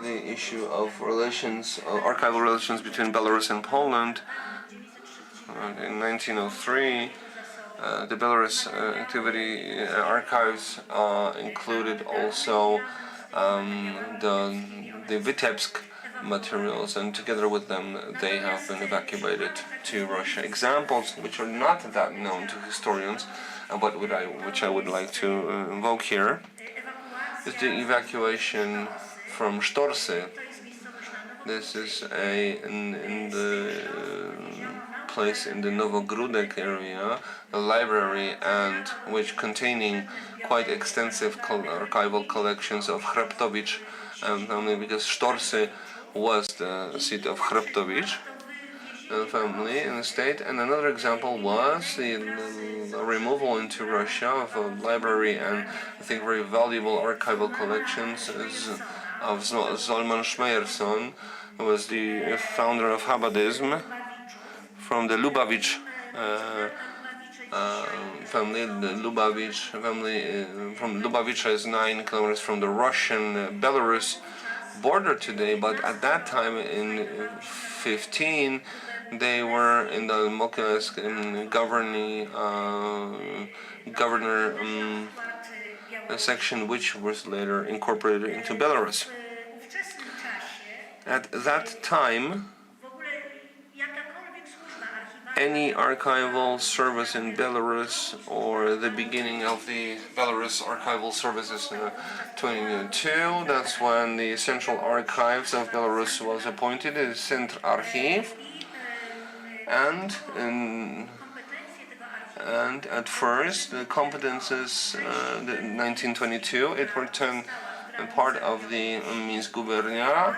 the issue of relations, archival relations between Belarus and Poland. In 1903, the Belarus activity archives included also the Vitebsk materials, and together with them they have been evacuated to Russia. Examples which are not that known to historians, but which I would like to invoke here, is the evacuation from Sztorcy. This is in the place in the Nowogródek area, a library, and which containing quite extensive archival collections of Chreptowicz family, because Sztorcy was the seat of Chreptowicz family in the state. And another example was the removal into Russia of a library and I think very valuable archival collections of Zolman Szmeyerson, who was the founder of Chabadism, from the Lubavitch family. The Lubavitch family from Lubavitch is 9 kilometers from the Russian Belarus border today, but at that time in 15 they were in the Mokilesk governor section, which was later incorporated into Belarus. At that time, any archival service in Belarus, or the beginning of the Belarus archival services in 2022, that's when the Central Archives of Belarus was appointed as Central Archiv, and And at first, the competences, 1922, it returned a part of the Minsk gubernia.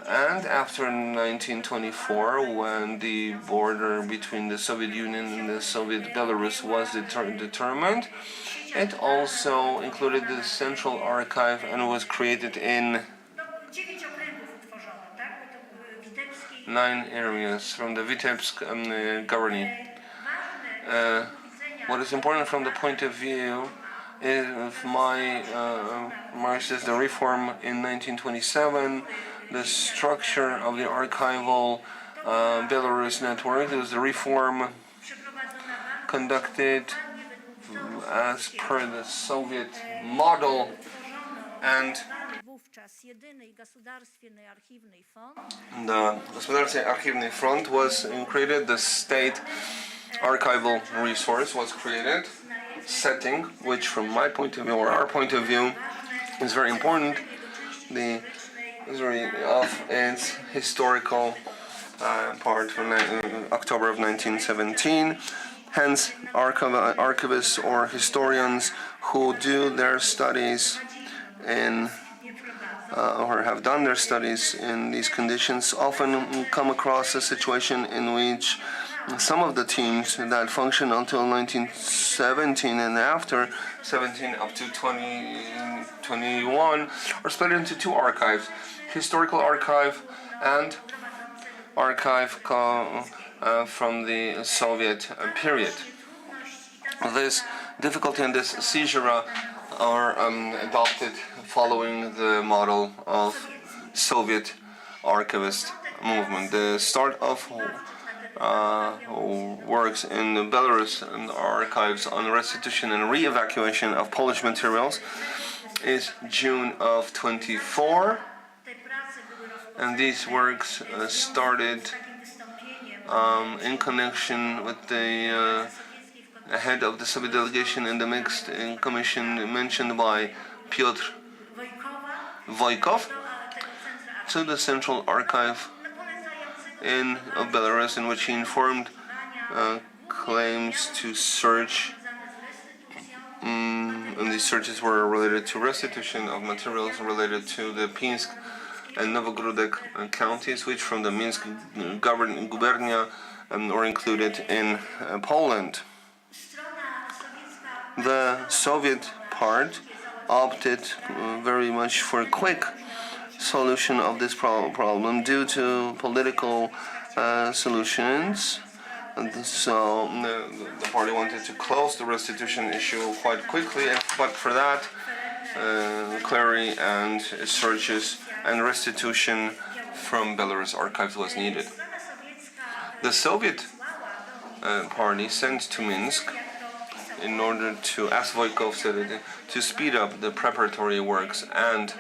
And after 1924, when the border between the Soviet Union and the Soviet Belarus was determined, it also included the Central Archive and was created in 9 areas from the Vitebsk governing. What is important from the point of view of my Marxist, the reform in 1927, the structure of the archival Belarus network. There was a reform conducted as per the Soviet model, and the Gospodarczy Archiwny Fund was created, the state archival resource was created, setting, which from my point of view, or our point of view, is very important, the history of its historical part from October of 1917. Hence, archivists or historians who do their studies in or have done their studies in these conditions often come across a situation in which some of the teams that functioned until 1917 and after 17 up to 2021 are split into 2 archives: historical archive and archive from the Soviet period. This difficulty and this seizure are adopted following the model of Soviet archivist movement. The start of works in the Belarus and archives on restitution and re-evacuation of Polish materials is June of 24, and these works started in connection with the head of the Soviet delegation in the mixed commission mentioned by Piotr Wojkow to the Central Archive of Belarus, in which he informed claims to search, and these searches were related to restitution of materials related to the Pinsk and Novogródek counties, which from the Minsk gubernia were included in Poland. The Soviet part opted very much for a quick solution of this problem due to political solutions. And so the party wanted to close the restitution issue quite quickly, but for that query and searches and restitution from Belarus archives was needed. The Soviet party sent to Minsk in order to, as Wojkow said it, to speed up the preparatory works and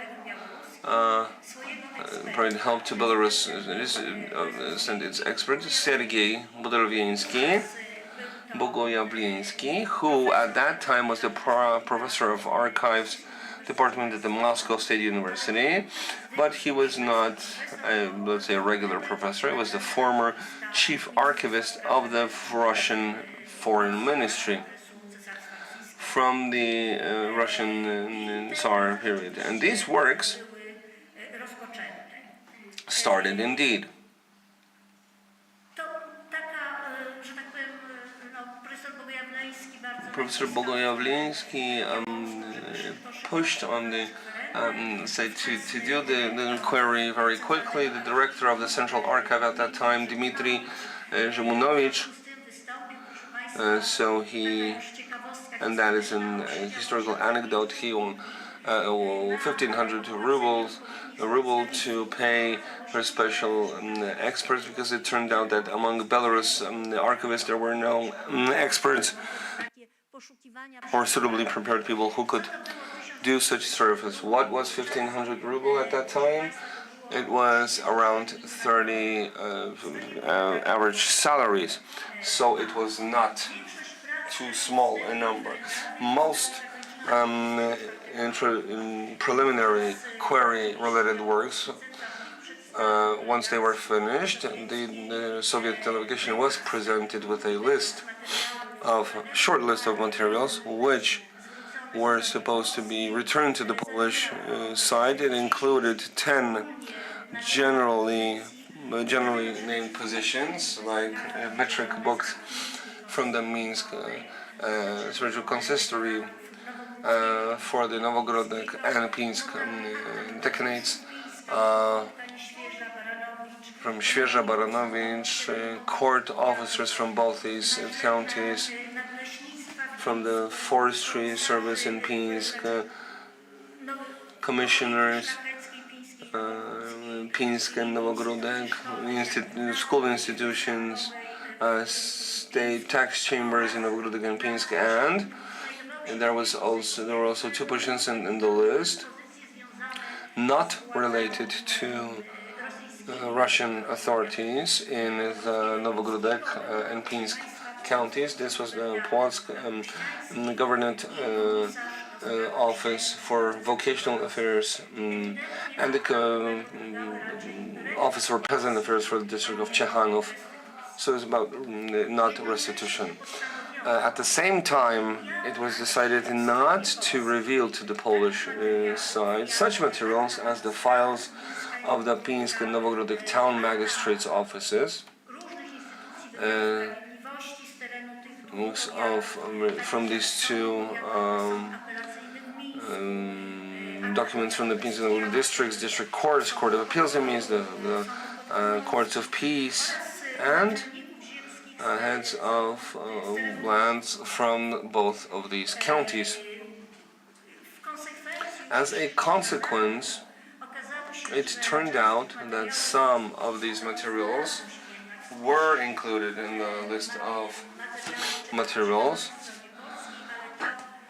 provide help to Belarus. Sent its expert Sergei Bogoyavlinsky, who at that time was the professor of archives department at the Moscow State University, but he was not let's say a regular professor. He was the former chief archivist of the Russian Foreign Ministry from the Russian Tsar period. And these works started indeed. Professor Bogoyavlinsky pushed on the to do the inquiry very quickly. The director of the Central Archive at that time, Dmitry Zhemunovich, so he, and that is a historical anecdote, he won 1,500 ruble to pay for special experts, because it turned out that among Belarus archivists there were no experts or suitably prepared people who could do such service. What was 1,500 ruble at that time? It was around 30 average salaries, so it was not too small a number. Most preliminary query-related works, once they were finished, the Soviet delegation was presented with a list of short list of materials which were supposed to be returned to the Polish side. It included 10 generally named positions, like metric books from the Minsk spiritual consistory for the Novogrodek and Pinsk decanates, from Świeża Baranowicz, court officers from both these counties, from the forestry service in Pinsk, commissioners, Pinsk and Novogrodek, school institutions, state tax chambers in Novogrodek and Pinsk, and there were also 2 positions in the list not related to Russian authorities in the Novogrodek and Pinsk counties. This was the Płock government office for vocational affairs and the office for peasant affairs for the district of Ciechanów. So it's about not restitution. At the same time, it was decided not to reveal to the Polish side such materials as the files of the Pinsk and Novogrodek town magistrates' offices, from these 2 documents from the Pinsk and Novogrodek districts, district courts, court of appeals, means the courts of peace, and heads of lands from both of these counties. As a consequence, it turned out that some of these materials were included in the list of materials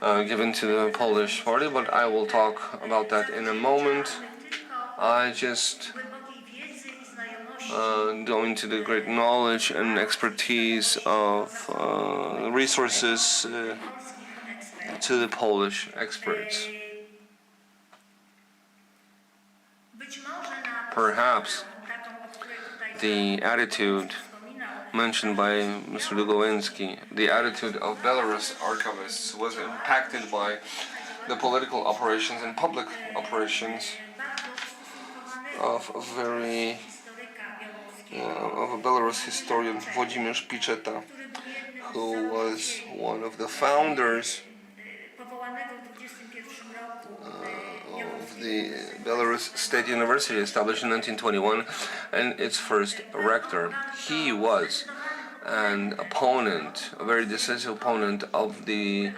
given to the Polish party, but I will talk about that in a moment. I just go into the great knowledge and expertise of resources to the Polish experts. Perhaps the attitude mentioned by Mr. Dugowinski, the attitude of Belarus archivists, was impacted by the political operations and public operations of a Belarus historian, Włodzimierz Picheta, who was one of the founders of the Belarus State University, established in 1921, and its first rector. He was an opponent, a very decisive opponent of the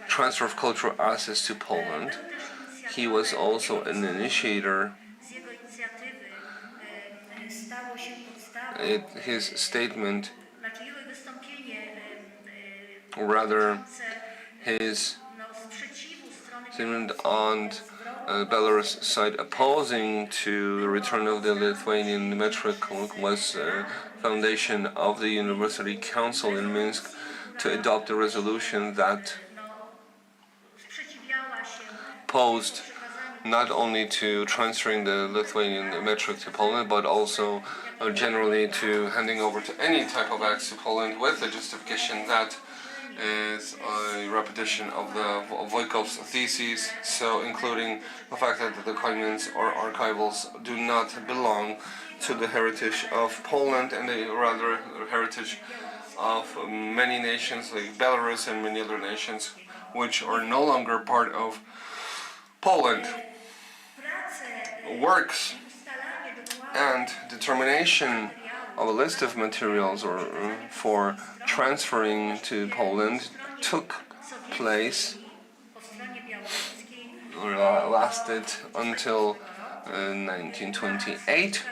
transfer of cultural assets to Poland. He was also an initiator. His statement, his statement on Belarus side opposing to the return of the Lithuanian metric was foundation of the University Council in Minsk to adopt a resolution that opposed not only to transferring the Lithuanian metric to Poland, but also generally to handing over to any type of acts to Poland, with the justification that is a repetition of the Wojkow's theses, so including the fact that the documents or archivals do not belong to the heritage of Poland, and the rather heritage of many nations like Belarus and many other nations which are no longer part of Poland. Works and determination of a list of materials or for transferring to Poland took place or lasted until 1928.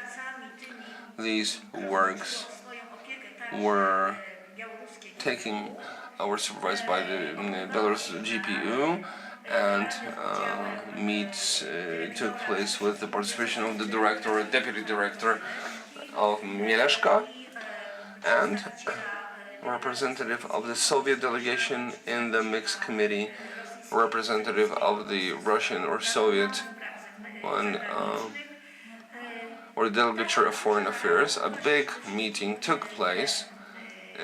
These works were supervised by the Belarus GPU, and meets took place with the participation of the director or deputy director of Mieleszka and representative of the Soviet delegation in the mixed committee, representative of the Russian or Soviet one, or delegature of foreign affairs. A big meeting took place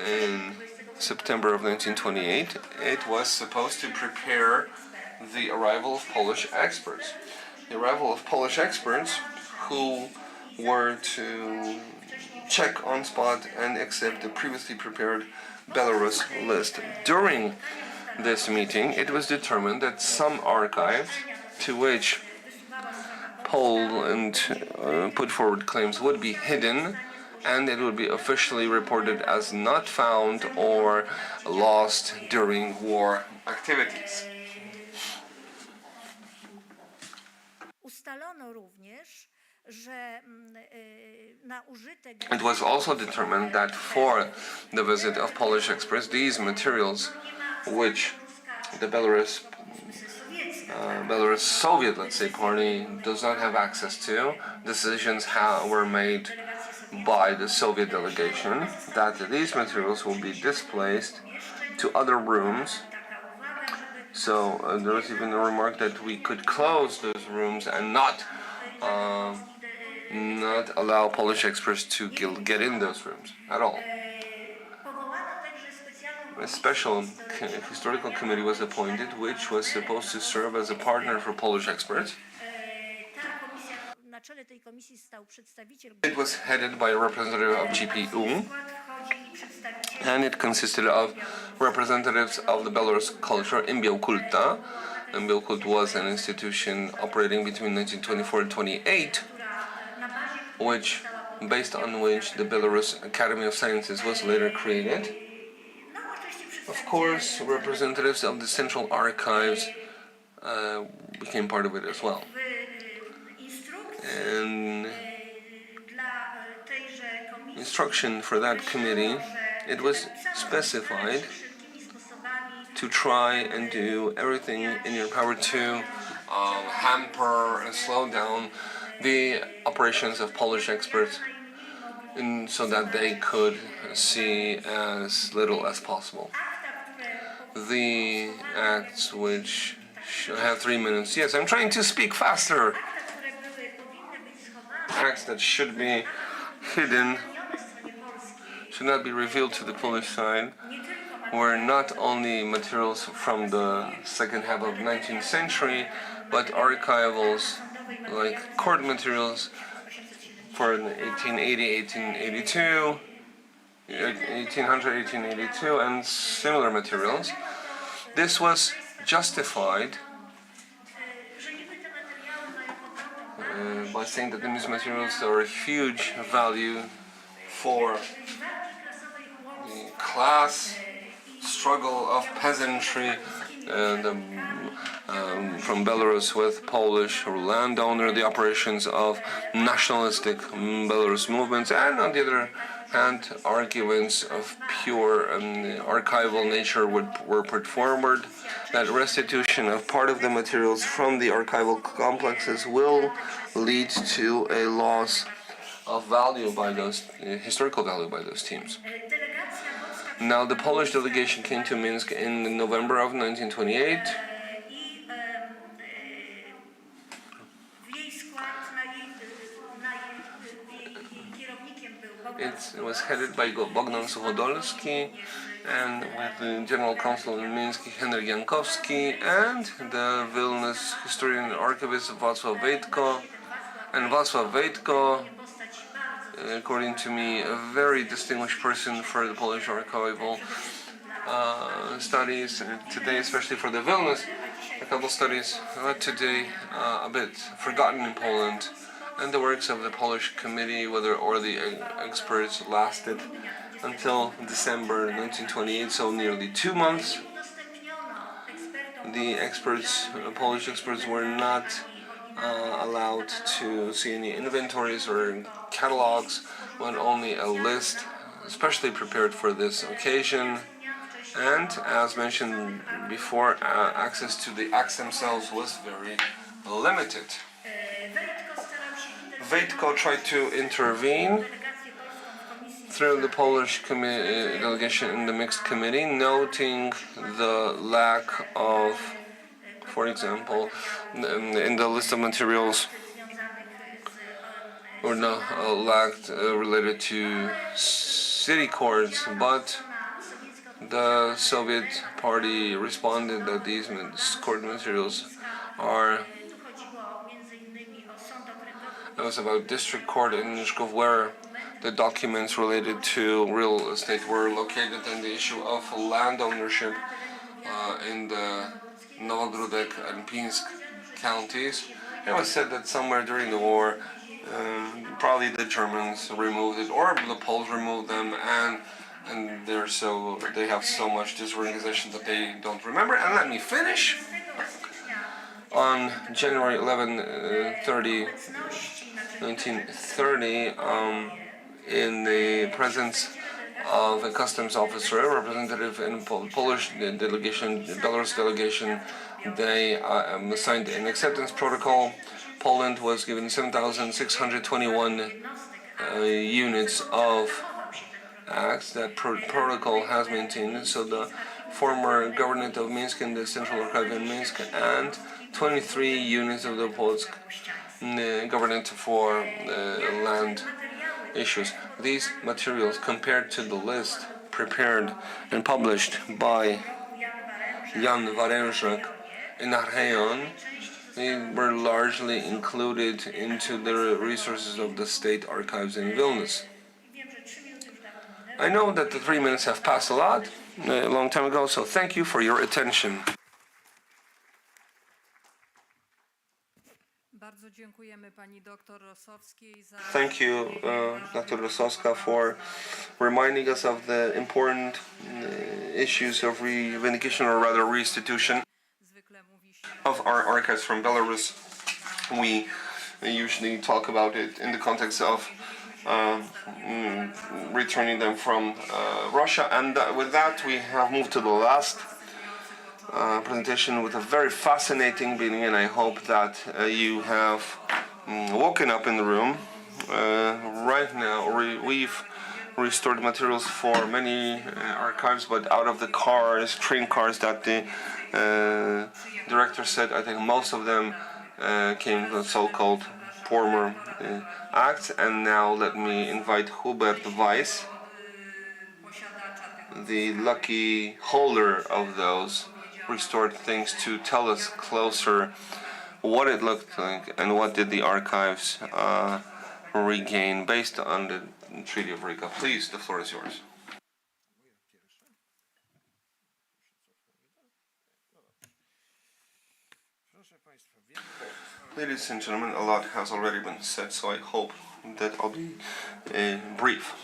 in September of 1928, it was supposed to prepare the arrival of Polish experts. The arrival of Polish experts who were to check on spot and accept the previously prepared Belarus list. During this meeting, it was determined that some archives to which Poland put forward claims would be hidden, and it would be officially reported as not found or lost during war activities. It was also determined that for the visit of Polish experts, these materials, which the Belarus Soviet, let's say, party does not have access to, decisions were made by the Soviet delegation that these materials will be displaced to other rooms. So there was even a remark that we could close those rooms and not allow Polish experts to get in those rooms at all. A special historical committee was appointed, which was supposed to serve as a partner for Polish experts. It was headed by a representative of GPU, and it consisted of representatives of the Belarus culture, Imperial. Imperial was an institution operating between 1924 and 28, based on which the Belarus Academy of Sciences was later created. Of course, representatives of the Central Archives became part of it as well. And instruction for that committee, it was specified to try and do everything in your power to hamper and slow down the operations of Polish experts, so that they could see as little as possible. The acts which have 3 minutes. Yes, I'm trying to speak faster. Acts that should be hidden, should not be revealed to the Polish side, were not only materials from the second half of the 19th century, but archivals like court materials for 1880, 1882, 1800, 1882, and similar materials. This was justified by saying that these materials are a huge value for the class struggle of peasantry from Belarus with Polish landowner, the operations of nationalistic Belarus movements, and on the other hand, arguments of pure archival nature were put forward. That restitution of part of the materials from the archival complexes will lead to a loss of value by those, historical value by those teams. Now, the Polish delegation came to Minsk in November of 1928. It was headed by Bogdan Suwodolski, and with the General Counsel in Minsk, Henryk Jankowski, and the Vilnius historian and archivist Wacław Wejtko. And Wacław Wejtko, according to me, a very distinguished person for the Polish archival studies today, especially for the Vilnius archival studies, today a bit forgotten in Poland. And the works of the Polish committee, or the experts, lasted until December 1928, so nearly 2 months. The Polish experts, were not allowed to see any inventories or catalogs, but only a list, especially prepared for this occasion. And as mentioned before, access to the acts themselves was very limited. Wejtko tried to intervene through the Polish delegation in the mixed committee, noting the lack of, for example, in the list of materials, or lacked related to city courts, but The Soviet party responded that these court materials are. It was about district court in Mishkov, where the documents related to real estate were located, and the issue of land ownership in the Novogrodek and Pinsk counties. It was said that somewhere during the war, probably the Germans removed it, or the Poles removed them, and they have so much disorganization that they don't remember. And let me finish. On January 11, 1930, in the presence of a customs officer, a representative in Polish delegation, Belarus delegation, they signed an acceptance protocol. Poland was given 7,621 units of acts. That protocol has maintained. So the former government of Minsk and the Central Archive in Minsk, and 23 units of the Polish government for land issues. These materials, compared to the list prepared and published by Jan Warenczak in Archeon, they were largely included into the resources of the state archives in Vilnius. I know that the 3 minutes have passed a long time ago, so thank you for your attention. Thank you, Dr. Rosowska, for reminding us of the important issues of revindication, or rather restitution, of our archives from Belarus. We usually talk about it in the context of returning them from Russia, and with that we have moved to the last presentation with a very fascinating beginning, and I hope that you have woken up in the room. Right now we've restored materials for many archives, but out of the train cars that the director said, I think most of them came from so-called former acts. And now let me invite Hubert Weiss, the lucky holder of those restored things, to tell us closer what it looked like and what did the archives regain based on the Treaty of Riga. Please, the floor is yours. Ladies and gentlemen, a lot has already been said, so I hope that I'll be brief.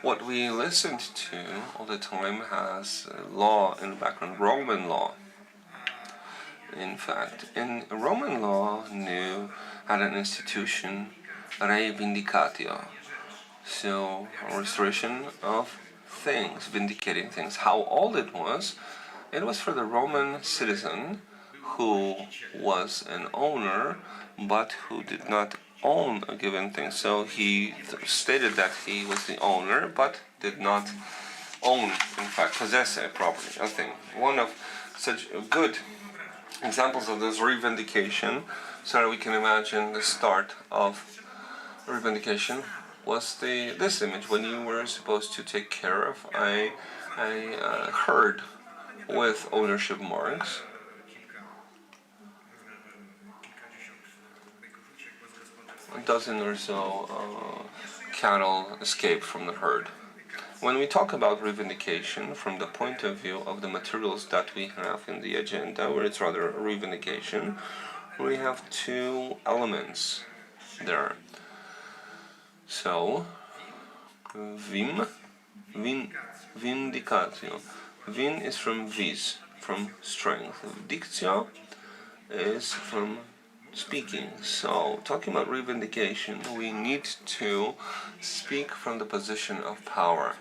What we listened to all the time has law in the background, Roman law. In fact, in Roman law, had an institution, reivindicatio, so restoration of things, vindicating things. How old it was for the Roman citizen who was an owner, but who did not own a given thing. So he stated that he was the owner, but did not own, in fact, possess a property, a thing. One of such good examples of this revindication, so that we can imagine the start of revindication, was this image when you were supposed to take care of a herd with ownership marks. A dozen or so cattle escaped from the herd. When we talk about revindication from the point of view of the materials that we have in the agenda, where it's rather a revindication, we have two elements there. So, vindicatio. Vin is from vis, from strength. Dictio is from speaking. So, talking about revindication, we need to speak from the position of power.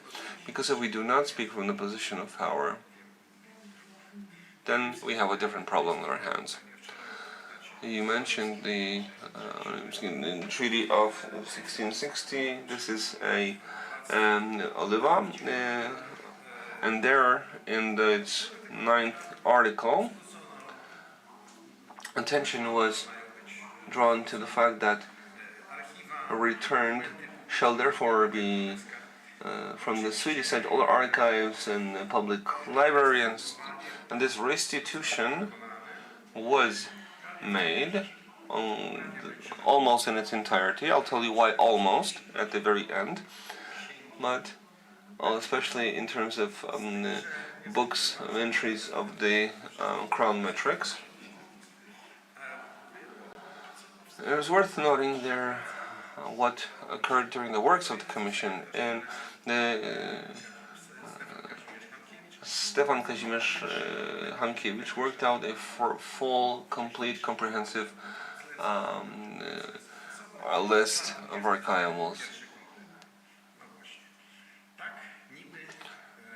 Because if we do not speak from the position of power, then we have a different problem in our hands. You mentioned the Treaty of 1660. This is Lvov, and there in its 9th article, attention was drawn to the fact that returned shall therefore be from the Swedish side, all archives and public libraries, and this restitution was made almost in its entirety. I'll tell you why almost at the very end, but especially in terms of books of entries of the crown metrics. It was worth noting there what occurred during the works of the Commission, and Stefan Kazimierz Hankiewicz worked out a full, complete, comprehensive list of archivables.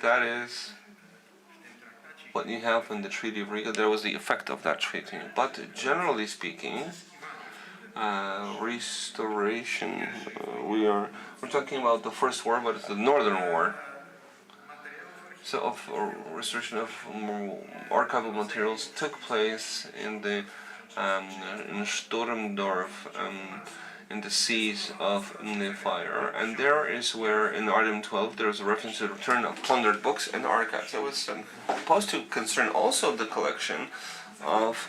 That is what you have in the Treaty of Riga. There was the effect of that treaty, but generally speaking, restoration. We're talking about the First War, but it's the Northern War. So, of restoration of archival materials took place in the in Sturmdorf, in the seas of the fire, and there is where in Item 12 there is a reference to the return of plundered books and archives. It was supposed to concern also the collection of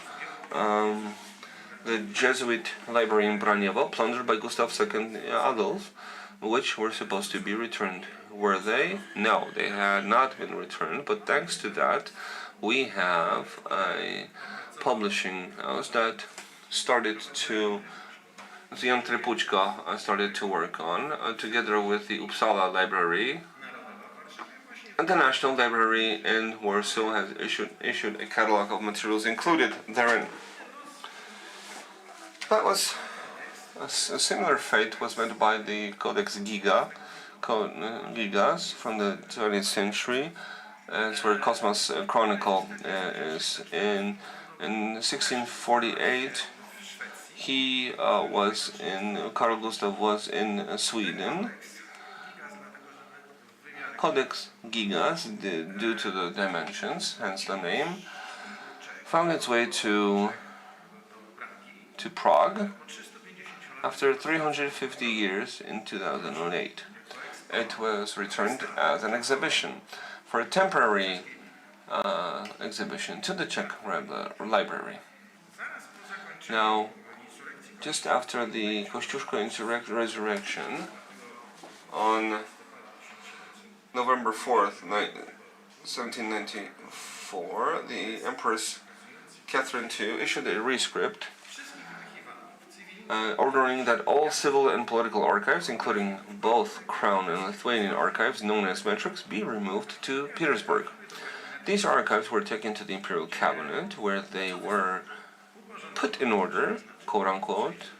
the Jesuit library in Braniewo, plundered by Gustav II Adolf, which were supposed to be returned. Were they? No, they had not been returned, but thanks to that, we have a publishing house that started to, Jan Trepućka started to work on, together with the Uppsala Library, and the National Library in Warsaw has issued a catalog of materials included therein. That was a similar fate was met by the Codex Gigas from the 20th century. It's where Cosmas Chronicle is. In 1648, Karl Gustav was in Sweden. Codex Gigas, due to the dimensions, hence the name, found its way to Prague after 350 years in 2008. It was returned as an exhibition, for a temporary exhibition to the Czech Library. Now, just after the Kościuszko resurrection, on November 4th, 1794, the Empress Catherine II issued a rescript ordering that all civil and political archives, including both Crown and Lithuanian archives known as metrics, be removed to Petersburg. These archives were taken to the Imperial Cabinet, where they were put in order, quote-unquote,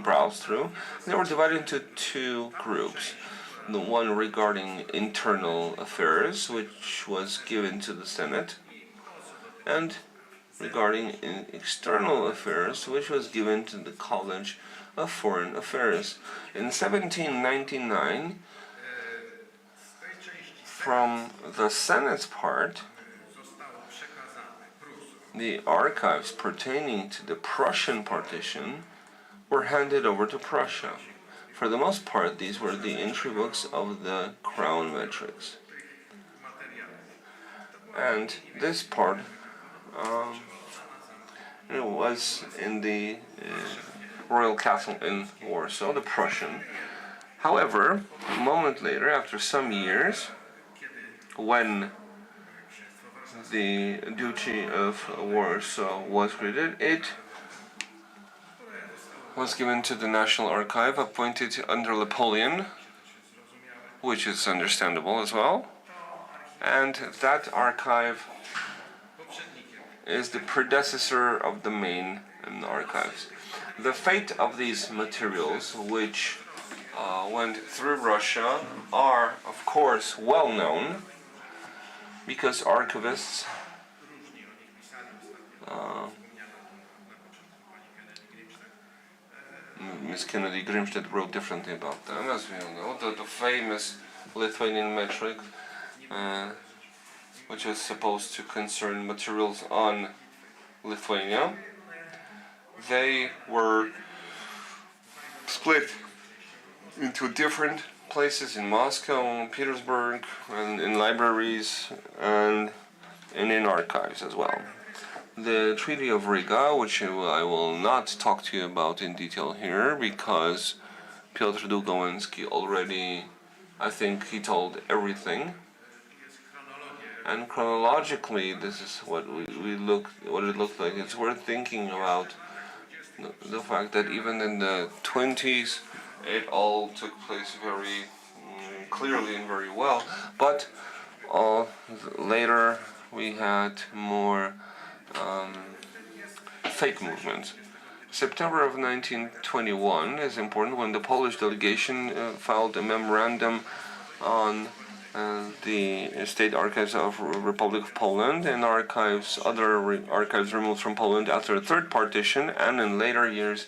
browsed through. They were divided into two groups. The one regarding internal affairs, which was given to the Senate, and regarding external affairs, which was given to the College of Foreign Affairs. In 1799, from the Senate's part, the archives pertaining to the Prussian partition were handed over to Prussia. For the most part, these were the entry books of the Crown metrics. And this part it was in the Royal Castle in Warsaw, the Prussian. However, a moment later, after some years, when the Duchy of Warsaw was created, it was given to the National Archive, appointed under Napoleon, which is understandable as well. And that archive is the predecessor of the main archives. The fate of these materials, which went through Russia, are of course well known, because archivists Miss Kennedy Grimstead wrote differently about them, as we all know. The famous Lithuanian metric, which is supposed to concern materials on Lithuania, they were split into different places in Moscow, Petersburg, and in libraries, and in archives as well. The Treaty of Riga, which I will not talk to you about in detail here, because Piotr Długołęcki already, I think he told everything. And chronologically, this is what it looked like. It's worth thinking about the fact that even in the 20s, it all took place very clearly and very well. But later we had more fake movements. September of 1921 is important, when the Polish delegation filed a memorandum on the State Archives of Republic of Poland and other archives removed from Poland after a third partition, and in later years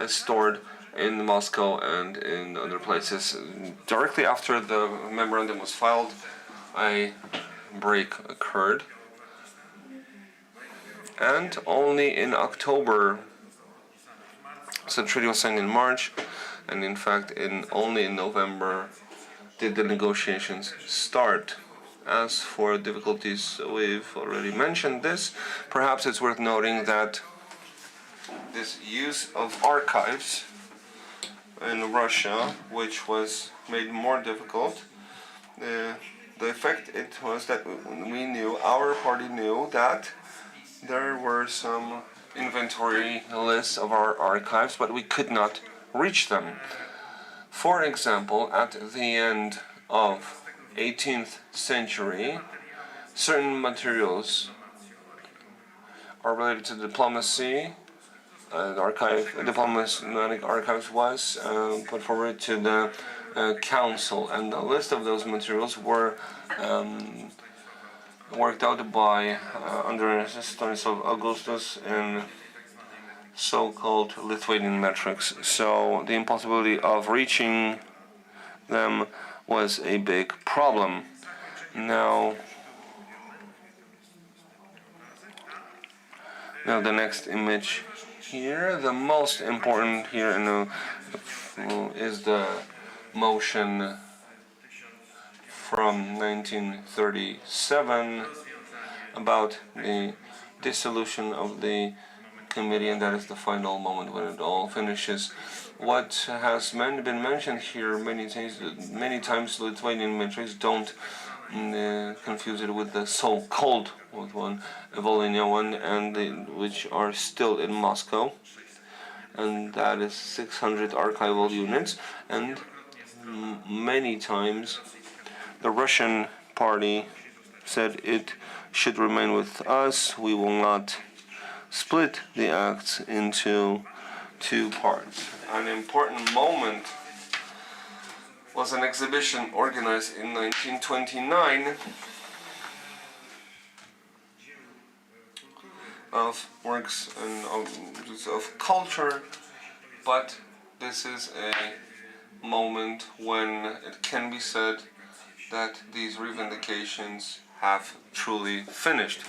stored in Moscow and in other places. Directly after the memorandum was filed, a break occurred, and only in October, so the treaty was signed in March, and in fact only in November did the negotiations start. As for difficulties, we've already mentioned this. Perhaps it's worth noting that this use of archives in Russia, which was made more difficult, the effect it was that our party knew that there were some inventory lists of our archives, but we could not reach them. For example, at the end of 18th century, certain materials are related to diplomacy. Diplomatic archives was put forward to the council, and the list of those materials were worked out by under Stanislav Augustus in so-called Lithuanian metrics. So the impossibility of reaching them was a big problem. Now the next image here, the most important here is the motion from 1937 about the dissolution of the committee, and that is the final moment when it all finishes. What has been mentioned here many times, Lithuanian metrics, don't confuse it with the so-called one, Volhynia one, and which are still in Moscow, and that is 600 archival units. And many times the Russian party said it should remain with us. We will not split the acts into two parts. An important moment was an exhibition organized in 1929 of works and of culture, but this is a moment when it can be said that these reivindications have truly finished.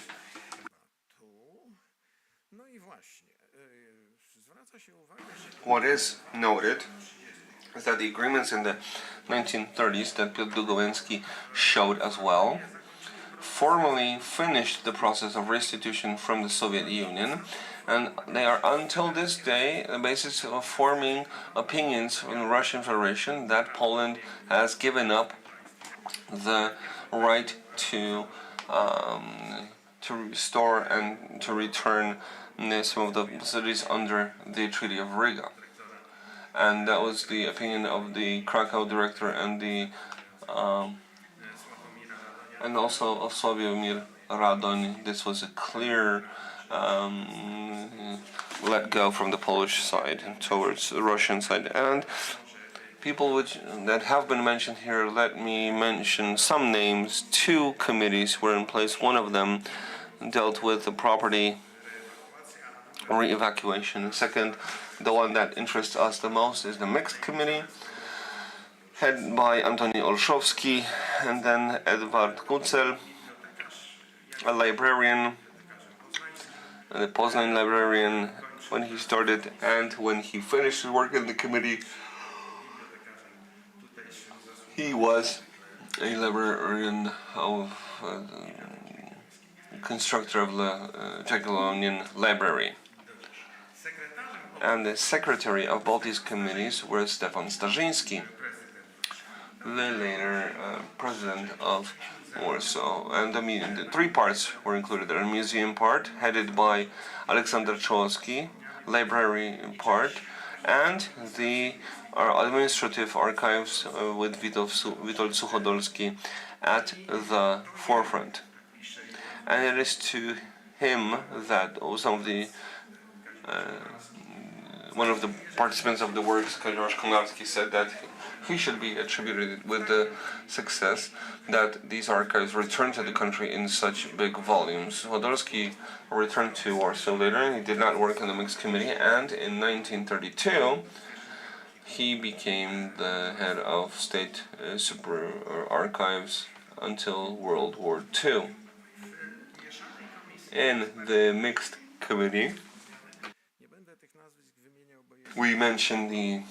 What is noted is that the agreements in the 1930s that Piotr Długołęcki showed as well formally finished the process of restitution from the Soviet Union, and they are until this day the basis of forming opinions in the Russian Federation that Poland has given up the right to restore and to return some of the cities under the Treaty of Riga. And that was the opinion of the Cracow director and and also of Sławomir Radoń. This was a clear let go from the Polish side towards the Russian side. And people that have been mentioned here, let me mention some names. Two committees were in place. One of them dealt with the property re-evacuation. The second, the one that interests us the most, is the mixed committee, headed by Antoni Olszowski, and then Edward Kucel, a librarian, the Poznań librarian when he started, and when he finished his work in the committee, He was a librarian of constructor of the Jagiellonian library. And the secretary of both these committees was Stefan Starzyński, the later president of Warsaw. And the three parts were included there. A museum part, headed by Aleksander Czołowski, library part, and the administrative archives with Witold Suchodolski at the forefront. And it is to him that one of the participants of the works, Kazimierz Konarski, said that he should be attributed with the success that these archives returned to the country in such big volumes. Suchodolski returned to Warsaw later. He did not work in the mixed committee, and in 1932 he became the head of state super archives until World War II. In the mixed committee, we mentioned the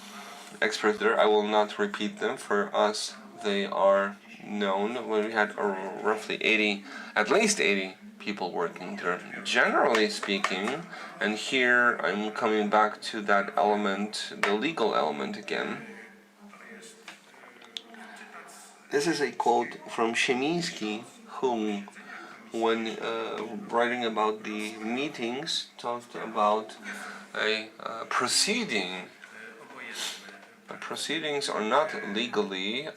experts there. I will not repeat them. For us, they are known. We had roughly 80, at least 80 people working there. Generally speaking, and here I'm coming back to that element, the legal element again. This is a quote from Siemiński, who, when writing about the meetings, talked about a proceeding. Proceedings are not legally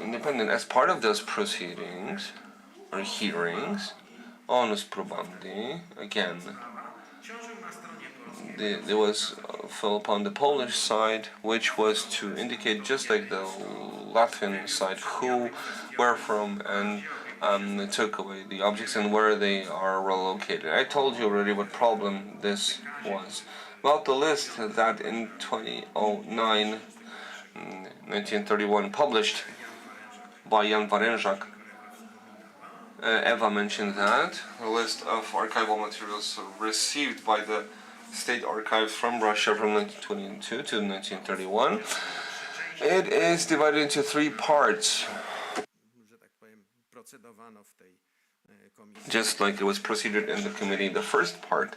independent. As part of those proceedings or hearings, onus probandi, again, there was fell upon the Polish side, which was to indicate, just like the Latvian side, who, where from, and took away the objects and where they are relocated. I told you already what problem this was. About the list that in 1931 published by Jan Warężak, Eva mentioned that, a list of archival materials received by the state archives from Russia from 1922 to 1931. It is divided into three parts, just like it was proceeded in the committee. The first part,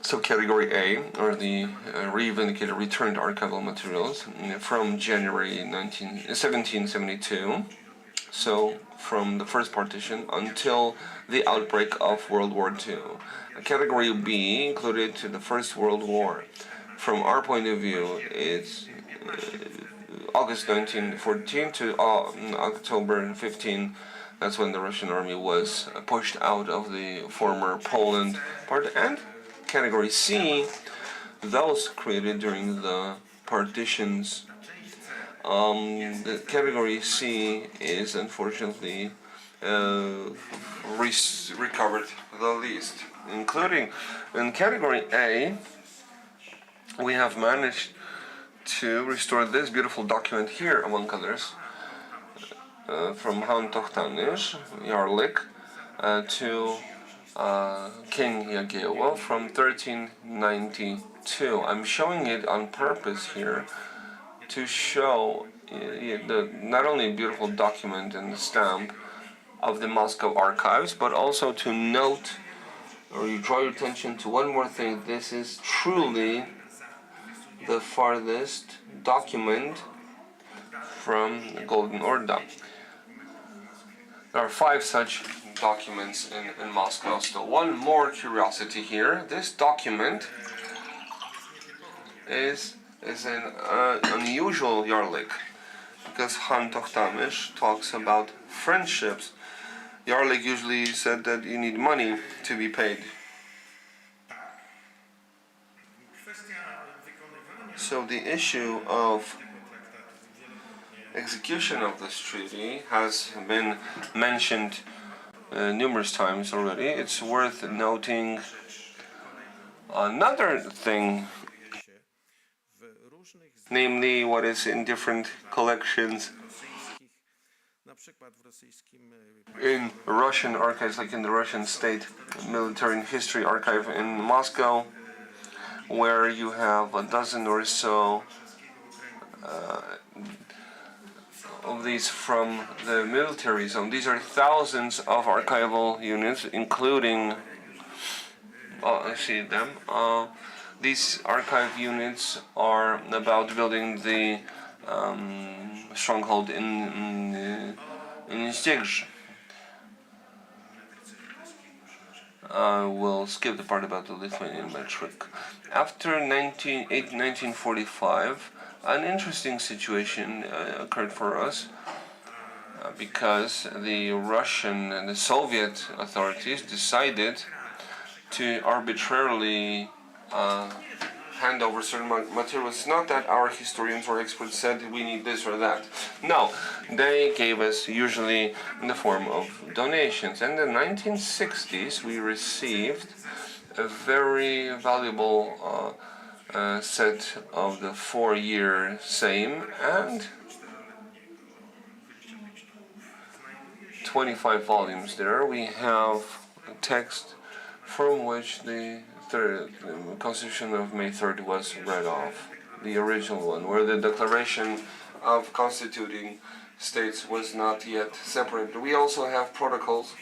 so category A, or the reivindicated returned archival materials from January 1772, so from the first partition until the outbreak of World War II. Category B included to the First World War. From our point of view, it's August 1914 to October 15. That's when the Russian army was pushed out of the former Poland part. And Category C, those created during the partitions. The Category C is unfortunately recovered the least, including in Category A. We have managed to restore this beautiful document here, among others, from Han Tochtanysz, Jarlik, to King Jagiełło from 1392. I'm showing it on purpose here to show the not only beautiful document and the stamp of the Moscow archives, but also to note, or you draw your attention to one more thing. This is truly the farthest document from the Golden Orda. There are 5 such documents in Moscow. So one more curiosity here. This document is an unusual Jarlik, because Han Tochtanysz talks about friendships. Jarlik usually said that you need money to be paid. So the issue of execution of this treaty has been mentioned numerous times already. It's worth noting another thing, namely what is in different collections in Russian archives, like in the Russian State Military and History Archive in Moscow. where you have a dozen or so of these from the military zone. These are thousands of archival units, including, I see them. These archive units are about building the stronghold in Zdziech. I will skip the part about the Lithuanian metric. After 1945, an interesting situation occurred for us because the Russian and the Soviet authorities decided to arbitrarily hand over certain materials. It's not that our historians or experts said we need this or that. No, they gave us usually in the form of donations. And in the 1960s, we received a very valuable set of the 4-year Sejm and 25 volumes there. We have a text from which the Constitution of May 3rd was read off, the original one, where the Declaration of Constituting States was not yet separated. We also have protocols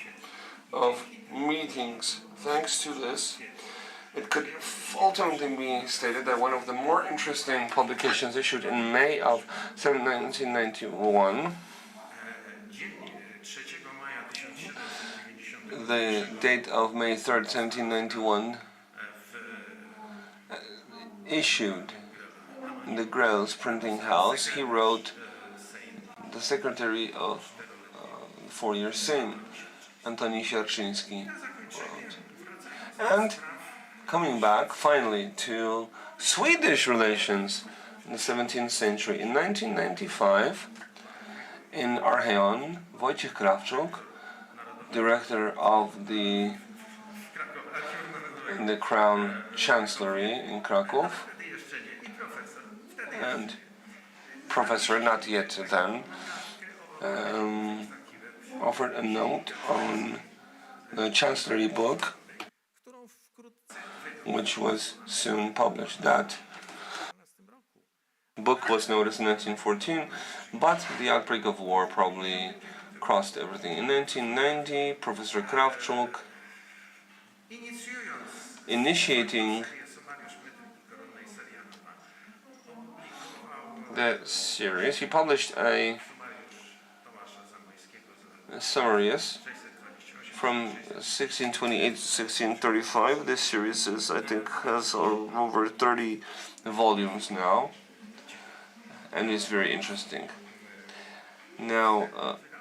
of meetings. Thanks to this, it could ultimately be stated that one of the more interesting publications issued in May of 1991, the date of May 3rd, 1791, issued in the Grell's printing house. He wrote the secretary of 4-year Sejm, Antoni Sierczyński, wrote. And coming back finally to Swedish relations in the 17th century, in 1995, in Archeon, Wojciech Krawczuk, director of the Crown Chancellery in Kraków, and professor, not yet then, offered a note on the Chancellery book, which was soon published. That book was noticed in 1914, but the outbreak of war probably crossed everything. In 1990, Professor Krawczuk, initiating the series, he published a summaries from 1628 to 1635. This series is, I think, has over 30 volumes now, and is very interesting. Now,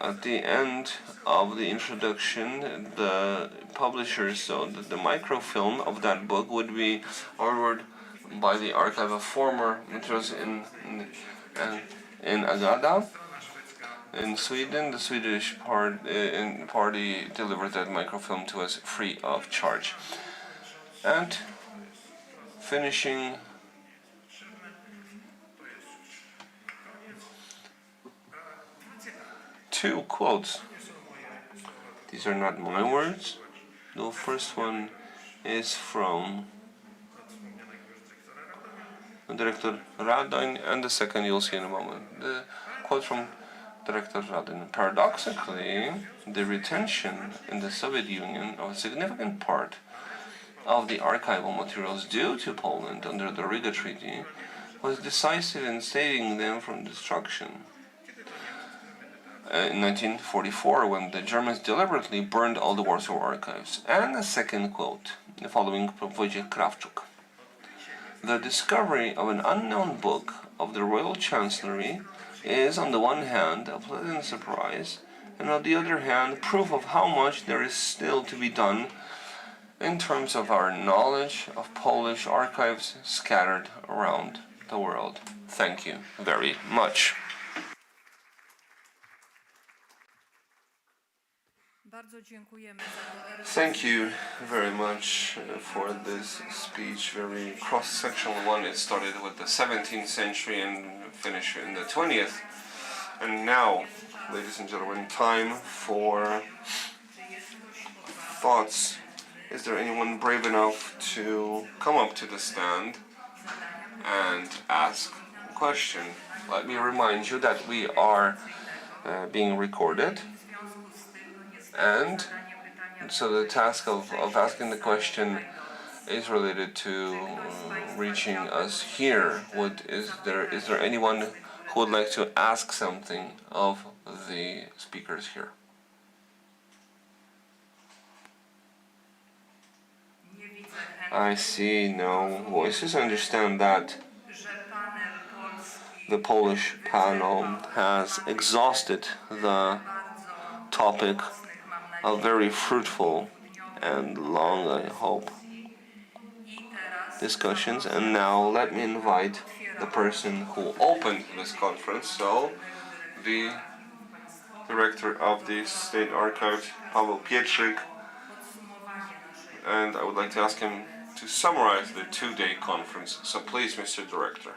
at the end of the introduction, the publisher, so the microfilm of that book would be ordered by the Archive of Former Materials in Agada, in Sweden. The Swedish party delivered that microfilm to us free of charge. And finishing, two quotes. These are not my words. The first one is from Director Radoń, and the second you'll see in a moment. The quote from Director Radoń: paradoxically, the retention in the Soviet Union of a significant part of the archival materials due to Poland under the Riga Treaty was decisive in saving them from destruction. In 1944, when the Germans deliberately burned all the Warsaw archives. And the second quote, the following from Wojciech Krawczuk: the discovery of an unknown book of the Royal Chancellery is, on the one hand, a pleasant surprise, and on the other hand, proof of how much there is still to be done in terms of our knowledge of Polish archives scattered around the world. Thank you very much. Thank you very much for this speech, very cross-sectional one. It started with the 17th century and finished in the 20th. And now, ladies and gentlemen, time for thoughts Is there anyone brave enough to come up to the stand and ask a question? Let me remind you that we are being recorded, and so the task of asking the question is related to reaching us here. Is there anyone who would like to ask something of the speakers here? I see no voices. I understand that the Polish panel has exhausted the topic of very fruitful and long, I hope, discussions. And now let me invite the person who opened this conference, so the director of the State Archives, Paweł Pietrzyk, and I would like to ask him to summarize the two-day conference. So please, Mr. Director.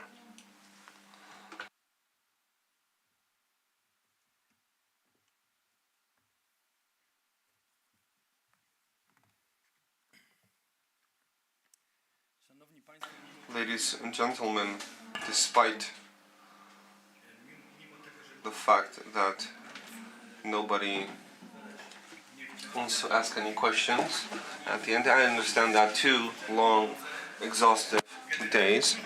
Ladies and gentlemen, despite the fact that nobody wants to ask any questions at the end, I understand that 2 long, exhaustive days,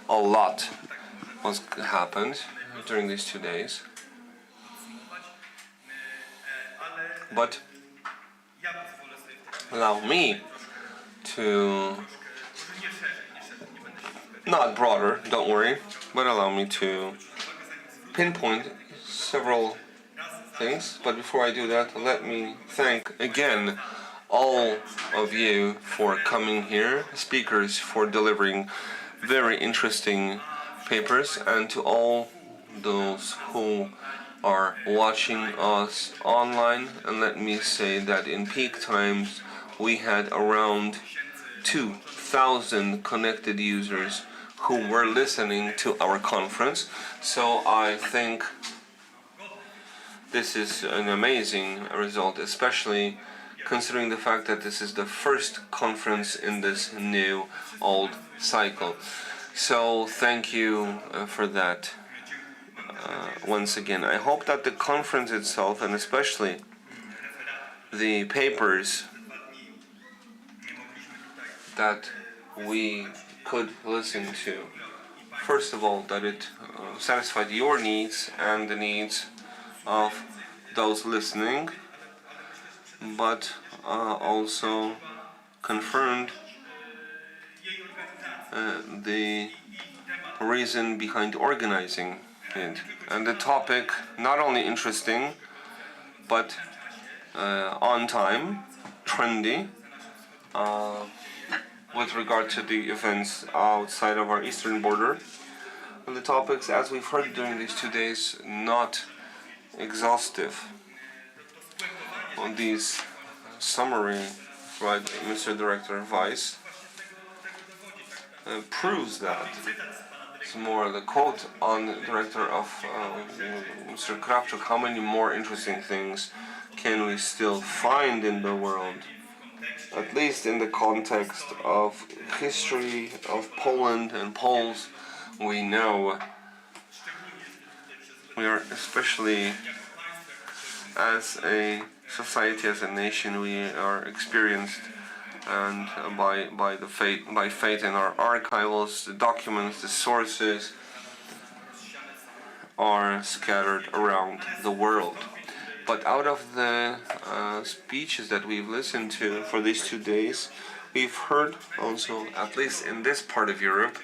a lot happened during these 2 days. But allow me to, not broader, don't worry, but allow me to pinpoint several things. But before I do that, let me thank again all of you for coming here, speakers for delivering very interesting papers, and to all those who are watching us online. And let me say that in peak times we had around 2,000 connected users who were listening to our conference. So I think this is an amazing result, especially considering the fact that this is the first conference in this new old cycle. So thank you for that once again. I hope that the conference itself, and especially the papers that we could listen to, first of all, that it satisfied your needs and the needs of those listening, but also confirmed the reason behind organizing it. And the topic, not only interesting, but on time, trendy, with regard to the events outside of our eastern border. And the topics, as we've heard during these 2 days, not exhaustive. On these summary by Mr. Director Vice proves that. It's more the quote on the director of Mr. Krawczuk, how many more interesting things can we still find in the world, at least in the context of history of Poland and Poles. We know we are, especially as a society, as a nation, we are experienced and by fate in our archivals, the documents, the sources are scattered around the world. But out of the speeches that we've listened to for these 2 days, we've heard also, at least in this part of Europe,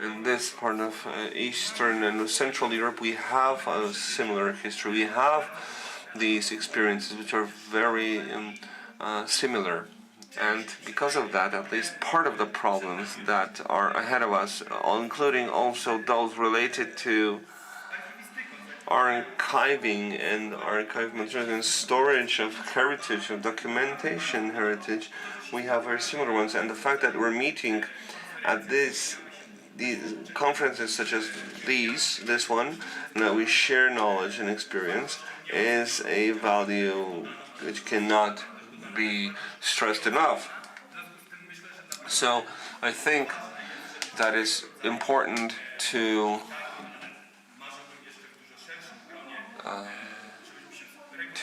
in this part of Eastern and Central Europe, we have a similar history. We have these experiences which are very similar. And because of that, at least part of the problems that are ahead of us, including also those related to archiving and archive materials and storage of heritage, of documentation heritage, we have very similar ones. And the fact that we're meeting at these conferences such as this one, and that we share knowledge and experience, is a value which cannot be stressed enough. So I think that is important to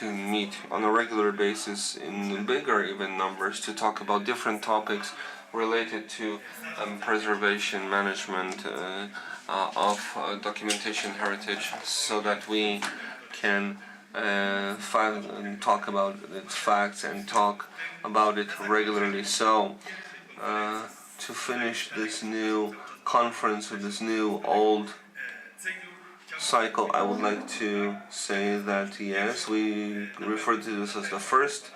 meet on a regular basis in bigger even numbers to talk about different topics related to preservation, management of documentation heritage, so that we can talk about its facts and talk about it regularly. So to finish this new conference with this new old cycle, I would like to say that yes, we refer to this as the first.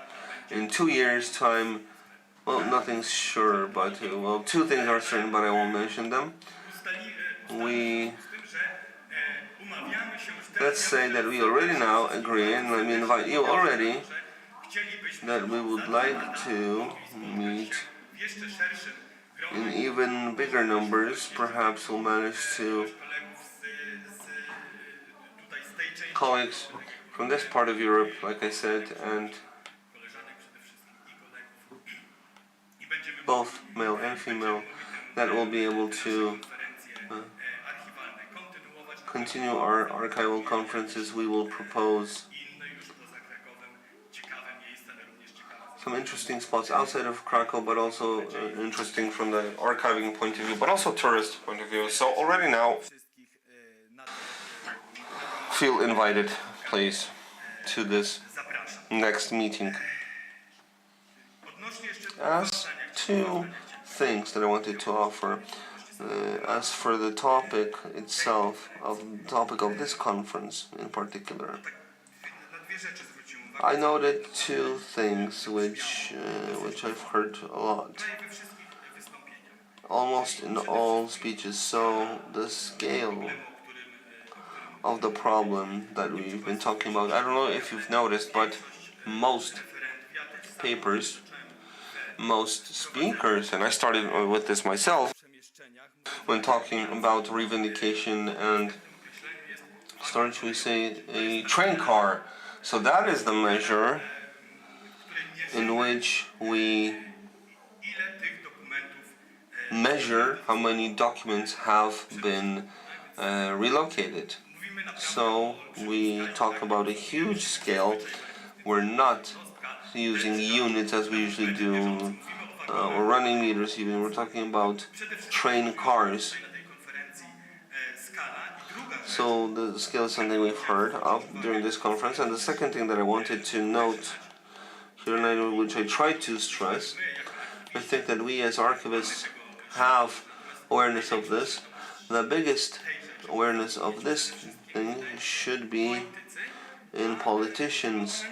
In 2 years' time, well, nothing's sure, but well, two things are certain, but I won't mention them. Let's say that we already now agree, and let me invite you already, that we would like to meet in even bigger numbers. Perhaps we'll manage to colleagues from this part of Europe, like I said, and both male and female, that will be able to continue our archival conferences. We will propose some interesting spots outside of Cracow, but also interesting from the archiving point of view, but also tourist point of view. So already now, feel invited, please, to this next meeting. As two things that I wanted to offer, as for the topic itself, of the topic of this conference in particular, I noted two things which I've heard a lot, almost in all speeches. So the scale of the problem that we've been talking about, I don't know if you've noticed, but most papers, most speakers, and I started with this myself, when talking about revindication and start, shall we say, a train car. So that is the measure in which we measure how many documents have been relocated. So we talk about a huge scale. We're not using units as we usually do, or running meters even. We're talking about train cars. So the scale is something we've heard of during this conference. And the second thing that I wanted to note here, which I tried to stress, I think that we as archivists have awareness of this. The biggest awareness of this thing should be in politicians.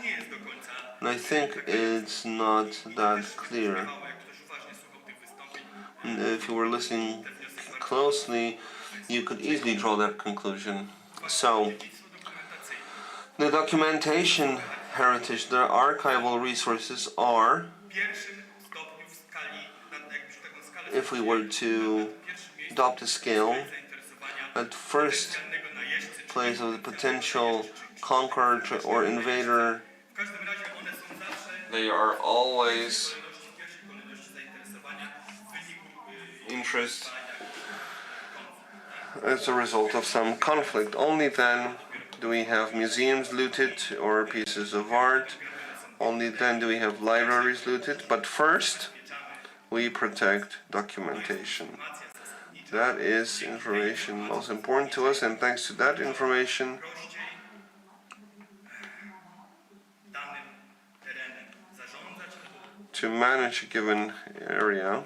And I think it's not that clear. And if you were listening closely, you could easily draw that conclusion. So, the documentation heritage, the archival resources are, if we were to adopt a scale, at first place of the potential conqueror or invader, they are always interest as a result of some conflict. Only then do we have museums looted or pieces of art. Only then do we have libraries looted. But first, we protect documentation. That is information most important to us, and thanks to that information, to manage a given area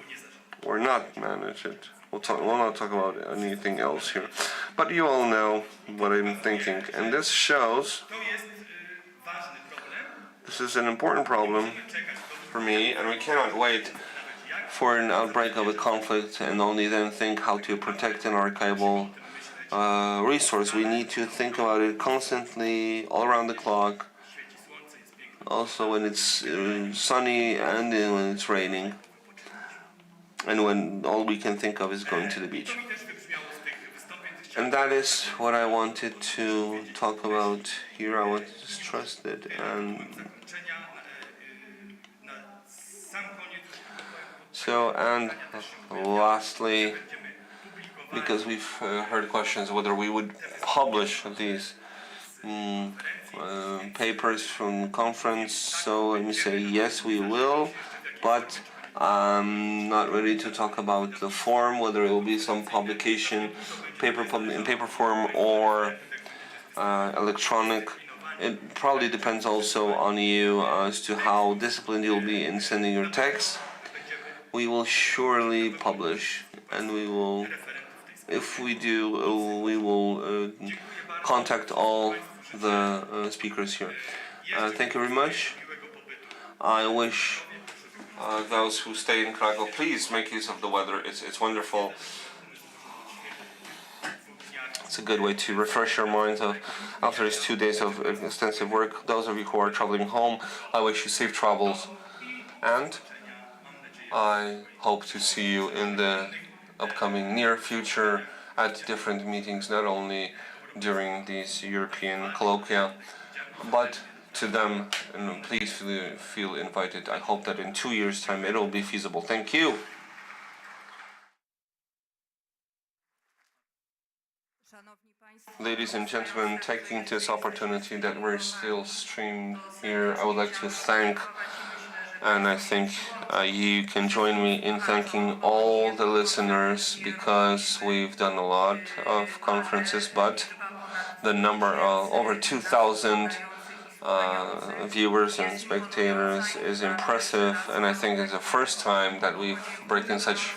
or not manage it. We'll not talk about anything else here, but you all know what I'm thinking, and this shows this is an important problem for me, and we cannot wait for an outbreak of a conflict and only then think how to protect an archival resource. We need to think about it constantly, all around the clock, also when it's sunny and when it's raining, and when all we can think of is going to the beach. And that is what I wanted to talk about here. I wanted to stress it, and So, and lastly, because we've heard questions whether we would publish these papers from conference, so let me say yes, we will, but I'm not ready to talk about the form, whether it will be some publication in paper form or electronic. It probably depends also on you as to how disciplined you'll be in sending your text. We will surely publish, and we will, if we do, we will contact all the speakers here. Thank you very much. I wish those who stay in Krakow, please make use of the weather. It's wonderful. It's a good way to refresh your minds after these 2 days of extensive work. Those of you who are traveling home, I wish you safe travels, and I hope to see you in the upcoming near future at different meetings, not only during these European colloquia, but to them, and please feel invited. I hope that in 2 years' time it will be feasible. Thank you. Ladies and gentlemen, taking this opportunity that we're still streamed here, I would like to thank, and I think you can join me in thanking all the listeners, because we've done a lot of conferences, but the number of over 2,000 viewers and spectators is impressive, and I think it's the first time that we've broken such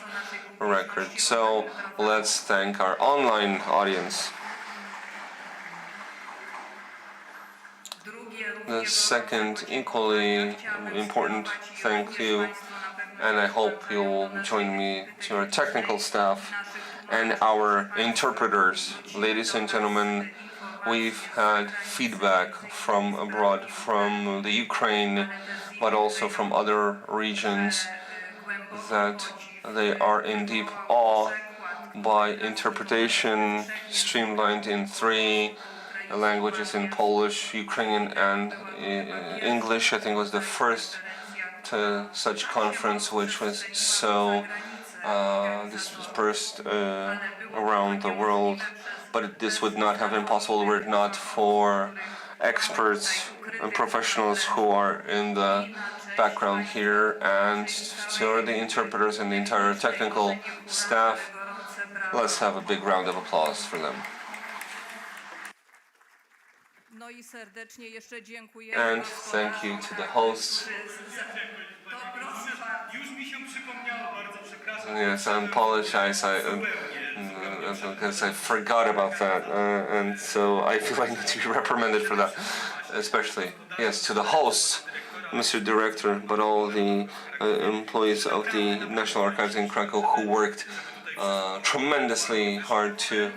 a record. So let's thank our online audience. The second equally important thank you, and I hope you'll join me, to our technical staff and our interpreters. Ladies and gentlemen, we've had feedback from abroad, from the Ukraine, but also from other regions, that they are in deep awe by interpretation streamlined in 3 languages, in Polish, Ukrainian, and English. I think it was the first such conference which was so dispersed around the world. But this would not have been possible were it not for experts and professionals who are in the background here, and to the interpreters and the entire technical staff. Let's have a big round of applause for them. And thank you to the hosts. Yes, I apologize, because I forgot about that, and so I feel I need to be reprimanded for that, especially, yes, to the hosts, Mr. Director, but all the employees of the National Archives in Krakow who worked tremendously hard to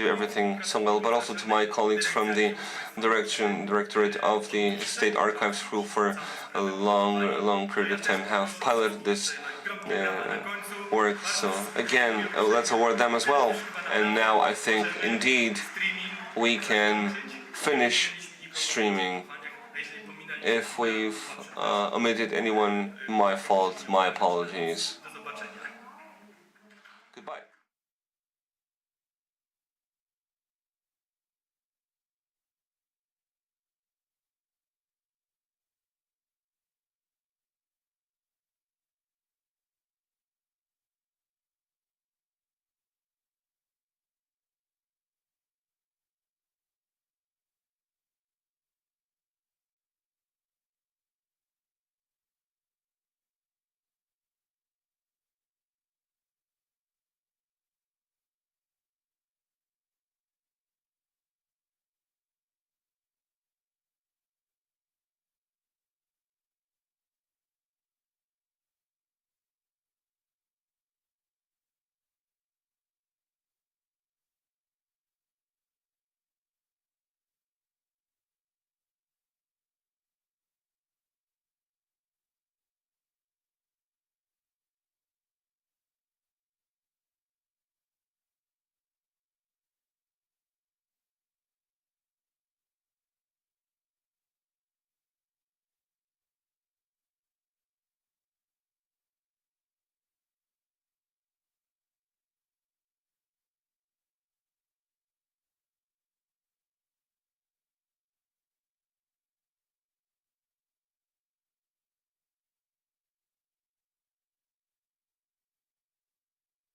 do everything so well, but also to my colleagues from the Directorate of the State Archives, who for a long period of time have piloted this work. So again, let's award them as well. And now I think indeed we can finish streaming. If we've omitted anyone, my fault, my apologies.